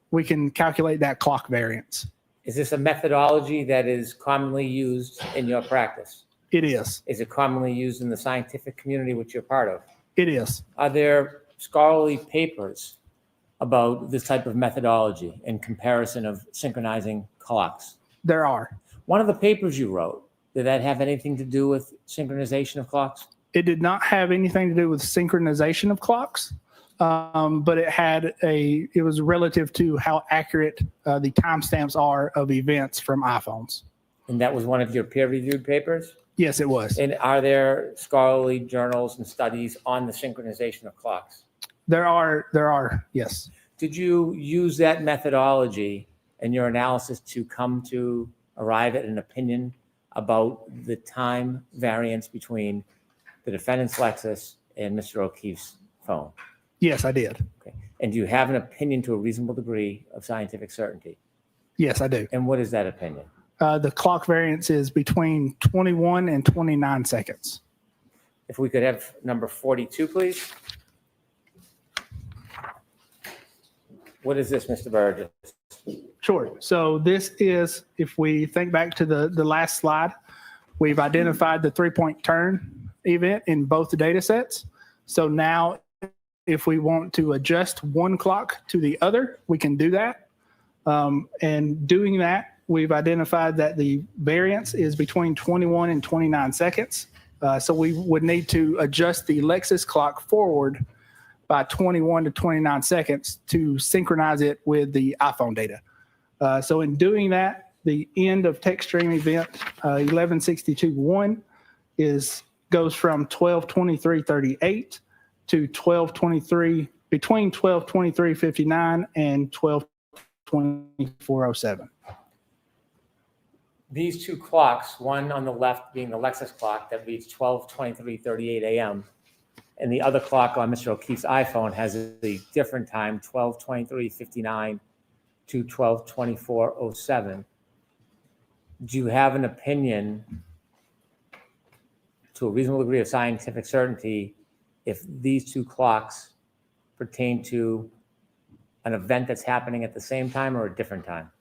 Speaker 12: we can calculate that clock variance.
Speaker 11: Is this a methodology that is commonly used in your practice?
Speaker 12: It is.
Speaker 11: Is it commonly used in the scientific community which you're part of?
Speaker 12: It is.
Speaker 11: Are there scholarly papers about this type of methodology in comparison of synchronizing clocks?
Speaker 12: There are.
Speaker 11: One of the papers you wrote, did that have anything to do with synchronization of clocks?
Speaker 12: It did not have anything to do with synchronization of clocks, but it was relative to how accurate the timestamps are of events from iPhones.
Speaker 11: And that was one of your peer-reviewed papers?
Speaker 12: Yes, it was.
Speaker 11: And are there scholarly journals and studies on the synchronization of clocks?
Speaker 12: There are, yes.
Speaker 11: Did you use that methodology in your analysis to come to arrive at an opinion about the time variance between the defendant's Lexus and Mr. O'Keefe's phone?
Speaker 12: Yes, I did.
Speaker 11: Okay. And do you have an opinion to a reasonable degree of scientific certainty?
Speaker 12: Yes, I do.
Speaker 11: And what is that opinion?
Speaker 12: The clock variance is between 21 and 29 seconds.
Speaker 11: If we could have number 42, please. What is this, Mr. Burgess?
Speaker 12: Sure. So this is, if we think back to the last slide, we've identified the 3-point turn event in both the data sets. So now if we want to adjust one clock to the other, we can do that. And doing that, we've identified that the variance is between 21 and 29 seconds. So we would need to adjust the Lexus clock forward by 21 to 29 seconds to synchronize it with the iPhone data. So in doing that, the end of text stream event 1162.1 goes from 12:23:38 to 12:23, between 12:23:59 and 12:24:07.
Speaker 11: These two clocks, one on the left being the Lexus clock that reads 12:23:38 a.m., and the other clock on Mr. O'Keefe's iPhone has a different time, 12:23:59 to 12:24:07. Do you have an opinion to a reasonable degree of scientific certainty if these two clocks pertain to an event that's happening at the same time or a different time?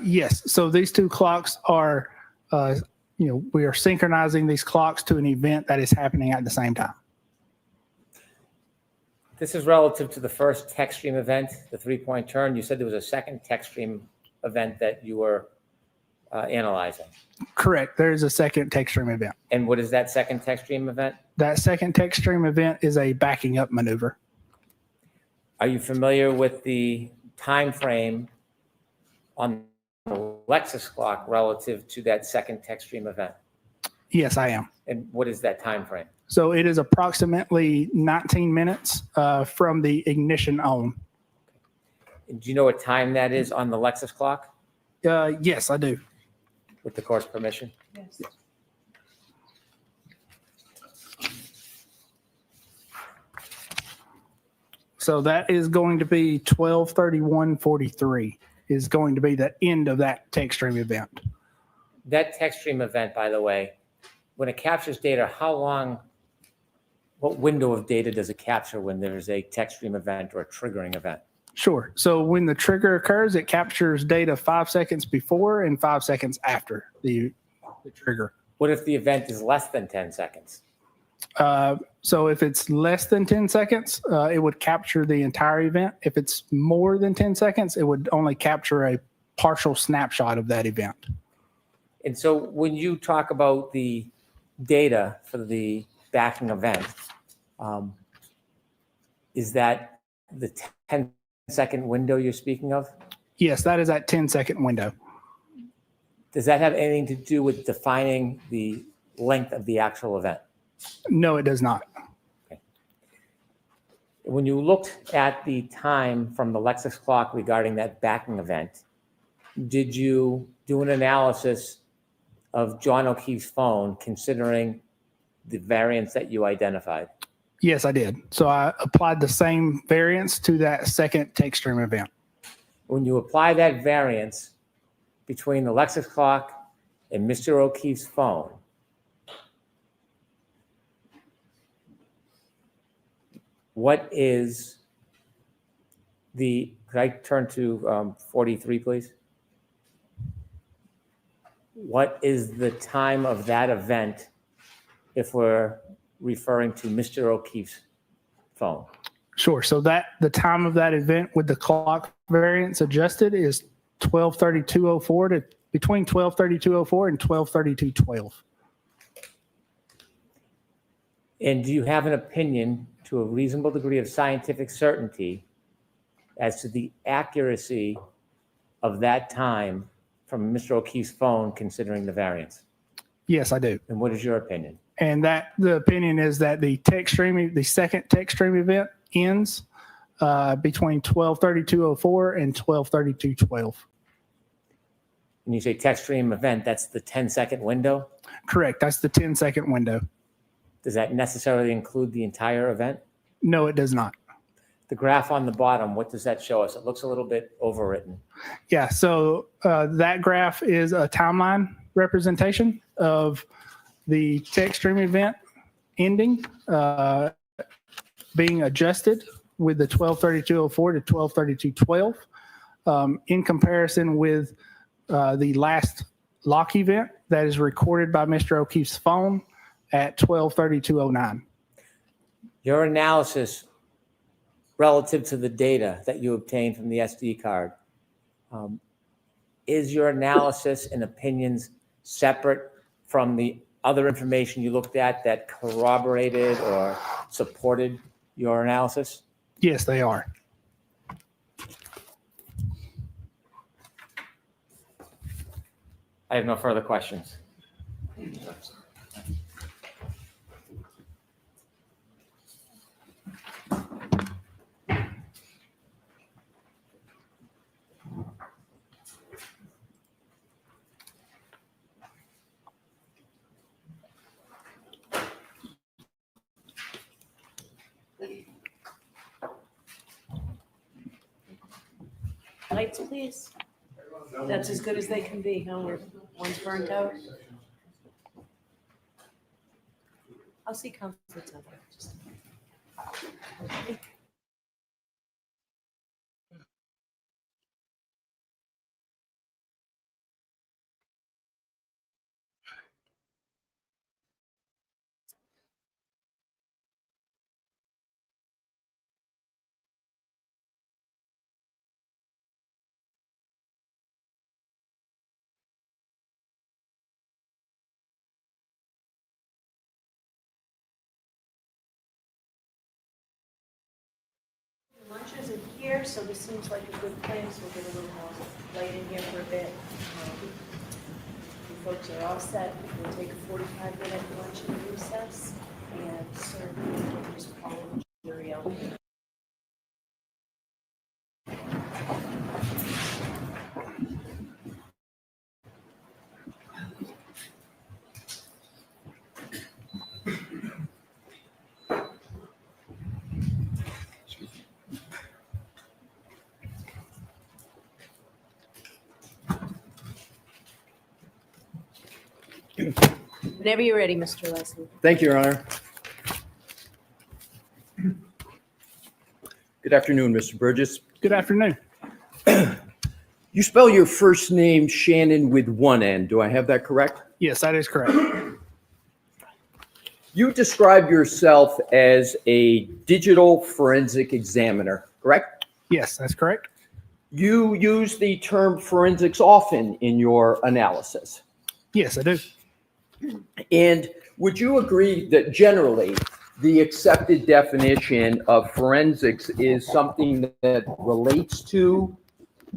Speaker 12: Yes. So these two clocks are, we are synchronizing these clocks to an event that is happening at the same time.
Speaker 11: This is relative to the first text stream event, the 3-point turn. You said there was a second text stream event that you were analyzing.
Speaker 12: Correct. There is a second text stream event.
Speaker 11: And what is that second text stream event?
Speaker 12: That second text stream event is a backing up maneuver.
Speaker 11: Are you familiar with the time frame on the Lexus clock relative to that second text stream event?
Speaker 12: Yes, I am.
Speaker 11: And what is that time frame?
Speaker 12: So it is approximately 19 minutes from the ignition on.
Speaker 11: Do you know what time that is on the Lexus clock?
Speaker 12: Yes, I do.
Speaker 11: With the court's permission?
Speaker 5: Yes.
Speaker 12: So that is going to be 12/31/43 is going to be the end of that text stream event.
Speaker 11: That text stream event, by the way, when it captures data, what window of data does it capture when there's a text stream event or a triggering event?
Speaker 12: Sure. So when the trigger occurs, it captures data 5 seconds before and 5 seconds after the trigger.
Speaker 11: What if the event is less than 10 seconds?
Speaker 12: So if it's less than 10 seconds, it would capture the entire event. If it's more than 10 seconds, it would only capture a partial snapshot of that event.
Speaker 11: And so when you talk about the data for the backing event, is that the 10-second window you're speaking of?
Speaker 12: Yes, that is that 10-second window.
Speaker 11: Does that have anything to do with defining the length of the actual event?
Speaker 12: No, it does not.
Speaker 11: Okay. When you looked at the time from the Lexus clock regarding that backing event, did you do an analysis of John O'Keefe's phone considering the variance that you identified?
Speaker 12: Yes, I did. So I applied the same variance to that second text stream event.
Speaker 11: When you apply that variance between the Lexus clock and Mr. O'Keefe's phone, what is could I turn to 43, please? What is the time of that event if we're referring to Mr. O'Keefe's phone?
Speaker 12: Sure. So the time of that event with the clock variance adjusted is 12/32/04 to between 12/32/04 and 12/32/12.
Speaker 11: And do you have an opinion to a reasonable degree of scientific certainty as to the accuracy of that time from Mr. O'Keefe's phone considering the variance?
Speaker 12: Yes, I do.
Speaker 11: And what is your opinion?
Speaker 12: And the opinion is that the second text stream event ends between 12/32/04 and 12/32/12.
Speaker 11: When you say text stream event, that's the 10-second window?
Speaker 12: Correct. That's the 10-second window.
Speaker 11: Does that necessarily include the entire event?
Speaker 12: No, it does not.
Speaker 11: The graph on the bottom, what does that show us? It looks a little bit overwritten.
Speaker 12: Yeah. So that graph is a timeline representation of the text stream event ending, being adjusted with the 12/32/04 to 12/32/12 in comparison with the last lock event that is recorded by Mr. O'Keefe's phone at 12/32/09.
Speaker 11: Your analysis relative to the data that you obtained from the SD card, is your analysis and opinions separate from the other information you looked at that corroborated or supported your analysis?
Speaker 12: Yes, they are.
Speaker 11: I have no further questions.
Speaker 6: Lights, please. That's as good as they can be, huh? One's burnt out. I'll see conflicts out there. Lunches in here, so this seems like a good place. We'll get a little more light in here for a bit. You folks are all set. We'll take a 45-minute luncheon recess and serve and just follow the jury out. Whenever you're ready, Mr. Leslie.
Speaker 2: Thank you, Your Honor. Good afternoon, Mr. Burgess.
Speaker 12: Good afternoon.
Speaker 2: You spell your first name Shannon with one N. Do I have that correct?
Speaker 12: Yes, that is correct.
Speaker 2: You describe yourself as a digital forensic examiner, correct?
Speaker 12: Yes, that's correct.
Speaker 2: You use the term forensics often in your analysis.
Speaker 12: Yes, I do.
Speaker 2: And would you agree that generally the accepted definition of forensics is something that relates to,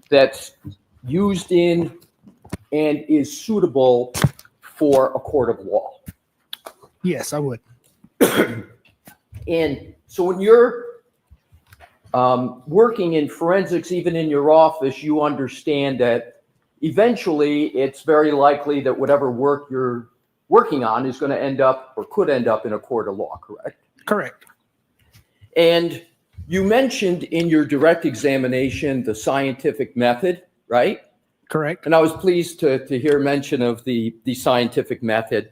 Speaker 2: that's used in, and is suitable for a court of law?
Speaker 12: Yes, I would.
Speaker 2: And so when you're working in forensics, even in your office, you understand that eventually it's very likely that whatever work you're working on is going to end up or could end up in a court of law, correct?
Speaker 12: Correct.
Speaker 2: And you mentioned in your direct examination the scientific method, right?
Speaker 12: Correct.
Speaker 2: And I was pleased to hear mention of the scientific method.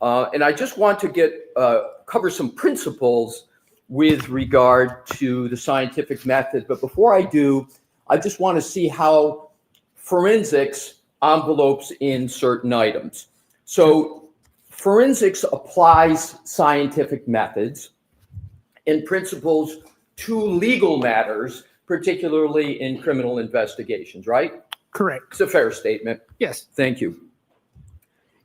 Speaker 2: And I just want to cover some principles with regard to the scientific method. But before I do, I just want to see how forensics envelopes in certain items. So forensics applies scientific methods and principles to legal matters, particularly in criminal investigations, right?
Speaker 12: Correct.
Speaker 2: It's a fair statement.
Speaker 12: Yes.
Speaker 2: Thank you.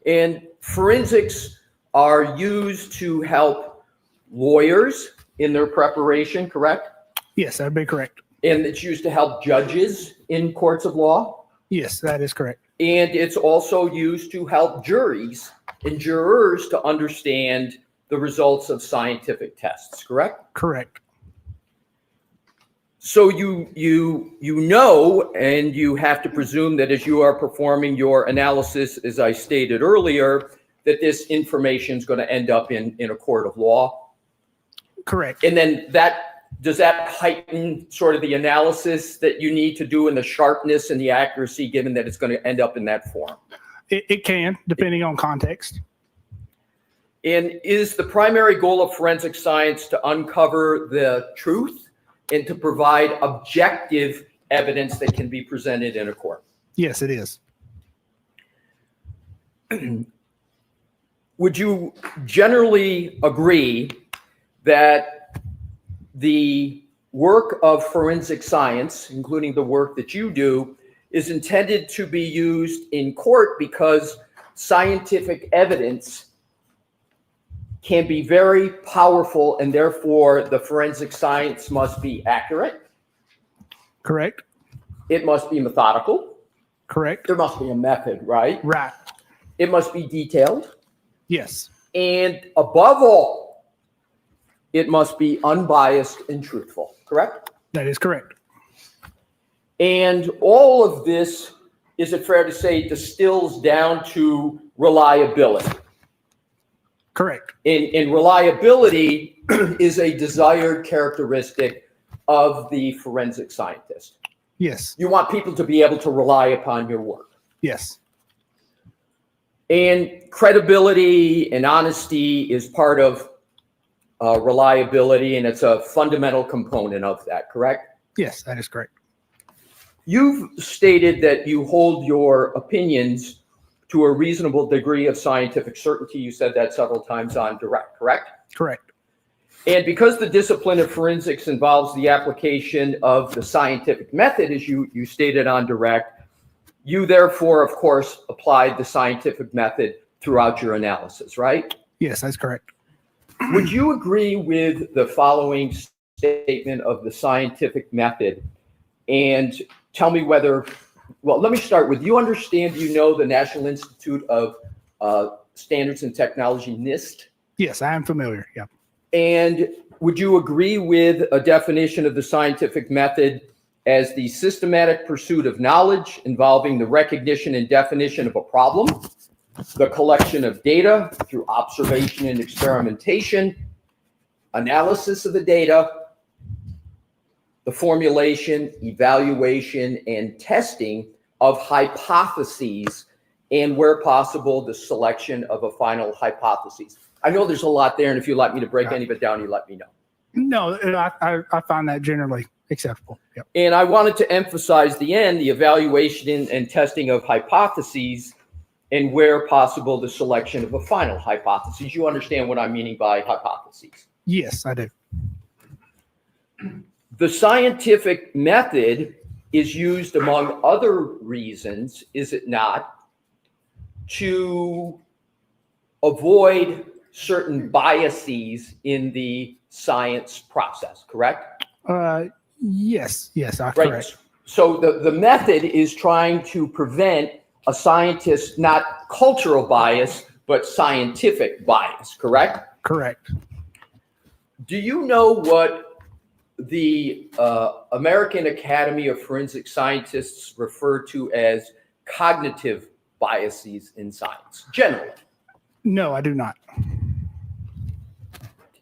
Speaker 2: And forensics are used to help lawyers in their preparation, correct?
Speaker 12: Yes, that'd be correct.
Speaker 2: And it's used to help judges in courts of law.
Speaker 12: Yes, that is correct.
Speaker 2: And it's also used to help juries and jurors to understand the results of scientific tests, correct?
Speaker 12: Correct.
Speaker 2: So you know, and you have to presume that as you are performing your analysis, as I stated earlier, that this information is going to end up in a court of law.
Speaker 12: Correct.
Speaker 2: And then does that heighten sort of the analysis that you need to do and the sharpness and the accuracy, given that it's going to end up in that form?
Speaker 12: It can, depending on context.
Speaker 2: And is the primary goal of forensic science to uncover the truth and to provide objective evidence that can be presented in a court?
Speaker 12: Yes, it is.
Speaker 2: Would you generally agree that the work of forensic science, including the work that you do, is intended to be used in court because scientific evidence can be very powerful and therefore the forensic science must be accurate?
Speaker 12: Correct.
Speaker 2: It must be methodical.
Speaker 12: Correct.
Speaker 2: There must be a method, right?
Speaker 12: Right.
Speaker 2: It must be detailed.
Speaker 12: Yes.
Speaker 2: And above all, it must be unbiased and truthful, correct?
Speaker 12: That is correct.
Speaker 2: And all of this, is it fair to say, distills down to reliability?
Speaker 12: Correct.
Speaker 2: And reliability is a desired characteristic of the forensic scientist.
Speaker 12: Yes.
Speaker 2: You want people to be able to rely upon your work.
Speaker 12: Yes.
Speaker 2: And credibility and honesty is part of reliability, and it's a fundamental component of that, correct?
Speaker 12: Yes, that is correct.
Speaker 2: You've stated that you hold your opinions to a reasonable degree of scientific certainty. You said that several times on direct, correct?
Speaker 12: Correct.
Speaker 2: And because the discipline of forensics involves the application of the scientific method, as you stated on direct, you therefore, of course, applied the scientific method throughout your analysis, right?
Speaker 12: Yes, that's correct.
Speaker 2: Would you agree with the following statement of the scientific method? And tell me whether, well, let me start with, you understand, you know, the National Institute of Standards and Technology, NIST?
Speaker 12: Yes, I am familiar. Yeah.
Speaker 2: And would you agree with a definition of the scientific method as the systematic pursuit of knowledge involving the recognition and definition of a problem, the collection of data through observation and experimentation, analysis of the data, the formulation, evaluation, and testing of hypotheses
Speaker 15: and where possible, the selection of a final hypothesis. I know there's a lot there, and if you'd like me to break any of it down, you let me know.
Speaker 12: No, I find that generally acceptable. Yep.
Speaker 15: And I wanted to emphasize the evaluation and testing of hypotheses, and where possible, the selection of a final hypothesis. You understand what I'm meaning by hypotheses?
Speaker 12: Yes, I do.
Speaker 15: The scientific method is used, among other reasons, is it not, to avoid certain biases in the science process, correct?
Speaker 12: Yes, correct.
Speaker 15: Right. So the method is trying to prevent a scientist, not cultural bias, but scientific bias, correct?
Speaker 12: Correct.
Speaker 15: Do you know what the American Academy of Forensic Scientists refer to as cognitive biases in science, generally?
Speaker 12: No, I do not.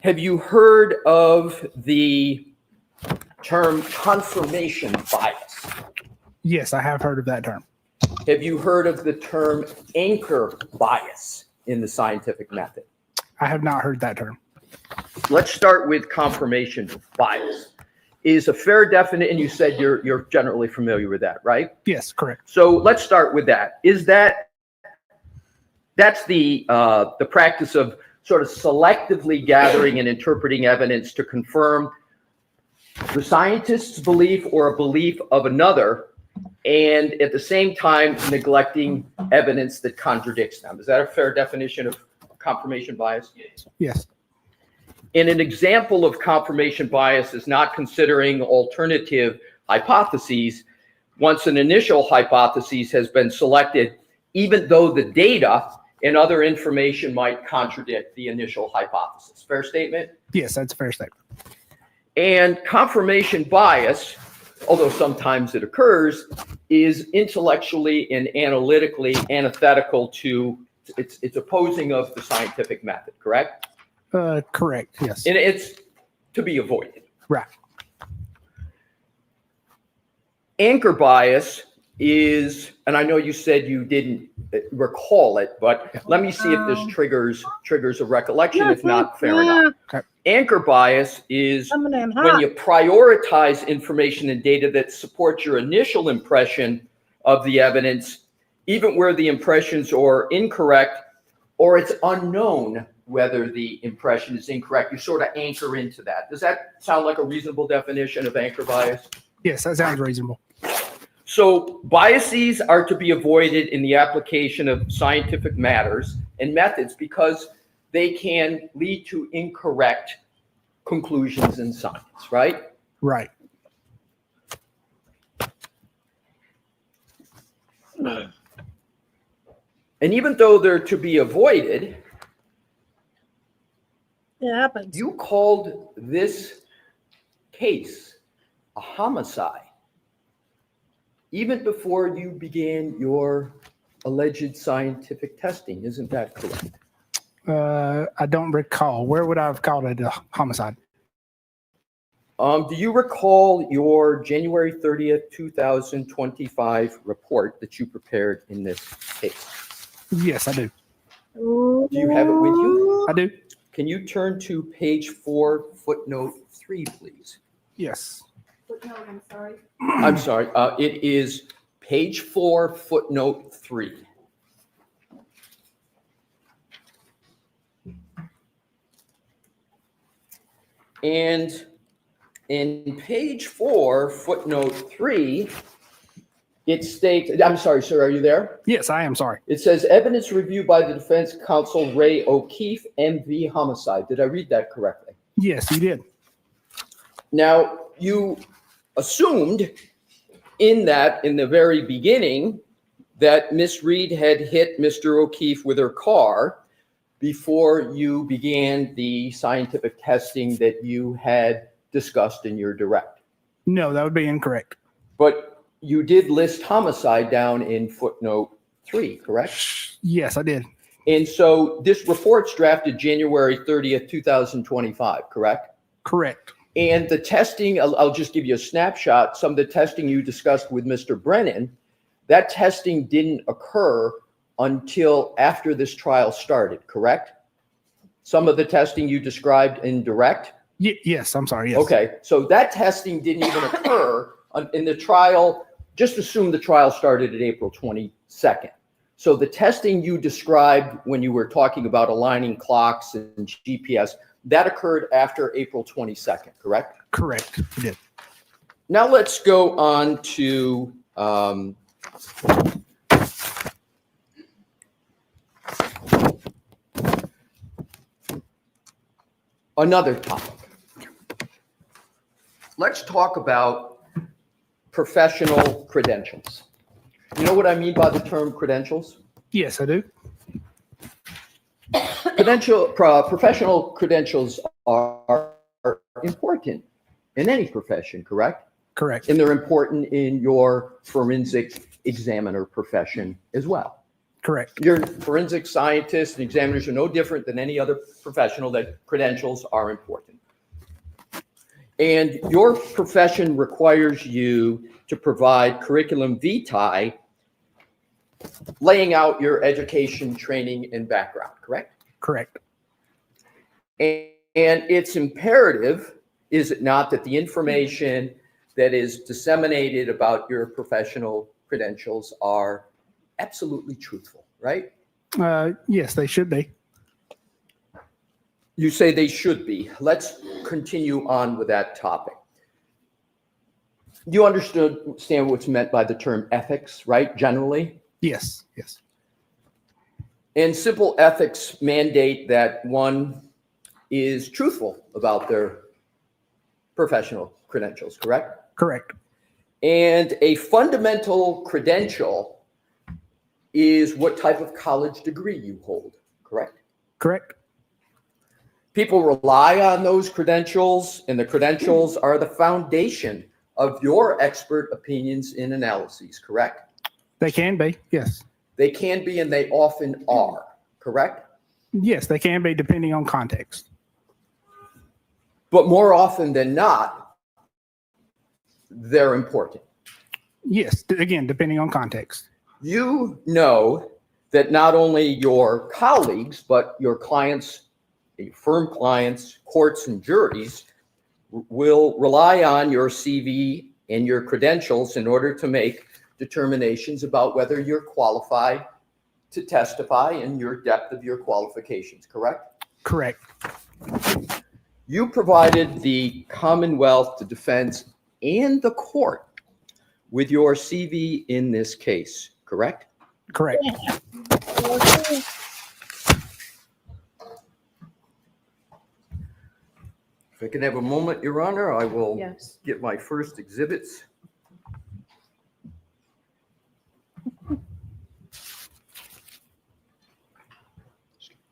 Speaker 15: Have you heard of the term confirmation bias?
Speaker 12: Yes, I have heard of that term.
Speaker 15: Have you heard of the term anchor bias in the scientific method?
Speaker 12: I have not heard that term.
Speaker 15: Let's start with confirmation bias. Is a fair definition, and you said you're generally familiar with that, right?
Speaker 12: Yes, correct.
Speaker 15: So let's start with that. That's the practice of sort of selectively gathering and interpreting evidence to confirm the scientist's belief or a belief of another, and at the same time neglecting evidence that contradicts them. Is that a fair definition of confirmation bias?
Speaker 12: Yes.
Speaker 15: And an example of confirmation bias is not considering alternative hypotheses once an initial hypothesis has been selected, even though the data and other information might contradict the initial hypothesis. Fair statement?
Speaker 12: Yes, that's a fair statement.
Speaker 15: And confirmation bias, although sometimes it occurs, is intellectually and analytically antithetical to, it's opposing of the scientific method, correct?
Speaker 12: Correct, yes.
Speaker 15: And it's to be avoided.
Speaker 12: Right.
Speaker 15: Anchor bias is, and I know you said you didn't recall it, but let me see if this triggers a recollection. If not, fair enough.
Speaker 12: Okay.
Speaker 15: Anchor bias is when you prioritize information and data that support your initial impression of the evidence, even where the impressions are incorrect or it's unknown whether the impression is incorrect. You sort of anchor into that. Does that sound like a reasonable definition of anchor bias?
Speaker 12: Yes, that sounds reasonable.
Speaker 15: So biases are to be avoided in the application of scientific matters and methods because they can lead to incorrect conclusions in science, right?
Speaker 12: Right.
Speaker 15: And even though they're to be avoided,
Speaker 4: It happens.
Speaker 15: you called this case a homicide even before you began your alleged scientific testing. Isn't that correct?
Speaker 12: I don't recall. Where would I have called it a homicide?
Speaker 15: Do you recall your January 30th, 2025 report that you prepared in this case?
Speaker 12: Yes, I do.
Speaker 15: Do you have it with you?
Speaker 12: I do.
Speaker 15: Can you turn to page 4, footnote 3, please?
Speaker 12: Yes.
Speaker 5: Footnote, I'm sorry.
Speaker 15: I'm sorry. It is page 4, footnote 3. And in page 4, footnote 3, it states, I'm sorry, sir, are you there?
Speaker 12: Yes, I am sorry.
Speaker 15: It says evidence review by the defense counsel Ray O'Keefe, MV homicide. Did I read that correctly?
Speaker 12: Yes, you did.
Speaker 15: Now, you assumed in the very beginning that Miss Reed had hit Mr. O'Keefe with her car before you began the scientific testing that you had discussed in your direct.
Speaker 12: No, that would be incorrect.
Speaker 15: But you did list homicide down in footnote 3, correct?
Speaker 12: Yes, I did.
Speaker 15: And so this report's drafted January 30th, 2025, correct?
Speaker 12: Correct.
Speaker 15: And the testing, I'll just give you a snapshot. Some of the testing you discussed with Mr. Brennan, that testing didn't occur until after this trial started, correct? Some of the testing you described in direct?
Speaker 12: Yes, I'm sorry. Yes.
Speaker 15: Okay, so that testing didn't even occur in the trial. Just assume the trial started at April 22nd. So the testing you described when you were talking about aligning clocks and GPS, that occurred after April 22nd, correct?
Speaker 12: Correct. It did.
Speaker 15: Now let's go on to another topic. Let's talk about professional credentials. You know what I mean by the term credentials?
Speaker 12: Yes, I do.
Speaker 15: Professional credentials are important in any profession, correct?
Speaker 12: Correct.
Speaker 15: And they're important in your forensic examiner profession as well.
Speaker 12: Correct.
Speaker 15: Your forensic scientists and examiners are no different than any other professional. That credentials are important. And your profession requires you to provide curriculum vitae, laying out your education, training, and background, correct?
Speaker 12: Correct.
Speaker 15: And it's imperative, is it not, that the information that is disseminated about your professional credentials are absolutely truthful, right?
Speaker 12: Yes, they should be.
Speaker 15: You say they should be. Let's continue on with that topic. You understand what's meant by the term ethics, right? Generally?
Speaker 12: Yes. Yes.
Speaker 15: And simple ethics mandate that one is truthful about their professional credentials, correct?
Speaker 12: Correct.
Speaker 15: And a fundamental credential is what type of college degree you hold, correct?
Speaker 12: Correct.
Speaker 15: People rely on those credentials, and the credentials are the foundation of your expert opinions and analyses, correct?
Speaker 12: They can be. Yes.
Speaker 15: They can be, and they often are, correct?
Speaker 12: Yes, they can be depending on context.
Speaker 15: But more often than not, they're important.
Speaker 12: Yes, again, depending on context.
Speaker 15: You know that not only your colleagues, but your clients, your firm clients, courts, and juries will rely on your CV and your credentials in order to make determinations about whether you're qualified to testify and your depth of your qualifications, correct?
Speaker 12: Correct.
Speaker 15: You provided the Commonwealth, the defense, and the court with your CV in this case, correct?
Speaker 12: Correct.
Speaker 15: If I can have a moment, Your Honor, I will
Speaker 6: Yes.
Speaker 15: get my first exhibits.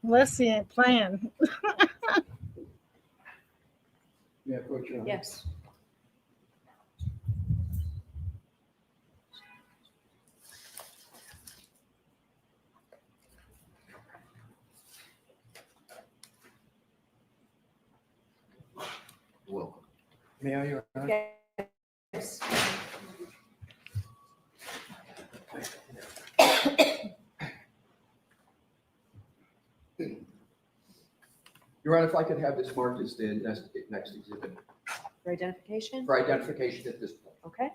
Speaker 4: Leslie ain't playing.
Speaker 6: Yes.
Speaker 15: Welcome. May I, Your Honor?
Speaker 6: Yes.
Speaker 15: Your Honor, if I could have this marked as the next exhibit
Speaker 6: For identification?
Speaker 15: for identification at this point.
Speaker 6: Okay.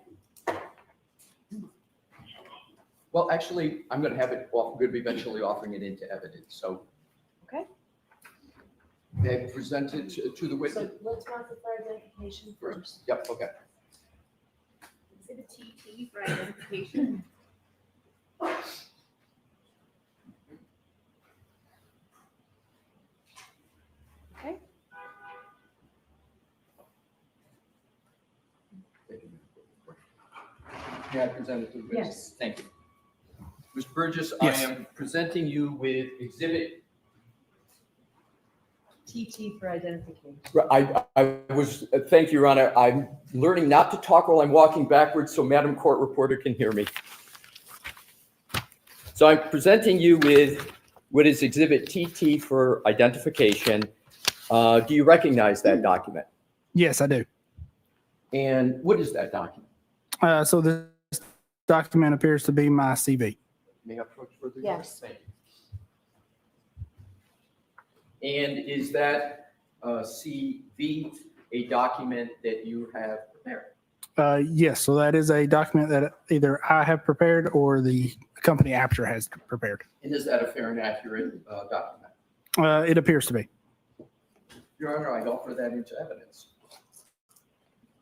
Speaker 15: Well, actually, I'm going to have it, I'm going to be eventually offering it into evidence, so.
Speaker 6: Okay.
Speaker 15: They present it to the witness.
Speaker 6: So let's mark it for identification first.
Speaker 15: Yep, okay.
Speaker 5: Exhibit TT for identification.
Speaker 6: Okay.
Speaker 15: May I present it to the witness?
Speaker 6: Yes.
Speaker 15: Thank you. Mr. Burgess,
Speaker 12: Yes.
Speaker 15: I am presenting you with exhibit.
Speaker 6: TT for identification.
Speaker 15: I was, thank you, Your Honor. I'm learning not to talk while I'm walking backwards so Madam Court Reporter can hear me. So I'm presenting you with what is exhibit TT for identification. Do you recognize that document?
Speaker 12: Yes, I do.
Speaker 15: And what is that document?
Speaker 12: So this document appears to be my CV.
Speaker 15: May I approach further?
Speaker 6: Yes.
Speaker 15: Thank you. And is that CV a document that you have prepared?
Speaker 12: Yes, so that is a document that either I have prepared or the company Apeture has prepared.
Speaker 15: And is that a fair and accurate document?
Speaker 12: It appears to be.
Speaker 15: Your Honor, I'd offer that into evidence.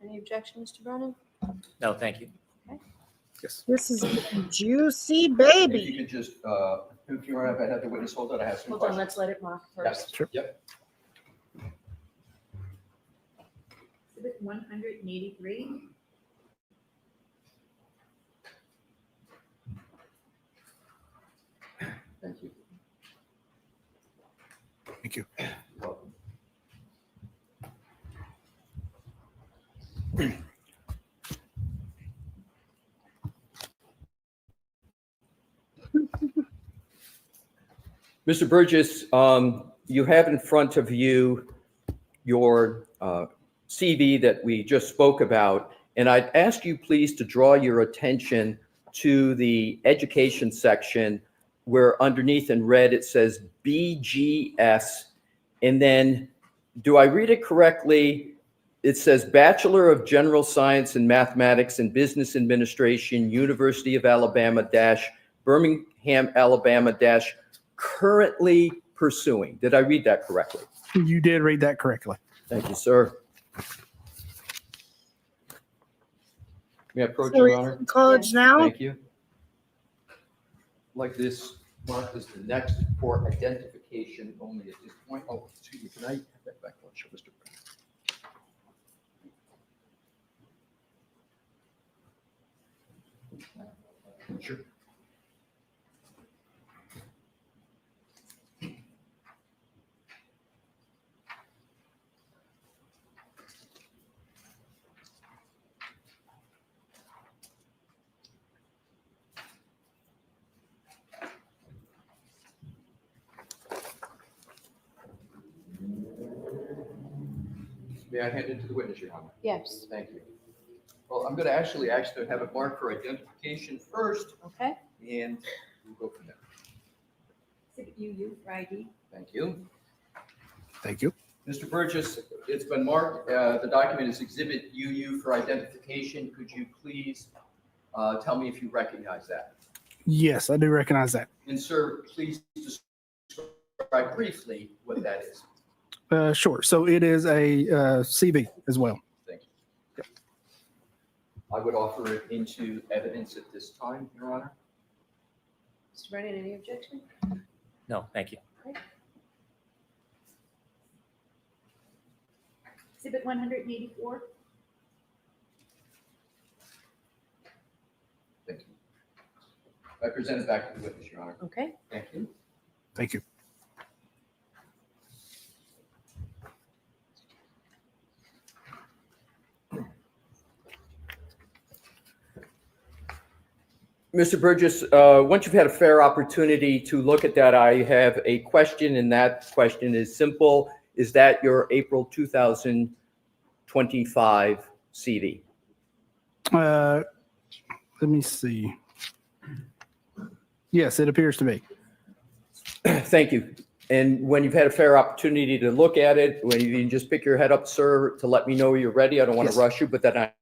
Speaker 6: Any objection, Mr. Brennan?
Speaker 16: No, thank you.
Speaker 12: Yes.
Speaker 4: This is juicy,
Speaker 15: If
Speaker 4: baby.
Speaker 15: you could just, if you want to have the witness hold it, I have some
Speaker 6: Hold on,
Speaker 15: questions.
Speaker 6: let's let it mark
Speaker 15: Yes,
Speaker 6: first.
Speaker 12: Sure.
Speaker 15: Yep.
Speaker 8: Exhibit 183.
Speaker 15: Thank you.
Speaker 12: Thank you.
Speaker 15: You're welcome. Mr. Burgess, you have in front of you your CV that we just spoke about, and I'd ask you please to draw your attention to the education section where underneath in red it says BGS, and then, do I read it correctly? It says Bachelor of General Science in Mathematics and Business Administration, University of Alabama dash Birmingham, Alabama dash currently pursuing. Did I read that correctly?
Speaker 12: You did read that correctly.
Speaker 15: Thank you, sir. May I approach,
Speaker 4: So
Speaker 15: Your
Speaker 4: he's
Speaker 15: Honor?
Speaker 4: in college now?
Speaker 15: Thank you. Like this mark is the next for identification only at this point. Oh, excuse me, can I have that back one, show Mr. Brown? Sure. May I hand it to the witness, Your Honor?
Speaker 6: Yes.
Speaker 15: Thank you. Well, I'm going to actually have it marked for identification first,
Speaker 6: Okay.
Speaker 15: and we'll go from there.
Speaker 8: Exhibit UU for ID.
Speaker 15: Thank you.
Speaker 12: Thank you.
Speaker 15: Mr. Burgess, it's been marked, the document is Exhibit UU for identification. Could you please tell me if you recognize that?
Speaker 12: Yes, I do recognize that.
Speaker 15: And sir, please describe briefly what that is.
Speaker 12: Sure. So it is a CV as well.
Speaker 15: Thank you. I would offer it into evidence at this time, Your Honor.
Speaker 6: Mr. Brennan, any objection?
Speaker 16: No, thank you.
Speaker 8: Exhibit 184.
Speaker 15: Thank you. I present it back to the witness, Your Honor.
Speaker 6: Okay.
Speaker 15: Thank you.
Speaker 12: Thank you.
Speaker 15: Mr. Burgess, once you've had a fair opportunity to look at that, I have a question, and that question is simple. Is that your April 2025 CV?
Speaker 12: Let me see. Yes, it appears to be.
Speaker 15: Thank you. And when you've had a fair opportunity to look at it, when you can just pick your head up, sir, to let me know you're ready. I don't want to rush you, but then I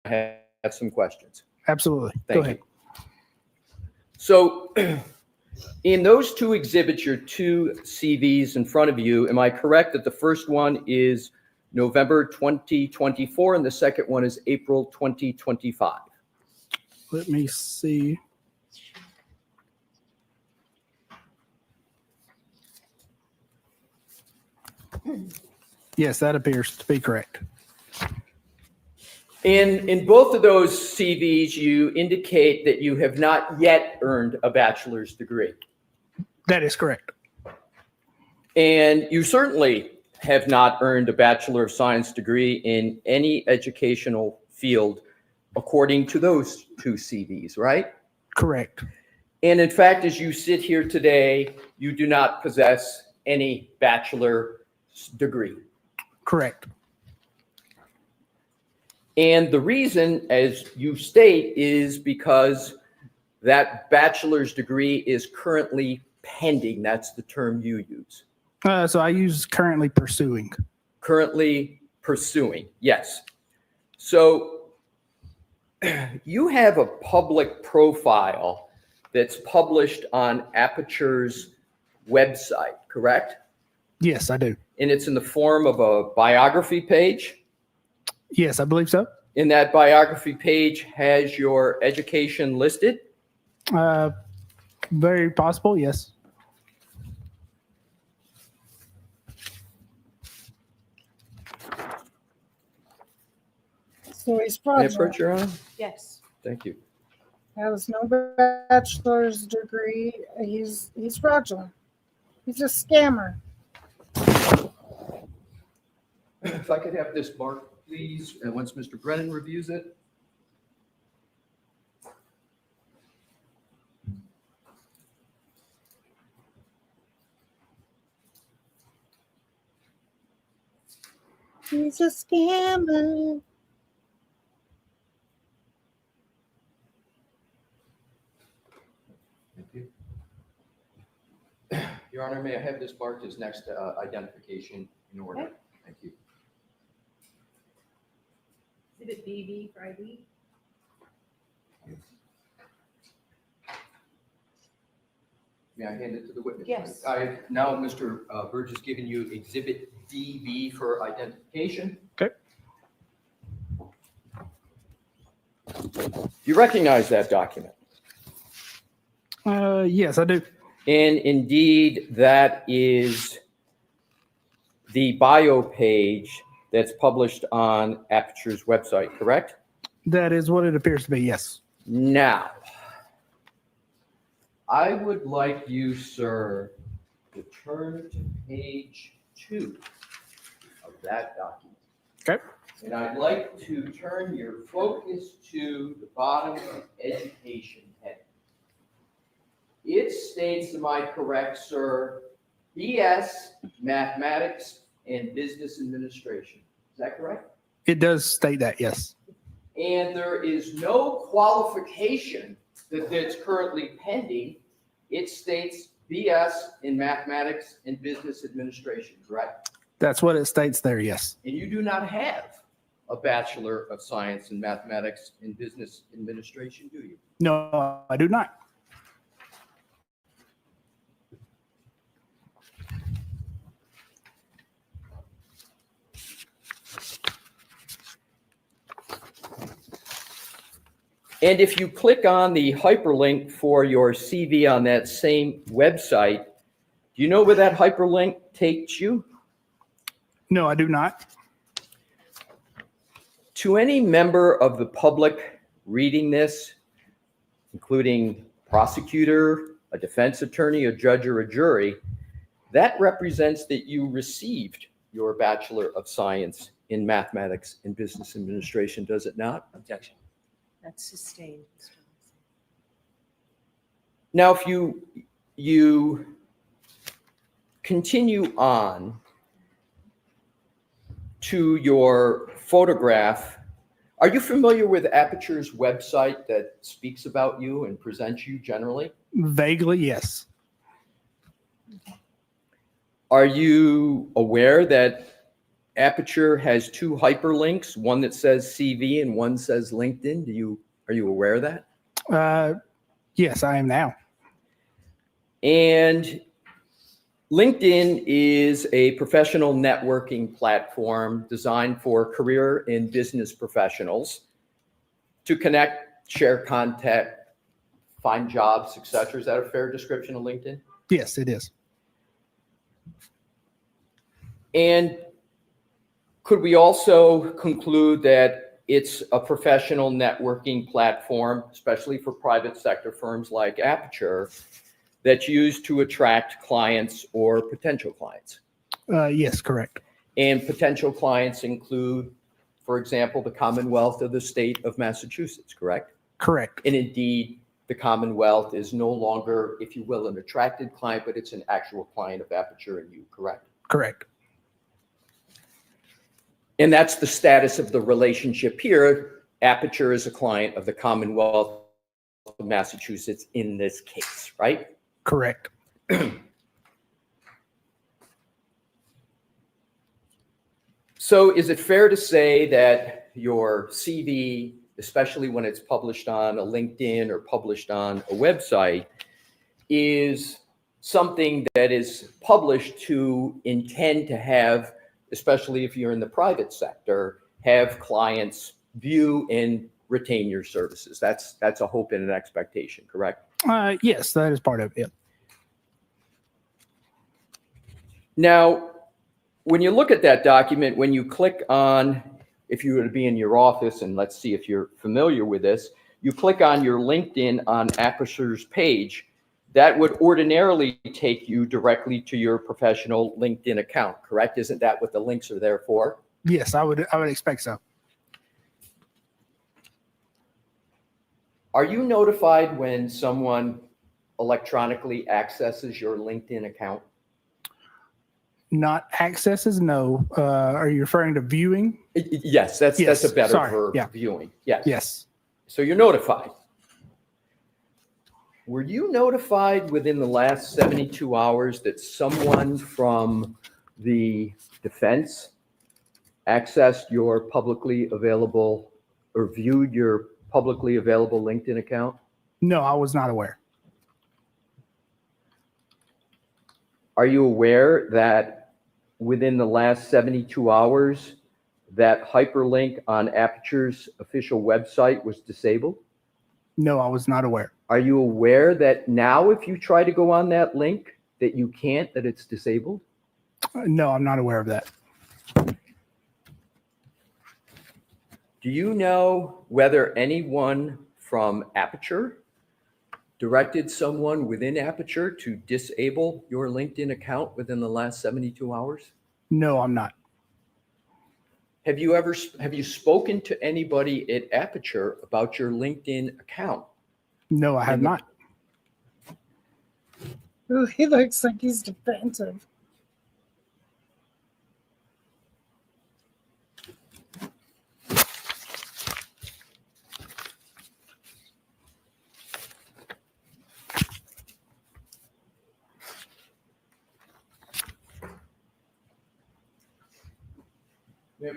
Speaker 15: have some questions.
Speaker 12: Absolutely.
Speaker 15: Thank
Speaker 12: Go ahead.
Speaker 15: you. So in those two exhibits, your two CVs in front of you, am I correct that the first one is November 2024 and the second one is April 2025?
Speaker 12: Let me see. Yes, that appears to be correct.
Speaker 15: In both of those CVs, you indicate that you have not yet earned a bachelor's degree.
Speaker 12: That is correct.
Speaker 15: And you certainly have not earned a Bachelor of Science degree in any educational field, according to those two CVs, right?
Speaker 12: Correct.
Speaker 15: And in fact, as you sit here today, you do not possess any bachelor's degree.
Speaker 12: Correct.
Speaker 15: And the reason, as you state, is because that bachelor's degree is currently pending. That's the term you use.
Speaker 12: So I use currently pursuing.
Speaker 15: Currently pursuing, yes. So you have a public profile that's published on Apature's website, correct?
Speaker 12: Yes, I do.
Speaker 15: And it's in the form of a biography page?
Speaker 12: Yes, I believe so.
Speaker 15: And that biography page has your education listed?
Speaker 12: Very possible, yes.
Speaker 4: So he's
Speaker 15: May I
Speaker 4: fraudulent.
Speaker 15: approach your honor?
Speaker 6: Yes.
Speaker 15: Thank you.
Speaker 4: Has no bachelor's degree. He's fraudulent. He's a scammer.
Speaker 15: If I could have this marked, please, and once Mr. Brennan reviews it.
Speaker 4: He's a scammer.
Speaker 15: Thank you. Your Honor, may I have this marked as next identification in order?
Speaker 6: Okay.
Speaker 15: Thank you.
Speaker 5: Exhibit BB for ID.
Speaker 15: May I hand it to the witness?
Speaker 6: Yes.
Speaker 15: Now Mr. Burge has given you Exhibit DB for identification.
Speaker 12: Okay.
Speaker 15: You recognize that document?
Speaker 12: Yes, I do.
Speaker 15: And indeed, that is the bio page that's published on Apature's website, correct?
Speaker 12: That is what it appears to be, yes.
Speaker 15: Now, I would like you, sir, to turn to page 2 of that document.
Speaker 12: Okay.
Speaker 15: And I'd like to turn your focus to the bottom of education heading. It states, am I correct, sir, BS, Mathematics, and Business Administration. Is that correct?
Speaker 12: It does state that, yes.
Speaker 15: And there is no qualification that's currently pending. It states BS in Mathematics and Business Administration, correct?
Speaker 12: That's what it states there, yes.
Speaker 15: And you do not have a Bachelor of Science in Mathematics and Business Administration, do you?
Speaker 12: No, I do not.
Speaker 15: And if you click on the hyperlink for your CV on that same website, do you know where that hyperlink takes you?
Speaker 12: No, I do not.
Speaker 15: To any member of the public reading this, including prosecutor, a defense attorney, a judge, or a jury, that represents that you received your Bachelor of Science in Mathematics and Business Administration, does it not?
Speaker 16: Objection.
Speaker 6: That's sustained. Mr.
Speaker 15: Now, if you continue on to your photograph, are you familiar with Apature's website that speaks about you and presents you generally?
Speaker 12: Vaguely, yes.
Speaker 15: Are you aware that Apeture has 2 hyperlinks, one that says CV and one says LinkedIn? Are you aware of that?
Speaker 12: Yes, I am now.
Speaker 15: And LinkedIn is a professional networking platform designed for career and business professionals to connect, share content, find jobs, etc. Is that a fair description of LinkedIn?
Speaker 12: Yes, it is.
Speaker 15: And could we also conclude that it's a professional networking platform, especially for private sector firms like Apeture, that's used to attract clients or potential clients?
Speaker 12: Yes, correct.
Speaker 15: And potential clients include, for example, the Commonwealth of the state of Massachusetts, correct?
Speaker 12: Correct.
Speaker 15: And indeed, the Commonwealth is no longer, if you will, an attracted client, but it's an actual client of Apeture and you, correct?
Speaker 12: Correct.
Speaker 15: And that's the status of the relationship here. Apeture is a client of the Commonwealth of Massachusetts in this case, right?
Speaker 12: Correct.
Speaker 15: So is it fair to say that your CV, especially when it's published on a LinkedIn or published on a website, is something that is published to intend to have, especially if you're in the private sector, have clients view and retain your services? That's a hope and an expectation, correct?
Speaker 12: Yes, that is part of it.
Speaker 15: Now, when you look at that document, when you click on, if you were to be in your office, and let's see if you're familiar with this, you click on your LinkedIn on Apature's page, that would ordinarily take you directly to your professional LinkedIn account, correct? Isn't that what the links are there for?
Speaker 12: Yes, I would expect so.
Speaker 15: Are you notified when someone electronically accesses your LinkedIn account?
Speaker 12: Not accesses, no. Are you referring to viewing?
Speaker 15: Yes, that's a better verb,
Speaker 12: yeah.
Speaker 15: viewing. Yes.
Speaker 12: Yes.
Speaker 15: So you're notified. Were you notified within the last 72 hours that someone from the defense accessed your publicly available or viewed your publicly available LinkedIn account?
Speaker 12: No, I was not aware.
Speaker 15: Are you aware that within the last 72 hours, that hyperlink on Apature's official website was disabled?
Speaker 12: No, I was not aware.
Speaker 15: Are you aware that now if you try to go on that link, that you can't, that it's disabled?
Speaker 12: No, I'm not aware of that.
Speaker 15: Do you know whether anyone from Apeture directed someone within Apeture to disable your LinkedIn account within the last 72 hours?
Speaker 12: No, I'm not.
Speaker 15: Have you spoken to anybody at Apeture about your LinkedIn account?
Speaker 12: No, I have not.
Speaker 4: Ooh, he looks like he's defensive.
Speaker 15: Yep.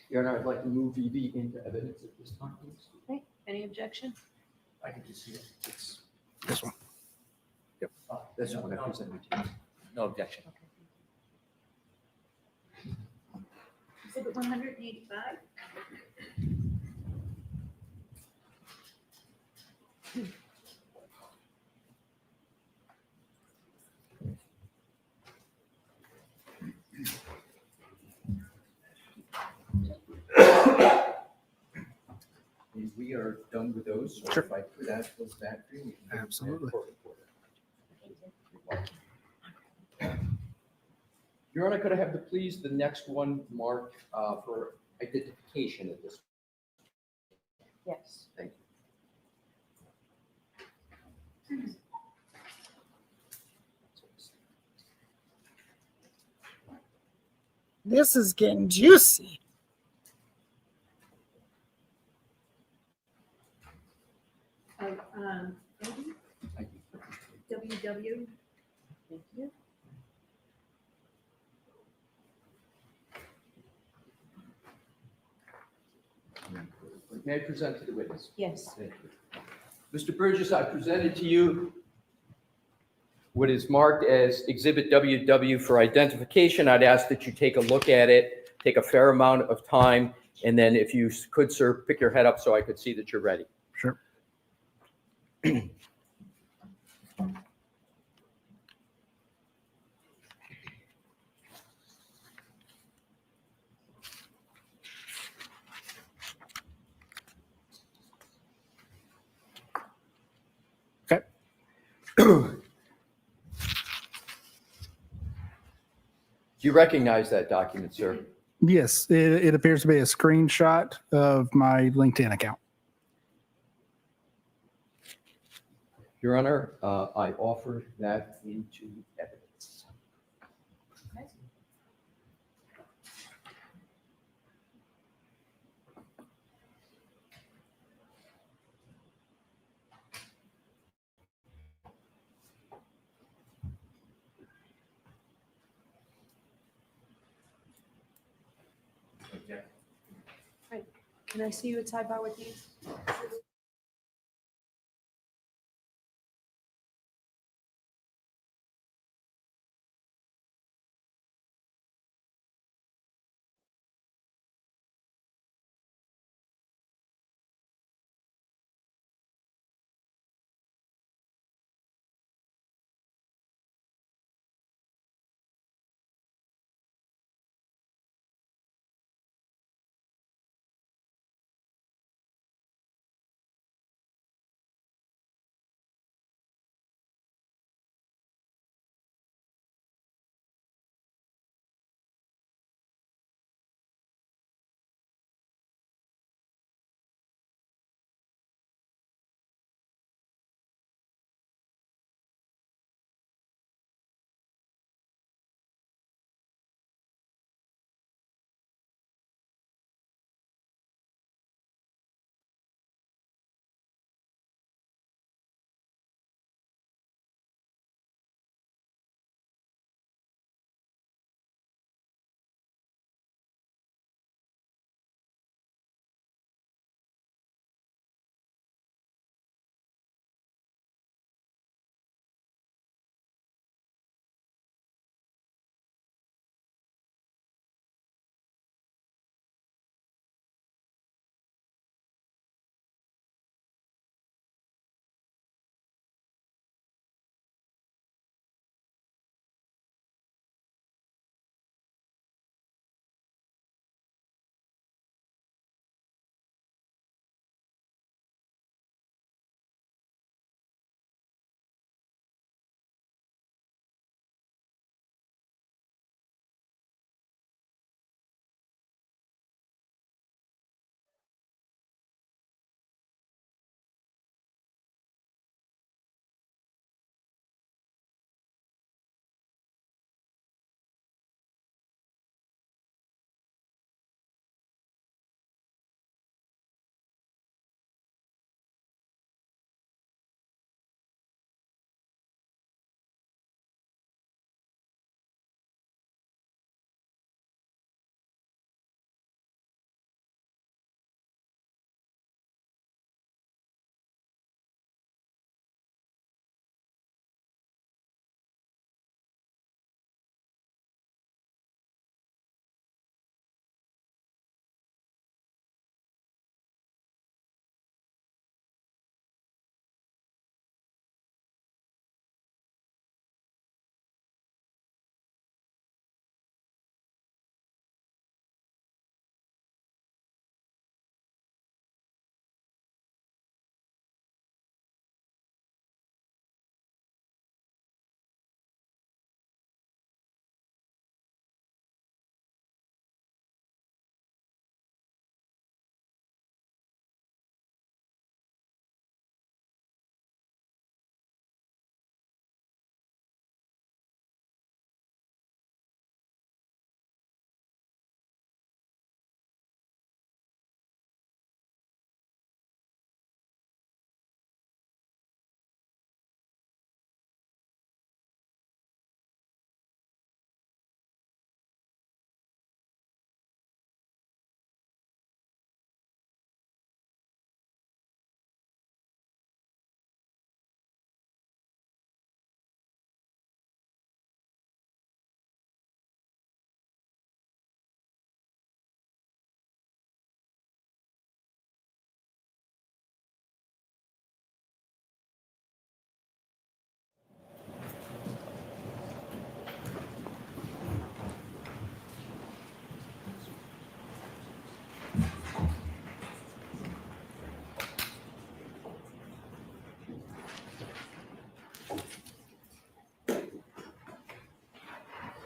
Speaker 15: Your Honor, I'd like to move EB into evidence at this time, please.
Speaker 6: Okay, any objection?
Speaker 15: I can just see it. It's
Speaker 12: This one.
Speaker 15: this one I presented to you. No objection.
Speaker 5: Exhibit 185.
Speaker 15: If we are done with those, or
Speaker 12: Sure.
Speaker 15: if I could ask those back for you. we can go to the
Speaker 12: Absolutely.
Speaker 15: court reporter. Your Honor, could I have the next one marked for identification of this?
Speaker 6: Yes.
Speaker 15: Thank you.
Speaker 4: This is getting juicy.
Speaker 5: WW.
Speaker 6: Thank you.
Speaker 15: May I present to the witness?
Speaker 6: Yes.
Speaker 15: Thank you. Mr. Burgess, I presented to you what is marked as Exhibit WW for identification. I'd ask that you take a look at it, take a fair amount of time, and then if you could, sir, pick your head up so I could see that you're ready.
Speaker 12: Sure. Okay.
Speaker 15: Do you recognize that document, sir?
Speaker 12: Yes, it appears to be a screenshot of my LinkedIn account.
Speaker 15: Your Honor, I offer that into evidence.
Speaker 16: object.
Speaker 6: Right. Can I see you at sidebar with these?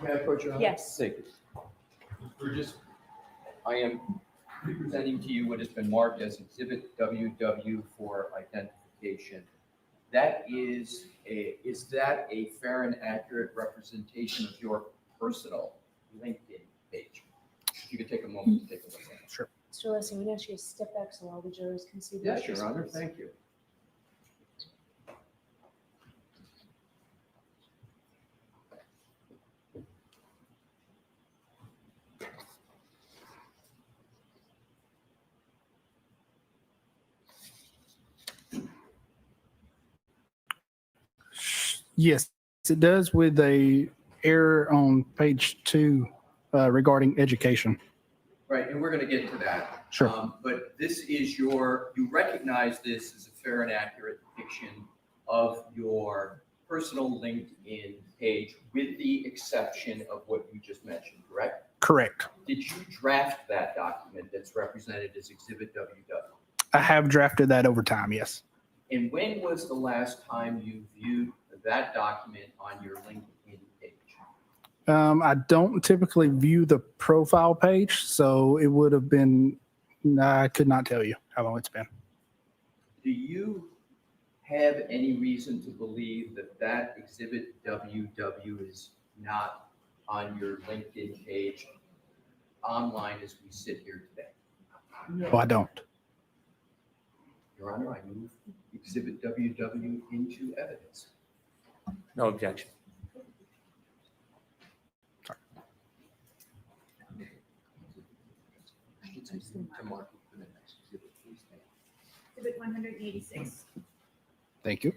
Speaker 15: May I approach your Honor?
Speaker 6: Yes.
Speaker 15: Thank you. I am presenting to you what has been marked as Exhibit WW for identification. Is that a fair and accurate representation of your personal LinkedIn page? If you could take a moment to take a look at it.
Speaker 7: Sure.
Speaker 6: Mr. Leslie, I'm going to ask you to step back so all the jurors can see. the
Speaker 15: Yes,
Speaker 6: pictures,
Speaker 15: Your Honor,
Speaker 6: please.
Speaker 15: thank you.
Speaker 12: Yes, it does with a error on page 2 regarding education.
Speaker 15: Right, and we're going to get to that.
Speaker 12: Sure.
Speaker 15: But this is you recognize this as a fair and accurate depiction of your personal LinkedIn page with the exception of what you just mentioned, correct?
Speaker 12: Correct.
Speaker 15: Did you draft that document that's represented as Exhibit WW?
Speaker 12: I have drafted that over time, yes.
Speaker 15: And when was the last time you viewed that document on your LinkedIn page?
Speaker 12: I don't typically view the profile page, so it would have been, I could not tell you how long it's been.
Speaker 15: Do you have any reason to believe that that Exhibit WW is not on your LinkedIn page online as we sit here today?
Speaker 12: No, I don't.
Speaker 15: Your Honor, I move Exhibit WW into evidence.
Speaker 16: No objection.
Speaker 8: Exhibit 186.
Speaker 12: Thank you.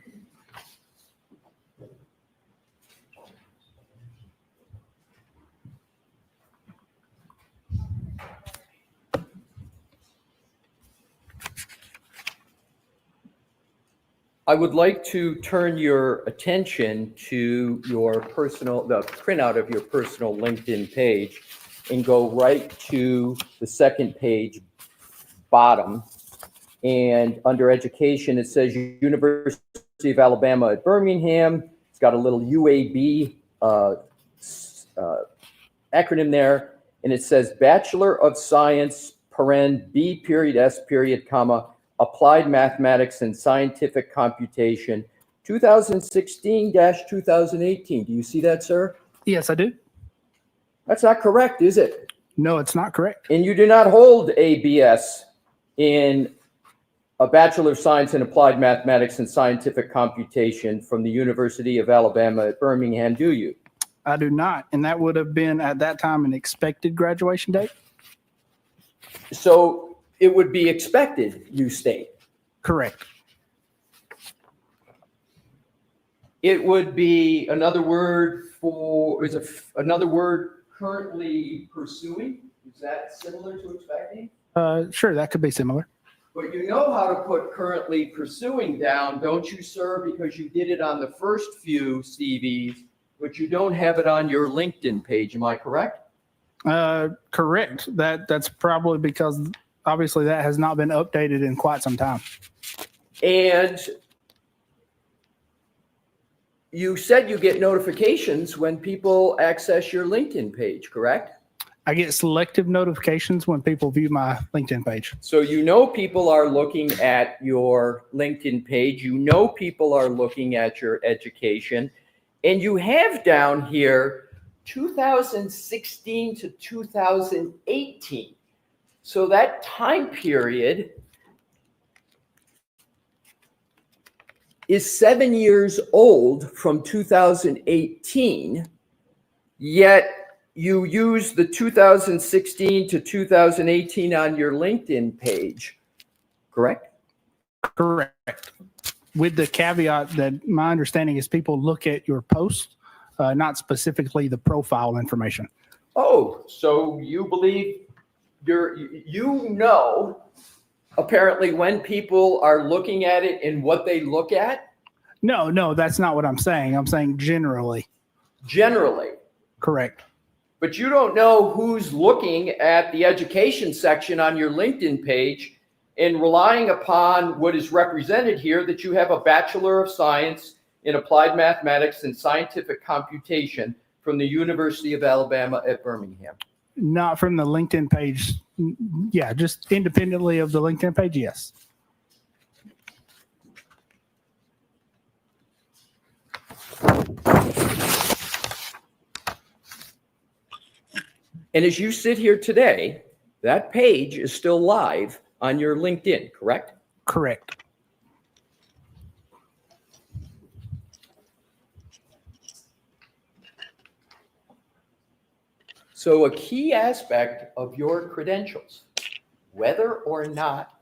Speaker 15: I would like to turn your attention to your the printout of your personal LinkedIn page and go right to the second page, bottom. And under education, it says University of Alabama at Birmingham. It's got a little UAB acronym there. And it says Bachelor of Science, B period, S period, comma, Applied Mathematics and Scientific Computation, 2016-2018. Do you see that, sir?
Speaker 12: Yes, I do.
Speaker 15: That's not correct, is it?
Speaker 12: No, it's not correct.
Speaker 15: And you do not hold a BS in a Bachelor of Science in Applied Mathematics and Scientific Computation from the University of Alabama at Birmingham, do you?
Speaker 12: I do not. And that would have been at that time an expected graduation date?
Speaker 15: So it would be expected, you state.
Speaker 12: Correct.
Speaker 15: It would be another word for, another word currently pursuing? Is that similar to expecting?
Speaker 12: Sure, that could be similar.
Speaker 15: But you know how to put currently pursuing down, don't you, sir? Because you did it on the first few CVs, but you don't have it on your LinkedIn page. Am I correct?
Speaker 12: Correct. That's probably because obviously that has not been updated in quite some time.
Speaker 15: And you said you get notifications when people access your LinkedIn page, correct?
Speaker 12: I get selective notifications when people view my LinkedIn page.
Speaker 15: So you know people are looking at your LinkedIn page. You know people are looking at your education. And you have down here 2016 to 2018. So that time period is 7 years old from 2018, yet you use the 2016 to 2018 on your LinkedIn page, correct?
Speaker 12: Correct. With the caveat that my understanding is people look at your post, not specifically the profile information.
Speaker 15: Oh, so you believe apparently when people are looking at it and what they look at?
Speaker 12: No, that's not what I'm saying. I'm saying generally.
Speaker 15: Generally.
Speaker 12: Correct.
Speaker 15: But you don't know who's looking at the education section on your LinkedIn page and relying upon what is represented here, that you have a Bachelor of Science in Applied Mathematics and Scientific Computation from the University of Alabama at Birmingham.
Speaker 12: Not from the LinkedIn page. Yeah, just independently of the LinkedIn page, yes.
Speaker 15: And as you sit here today, that page is still live on your LinkedIn, correct?
Speaker 12: Correct.
Speaker 15: So a key aspect of your credentials, whether or not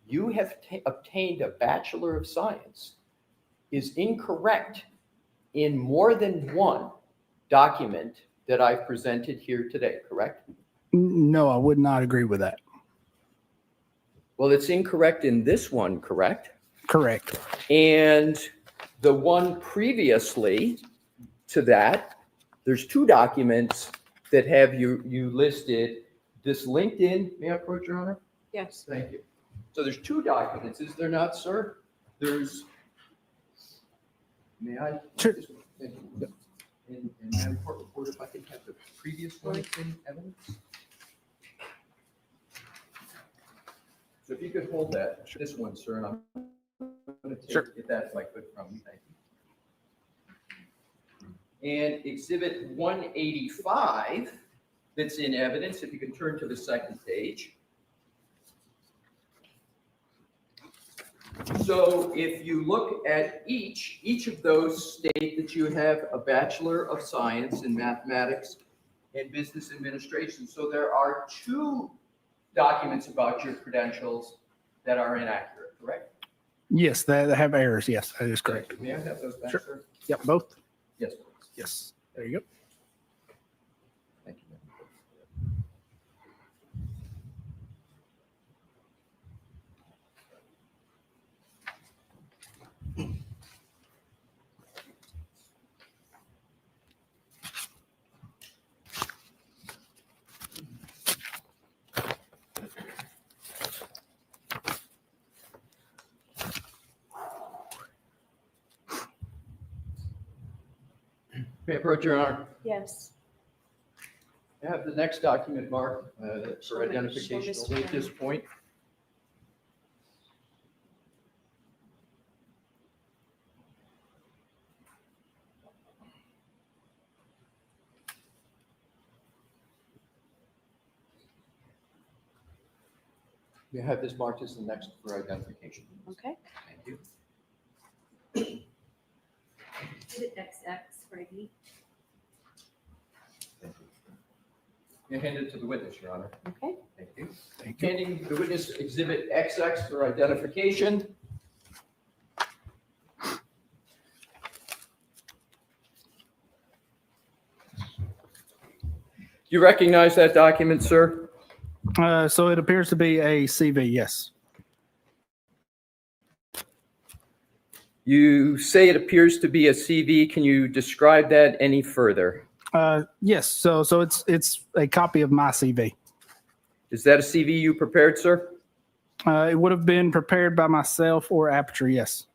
Speaker 15: you have obtained a Bachelor of Science, is incorrect in more than one document that I've presented here today, correct?
Speaker 12: No, I would not agree with that.
Speaker 15: Well, it's incorrect in this one, correct?
Speaker 12: Correct.
Speaker 15: And the one previously to that, there's two documents that have you listed. This LinkedIn, may I approach, Your Honor?
Speaker 6: Yes.
Speaker 15: Thank you. So there's two documents, is there not, sir? There's, may I?
Speaker 12: Sure.
Speaker 15: And Madam Court Reporter, if I can have the previous one in evidence? So if you could hold that, this one, sir, and I'm going to take if that, if I could, from you, thank you. And Exhibit 185 that's in evidence, if you can turn to the second page. So if you look at each of those state that you have a Bachelor of Science in Mathematics and Business Administration. So there are two documents about your credentials that are inaccurate, correct?
Speaker 12: Yes, they have errors. Yes, that is correct.
Speaker 15: May I have those back,
Speaker 12: Sure.
Speaker 15: sir?
Speaker 12: Yep, both.
Speaker 15: Yes, please.
Speaker 12: Yes. There you go.
Speaker 15: Thank you. May I approach, Your Honor?
Speaker 6: Yes.
Speaker 15: I have the next document marked
Speaker 6: Show
Speaker 15: for
Speaker 6: me-
Speaker 15: identification
Speaker 6: show Mr.
Speaker 15: only at this
Speaker 6: Brown.
Speaker 15: point. You have this marked as the next for identification.
Speaker 6: Okay.
Speaker 15: Thank you.
Speaker 5: Exhibit XX for ID.
Speaker 15: You hand it to the witness, Your Honor.
Speaker 6: Okay.
Speaker 15: Thank you.
Speaker 12: Thank you.
Speaker 15: Handing the witness Exhibit XX for identification. You recognize that document, sir?
Speaker 12: So it appears to be a CV. Yes.
Speaker 15: You say it appears to be a CV. Can you describe that any further?
Speaker 12: Yes. So it's a copy of my CV.
Speaker 15: Is that a CV you prepared, sir?
Speaker 12: It would have been prepared by myself or Apeture. Yes.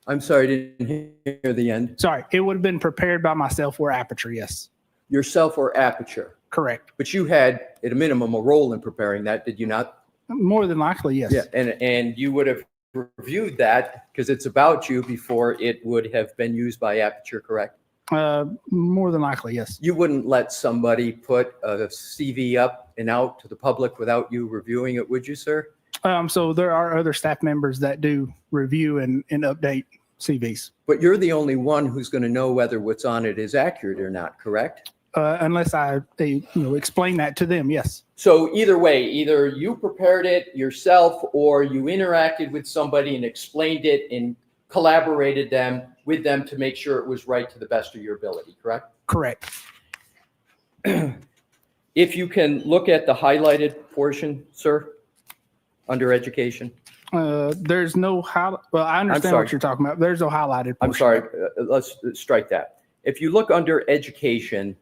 Speaker 15: I'm sorry, I didn't hear the end.
Speaker 12: Sorry, it would have been prepared by myself or Apeture. Yes.
Speaker 15: Yourself or Apeture?
Speaker 12: Correct.
Speaker 15: But you had, at a minimum, a role in preparing that, did you not?
Speaker 12: More than likely, yes.
Speaker 15: Yeah, and you would have reviewed that because it's about you before it would have been used by Apeture, correct?
Speaker 12: More than likely, yes.
Speaker 15: You wouldn't let somebody put a CV up and out to the public without you reviewing it, would you, sir?
Speaker 12: So there are other staff members that do review and update CVs.
Speaker 15: But you're the only one who's going to know whether what's on it is accurate or not, correct?
Speaker 12: Unless I explain that to them, yes.
Speaker 15: So either way, either you prepared it yourself or you interacted with somebody and explained it and collaborated with them to make sure it was right to the best of your ability, correct?
Speaker 12: Correct.
Speaker 15: If you can look at the highlighted portion, sir, under education.
Speaker 12: There's no highlight. Well, I understand what you're talking about. There's no highlighted portion.
Speaker 15: I'm sorry, let's strike that. If you look under education,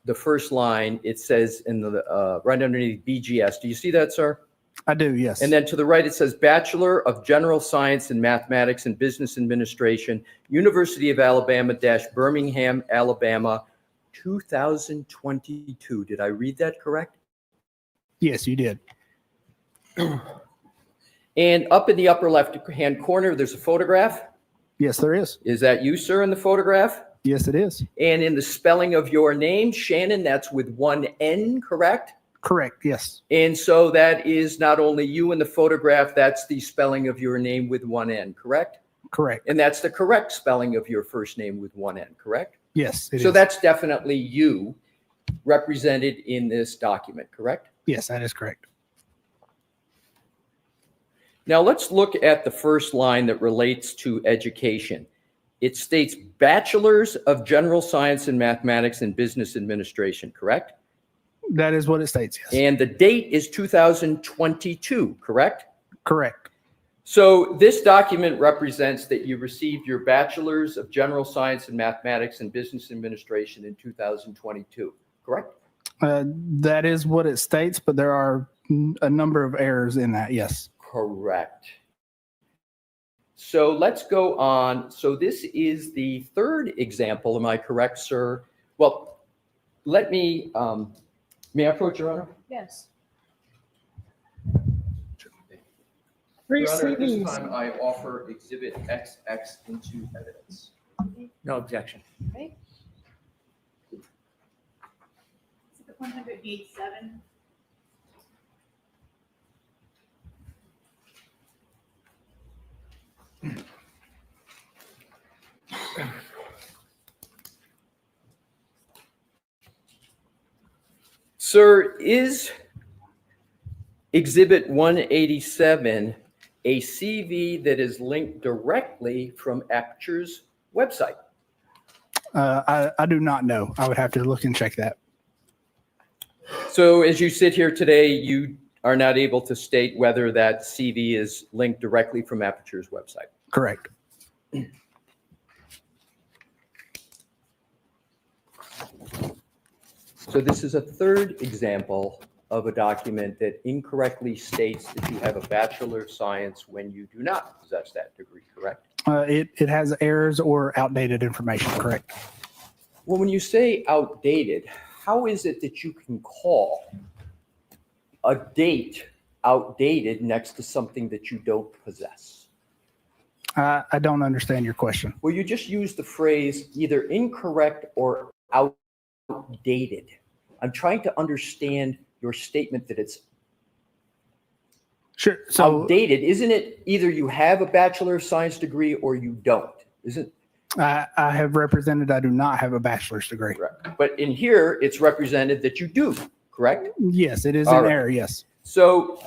Speaker 15: the first line, it says in the right underneath BGS. Do you see that, sir?
Speaker 12: I do, yes.
Speaker 15: And then to the right, it says Bachelor of General Science in Mathematics and Business Administration, University of Alabama - Birmingham, Alabama, 2022. Did I read that correct?
Speaker 12: Yes, you did.
Speaker 15: And up in the upper left-hand corner, there's a photograph.
Speaker 12: Yes, there is.
Speaker 15: Is that you, sir, in the photograph?
Speaker 12: Yes, it is.
Speaker 15: And in the spelling of your name, Shannon, that's with one N, correct?
Speaker 12: Correct, yes.
Speaker 15: And so that is not only you in the photograph, that's the spelling of your name with one N, correct?
Speaker 12: Correct.
Speaker 15: And that's the correct spelling of your first name with one N, correct?
Speaker 12: Yes, it
Speaker 15: So
Speaker 12: is.
Speaker 15: that's definitely you represented in this document, correct?
Speaker 12: Yes, that is correct.
Speaker 15: Now let's look at the first line that relates to education. it states Bachelor's of General Science in Mathematics and Business Administration, correct?
Speaker 12: That is what it states, yes.
Speaker 15: And the date is 2022, correct?
Speaker 12: Correct.
Speaker 15: So this document represents that you received your Bachelor's of General Science in Mathematics and Business Administration in 2022, correct?
Speaker 12: That is what it states, but there are a number of errors in that, yes.
Speaker 15: Correct. So let's go on. So this is the third example, am I correct, sir? Well, let me, may I approach, Your Honor?
Speaker 6: Yes.
Speaker 4: Three
Speaker 15: Your Honor, at this
Speaker 4: CVs.
Speaker 15: time, I offer Exhibit XX into evidence.
Speaker 16: No objection.
Speaker 6: Okay.
Speaker 5: Exhibit 187.
Speaker 15: Sir, is Exhibit 187 a CV that is linked directly from Apeture's website?
Speaker 12: I do not know. I would have to look and check that.
Speaker 15: So as you sit here today, you are not able to state whether that CV is linked directly from Apeture's website?
Speaker 12: Correct.
Speaker 15: So this is a third example of a document that incorrectly states that you have a Bachelor of Science when you do not possess that degree, correct?
Speaker 12: It has errors or outdated information, correct?
Speaker 15: Well, when you say outdated, how is it that you can call a date outdated next to something that you don't possess?
Speaker 12: I don't understand your question.
Speaker 15: Well, you just used the phrase either incorrect or outdated. I'm trying to understand your statement that it's
Speaker 12: Sure. So
Speaker 15: outdated. Isn't it either you have a Bachelor of Science degree or you don't? Isn't
Speaker 12: I have represented I do not have a bachelor's degree.
Speaker 15: correct? But in here, it's represented that you do, correct?
Speaker 12: Yes, it is
Speaker 15: All
Speaker 12: an
Speaker 15: right.
Speaker 12: error, yes.
Speaker 15: So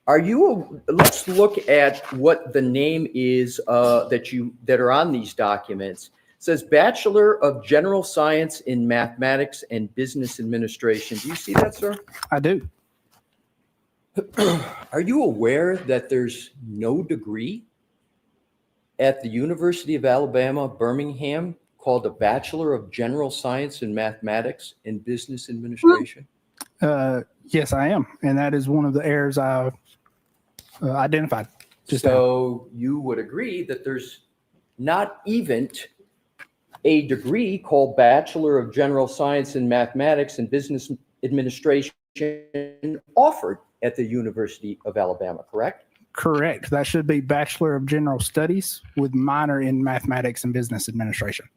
Speaker 15: let's look at what the name is that are on these documents. It says Bachelor of General Science in Mathematics and Business Administration. Do you see that, sir?
Speaker 12: I do.
Speaker 15: Are you aware that there's no degree at the University of Alabama, Birmingham, called a Bachelor of General Science in Mathematics and Business Administration?
Speaker 12: Yes, I am. And that is one of the errors I identified.
Speaker 15: So you would agree that there's not even a degree called Bachelor of General Science in Mathematics and Business Administration offered at the University of Alabama, correct?
Speaker 12: Correct. That should be Bachelor of General Studies with minor in Mathematics and Business Administration.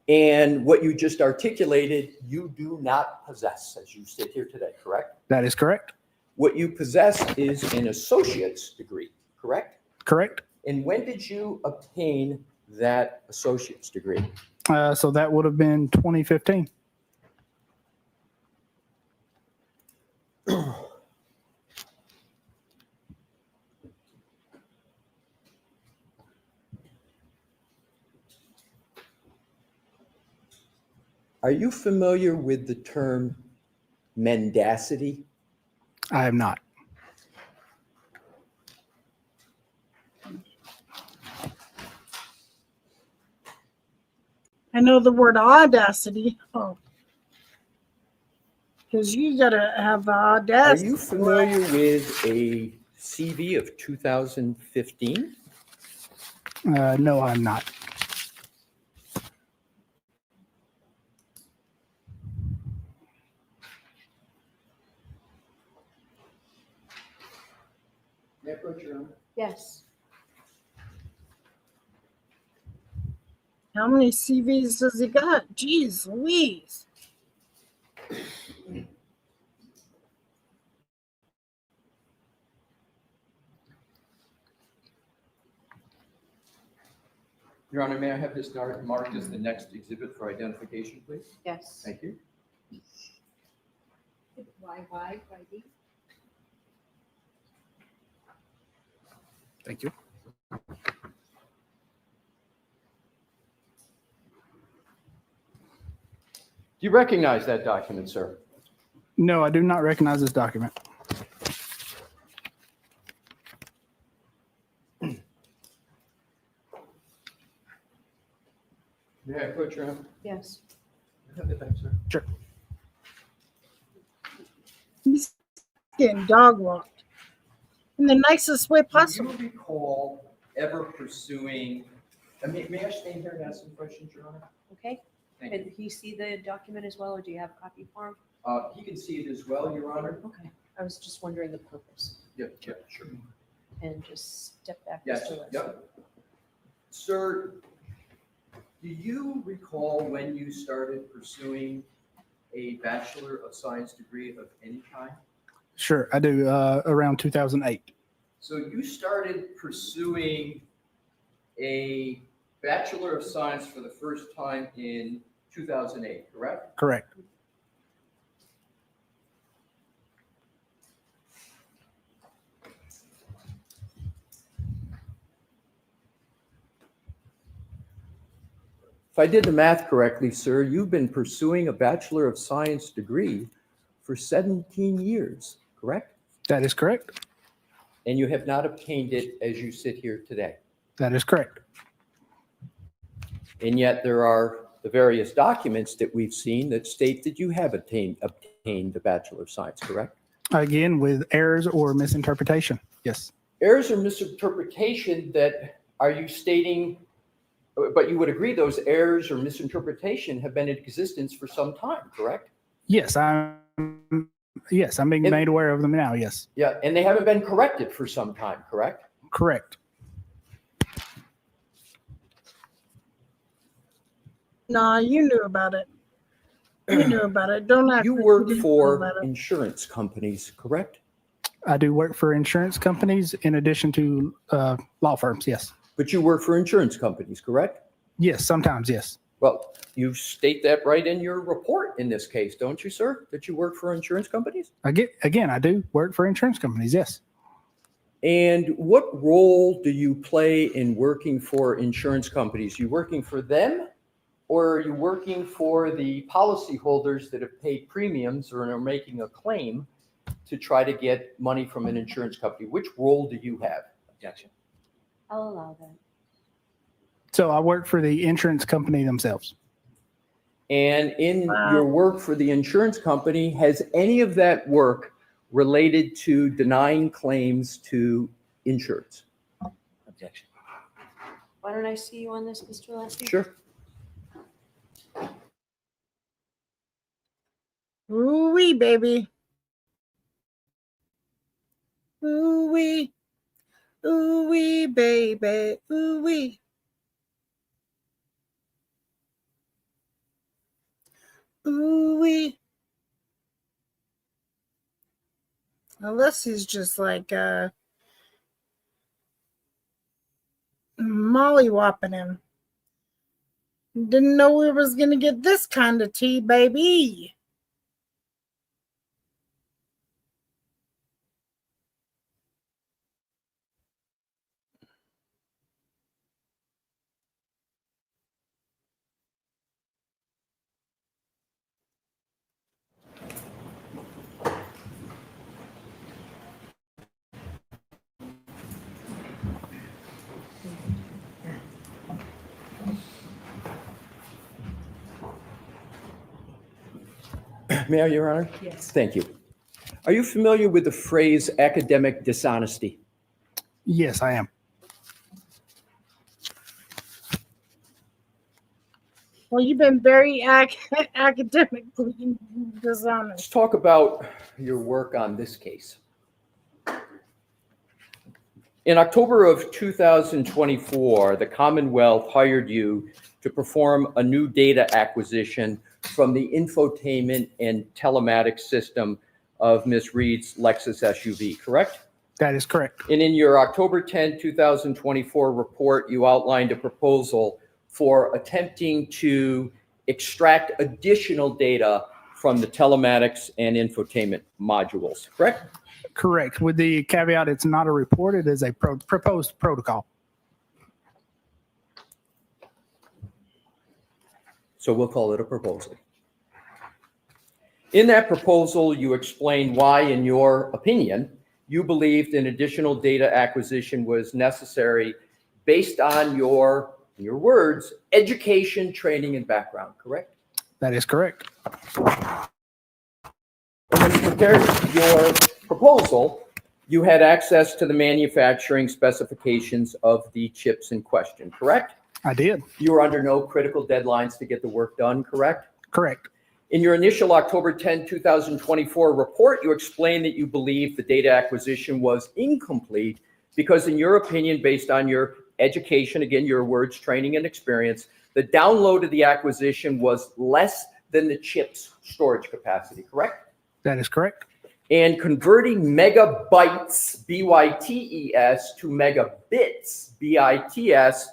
Speaker 15: And what you just articulated, you do not possess as you sit here today, correct?
Speaker 12: That is correct.
Speaker 15: What you possess is an associate's degree, correct?
Speaker 12: Correct.
Speaker 15: And when did you obtain that associate's degree?
Speaker 12: So that would have been 2015.
Speaker 15: Are you familiar with the term mendacity?
Speaker 12: I am not.
Speaker 4: I know the word audacity. Oh. Because you got to have the
Speaker 15: Are
Speaker 4: audacity.
Speaker 15: you familiar with a CV of 2015?
Speaker 12: No, I'm not.
Speaker 6: Yes.
Speaker 4: How many CVs does he got? Jeez Louise.
Speaker 15: Your Honor, may I have this marked as the next exhibit for identification, please?
Speaker 6: Yes.
Speaker 15: Thank you.
Speaker 5: YYYD.
Speaker 12: Thank you.
Speaker 15: you recognize that document, sir?
Speaker 12: No, I do not recognize this document.
Speaker 15: May I put your hand?
Speaker 6: Yes.
Speaker 12: Sure.
Speaker 4: He's getting dog walked in the nicest way
Speaker 15: Do
Speaker 4: possible.
Speaker 15: you recall ever pursuing, may I stand here and ask some questions, Your Honor?
Speaker 6: Okay.
Speaker 15: Thank
Speaker 6: Can he see the document as well, or do you have a copy for him?
Speaker 15: He can see it as well, Your Honor.
Speaker 6: Okay. I was just wondering the purpose.
Speaker 15: Yeah, sure.
Speaker 6: And just step back.
Speaker 15: Yes,
Speaker 6: Mr. Leslie.
Speaker 15: yep. Sir, do you recall when you started pursuing a Bachelor of Science degree of any kind?
Speaker 12: Sure, I do. Around 2008.
Speaker 15: So you started pursuing a Bachelor of Science for the first time in 2008, correct?
Speaker 12: Correct.
Speaker 15: If I did the math correctly, sir, you've been pursuing a Bachelor of Science degree for 17 years, correct?
Speaker 12: That is correct.
Speaker 15: And you have not obtained it as you sit here today.
Speaker 12: That is correct.
Speaker 15: And yet there are the various documents that we've seen that state that you have obtained the Bachelor of Science, correct?
Speaker 12: Again, with errors or misinterpretation. Yes.
Speaker 15: Errors or misinterpretation that are you stating, but you would agree those errors or misinterpretation have been in existence for some time, correct?
Speaker 12: Yes, I'm being made aware of them now. Yes.
Speaker 15: Yeah, and they haven't been corrected for some time, correct?
Speaker 12: Correct.
Speaker 4: Nah, you knew about it. You knew about it. Don't act
Speaker 15: You
Speaker 4: like
Speaker 15: work
Speaker 4: didn't know
Speaker 15: for
Speaker 4: about it.
Speaker 15: insurance companies, correct?
Speaker 12: I do work for insurance companies in addition to law firms. Yes.
Speaker 15: But you work for insurance companies, correct?
Speaker 12: Yes, sometimes. Yes.
Speaker 15: Well, you state that right in your report in this case, don't you, sir? That you work for insurance companies?
Speaker 12: Again, I do work for insurance companies. Yes.
Speaker 15: And what role do you play in working for insurance companies? You working for them, or are you working for the policyholders that have paid premiums or are making a claim to try to get money from an insurance company? Which role do you have? Objection.
Speaker 6: I'll allow that.
Speaker 12: So I work for the insurance company themselves.
Speaker 15: And in your work for the insurance company, has any of that work related to denying claims to insurance? Objection.
Speaker 6: Why don't I see you on this, Mr. Leslie?
Speaker 15: Sure.
Speaker 4: Ooh-wee, baby. Ooh-wee. Ooh-wee, baby. Ooh-wee. Ooh-wee. Unless he's just like mollywopping him. Didn't know we was gonna get this kind of tea, baby.
Speaker 15: May I, Your Honor?
Speaker 6: Yes.
Speaker 15: Thank you. Are you familiar with the phrase academic dishonesty?
Speaker 12: Yes, I am.
Speaker 4: Well, you've been very academically dishonest.
Speaker 15: Let's talk about your work on this case. In October of 2024, the Commonwealth hired you to perform a new data acquisition from the infotainment and telematics system of Ms. Reed's Lexus SUV, correct?
Speaker 12: That is correct.
Speaker 15: And in your October 10, 2024 report, you outlined a proposal for attempting to extract additional data from the telematics and infotainment modules, correct?
Speaker 12: Correct. With the caveat, it's not a report, it is a proposed protocol.
Speaker 15: So we'll call it a proposal. In that proposal, you explained why, in your opinion, you believed an additional data acquisition was necessary based on your words, education, training, and background, correct?
Speaker 12: That is correct.
Speaker 15: When you prepared your proposal, you had access to the manufacturing specifications of the chips in question, correct?
Speaker 12: I did.
Speaker 15: You were under no critical deadlines to get the work done, correct?
Speaker 12: Correct.
Speaker 15: In your initial October 10, 2024 report, you explained that you believed the data acquisition was incomplete because, in your opinion, based on your education, again, your words, training, and experience, the download of the acquisition was less than the chip's storage capacity, correct?
Speaker 12: That is correct.
Speaker 15: And converting megabytes, B-Y-T-E-S, to megabits, B-I-T-S,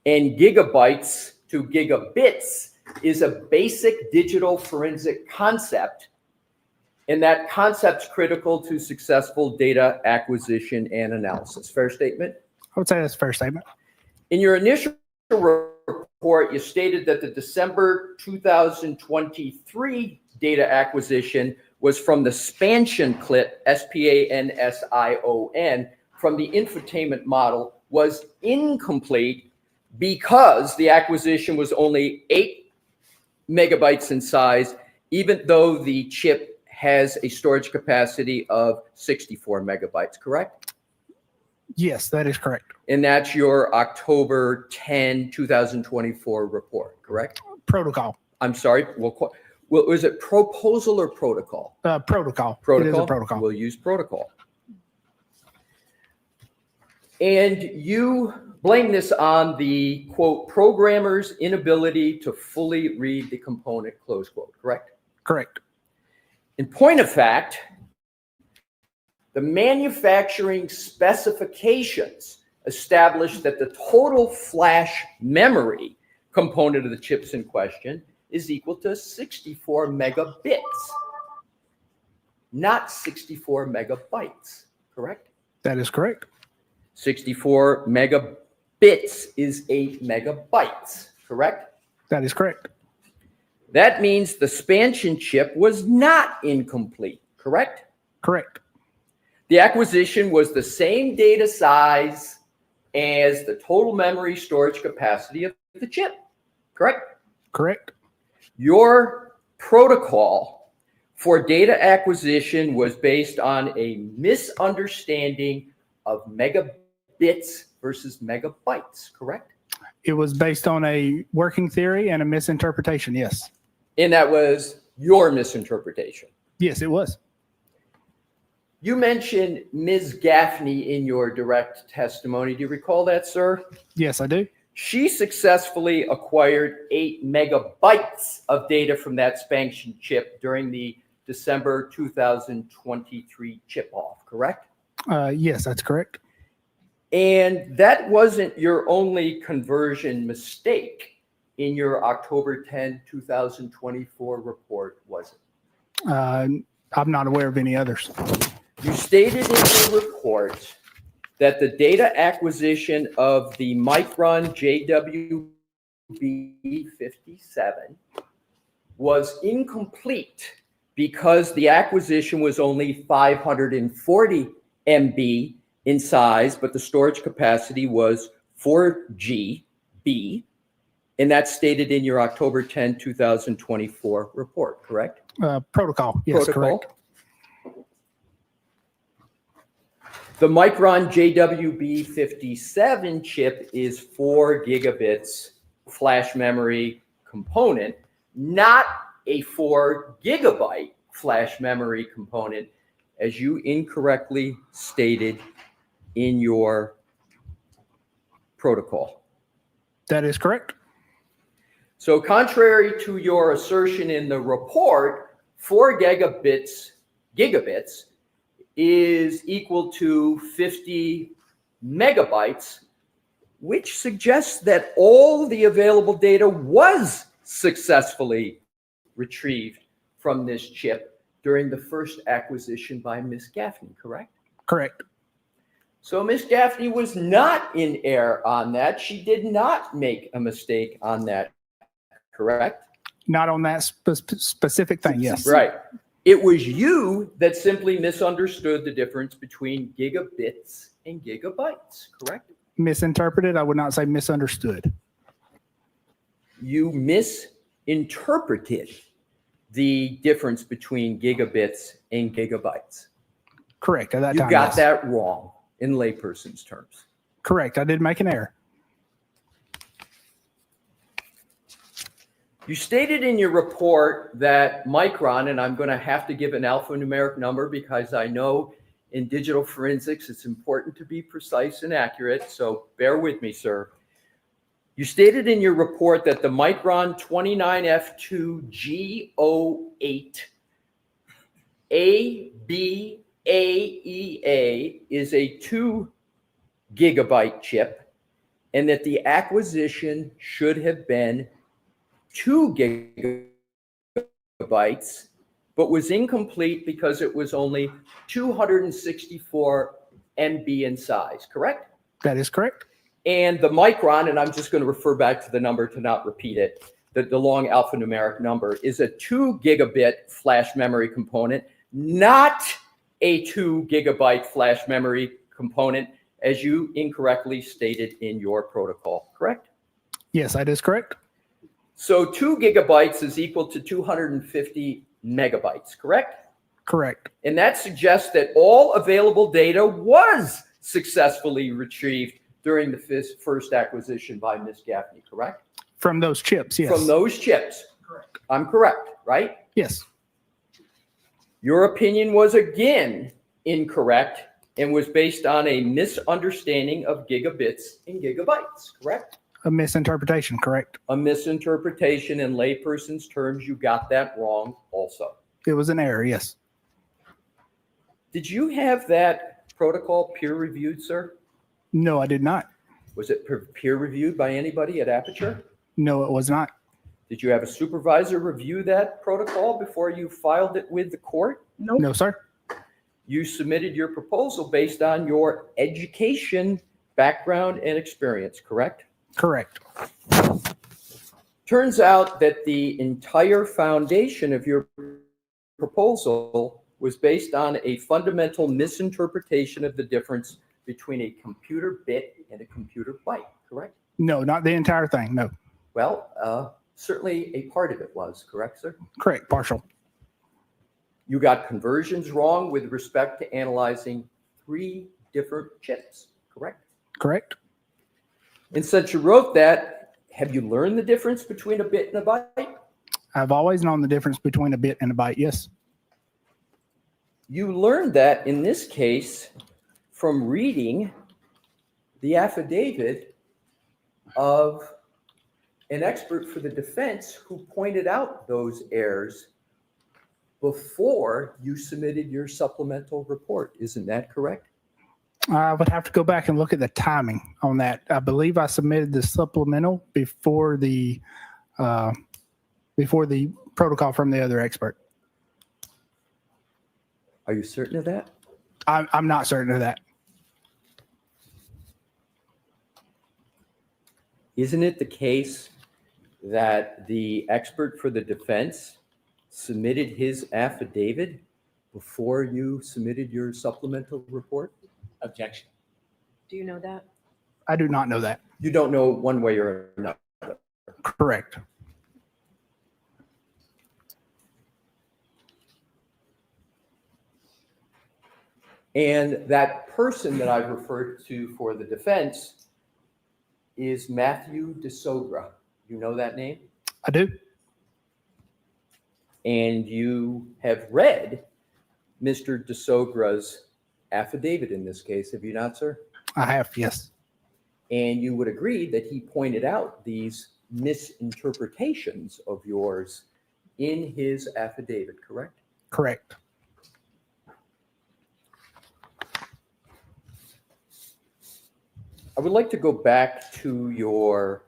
Speaker 15: and gigabytes to gigabits is a basic digital forensic concept. And that concept's critical to successful data acquisition and analysis. Fair statement?
Speaker 12: I would say that's a fair statement.
Speaker 15: In your initial report, you stated that the December 2023 data acquisition was from the spansion clip, S-P-A-N-S-I-O-N, from the infotainment model was incomplete because the acquisition was only 8 megabytes in size, even though the chip has a storage capacity of 64 megabytes, correct?
Speaker 12: Yes, that is correct.
Speaker 15: And that's your October 10, 2024 report, correct?
Speaker 12: Protocol.
Speaker 15: I'm sorry, well, is it proposal or protocol?
Speaker 12: Protocol.
Speaker 15: Protocol?
Speaker 12: It is a protocol.
Speaker 15: We'll use protocol. And you blame this on the, quote, programmer's inability to fully read the component, close quote, correct?
Speaker 12: Correct.
Speaker 15: In point of fact, the manufacturing specifications establish that the total flash memory component of the chips in question is equal to 64 megabits, not 64 megabytes, correct?
Speaker 12: That is correct.
Speaker 15: 64 megabits is 8 megabytes, correct?
Speaker 12: That is correct.
Speaker 15: That means the spansion chip was not incomplete, correct?
Speaker 12: Correct.
Speaker 15: The acquisition was the same data size as the total memory storage capacity of the chip, correct?
Speaker 12: Correct.
Speaker 15: Your protocol for data acquisition was based on a misunderstanding of megabits versus megabytes, correct?
Speaker 12: It was based on a working theory and a misinterpretation, yes.
Speaker 15: And that was your misinterpretation.
Speaker 12: Yes, it was.
Speaker 15: You mentioned Ms. Gaffney in your direct testimony. Do you recall that, sir?
Speaker 12: Yes, I do.
Speaker 15: She successfully acquired 8 megabytes of data from that spansion chip during the December 2023 chip-off, correct?
Speaker 12: Yes, that's correct.
Speaker 15: And that wasn't your only conversion mistake in your October 10, 2024 report, was it?
Speaker 12: I'm not aware of any others.
Speaker 15: You stated in your report that the data acquisition of the Micron JWB57 was incomplete because the acquisition was only 540 MB in size, but the storage capacity was 4 GB, and that's stated in your October 10, 2024 report, correct?
Speaker 12: Protocol, yes,
Speaker 15: Protocol.
Speaker 12: correct.
Speaker 15: The Micron JWB57 chip is 4 gigabits flash memory component, not a 4 gigabyte flash memory component, as you incorrectly stated in your protocol.
Speaker 12: That is correct.
Speaker 15: So contrary to your assertion in the report, 4 gigabits is equal to 50 megabytes, which suggests that all the available data was successfully retrieved from this chip during the first acquisition by Ms. Gaffney, correct?
Speaker 12: Correct.
Speaker 15: So Ms. Gaffney was not in error on that. She did not make a mistake on that, correct?
Speaker 12: Not on that specific thing, yes.
Speaker 15: Right. It was you that simply misunderstood the difference between gigabits and gigabytes, correct?
Speaker 12: Misinterpreted, I would not say misunderstood.
Speaker 15: You misinterpreted the difference between gigabits and gigabytes.
Speaker 12: Correct. At that
Speaker 15: You
Speaker 12: time,
Speaker 15: got
Speaker 12: yes.
Speaker 15: that wrong in layperson's terms.
Speaker 12: Correct. I did make an error.
Speaker 15: You stated in your report that micron, and I'm going to have to give an alphanumeric number because I know in digital forensics it's important to be precise and accurate, so bear with me, sir. You stated in your report that the micron 29F2G08 ABAEA is a 2 gigabyte chip and that the acquisition should have been 2 gigabytes, but was incomplete because it was only 264 MB in size, correct?
Speaker 12: That is correct.
Speaker 15: And the micron, and I'm just going to refer back to the number to not repeat it, the long alphanumeric number is a 2 gigabit flash memory component, not a 2 gigabyte flash memory component, as you incorrectly stated in your protocol, correct?
Speaker 12: Yes, that is correct.
Speaker 15: So 2 gigabytes is equal to 250 megabytes, correct?
Speaker 12: Correct.
Speaker 15: And that suggests that all available data was successfully retrieved during the first acquisition by Ms. Gaffney, correct?
Speaker 12: From those chips, yes.
Speaker 15: From those chips. Correct. I'm correct, right?
Speaker 12: Yes.
Speaker 15: Your opinion was again incorrect and was based on a misunderstanding of gigabits and gigabytes, correct?
Speaker 12: A misinterpretation, correct.
Speaker 15: A misinterpretation in layperson's terms. You got that wrong also.
Speaker 12: It was an error, yes.
Speaker 15: Did you have that protocol peer reviewed, sir?
Speaker 12: No, I did not.
Speaker 15: Was it peer reviewed by anybody at Apeture?
Speaker 12: No, it was not.
Speaker 15: Did you have a supervisor review that protocol before you filed it with the court?
Speaker 12: Nope. No, sir.
Speaker 15: You submitted your proposal based on your education, background, and experience, correct?
Speaker 12: Correct.
Speaker 15: Turns out that the entire foundation of your proposal was based on a fundamental misinterpretation of the difference between a computer bit and a computer byte, correct?
Speaker 12: No, not the entire thing, no.
Speaker 15: Well, certainly a part of it was, correct, sir?
Speaker 12: Correct, partial.
Speaker 15: You got conversions wrong with respect to analyzing 3 different chips, correct?
Speaker 12: Correct.
Speaker 15: And since you wrote that, have you learned the difference between a bit and a byte?
Speaker 12: I've always known the difference between a bit and a byte, yes.
Speaker 15: You learned that in this case from reading the affidavit of an expert for the defense who pointed out those errors before you submitted your supplemental report. Isn't that correct?
Speaker 12: I would have to go back and look at the timing on that. I believe I submitted the supplemental before the protocol from the other expert.
Speaker 15: Are you certain of that?
Speaker 12: I'm not certain of that.
Speaker 15: Isn't it the case that the expert for the defense submitted his affidavit before you submitted your supplemental report?
Speaker 16: Objection.
Speaker 6: Do you know that?
Speaker 12: I do not know that.
Speaker 15: You don't know one way or another.
Speaker 12: Correct.
Speaker 15: And that person that I've referred to for the defense is Matthew DeSogra. You know that name?
Speaker 12: I do.
Speaker 15: And you have read Mr. DeSogra's affidavit in this case, have you not, sir?
Speaker 12: I have, yes.
Speaker 15: And you would agree that he pointed out these misinterpretations of yours in his affidavit, correct?
Speaker 12: Correct.
Speaker 15: I would like to go back to your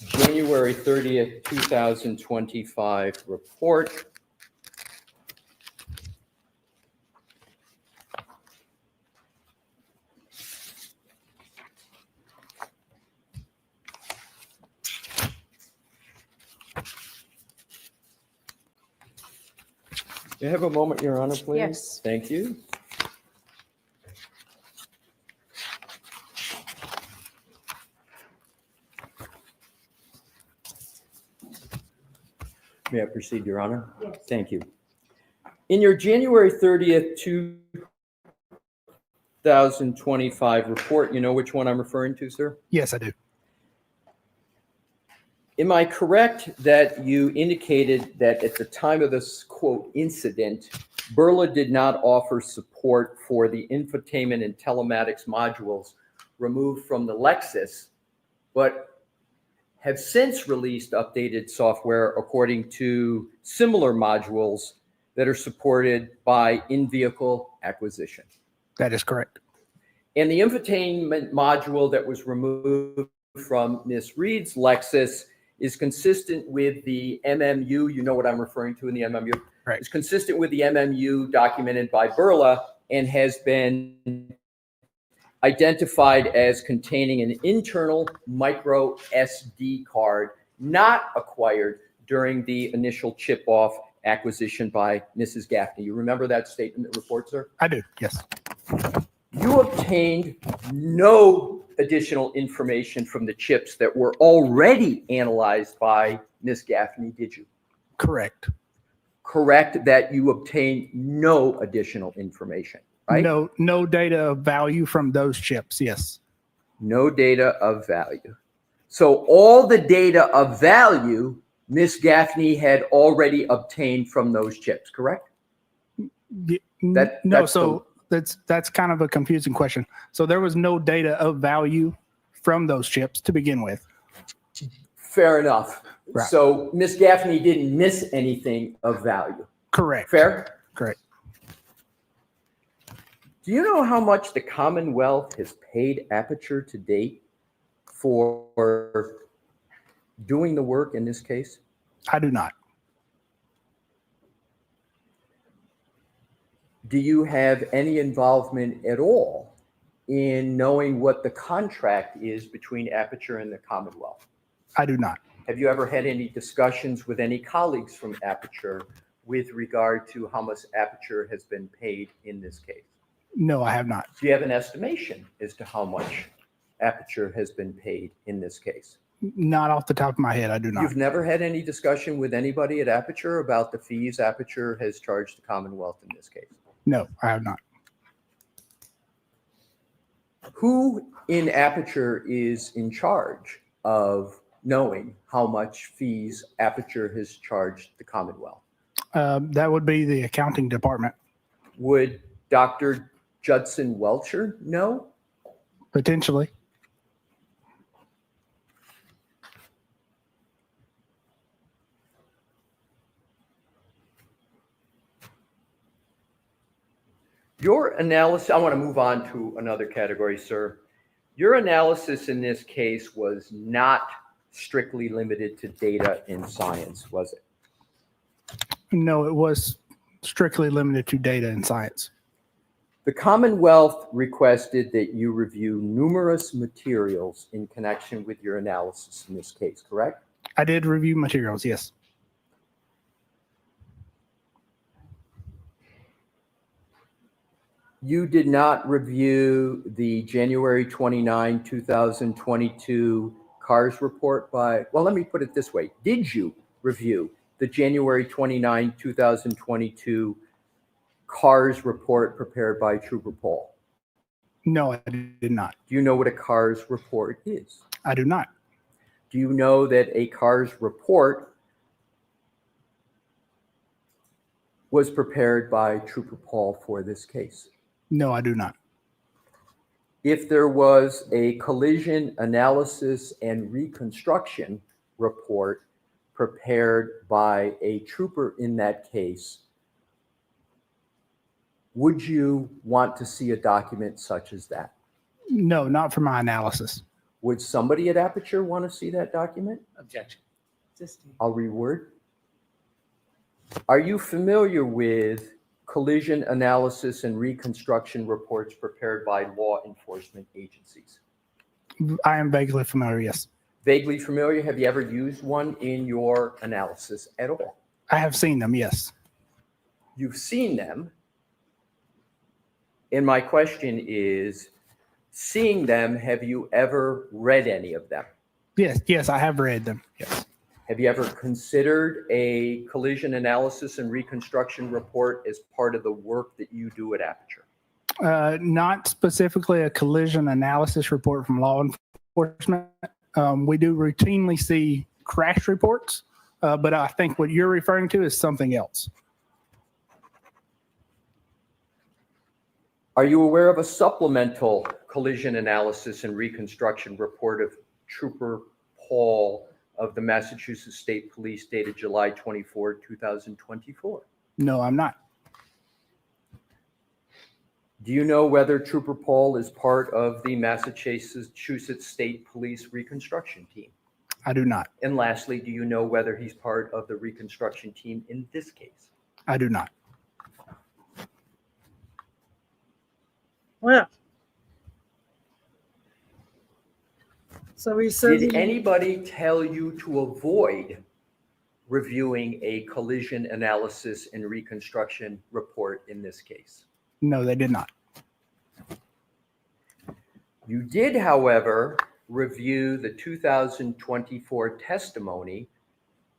Speaker 15: January 30th, 2025 report. You have a moment, Your Honor, please?
Speaker 6: Yes.
Speaker 15: Thank you. May I proceed, Your Honor?
Speaker 6: Yes.
Speaker 15: Thank you. In your January 30th, 2025 report, you know which one I'm referring to, sir?
Speaker 12: Yes, I do.
Speaker 15: Am I correct that you indicated that at the time of this, quote, incident, Burla did not offer support for the infotainment and telematics modules removed from the Lexus, but have since released updated software according to similar modules that are supported by in-vehicle acquisition?
Speaker 12: That is correct.
Speaker 15: And the infotainment module that was removed from Ms. Reed's Lexus is consistent with the MMU, you know what I'm referring to in the MMU?
Speaker 12: Right.
Speaker 15: It's consistent with the MMU documented by Burla and has been identified as containing an internal micro SD card not acquired during the initial chip-off acquisition by Mrs. Gaffney. You remember that statement in the report, sir?
Speaker 12: I do, yes.
Speaker 15: You obtained no additional information from the chips that were already analyzed by Ms. Gaffney, did you?
Speaker 12: Correct.
Speaker 15: Correct that you obtained no additional information, right?
Speaker 12: No data of value from those chips, yes.
Speaker 15: No data of value. So all the data of value Ms. Gaffney had already obtained from those chips, correct?
Speaker 12: That's kind of a confusing question. So there was no data of value from those chips to begin with.
Speaker 15: Fair enough.
Speaker 12: Right.
Speaker 15: So Ms. Gaffney didn't miss anything of value.
Speaker 12: Correct.
Speaker 15: Fair?
Speaker 12: Correct.
Speaker 15: Do you know how much the Commonwealth has paid Apeture to date for doing the work in this case?
Speaker 12: I do not.
Speaker 15: Do you have any involvement at all in knowing what the contract is between Apeture and the Commonwealth?
Speaker 12: I do not.
Speaker 15: Have you ever had any discussions with any colleagues from Apeture with regard to how much Apeture has been paid in this case?
Speaker 12: No, I have not.
Speaker 15: Do you have an estimation as to how much Apeture has been paid in this case?
Speaker 12: Not off the top of my head, I do not.
Speaker 15: You've never had any discussion with anybody at Apeture about the fees Apeture has charged the Commonwealth in this case?
Speaker 12: No, I have not.
Speaker 15: Who in Apeture is in charge of knowing how much fees Apeture has charged the Commonwealth?
Speaker 12: That would be the accounting department.
Speaker 15: Would Dr. Judson Welcher know?
Speaker 12: Potentially.
Speaker 15: Your analysis, I want to move on to another category, sir. Your analysis in this case was not strictly limited to data in science, was it?
Speaker 12: No, it was strictly limited to data and science.
Speaker 15: The Commonwealth requested that you review numerous materials in connection with your analysis in this case, correct?
Speaker 12: I did review materials, yes.
Speaker 15: You did not review the January 29, 2022 CARS report by, well, let me put it this way. Did you review the January 29, 2022 CARS report prepared by Trooper Paul?
Speaker 12: No, I did not.
Speaker 15: Do you know what a CARS report is?
Speaker 12: I do not.
Speaker 15: Do you know that a CARS report was prepared by Trooper Paul for this case?
Speaker 12: No, I do not.
Speaker 15: If there was a collision analysis and reconstruction report prepared by a trooper in that case, would you want to see a document such as that?
Speaker 12: No, not for my analysis.
Speaker 15: Would somebody at Apeture want to see that document?
Speaker 16: Objection.
Speaker 15: I'll reword. Are you familiar with collision analysis and reconstruction reports prepared by law enforcement agencies?
Speaker 12: I am vaguely familiar, yes.
Speaker 15: Vaguely familiar? Have you ever used one in your analysis at all?
Speaker 12: I have seen them, yes.
Speaker 15: You've seen them. And my question is, seeing them, have you ever read any of them?
Speaker 12: Yes, I have read them. Yes.
Speaker 15: Have you ever considered a collision analysis and reconstruction report as part of the work that you do at Apeture?
Speaker 12: Not specifically a collision analysis report from law enforcement. We do routinely see crash reports, but I think what you're referring to is something else.
Speaker 15: Are you aware of a supplemental collision analysis and reconstruction report of Trooper Paul of the Massachusetts State Police dated July 24, 2024?
Speaker 12: No, I'm not.
Speaker 15: Do you know whether Trooper Paul is part of the Massachusetts State Police reconstruction team?
Speaker 12: I do not.
Speaker 15: And lastly, do you know whether he's part of the reconstruction team in this case?
Speaker 12: I do not.
Speaker 4: Well, so we said.
Speaker 15: Did anybody tell you to avoid reviewing a collision analysis and reconstruction report in this case?
Speaker 12: No, they did not.
Speaker 15: You did, however, review the 2024 testimony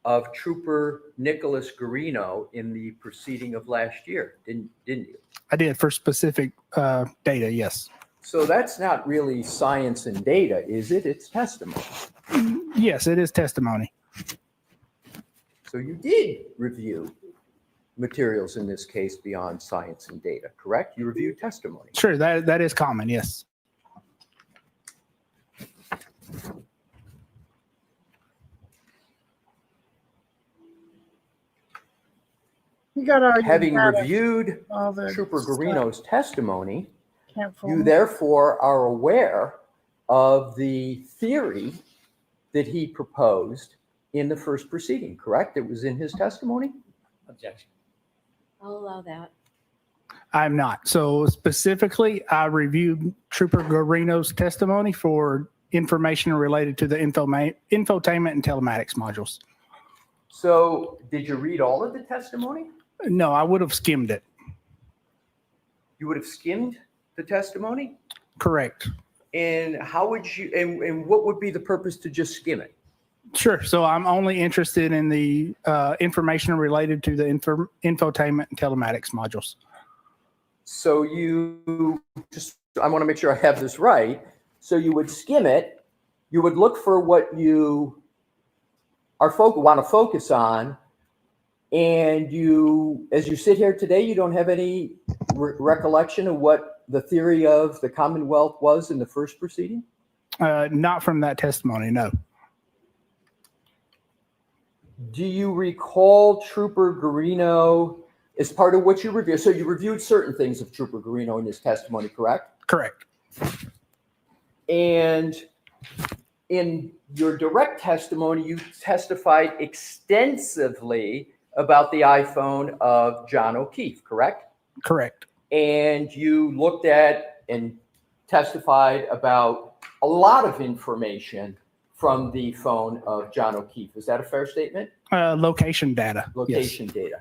Speaker 15: of Trooper Nicholas Garino in the proceeding of last year, didn't you?
Speaker 12: I did for specific data, yes.
Speaker 15: So that's not really science and data, is it? It's testimony.
Speaker 12: Yes, it is testimony.
Speaker 15: So you did review materials in this case beyond science and data, correct? You reviewed testimony.
Speaker 12: Sure, that is common, yes.
Speaker 4: You got our
Speaker 15: Having reviewed Trooper Garino's testimony, you therefore are aware of the theory that he proposed in the first proceeding, correct? It was in his testimony?
Speaker 16: Objection.
Speaker 6: I'll allow that.
Speaker 12: I'm not. So specifically, I reviewed Trooper Garino's testimony for information related to the infotainment and telematics modules.
Speaker 15: So did you read all of the testimony?
Speaker 12: No, I would have skimmed it.
Speaker 15: You would have skimmed the testimony?
Speaker 12: Correct.
Speaker 15: And how would you, and what would be the purpose to just skim it?
Speaker 12: Sure. So I'm only interested in the information related to the infotainment and telematics modules.
Speaker 15: So you just, I want to make sure I have this right. So you would skim it, you would look for what you want to focus on, and you, as you sit here today, you don't have any recollection of what the theory of the Commonwealth was in the first proceeding?
Speaker 12: Not from that testimony, no.
Speaker 15: Do you recall Trooper Garino as part of what you reviewed? So you reviewed certain things of Trooper Garino in his testimony, correct?
Speaker 12: Correct.
Speaker 15: And in your direct testimony, you testified extensively about the iPhone of John O'Keefe, correct?
Speaker 12: Correct.
Speaker 15: And you looked at and testified about a lot of information from the phone of John O'Keefe. Is that a fair statement?
Speaker 12: Location data.
Speaker 15: Location
Speaker 12: yes.
Speaker 15: data.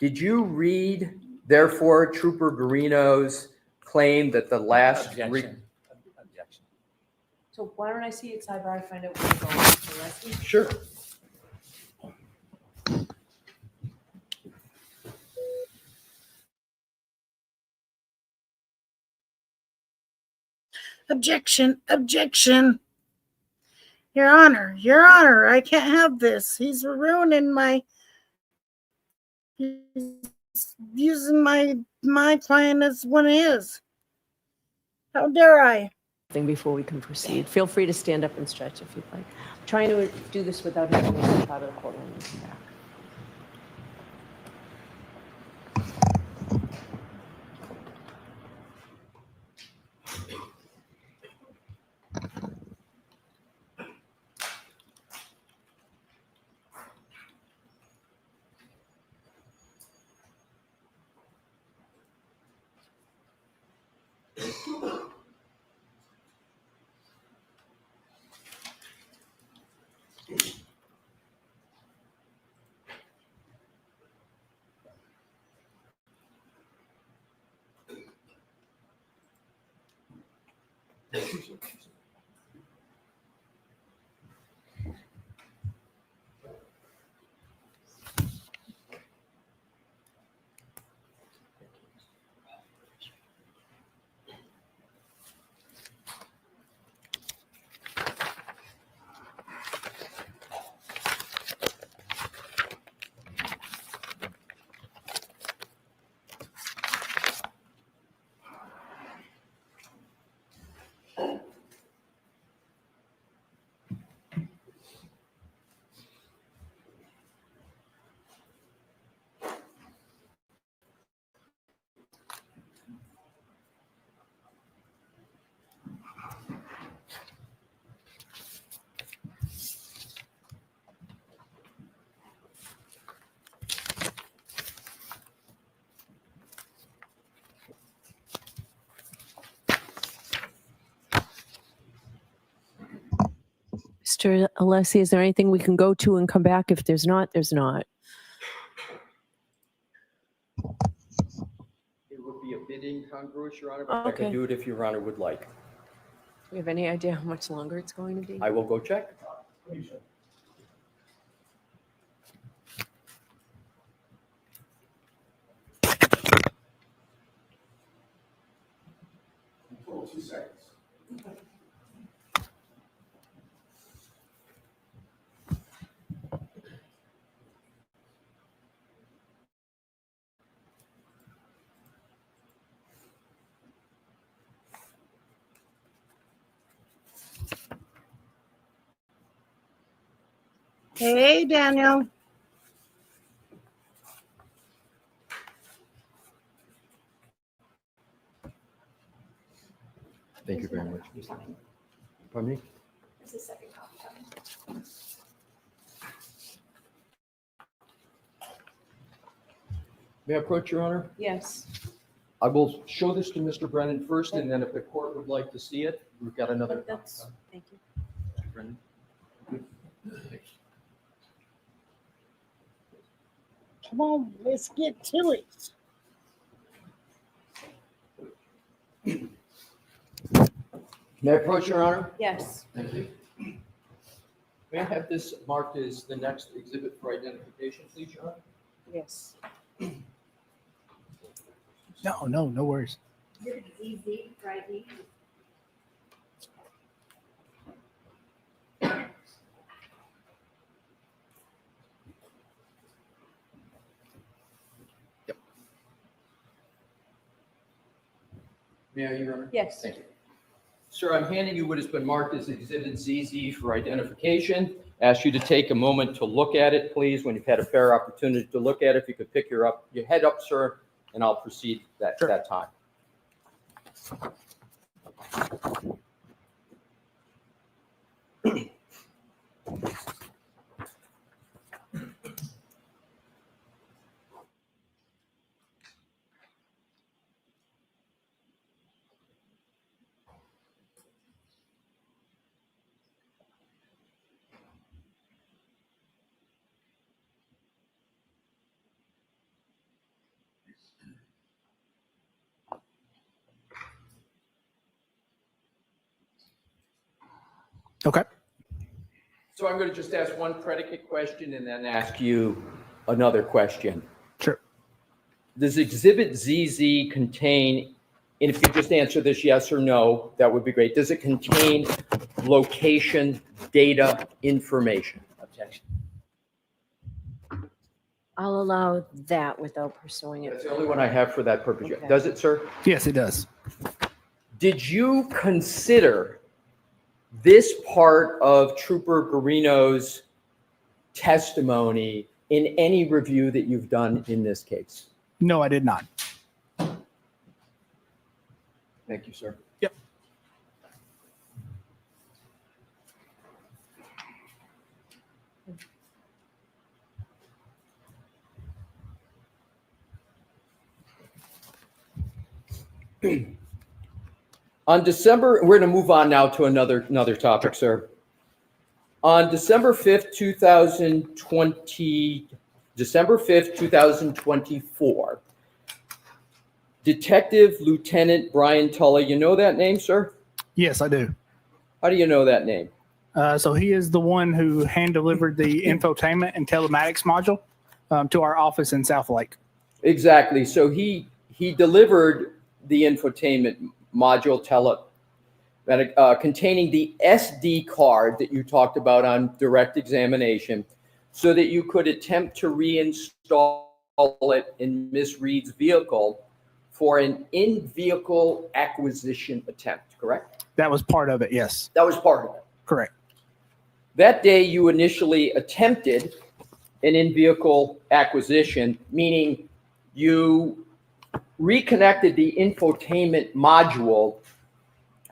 Speaker 15: Did you read, therefore, Trooper Garino's claim that the last...
Speaker 16: Objection.
Speaker 6: So why don't I see it sidebar and find out where you're going with the rest?
Speaker 15: Sure.
Speaker 4: Objection, objection. Your Honor, I can't have this. He's ruining he's using my client as one of his. How dare I?
Speaker 6: Before we can proceed, feel free to stand up and stretch if you'd like. I'm trying to do this without having to step out of the courtroom and come back. Mr. Alessi, is there anything we can go to and come back? If there's not, there's not.
Speaker 15: It would be a bit incongruous, Your Honor, but I
Speaker 6: Okay.
Speaker 15: can do it if Your Honor would like.
Speaker 6: Do we have any idea how much longer it's going to be?
Speaker 15: I will go check.
Speaker 1: Total 2 seconds.
Speaker 4: Hey, Daniel.
Speaker 15: Thank you very much. Pardon me?
Speaker 8: This is second copy.
Speaker 15: May I approach, Your Honor?
Speaker 6: Yes.
Speaker 15: I will show this to Mr. Brennan first, and then if the court would like to see it, we've got another.
Speaker 6: That's, thank you.
Speaker 15: Mr. Brennan.
Speaker 4: Come on, let's get to it.
Speaker 15: May I approach, Your Honor?
Speaker 6: Yes.
Speaker 15: Thank you. May I have this marked as the next exhibit for identification, please, Your Honor?
Speaker 6: Yes.
Speaker 12: No worries.
Speaker 5: Exhibit ZZ, right?
Speaker 15: May I, Your Honor?
Speaker 6: Yes.
Speaker 15: Thank you. Sir, I'm handing you what has been marked as Exhibit ZZ for identification. Ask you to take a moment to look at it, please. When you've had a fair opportunity to look at it, if you could pick your head up, sir, and I'll proceed that time.
Speaker 12: Okay.
Speaker 15: So I'm going to just ask one predicate question and then ask you another question.
Speaker 12: Sure.
Speaker 15: Does Exhibit ZZ contain, and if you just answer this yes or no, that would be great. Does it contain location data information? Objection.
Speaker 6: I'll allow that without pursuing it.
Speaker 15: That's the only one I have for that purpose.
Speaker 6: Okay.
Speaker 15: Does it, sir?
Speaker 12: Yes, it does.
Speaker 15: Did you consider this part of Trooper Garino's testimony in any review that you've done in this case?
Speaker 12: No, I did not.
Speaker 15: Thank you, sir.
Speaker 12: Yep.
Speaker 15: On December, we're going to move on now to another topic, sir. On December 5th, 2024, Detective Lieutenant Brian Tully, you know that name, sir?
Speaker 12: Yes, I do.
Speaker 15: How do you know that name?
Speaker 12: So he is the one who hand delivered the infotainment and telematics module to our office in South Lake.
Speaker 15: Exactly. So he delivered the infotainment module containing the SD card that you talked about on direct examination, so that you could attempt to reinstall it in Miss Reed's vehicle for an in-vehicle acquisition attempt, correct?
Speaker 12: That was part of it, yes.
Speaker 15: That was part of it.
Speaker 12: Correct.
Speaker 15: That day, you initially attempted an in-vehicle acquisition, meaning you reconnected the infotainment module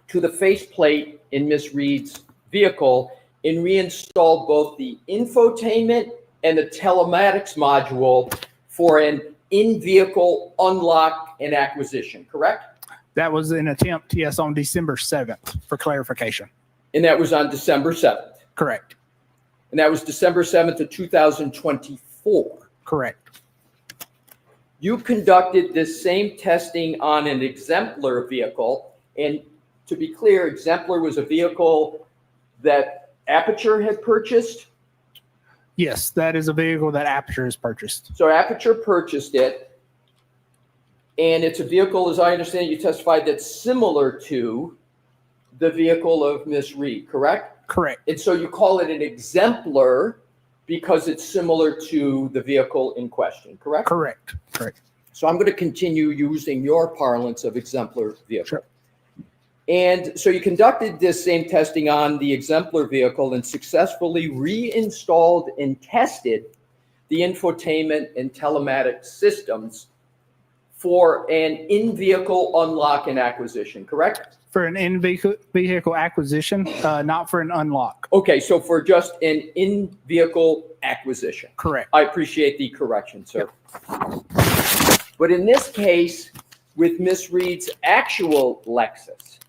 Speaker 15: to the faceplate in Miss Reed's vehicle and reinstalled both the infotainment and the telematics module for an in-vehicle unlock and acquisition, correct?
Speaker 12: That was an attempt, yes, on December 7th, for clarification.
Speaker 15: And that was on December 7th?
Speaker 12: Correct.
Speaker 15: And that was December 7th of 2024?
Speaker 12: Correct.
Speaker 15: You conducted this same testing on an exemplar vehicle, and to be clear, exemplar was a vehicle that Apeture had purchased?
Speaker 12: Yes, that is a vehicle that Apeture has purchased.
Speaker 15: So Apeture purchased it, and it's a vehicle, as I understand it, you testified, that's similar to the vehicle of Miss Reed, correct?
Speaker 12: Correct.
Speaker 15: And so you call it an exemplar because it's similar to the vehicle in question, correct?
Speaker 12: Correct. Correct.
Speaker 15: So I'm going to continue using your parlance of exemplar vehicle.
Speaker 12: Sure.
Speaker 15: And so you conducted this same testing on the exemplar vehicle and successfully reinstalled and tested the infotainment and telematics systems for an in-vehicle unlock and acquisition, correct?
Speaker 12: For an in-vehicle acquisition, not for an unlock.
Speaker 15: Okay, so for just an in-vehicle acquisition.
Speaker 12: Correct.
Speaker 15: I appreciate the correction, sir. But in this case, with Miss Reed's actual Lexus,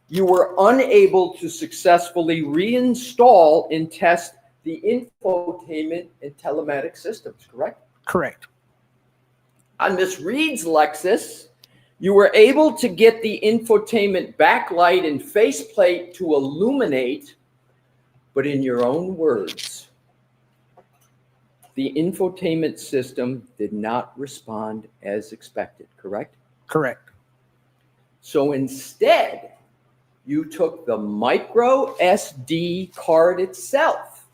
Speaker 15: you were unable to successfully reinstall and test the infotainment and telematics systems, correct?
Speaker 12: Correct.
Speaker 15: On Miss Reed's Lexus, you were able to get the infotainment backlight and faceplate to illuminate, but in your own words, the infotainment system did not respond as expected, correct?
Speaker 12: Correct.
Speaker 15: So instead, you took the micro SD card itself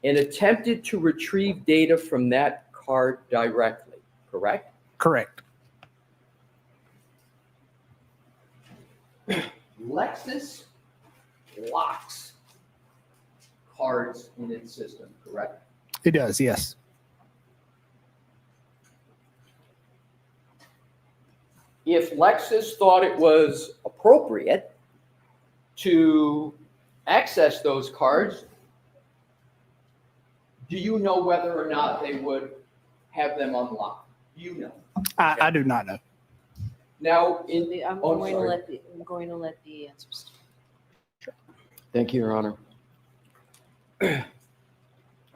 Speaker 15: and attempted to retrieve data from that card directly, correct?
Speaker 12: Correct.
Speaker 15: Lexus locks cards in its system, correct?
Speaker 12: It does, yes.
Speaker 15: If Lexus thought it was appropriate to access those cards, do you know whether or not they would have them unlocked? Do you know?
Speaker 12: I do not know.
Speaker 15: Now,
Speaker 6: I'm going to let the answers.
Speaker 15: Thank you, Your Honor. I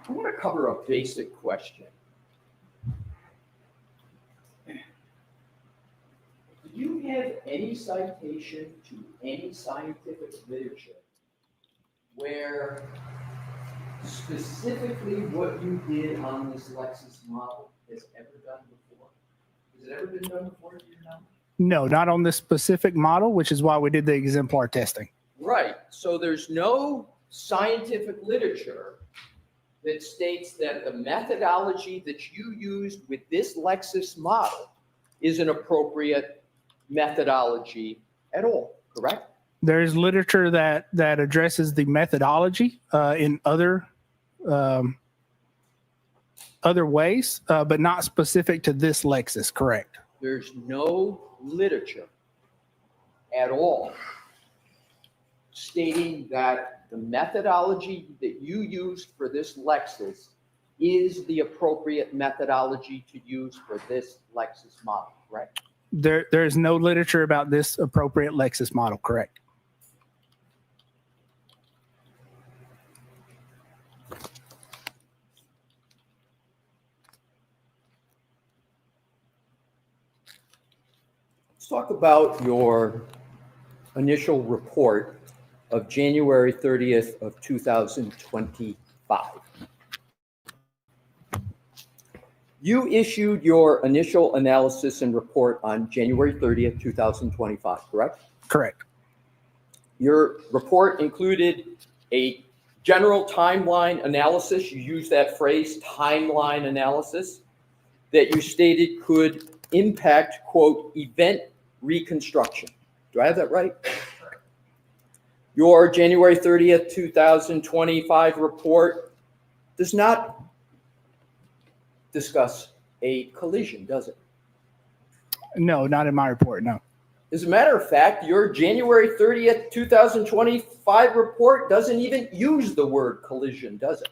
Speaker 15: want to cover a basic question. Do you have any citation to any scientific literature where specifically what you did on this Lexus model has ever done before? Has it ever been done before, do you know?
Speaker 12: No, not on this specific model, which is why we did the exemplar testing.
Speaker 15: Right. So there's no scientific literature that states that the methodology that you used with this Lexus model is an appropriate methodology at all, correct?
Speaker 12: There's literature that addresses the methodology in other ways, but not specific to this Lexus, correct?
Speaker 15: There's no literature at all stating that the methodology that you used for this Lexus is the appropriate methodology to use for this Lexus model, correct?
Speaker 12: There's no literature about this appropriate Lexus model, correct?
Speaker 15: Let's talk about your initial report of January 30th of 2025. You issued your initial analysis and report on January 30th, 2025, correct?
Speaker 12: Correct.
Speaker 15: Your report included a general timeline analysis. You used that phrase, timeline analysis, that you stated could impact, quote, event reconstruction. Do I have that right? Your January 30th, 2025 report does not discuss a collision, does it?
Speaker 12: No, not in my report, no.
Speaker 15: As a matter of fact, your January 30th, 2025 report doesn't even use the word collision, does it?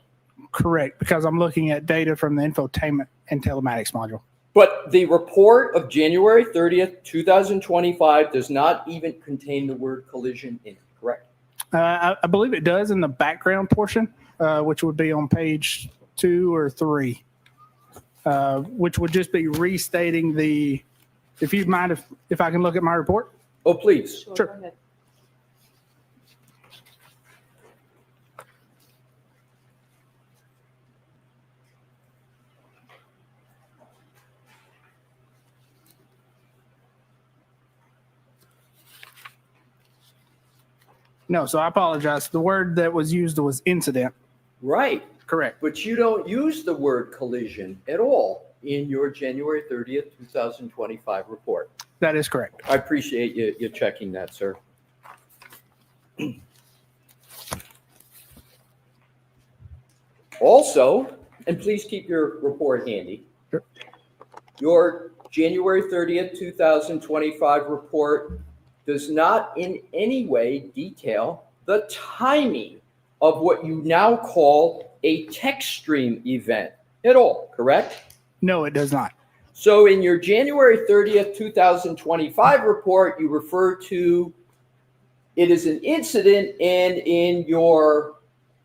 Speaker 12: Correct, because I'm looking at data from the infotainment and telematics module.
Speaker 15: But the report of January 30th, 2025 does not even contain the word collision in it, correct?
Speaker 12: I believe it does in the background portion, which would be on page 2 or 3, which would just be restating the, if you mind if I can look at my report?
Speaker 15: Oh, please.
Speaker 12: Sure.
Speaker 6: Go ahead.
Speaker 12: No, so I apologize. The word that was used was incident.
Speaker 15: Right.
Speaker 12: Correct.
Speaker 15: But you don't use the word collision at all in your January 30th, 2025 report.
Speaker 12: That is correct.
Speaker 15: I appreciate you checking that, sir. Also, and please keep your report handy,
Speaker 12: Sure.
Speaker 15: Your January 30th, 2025 report does not in any way detail the timing of what you now call a text stream event at all, correct?
Speaker 12: No, it does not.
Speaker 15: So in your January 30th, 2025 report, you refer to it as an incident, and in your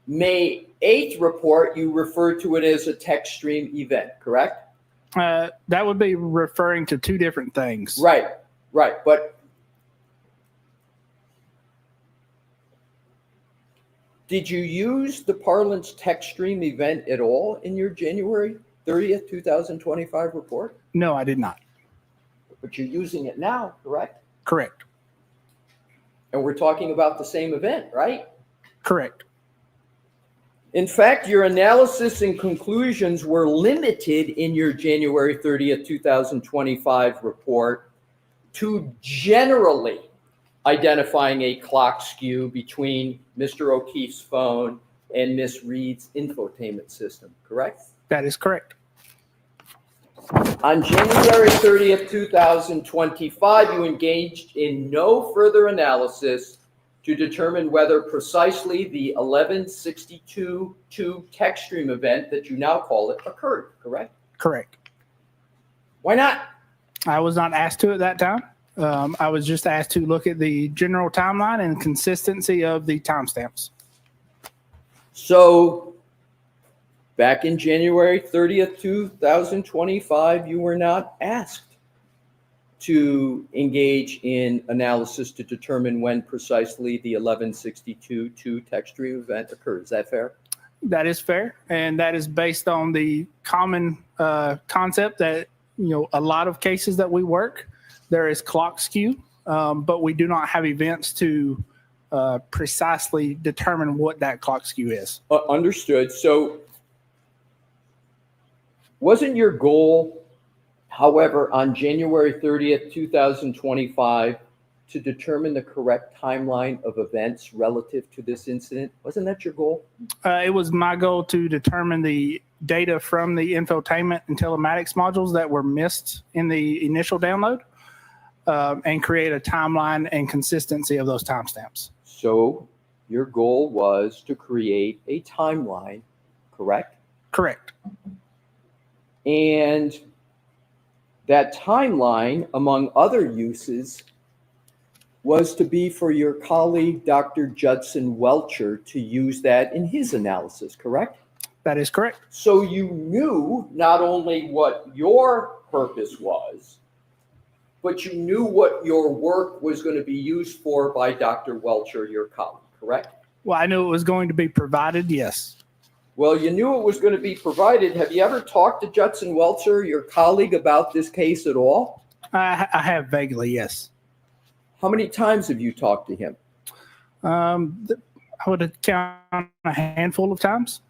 Speaker 15: May 8th report, you refer to it as a text stream event, correct?
Speaker 12: That would be referring to two different things.
Speaker 15: Right, right. But did you use the parlance text stream event at all in your January 30th, 2025 report?
Speaker 12: No, I did not.
Speaker 15: But you're using it now, correct?
Speaker 12: Correct.
Speaker 15: And we're talking about the same event, right?
Speaker 12: Correct.
Speaker 15: In fact, your analysis and conclusions were limited in your January 30th, 2025 report to generally identifying a clock skew between Mr. O'Keefe's phone and Miss Reed's infotainment system, correct?
Speaker 12: That is correct.
Speaker 15: On January 30th, 2025, you engaged in no further analysis to determine whether precisely the 1162.2 text stream event that you now call it occurred, correct?
Speaker 12: Correct.
Speaker 15: Why not?
Speaker 12: I was not asked to at that time. I was just asked to look at the general timeline and consistency of the timestamps.
Speaker 15: So back in January 30th, 2025, you were not asked to engage in analysis to determine when precisely the 1162.2 text stream event occurred. Is that fair?
Speaker 12: That is fair, and that is based on the common concept that, you know, a lot of cases that we work, there is clock skew, but we do not have events to precisely determine what that clock skew is.
Speaker 15: Understood. So wasn't your goal, however, on January 30th, 2025, to determine the correct timeline of events relative to this incident? Wasn't that your goal?
Speaker 12: It was my goal to determine the data from the infotainment and telematics modules that were missed in the initial download, and create a timeline and consistency of those timestamps.
Speaker 15: So your goal was to create a timeline, correct?
Speaker 12: Correct.
Speaker 15: And that timeline, among other uses, was to be for your colleague, Dr. Judson Welcher, to use that in his analysis, correct?
Speaker 12: That is correct.
Speaker 15: So you knew not only what your purpose was, but you knew what your work was going to be used for by Dr. Welcher, your colleague, correct?
Speaker 12: Well, I knew it was going to be provided, yes.
Speaker 15: Well, you knew it was going to be provided. Have you ever talked to Judson Welcher, your colleague, about this case at all?
Speaker 12: I have vaguely, yes.
Speaker 15: How many times have you talked to him?
Speaker 12: I would count a handful of times.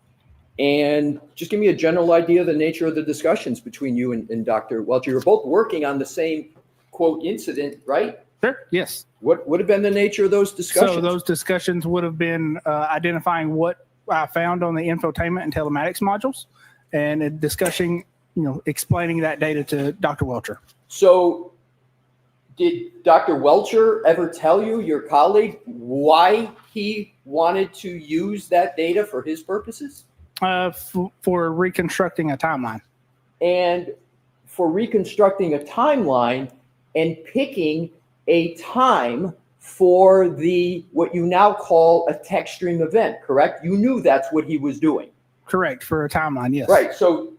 Speaker 15: And just give me a general idea of the nature of the discussions between you and Dr. Welcher. You're both working on the same, quote, incident, right?
Speaker 12: Sure, yes.
Speaker 15: What would have been the nature of those discussions?
Speaker 12: So those discussions would have been identifying what I found on the infotainment and telematics modules and discussing, explaining that data to Dr. Welcher.
Speaker 15: So did Dr. Welcher ever tell you, your colleague, why he wanted to use that data for his purposes?
Speaker 12: For reconstructing a timeline.
Speaker 15: And for reconstructing a timeline and picking a time for what you now call a text stream event, correct? You knew that's what he was doing.
Speaker 12: Correct, for a timeline, yes.
Speaker 15: Right, so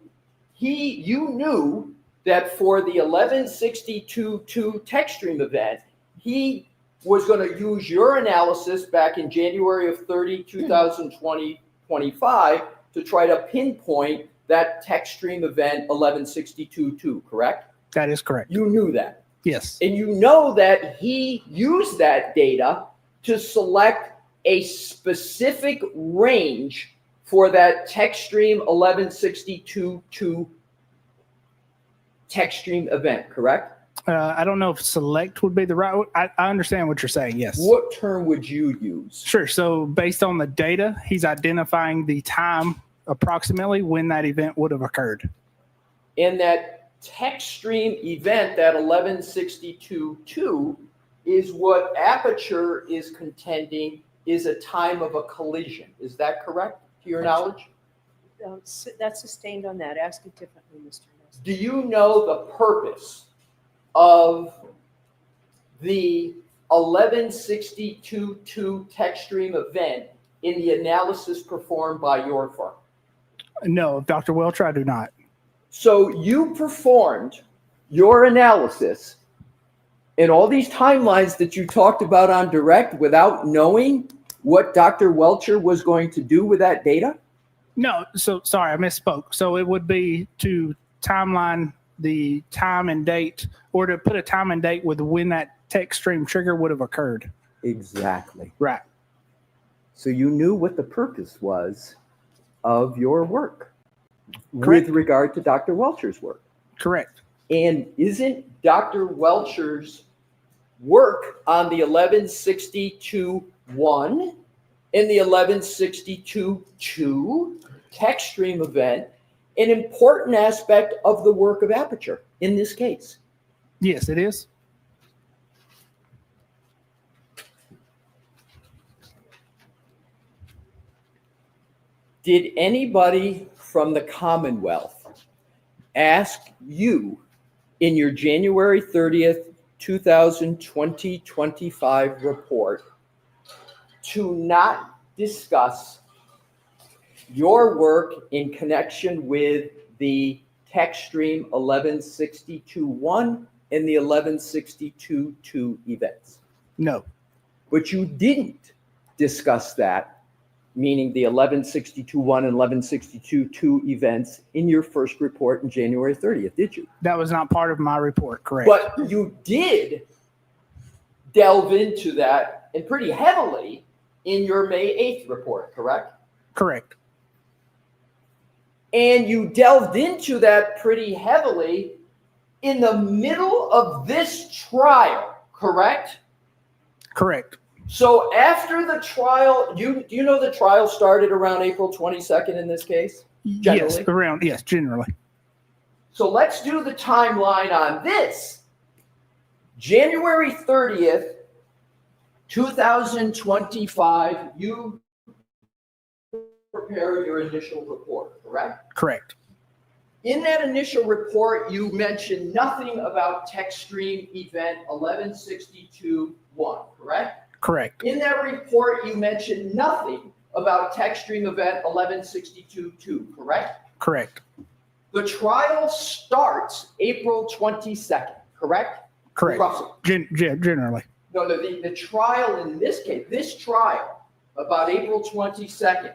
Speaker 15: you knew that for the 1162.2 text stream event, he was going to use your analysis back in January of 2025 to try to pinpoint that text stream event 1162.2, correct?
Speaker 12: That is correct.
Speaker 15: You knew that.
Speaker 12: Yes.
Speaker 15: And you know that he used that data to select a specific range for that text stream 1162.2 text stream event, correct?
Speaker 12: I don't know if select would be the right. I understand what you're saying. Yes.
Speaker 15: What term would you use?
Speaker 12: Sure. So based on the data, he's identifying the time approximately when that event would have occurred.
Speaker 15: And that text stream event, that 1162.2, is what Apeture is contending is a time of a collision. Is that correct, to your knowledge?
Speaker 6: That's sustained on that. Ask it differently, Mr. Ness.
Speaker 15: Do you know the purpose of the 1162.2 text stream event in the analysis performed by your firm?
Speaker 12: No, Dr. Welcher, I do not.
Speaker 15: So you performed your analysis in all these timelines that you talked about on direct without knowing what Dr. Welcher was going to do with that data?
Speaker 12: No, so sorry, I misspoke. So it would be to timeline the time and date, or to put a time and date with when that text stream trigger would have occurred.
Speaker 15: Exactly.
Speaker 12: Right.
Speaker 15: So you knew what the purpose was of your work.
Speaker 12: Correct.
Speaker 15: With regard to Dr. Welcher's work.
Speaker 12: Correct.
Speaker 15: And isn't Dr. Welcher's work on the 1162.1 and the 1162.2 text stream event an important aspect of the work of Apeture in this case?
Speaker 12: Yes, it is.
Speaker 15: Did anybody from the Commonwealth ask you in your January 30th, 2025 report to not discuss your work in connection with the text stream 1162.1 and the 1162.2 events?
Speaker 12: No.
Speaker 15: But you didn't discuss that, meaning the 1162.1 and 1162.2 events, in your first report in January 30th, did you?
Speaker 12: That was not part of my report, correct.
Speaker 15: But you did delve into that, and pretty heavily, in your May 8th report, correct?
Speaker 12: Correct.
Speaker 15: And you delved into that pretty heavily in the middle of this trial, correct?
Speaker 12: Correct.
Speaker 15: So after the trial, do you know the trial started around April 22nd in this case? Generally?
Speaker 12: Yes, generally.
Speaker 15: So let's do the timeline on this. January 30th, 2025, you prepare your initial report, correct?
Speaker 12: Correct.
Speaker 15: In that initial report, you mentioned nothing about text stream event 1162.1, correct?
Speaker 12: Correct.
Speaker 15: In that report, you mentioned nothing about text stream event 1162.2, correct?
Speaker 12: Correct.
Speaker 15: The trial starts April 22nd, correct?
Speaker 12: Correct.
Speaker 15: Roughly.
Speaker 12: Generally.
Speaker 15: No, the trial in this case, this trial, about April 22nd,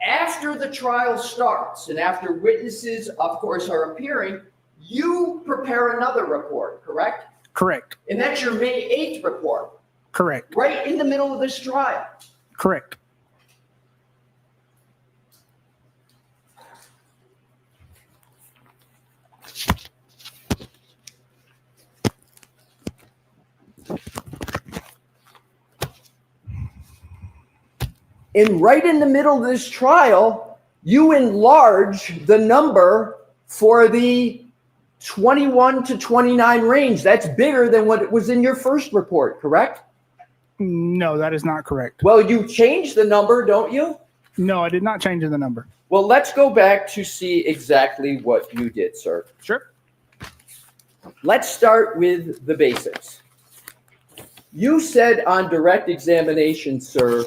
Speaker 15: after the trial starts and after witnesses, of course, are appearing, you prepare another report, correct?
Speaker 12: Correct.
Speaker 15: And that's your May 8th report,
Speaker 12: Correct.
Speaker 15: right in the middle of this trial.
Speaker 12: Correct.
Speaker 15: And right in the middle of this trial, you enlarge the number for the 21 to 29 range. That's bigger than what it was in your first report, correct?
Speaker 12: No, that is not correct.
Speaker 15: Well, you changed the number, don't you?
Speaker 12: No, I did not change the number.
Speaker 15: Well, let's go back to see exactly what you did, sir.
Speaker 12: Sure.
Speaker 15: Let's start with the basics. You said on direct examination, sir,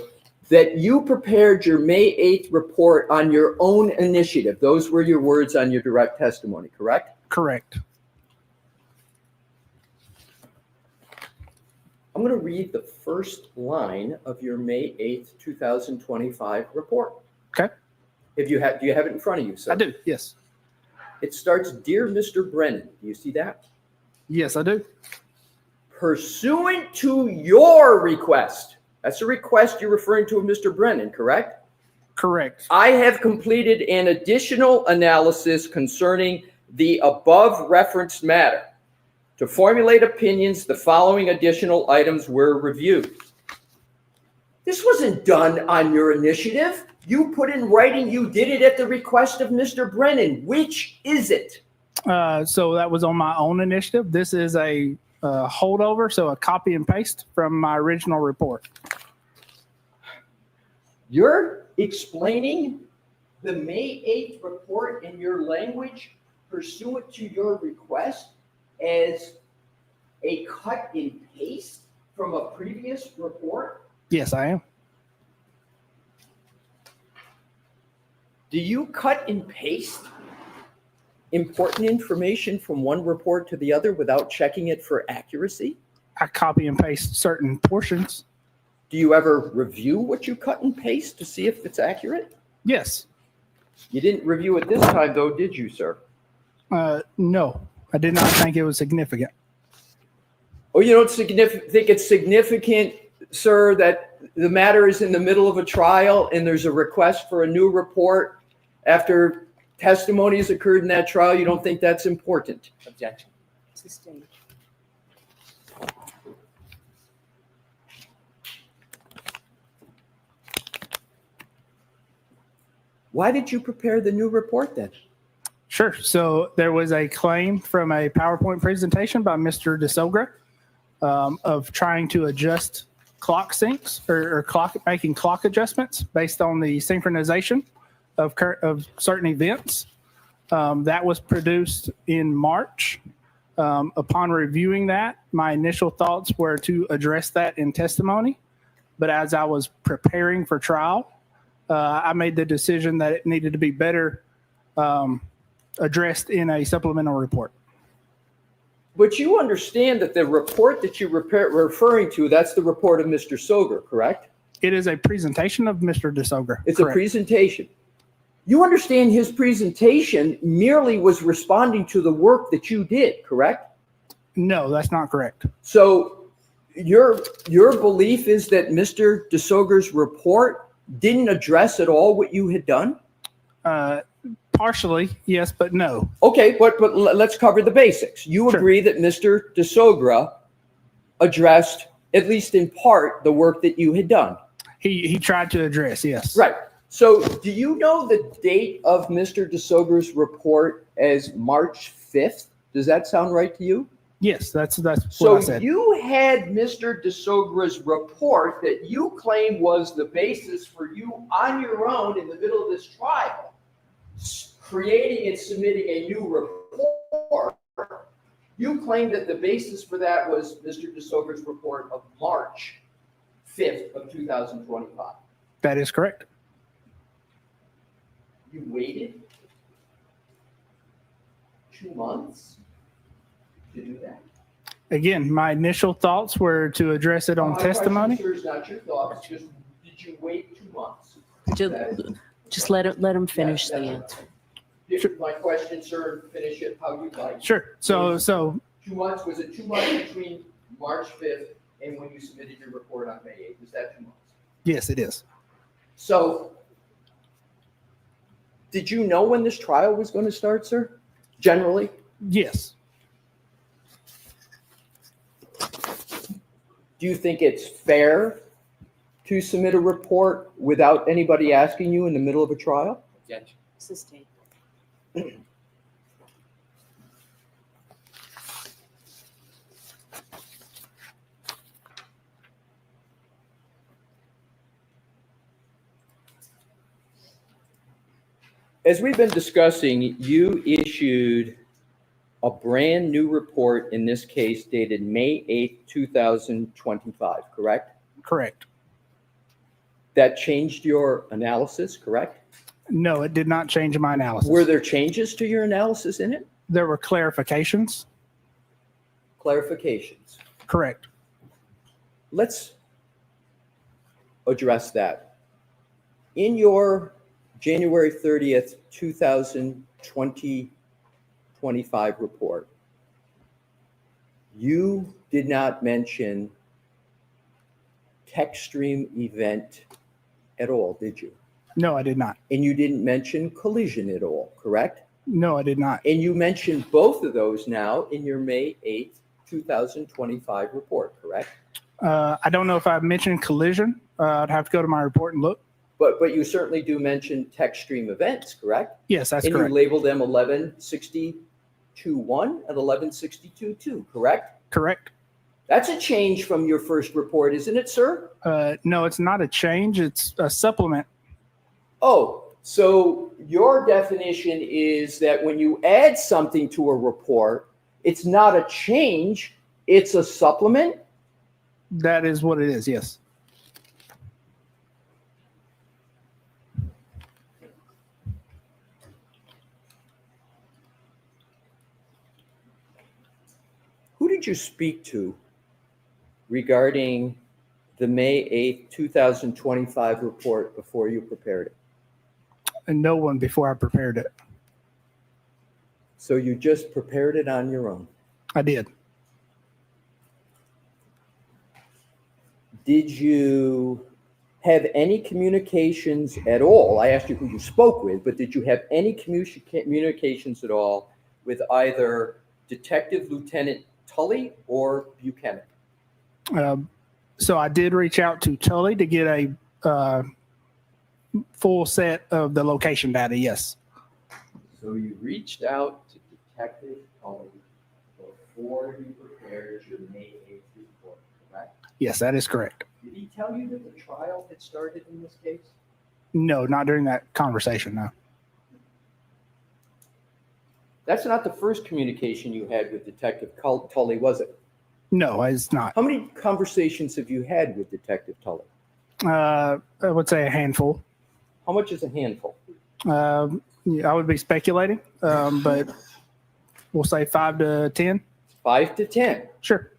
Speaker 15: that you prepared your May 8th report on your own initiative. Those were your words on your direct testimony, correct?
Speaker 12: Correct.
Speaker 15: I'm going to read the first line of your May 8th, 2025 report.
Speaker 12: Okay.
Speaker 15: Do you have it in front of you, sir?
Speaker 12: I do, yes.
Speaker 15: It starts, Dear Mr. Brennan. Do you see that?
Speaker 12: Yes, I do.
Speaker 15: Pursuant to your request. That's a request you're referring to of Mr. Brennan, correct?
Speaker 12: Correct.
Speaker 15: I have completed an additional analysis concerning the above referenced matter. To formulate opinions, the following additional items were reviewed. This wasn't done on your initiative. You put in writing you did it at the request of Mr. Brennan. Which is it?
Speaker 12: So that was on my own initiative. This is a holdover, so a copy and paste from my original report.
Speaker 15: You're explaining the May 8th report in your language pursuant to your request as a cut and paste from a previous report?
Speaker 12: Yes, I am.
Speaker 15: Do you cut and paste important information from one report to the other without checking it for accuracy?
Speaker 12: I copy and paste certain portions.
Speaker 15: Do you ever review what you cut and paste to see if it's accurate?
Speaker 12: Yes.
Speaker 15: You didn't review it this time, though, did you, sir?
Speaker 12: No, I did not think it was significant.
Speaker 15: Oh, you don't think it's significant, sir, that the matter is in the middle of a trial and there's a request for a new report after testimony has occurred in that trial? You don't think that's important?
Speaker 11: Objection.
Speaker 6: Sustained.
Speaker 15: Why did you prepare the new report then?
Speaker 12: Sure. So there was a claim from a PowerPoint presentation by Mr. DeSogra of trying to adjust clock syncs or making clock adjustments based on the synchronization of certain events. That was produced in March. Upon reviewing that, my initial thoughts were to address that in testimony. But as I was preparing for trial, I made the decision that it needed to be better addressed in a supplemental report.
Speaker 15: But you understand that the report that you're referring to, that's the report of Mr. Soger, correct?
Speaker 12: It is a presentation of Mr. DeSogra.
Speaker 15: It's
Speaker 12: correct.
Speaker 15: A presentation. You understand his presentation merely was responding to the work that you did, correct?
Speaker 12: No, that's not correct.
Speaker 15: So your belief is that Mr. DeSoger's report didn't address at all what you had done?
Speaker 12: Partially, yes, but no.
Speaker 15: Okay, but let's cover the basics. You agree that Mr. DeSogra addressed, at least in part, the work that you had done?
Speaker 12: He tried to address, yes.
Speaker 15: Right. So do you know the date of Mr. DeSoger's report as March 5th? Does that sound right to you?
Speaker 12: Yes, that's what I
Speaker 15: So
Speaker 12: said.
Speaker 15: you had Mr. DeSogra's report that you claim was the basis for you on your own in the middle of this trial, creating and submitting a new report. You claim that the basis for that was Mr. DeSogra's report of March 5th of 2025.
Speaker 12: That is correct.
Speaker 15: You waited 2 months to do that?
Speaker 12: Again, my initial thoughts were to address it on
Speaker 15: My
Speaker 12: testimony.
Speaker 15: question, sir, is not your thoughts, just did you wait 2 months?
Speaker 6: Just let him finish the answer.
Speaker 15: My question, sir, finish it how you like.
Speaker 12: Sure. So
Speaker 15: 2 months, was it 2 months between March 5th and when you submitted your report on May 8th? Is that 2 months?
Speaker 12: yes, it is.
Speaker 15: So, did you know when this trial was going to start, sir? Generally?
Speaker 12: Yes.
Speaker 15: Do you think it's fair to submit a report without anybody asking you in the middle of a trial?
Speaker 16: Objection.
Speaker 6: Sustained.
Speaker 15: As we've been discussing, you issued a brand new report, in this case dated May 8th, 2025, correct?
Speaker 12: Correct.
Speaker 15: That changed your analysis, correct?
Speaker 12: No, it did not change my analysis.
Speaker 15: Were there changes to your analysis in it?
Speaker 12: There were clarifications.
Speaker 15: Clarifications.
Speaker 12: Correct.
Speaker 15: Let's address that. In your January 30th, 2025 report, you did not mention text stream event at all, did you?
Speaker 12: No, I did not.
Speaker 15: And you didn't mention collision at all, correct?
Speaker 12: No, I did not.
Speaker 15: And you mentioned both of those now in your May 8th, 2025 report, correct?
Speaker 12: I don't know if I mentioned collision. I'd have to go to my report and look.
Speaker 15: But you certainly do mention text stream events, correct?
Speaker 12: Yes, that's
Speaker 15: and
Speaker 12: correct.
Speaker 15: And you labeled them 1162.1 and 1162.2, correct?
Speaker 12: Correct.
Speaker 15: That's a change from your first report, isn't it, sir?
Speaker 12: No, it's not a change. It's a supplement.
Speaker 15: Oh, so your definition is that when you add something to a report, it's not a change, it's a supplement?
Speaker 12: That is what it is, yes.
Speaker 15: Who did you speak to regarding the May 8th, 2025 report before you prepared it?
Speaker 12: And no one before I prepared it.
Speaker 15: So you just prepared it on your own?
Speaker 12: I did.
Speaker 15: Did you have any communications at all? I asked you who you spoke with, but did you have any communications at all with either Detective Lieutenant Tully or Buchanan?
Speaker 12: So I did reach out to Tully to get a full set of the location data, yes.
Speaker 15: So you reached out to Detective Tully before you prepared your May 8th report, correct?
Speaker 12: Yes, that is correct.
Speaker 15: Did he tell you that the trial had started in this case?
Speaker 12: No, not during that conversation, no.
Speaker 15: That's not the first communication you had with Detective Tully, was it?
Speaker 12: No, it's not.
Speaker 15: How many conversations have you had with Detective Tully?
Speaker 12: I would say a handful.
Speaker 15: How much is a handful?
Speaker 12: Yeah, I would be speculating, but we'll say 5 to 10.
Speaker 15: 5 to 10?
Speaker 12: Sure.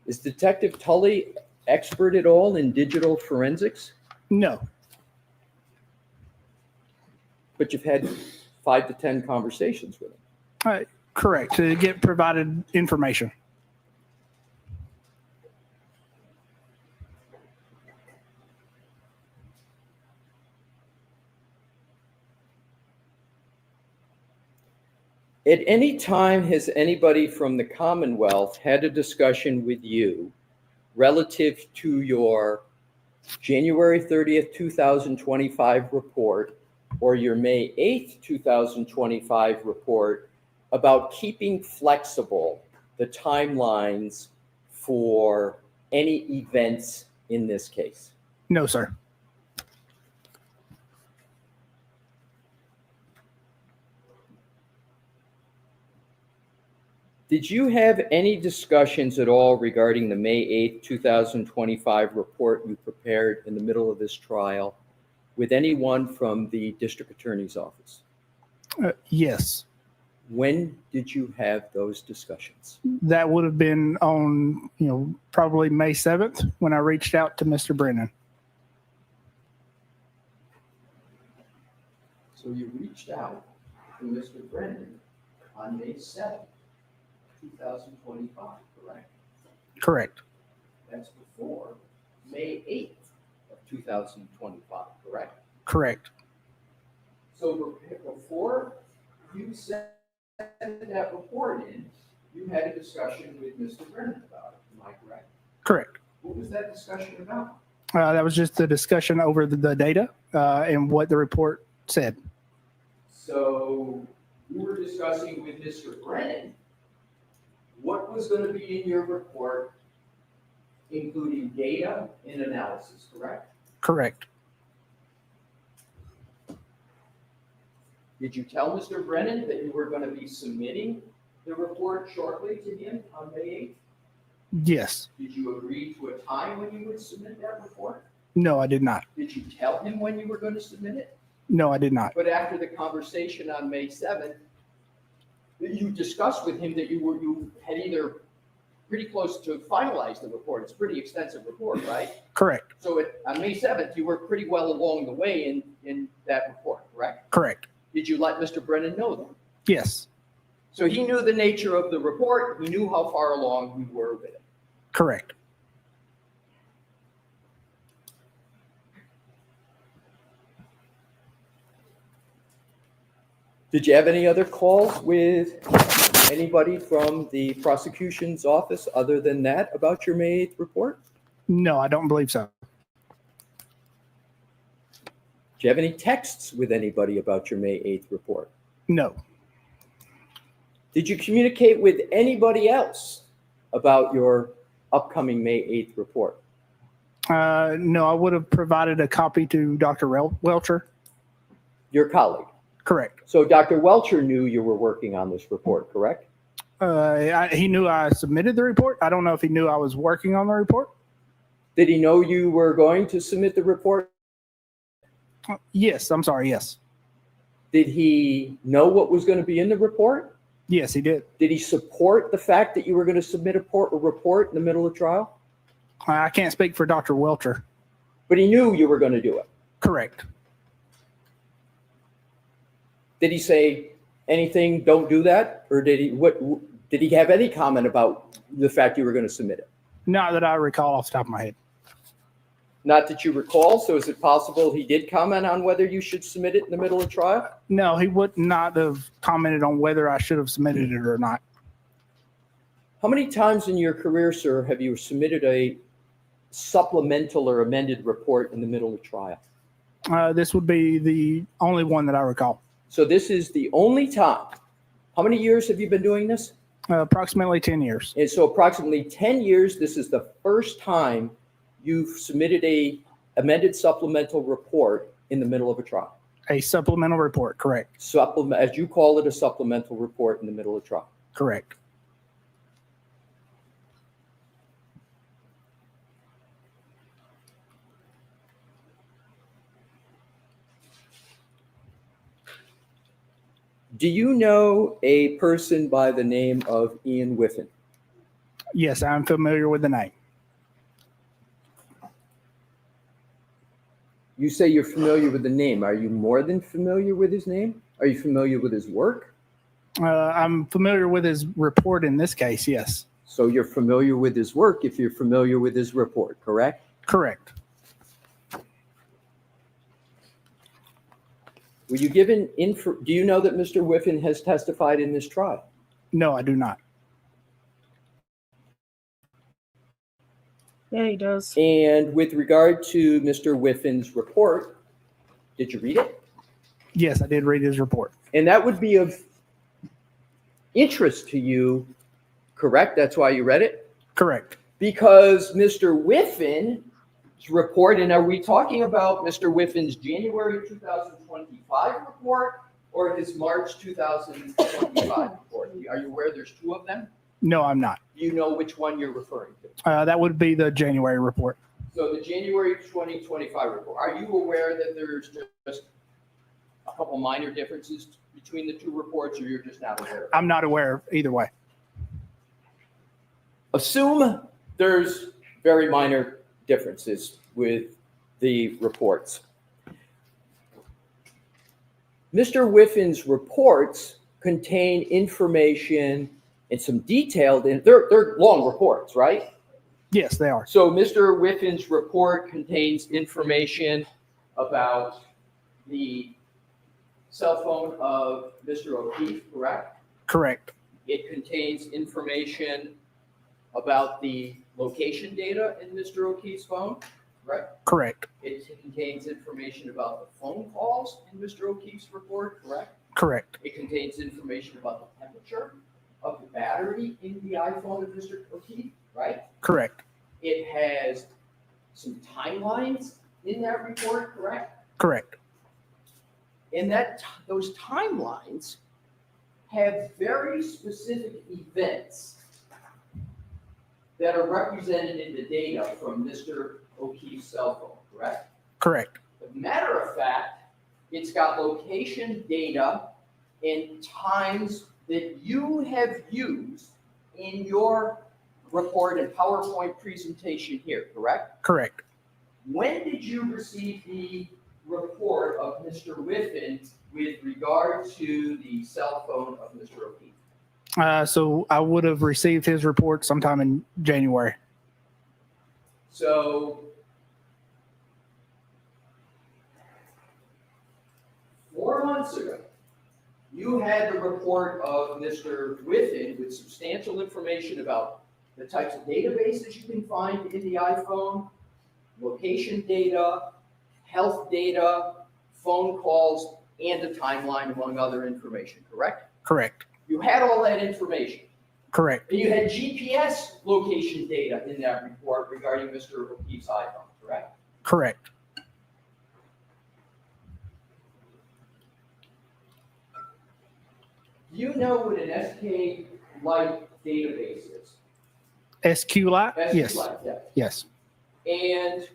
Speaker 15: Is Detective Tully expert at all in digital forensics?
Speaker 12: No.
Speaker 15: But you've had 5 to 10 conversations with him?
Speaker 12: Correct, to get provided information.
Speaker 15: At any time, has anybody from the Commonwealth had a discussion with you relative to your January 30th, 2025 report or your May 8th, 2025 report about keeping flexible the timelines for any events in this case?
Speaker 12: No, sir.
Speaker 15: Did you have any discussions at all regarding the May 8th, 2025 report you prepared in the middle of this trial with anyone from the district attorney's office?
Speaker 12: Yes.
Speaker 15: When did you have those discussions?
Speaker 12: That would have been on, probably May 7th when I reached out to Mr. Brennan.
Speaker 15: So you reached out to Mr. Brennan on May 7th, 2025, correct?
Speaker 12: Correct.
Speaker 15: That's before May 8th of 2025, correct?
Speaker 12: Correct.
Speaker 15: So before you sent that report in, you had a discussion with Mr. Brennan about it, am I correct?
Speaker 12: Correct.
Speaker 15: What was that discussion about?
Speaker 12: That was just a discussion over the data and what the report said.
Speaker 15: So you were discussing with Mr. Brennan what was going to be in your report, including data and analysis, correct?
Speaker 12: Correct.
Speaker 15: Did you tell Mr. Brennan that you were going to be submitting the report shortly to him on May 8th?
Speaker 12: Yes.
Speaker 15: Did you agree to a time when you would submit that report?
Speaker 12: No, I did not.
Speaker 15: Did you tell him when you were going to submit it?
Speaker 12: No, I did not.
Speaker 15: But after the conversation on May 7th, you discussed with him that you had either pretty close to finalize the report. It's a pretty extensive report, right?
Speaker 12: Correct.
Speaker 15: So on May 7th, you were pretty well along the way in that report, correct?
Speaker 12: Correct.
Speaker 15: Did you let Mr. Brennan know that?
Speaker 12: Yes.
Speaker 15: So he knew the nature of the report. He knew how far along you were with it.
Speaker 12: Correct.
Speaker 15: Did you have any other calls with anybody from the prosecution's office other than that about your May 8th report?
Speaker 12: No, I don't believe so.
Speaker 15: Do you have any texts with anybody about your May 8th report?
Speaker 12: No.
Speaker 15: Did you communicate with anybody else about your upcoming May 8th report?
Speaker 12: No, I would have provided a copy to Dr. Welcher.
Speaker 15: Your colleague?
Speaker 12: Correct.
Speaker 15: So Dr. Welcher knew you were working on this report, correct?
Speaker 12: He knew I submitted the report. I don't know if he knew I was working on the report.
Speaker 15: Did he know you were going to submit the report?
Speaker 12: Yes, I'm sorry, yes.
Speaker 15: Did he know what was going to be in the report?
Speaker 12: Yes, he did.
Speaker 15: Did he support the fact that you were going to submit a report in the middle of trial?
Speaker 12: I can't speak for Dr. Welcher.
Speaker 15: But he knew you were going to do it?
Speaker 12: Correct.
Speaker 15: Did he say anything, don't do that? Or did he have any comment about the fact you were going to submit it?
Speaker 12: Not that I recall off the top of my head.
Speaker 15: Not that you recall, so is it possible he did comment on whether you should submit it in the middle of trial?
Speaker 12: No, he would not have commented on whether I should have submitted it or not.
Speaker 15: How many times in your career, sir, have you submitted a supplemental or amended report in the middle of trial?
Speaker 12: This would be the only one that I recall.
Speaker 15: So this is the only time. How many years have you been doing this?
Speaker 12: Approximately 10 years.
Speaker 15: And so approximately 10 years, this is the first time you've submitted a amended supplemental report in the middle of a trial.
Speaker 12: A supplemental report, correct.
Speaker 15: As you call it, a supplemental report in the middle of trial.
Speaker 12: Correct.
Speaker 15: Do you know a person by the name of Ian Whiffen?
Speaker 12: Yes, I'm familiar with the name.
Speaker 15: You say you're familiar with the name. Are you more than familiar with his name? Are you familiar with his work?
Speaker 12: I'm familiar with his report in this case, yes.
Speaker 15: So you're familiar with his work if you're familiar with his report, correct?
Speaker 12: Correct.
Speaker 15: Were you given info? Do you know that Mr. Whiffen has testified in this trial?
Speaker 12: No, I do not.
Speaker 4: Yeah, he does.
Speaker 15: And with regard to Mr. Whiffen's report, did you read it?
Speaker 12: Yes, I did read his report.
Speaker 15: And that would be of interest to you, correct? That's why you read it?
Speaker 12: Correct.
Speaker 15: Because Mr. Whiffen's report, and are we talking about Mr. Whiffen's January 2025 report or his March 2025 report? Are you aware there's two of them?
Speaker 12: No, I'm not.
Speaker 15: Do you know which one you're referring to?
Speaker 12: That would be the January report.
Speaker 15: So the January 2025 report, are you aware that there's just a couple minor differences between the two reports, or you're just not aware of it?
Speaker 12: I'm not aware of either way.
Speaker 15: Assume there's very minor differences with the reports. Mr. Whiffin's reports contain information and some detailed, they're long reports, right?
Speaker 12: Yes, they are.
Speaker 15: So Mr. Whiffin's report contains information about the cell phone of Mr. O'Keefe, correct?
Speaker 12: Correct.
Speaker 15: It contains information about the location data in Mr. O'Keefe's phone, correct?
Speaker 12: Correct.
Speaker 15: It contains information about the phone calls in Mr. O'Keefe's report, correct?
Speaker 12: Correct.
Speaker 15: It contains information about the temperature of the battery in the iPhone of Mr. O'Keefe, right?
Speaker 12: Correct.
Speaker 15: It has some timelines in that report, correct?
Speaker 12: Correct.
Speaker 15: And those timelines have very specific events that are represented in the data from Mr. O'Keefe's cell phone, correct?
Speaker 12: Correct.
Speaker 15: As a matter of fact, it's got location data and times that you have used in your report and PowerPoint presentation here, correct?
Speaker 12: Correct.
Speaker 15: When did you receive the report of Mr. Whiffin with regard to the cell phone of Mr. O'Keefe?
Speaker 12: So I would have received his report sometime in January.
Speaker 15: So 4 months ago, you had the report of Mr. Whiffin with substantial information about the types of databases you can find in the iPhone, location data, health data, phone calls, and a timeline, among other information, correct?
Speaker 12: Correct.
Speaker 15: You had all that information.
Speaker 12: Correct.
Speaker 15: And you had GPS location data in that report regarding Mr. O'Keefe's iPhone, correct?
Speaker 12: Correct.
Speaker 15: Do you know what an SQLite database is?
Speaker 12: SQLite? Yes.
Speaker 15: SQLite, yeah.
Speaker 12: Yes.
Speaker 15: And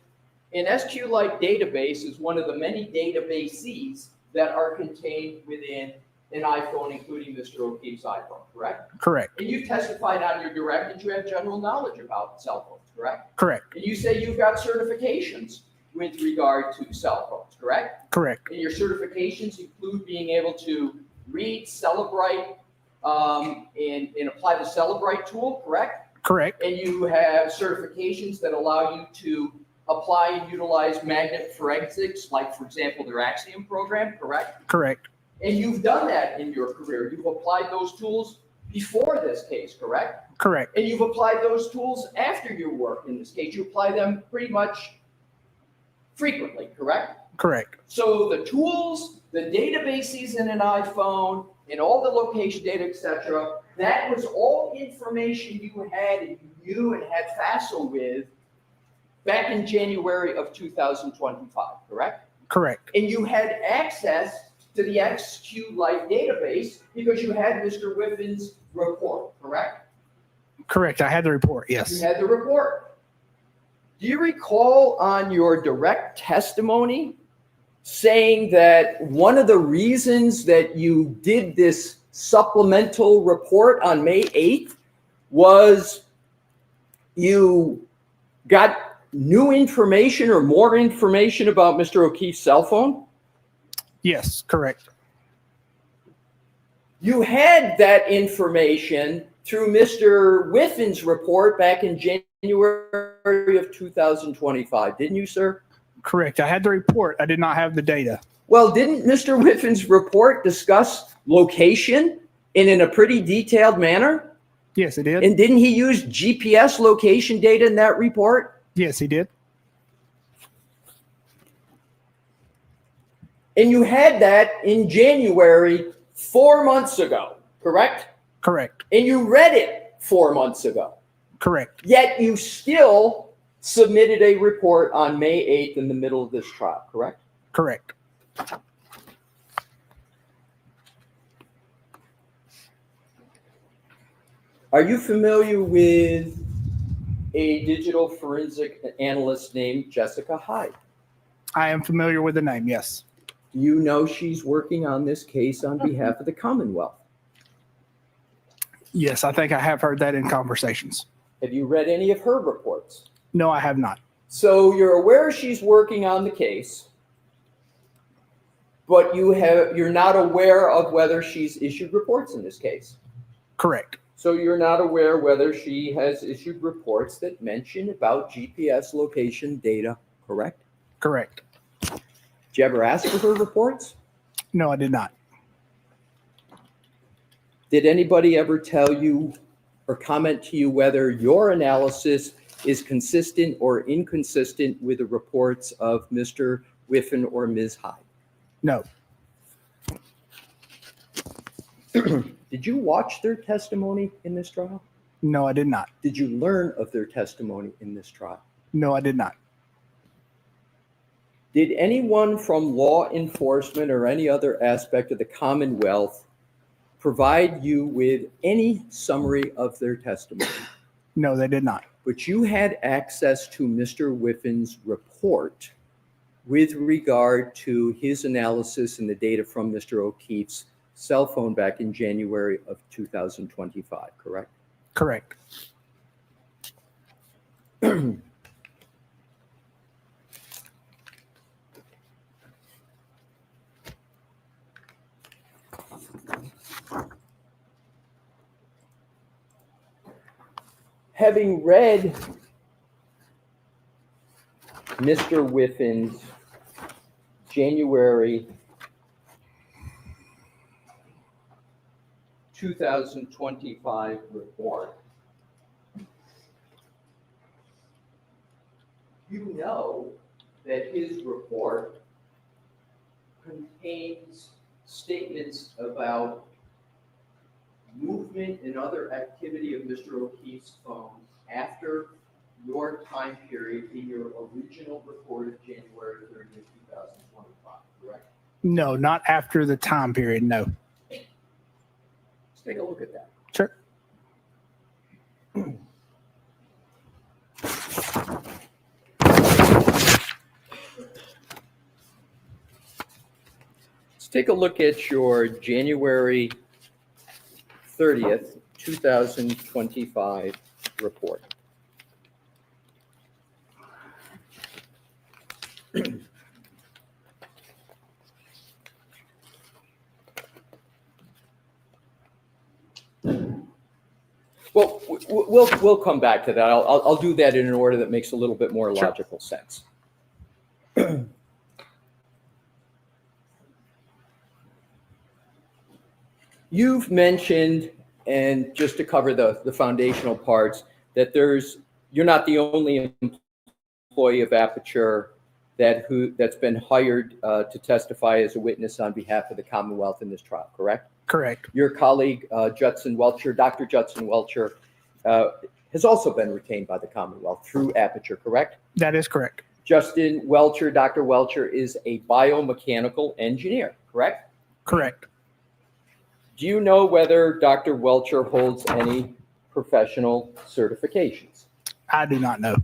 Speaker 15: an SQLite database is one of the many databases that are contained within an iPhone, including Mr. O'Keefe's iPhone, correct?
Speaker 12: Correct.
Speaker 15: And you testified on your direct that you have general knowledge about cell phones, correct?
Speaker 12: Correct.
Speaker 15: And you say you've got certifications with regard to cell phones, correct?
Speaker 12: Correct.
Speaker 15: And your certifications include being able to read, Celebrite, and apply the Celebrite tool, correct?
Speaker 12: Correct.
Speaker 15: And you have certifications that allow you to apply and utilize magnet forensics, like, for example, their Axiom program, correct?
Speaker 12: Correct.
Speaker 15: And you've done that in your career. You've applied those tools before this case, correct?
Speaker 12: Correct.
Speaker 15: And you've applied those tools after your work in this case. You apply them pretty much frequently, correct?
Speaker 12: Correct.
Speaker 15: So the tools, the databases in an iPhone, and all the location data, etc., that was all information you had and you knew and had facile with back in January of 2025, correct?
Speaker 12: Correct.
Speaker 15: And you had access to the SQLite database because you had Mr. Whiffin's report, correct?
Speaker 12: Correct. I had the report. Yes.
Speaker 15: You had the report. Do you recall on your direct testimony saying that one of the reasons that you did this supplemental report on May 8th was you got new information or more information about Mr. O'Keefe's cell phone?
Speaker 12: Yes, correct.
Speaker 15: You had that information through Mr. Whiffin's report back in January of 2025, didn't you, sir?
Speaker 12: Correct. I had the report. I did not have the data.
Speaker 15: Well, didn't Mr. Whiffin's report discuss location in a pretty detailed manner?
Speaker 12: Yes, it did.
Speaker 15: And didn't he use GPS location data in that report?
Speaker 12: Yes, he did.
Speaker 15: And you had that in January 4 months ago, correct?
Speaker 12: Correct.
Speaker 15: And you read it 4 months ago.
Speaker 12: Correct.
Speaker 15: Yet you still submitted a report on May 8th in the middle of this trial, correct?
Speaker 12: Correct.
Speaker 15: Are you familiar with a digital forensic analyst named Jessica Hyde?
Speaker 12: I am familiar with the name, yes.
Speaker 15: Do Do you know she's working on this case on behalf of the Commonwealth?
Speaker 12: Yes, I think I have heard that in conversations.
Speaker 15: Have you read any of her reports?
Speaker 12: No, I have not.
Speaker 15: So you're aware she's working on the case, but you're not aware of whether she's issued reports in this case.
Speaker 12: Correct.
Speaker 15: So you're not aware whether she has issued reports that mention about GPS location data, correct?
Speaker 12: Correct.
Speaker 15: Did you ever ask for her reports?
Speaker 12: No, I did not.
Speaker 15: Did anybody ever tell you or comment to you whether your analysis is consistent or inconsistent with the reports of Mr. Whiffen or Ms. Hyde?
Speaker 12: No.
Speaker 15: Did you watch their testimony in this trial?
Speaker 12: No, I did not.
Speaker 15: Did you learn of their testimony in this trial?
Speaker 12: No, I did not.
Speaker 15: Did anyone from law enforcement or any other aspect of the Commonwealth provide you with any summary of their testimony?
Speaker 12: No, they did not.
Speaker 15: But you had access to Mr. Whiffen's report with regard to his analysis and the data from Mr. O'Keefe's cell phone back in January of 2025, correct?
Speaker 12: Correct.
Speaker 15: Having read Mr. Whiffen's January 2025 report, you know that his report contains statements about movement and other activity of Mr. O'Keefe's phone after your time period in your original report of January 30th, 2025, correct?
Speaker 12: No, not after the time period. No.
Speaker 15: Let's take a look at that.
Speaker 12: Sure.
Speaker 15: Let's take a look at your January 30th, 2025 report. Well, we'll come back to that. I'll do that in an order that makes a little bit more logical sense. You've mentioned, and just to cover the foundational parts, that you're not the only employee of Apeture that's been hired to testify as a witness on behalf of the Commonwealth in this trial, correct?
Speaker 12: Correct.
Speaker 15: Your colleague, Judson Welcher, Dr. Judson Welcher, has also been retained by the Commonwealth through Apeture, correct?
Speaker 12: That is correct.
Speaker 15: Justin Welcher, Dr. Welcher is a biomechanical engineer, correct?
Speaker 12: Correct.
Speaker 15: Do you know whether Dr. Welcher holds any professional certifications?
Speaker 12: I do not know.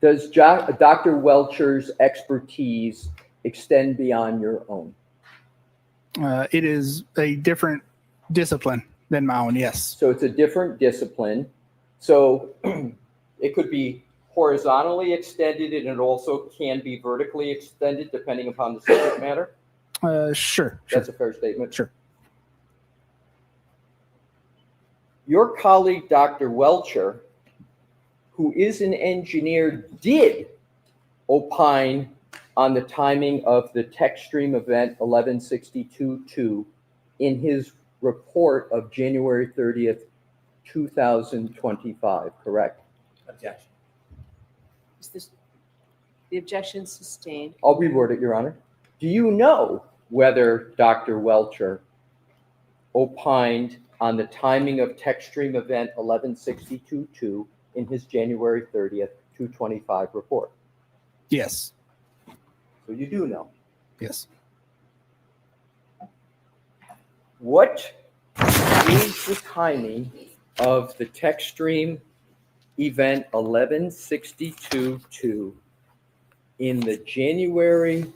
Speaker 15: Does Dr. Welcher's expertise extend beyond your own?
Speaker 12: It is a different discipline than my own, yes.
Speaker 15: So it's a different discipline. So it could be horizontally extended and it also can be vertically extended depending upon the subject matter?
Speaker 12: Sure.
Speaker 15: That's a fair statement?
Speaker 12: Sure.
Speaker 15: Your colleague, Dr. Welcher, who is an engineer, did opine on the timing of the text stream event 1162.2 in his report of January 30th, 2025, correct?
Speaker 11: Objection.
Speaker 6: Is the objection sustained?
Speaker 15: I'll reword it, Your Honor. Do you know whether Dr. Welcher opined on the timing of text stream event 1162.2 in his January 30th, 2025 report?
Speaker 12: Yes.
Speaker 15: So you do know.
Speaker 12: Yes.
Speaker 15: What is the timing of the text stream event 1162.2 in the January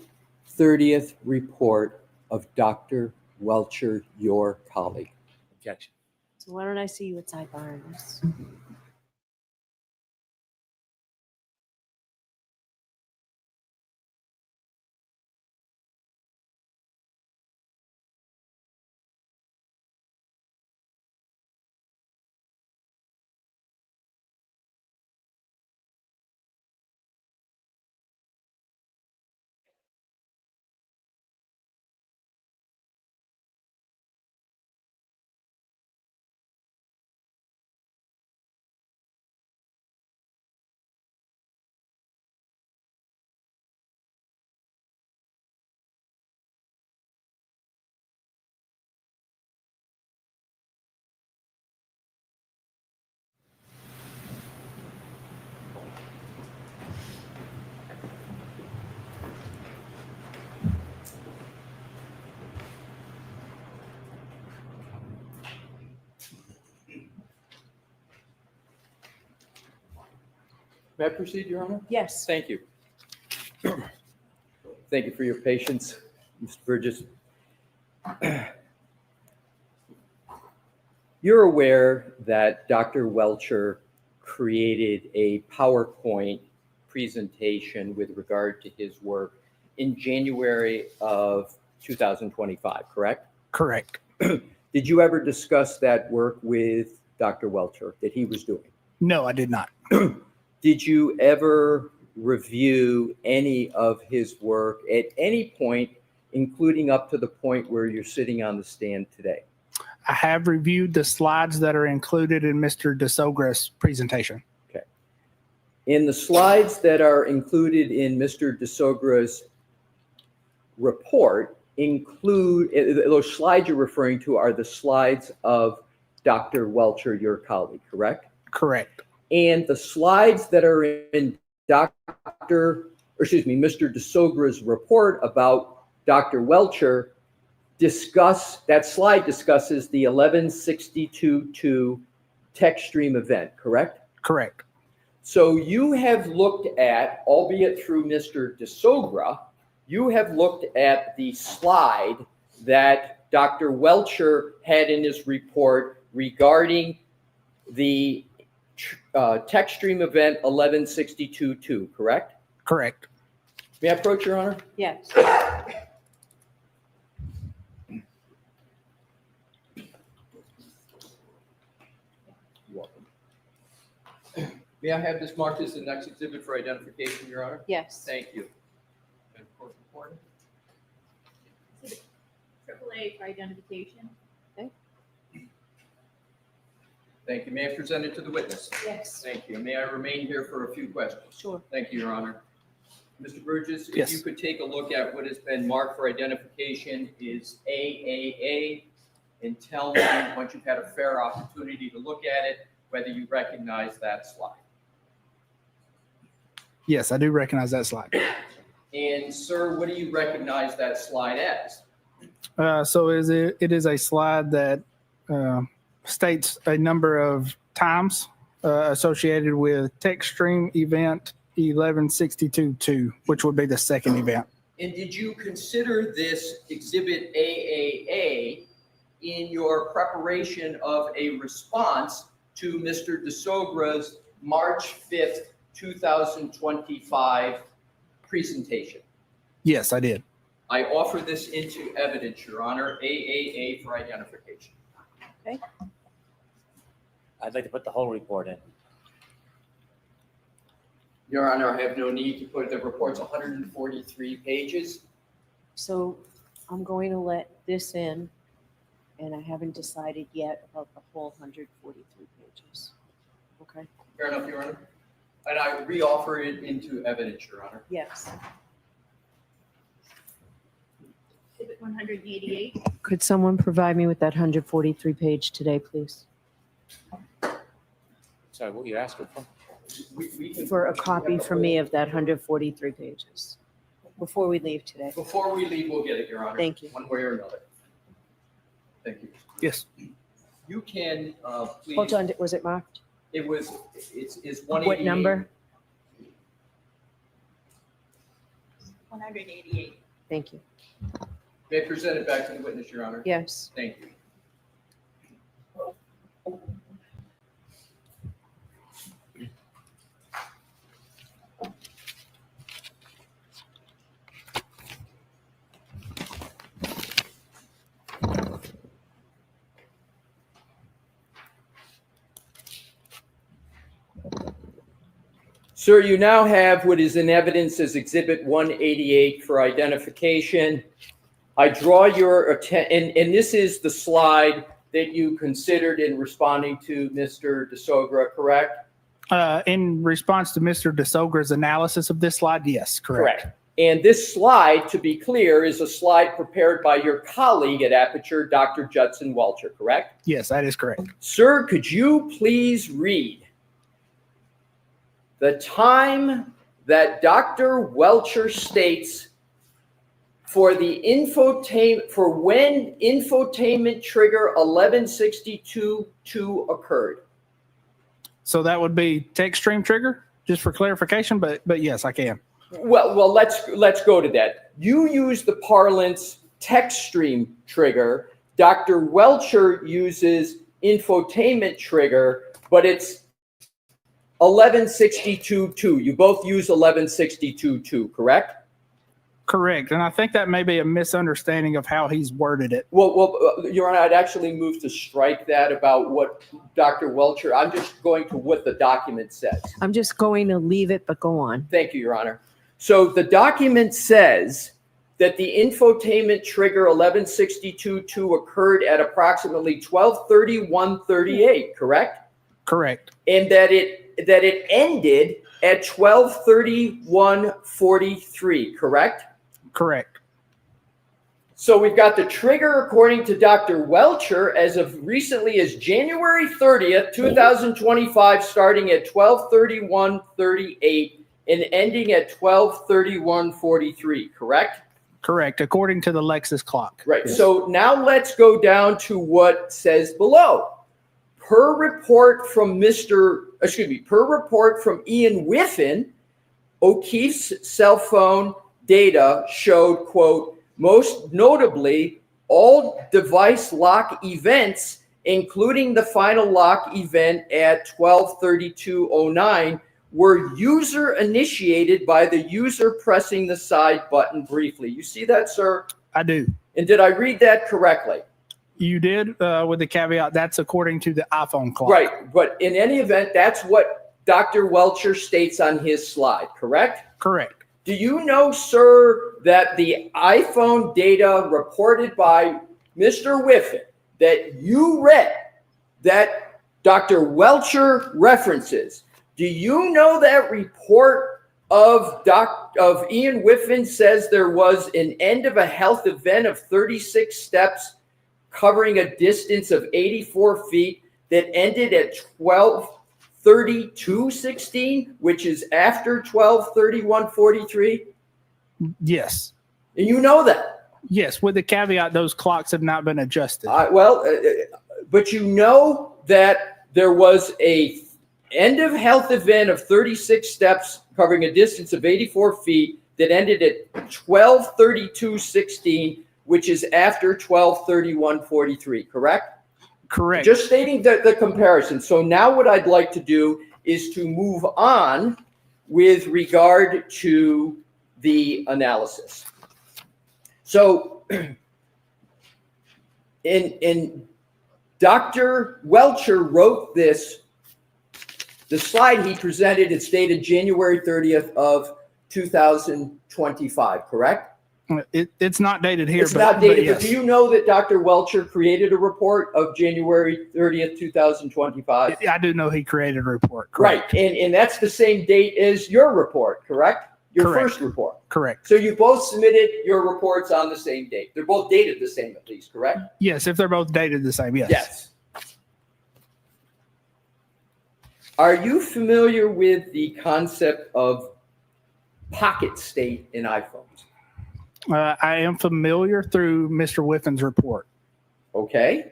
Speaker 15: 30th report of Dr. Welcher, your colleague?
Speaker 16: Objection.
Speaker 6: So why don't I see you at sidebar on this?
Speaker 15: May I proceed, Your Honor?
Speaker 6: Yes.
Speaker 15: Thank you. Thank you for your patience, Mr. Burgess. You're aware that Dr. Welcher created a PowerPoint presentation with regard to his work in January of 2025, correct?
Speaker 12: Correct.
Speaker 15: Did you ever discuss that work with Dr. Welcher that he was doing?
Speaker 12: No, I did not.
Speaker 15: Did you ever review any of his work at any point, including up to the point where you're sitting on the stand today?
Speaker 12: I have reviewed the slides that are included in Mr. DeSogra's presentation.
Speaker 15: Okay. In the slides that are included in Mr. DeSogra's report include, those slides you're referring to are the slides of Dr. Welcher, your colleague, correct?
Speaker 12: Correct.
Speaker 15: And the slides that are in Mr. DeSogra's report about Dr. Welcher that slide discusses the 1162.2 text stream event, correct?
Speaker 12: Correct.
Speaker 15: So you have looked at, albeit through Mr. DeSogra, you have looked at the slide that Dr. Welcher had in his report regarding the text stream event 1162.2, correct?
Speaker 12: Correct.
Speaker 15: May I approach, Your Honor?
Speaker 6: Yes.
Speaker 15: May I have this marked as the next exhibit for identification, Your Honor?
Speaker 6: Yes.
Speaker 15: Thank you.
Speaker 5: AAA for identification.
Speaker 15: Thank you. May I present it to the witness?
Speaker 6: Yes.
Speaker 15: Thank you. May I remain here for a few questions?
Speaker 6: Sure.
Speaker 15: Thank you, Your Honor. Mr. Burgess, if
Speaker 12: Yes.
Speaker 15: you could take a look at what has been marked for identification is AAA, and tell me, once you've had a fair opportunity to look at it, whether you recognize that slide.
Speaker 12: Yes, I do recognize that slide.
Speaker 15: And sir, what do you recognize that slide as?
Speaker 12: So it is a slide that states a number of times associated with text stream event 1162.2, which would be the second event.
Speaker 15: And did you consider this exhibit AAA in your preparation of a response to Mr. DeSogra's March 5th, 2025 presentation?
Speaker 12: Yes, I did.
Speaker 15: I offer this into evidence, Your Honor, AAA for identification.
Speaker 6: Okay.
Speaker 16: I'd like to put the whole report in.
Speaker 15: Your Honor, I have no need to put the report's 143 pages.
Speaker 6: So I'm going to let this in, and I haven't decided yet about the whole 143 pages. Okay?
Speaker 15: Fair enough, Your Honor. And I re-offer it into evidence, Your Honor.
Speaker 6: Yes.
Speaker 5: Exhibit 188.
Speaker 6: Could someone provide me with that 143 page today, please?
Speaker 16: Sorry, what you asking for?
Speaker 15: We can-
Speaker 6: For a copy for me of that 143 pages before we leave today.
Speaker 15: Before we leave, we'll get it, Your Honor.
Speaker 6: Thank you.
Speaker 15: One way or another. Thank you.
Speaker 12: Yes.
Speaker 15: You can, please.
Speaker 6: Hold on, was it marked?
Speaker 15: It's 188.
Speaker 6: What number?
Speaker 8: 188.
Speaker 6: Thank you.
Speaker 15: May I present it back to the witness, Your Honor?
Speaker 6: Yes.
Speaker 15: Thank you. Sir, you now have what is in evidence as Exhibit 188 for identification. I draw your attention, and this is the slide that you considered in responding to Mr. DeSogra, correct?
Speaker 12: In response to Mr. DeSogra's analysis of this slide, yes, correct.
Speaker 15: And this slide, to be clear, is a slide prepared by your colleague at Apeture, Dr. Judson Welcher, correct?
Speaker 12: Yes, that is correct.
Speaker 15: Sir, could you please read the time that Dr. Welcher states for the when infotainment trigger 1162.2 occurred?
Speaker 12: So that would be text stream trigger, just for clarification, but yes, I can.
Speaker 15: Well, let's go to that. You use the parlance text stream trigger. Dr. Welcher uses infotainment trigger, but it's 1162.2. You both use 1162.2, correct?
Speaker 12: Correct. And I think that may be a misunderstanding of how he's worded it.
Speaker 15: Well, Your Honor, I'd actually move to strike that about what Dr. Welcher, I'm just going to what the document says.
Speaker 6: I'm just going to leave it, but go on.
Speaker 15: Thank you, Your Honor. So the document says that the infotainment trigger 1162.2 occurred at approximately 12:31:38, correct?
Speaker 12: Correct.
Speaker 15: And that it ended at 12:31:43, correct?
Speaker 12: Correct.
Speaker 15: So we've got the trigger, according to Dr. Welcher, as of recently as January 30th, 2025, starting at 12:31:38 and ending at 12:31:43, correct?
Speaker 12: Correct, according to the Lexus clock.
Speaker 15: Right.
Speaker 12: Yes.
Speaker 15: So now let's go down to what says below. Per report from Ian Whiffen, O'Keefe's cell phone data showed, quote, most notably, all device lock events, including the final lock event at 12:32:09, were user initiated by the user pressing the side button briefly. You see that, sir?
Speaker 12: I do.
Speaker 15: And did I read that correctly?
Speaker 12: You did, with the caveat that's according to the iPhone clock.
Speaker 15: Right, but in any event, that's what Dr. Welcher states on his slide, correct?
Speaker 12: Correct.
Speaker 15: Do you know, sir, that the iPhone data reported by Mr. Whiffen that you read, that Dr. Welcher references, do you know that report of Ian Whiffen says there was an end of a health event of 36 steps covering a distance of 84 feet that ended at 12:32:16, which is after 12:31:43?
Speaker 12: Yes.
Speaker 15: And you know that?
Speaker 12: Yes, with the caveat those clocks have not been adjusted.
Speaker 15: But you know that there was a end of health event of 36 steps covering a distance of 84 feet that ended at 12:32:16, which is after 12:31:43, correct?
Speaker 12: Correct.
Speaker 15: Just stating the comparison. So now what I'd like to do is to move on with regard to the analysis. So in Dr. Welcher wrote this, the slide he presented, it's dated January 30th of 2025, correct?
Speaker 12: It's not dated here.
Speaker 15: It's not dated,
Speaker 12: yes.
Speaker 15: but do you know that Dr. Welcher created a report of January 30th, 2025?
Speaker 12: I do know he created a report. Correct.
Speaker 15: Right, and that's the same date as your report, correct? Your
Speaker 12: Correct.
Speaker 15: first report.
Speaker 12: Correct.
Speaker 15: So you both submitted your reports on the same date. They're both dated the same at least, correct?
Speaker 12: Yes, if they're both dated the same, yes.
Speaker 15: Yes. Are you familiar with the concept of pocket state in iPhones?
Speaker 12: I am familiar through Mr. Whiffen's report.
Speaker 15: Okay.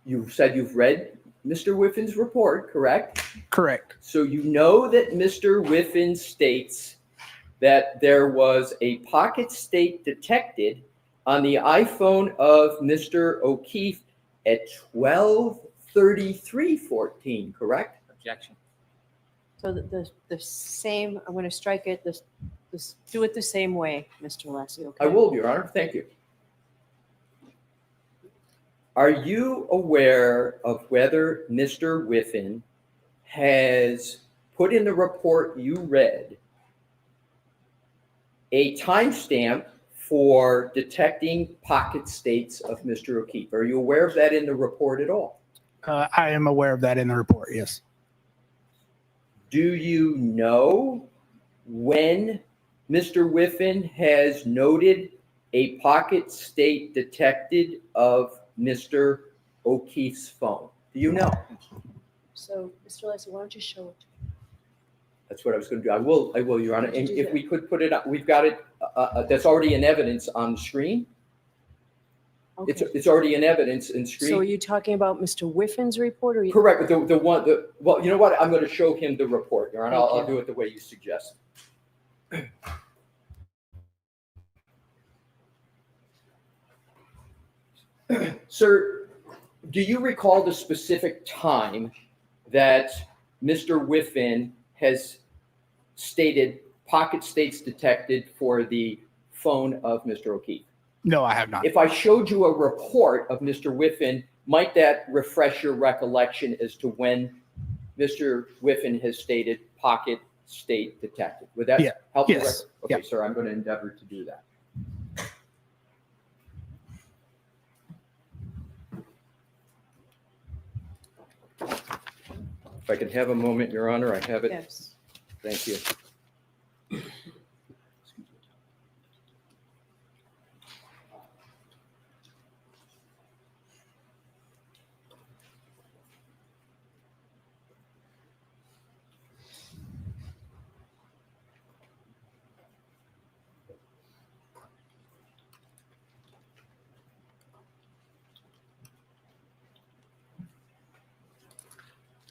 Speaker 15: You said you've read Mr. Whiffin's report, correct?
Speaker 12: Correct.
Speaker 15: So you know that Mr. Whiffin states that there was a pocket state detected on the iPhone of Mr. O'Keefe at 12:33:14, correct?
Speaker 16: Objection.
Speaker 6: So the same, I'm going to strike it, do it the same way, Mr. Lassie, okay?
Speaker 15: I will, Your Honor. Thank you. Are you aware of whether Mr. Whiffin has put in the report you read a timestamp for detecting pocket states of Mr. O'Keefe? Are you aware of that in the report at all?
Speaker 12: I am aware of that in the report, yes.
Speaker 15: Do you know when Mr. Whiffin has noted a pocket state detected of Mr. O'Keefe's phone? Do you know?
Speaker 6: So, Mr. Lassie, why don't you show it?
Speaker 15: That's what I was going to do. I will, Your Honor.
Speaker 6: Why don't you
Speaker 15: And
Speaker 6: do
Speaker 15: if
Speaker 6: that?
Speaker 15: we could put it up, we've got it, that's already in evidence on the screen.
Speaker 6: Okay.
Speaker 15: It's already in evidence in screen.
Speaker 6: So are you talking about Mr. Whiffin's report or?
Speaker 15: Correct, but well, you know what? I'm going to show him the report, Your Honor.
Speaker 6: Thank
Speaker 15: I'll
Speaker 6: you.
Speaker 15: do it the way you suggest. Sir, do you recall the specific time that Mr. Whiffin has stated pocket states detected for the phone of Mr. O'Keefe?
Speaker 12: No, I have not.
Speaker 15: If I showed you a report of Mr. Whiffin, might that refresh your recollection as to when Mr. Whiffin has stated pocket state detected? Would that help your
Speaker 12: Yes.
Speaker 15: record? Okay, sir, I'm going to endeavor to do that. If I could have a moment, Your Honor, I have it.
Speaker 6: Yes.
Speaker 15: Thank you.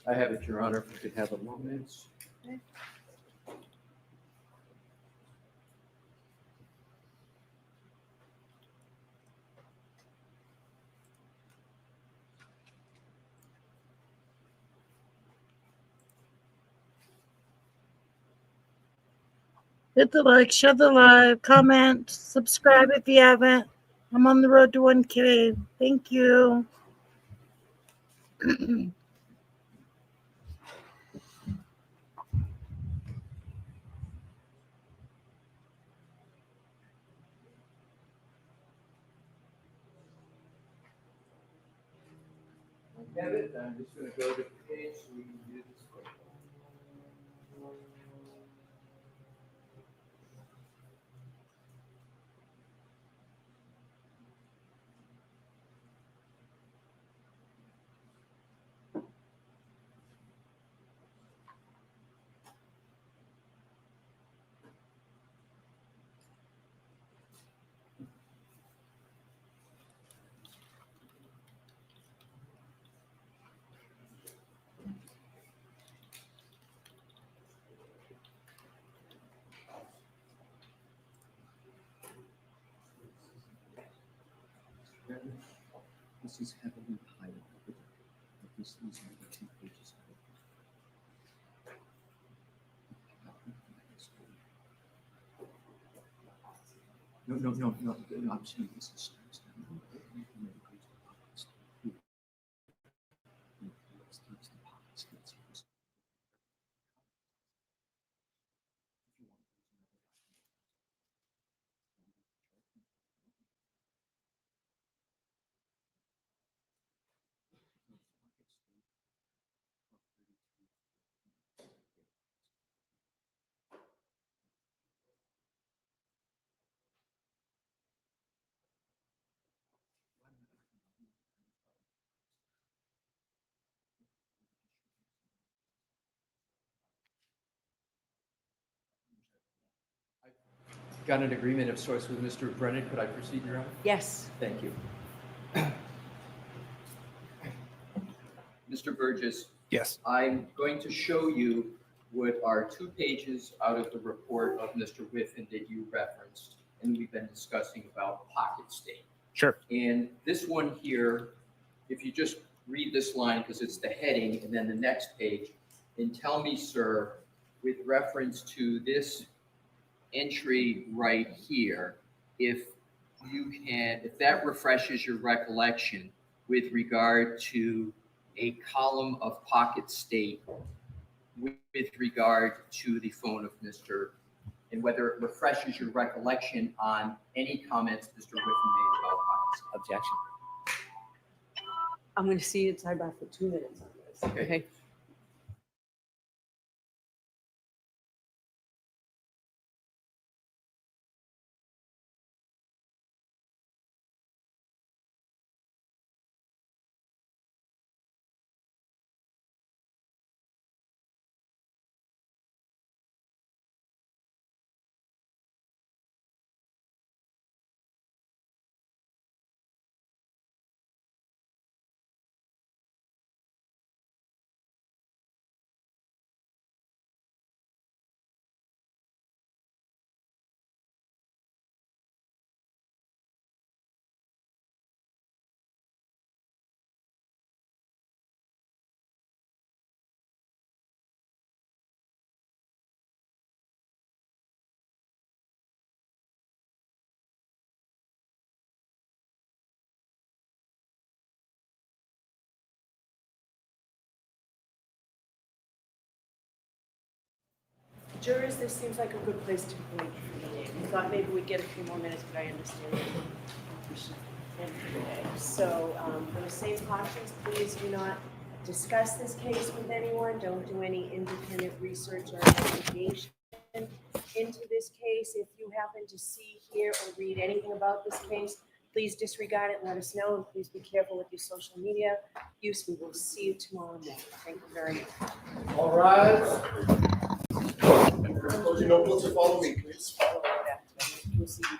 Speaker 15: I have it, Your Honor, if we could have a moment.
Speaker 6: Okay.
Speaker 4: Hit the like, share the live, comment, subscribe if you haven't. I'm on the road to 1K. Thank you.
Speaker 15: I have it. I'm just going to go to the page so we can do this quick.
Speaker 17: This is heavily highlighted. These are the 2 pages. No. I'm saying this is.
Speaker 15: Got an agreement of sorts with Mr. Brennan. Could I proceed, Your Honor?
Speaker 6: Yes.
Speaker 15: Thank you. Mr. Burgess,
Speaker 12: Yes.
Speaker 15: I'm going to show you what are 2 pages out of the report of Mr. Whiffen that you referenced, and we've been discussing about pocket state.
Speaker 12: Sure.
Speaker 15: And this one here, if you just read this line, because it's the heading, and then the next page, and tell me, sir, with reference to this entry right here, if that refreshes your recollection with regard to a column of pocket state with regard to the phone of Mr. and whether it refreshes your recollection on any comments Mr. Whiffen made about pocket state.
Speaker 16: Objection.
Speaker 6: I'm going to see it sidebar for 2 minutes on this.
Speaker 15: Okay.
Speaker 6: Jurors, this seems like a good place to wait for the day. We thought maybe we'd get a few more minutes, but I understand. So for the same cautions, please do not discuss this case with anyone. Don't do any independent research or investigation into this case. If you happen to see, hear, or read anything about this case, please disregard it and let us know. And please be careful with your social media use. We will see you tomorrow morning. Thank you very much.
Speaker 1: All rise. Closing notebooks and follow me, please.
Speaker 6: We'll see you.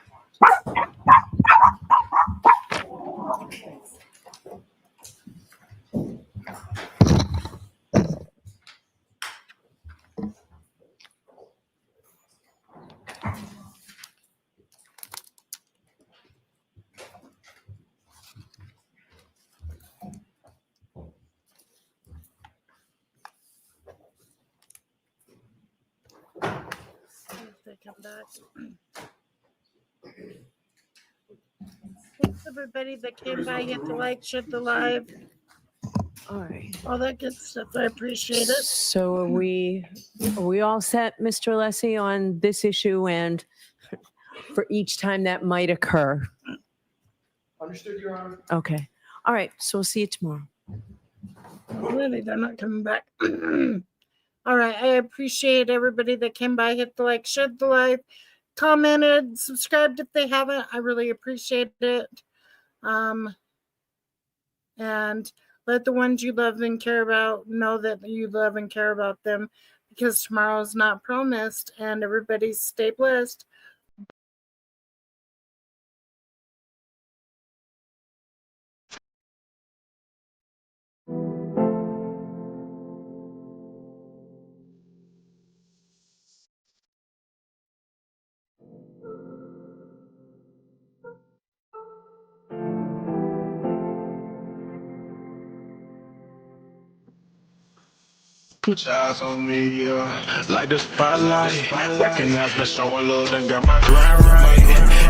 Speaker 4: If they come back. Thanks everybody that came by, hit the like, share the live,
Speaker 6: All right.
Speaker 4: all that good stuff. I appreciate it.
Speaker 6: So are we all set, Mr. Alessi, on this issue and for each time that might occur?
Speaker 1: Understood, Your Honor.
Speaker 6: Okay. All right. So we'll see you tomorrow.
Speaker 4: Really, they're not coming back. All right. I appreciate everybody that came by, hit the like, shared the live, commented, subscribed if they haven't. I really appreciate it. And let the ones you love and care about know that you love and care about them, because tomorrow's not promised. And everybody stay blessed.
Speaker 1: Put your eyes on me, like the spotlight. Recognize me, showing love, then got my grind right.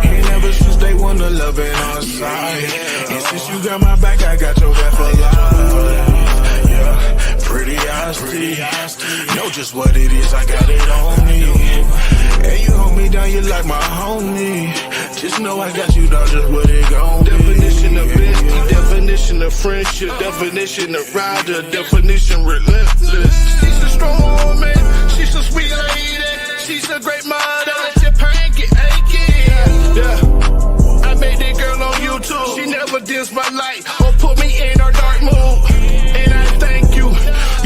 Speaker 1: Ain't never since day one, the love been on side. And since you got my back, I got your back for life. Yeah, pretty honesty. Know just what it is, I got it on me. And you hold me down, you like my homie. Just know I got you down, just what it gon' be. Definition of business, definition of friendship, definition of rider, definition relentless. She's a strong woman, she's a sweet lady, she's a great mother. Let your pain get aching. Yeah, I made that girl on YouTube. She never dims my light or put me in her dark mood. And I thank you,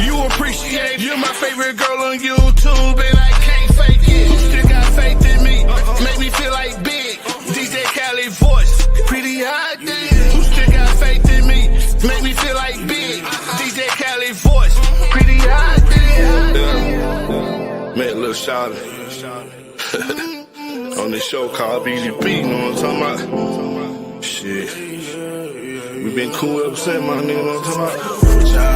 Speaker 1: you appreciate it. You're my favorite girl on YouTube, and I can't fake it. You still got faith in me, make me feel like big. DJ Cali voice, pretty hot thing. Who still got faith in me, make me feel like big. DJ Cali. Little shawty. On this show called BDP, you know what I'm talking about? Shit. We been cool ever since, my nigga, know what I'm talking about?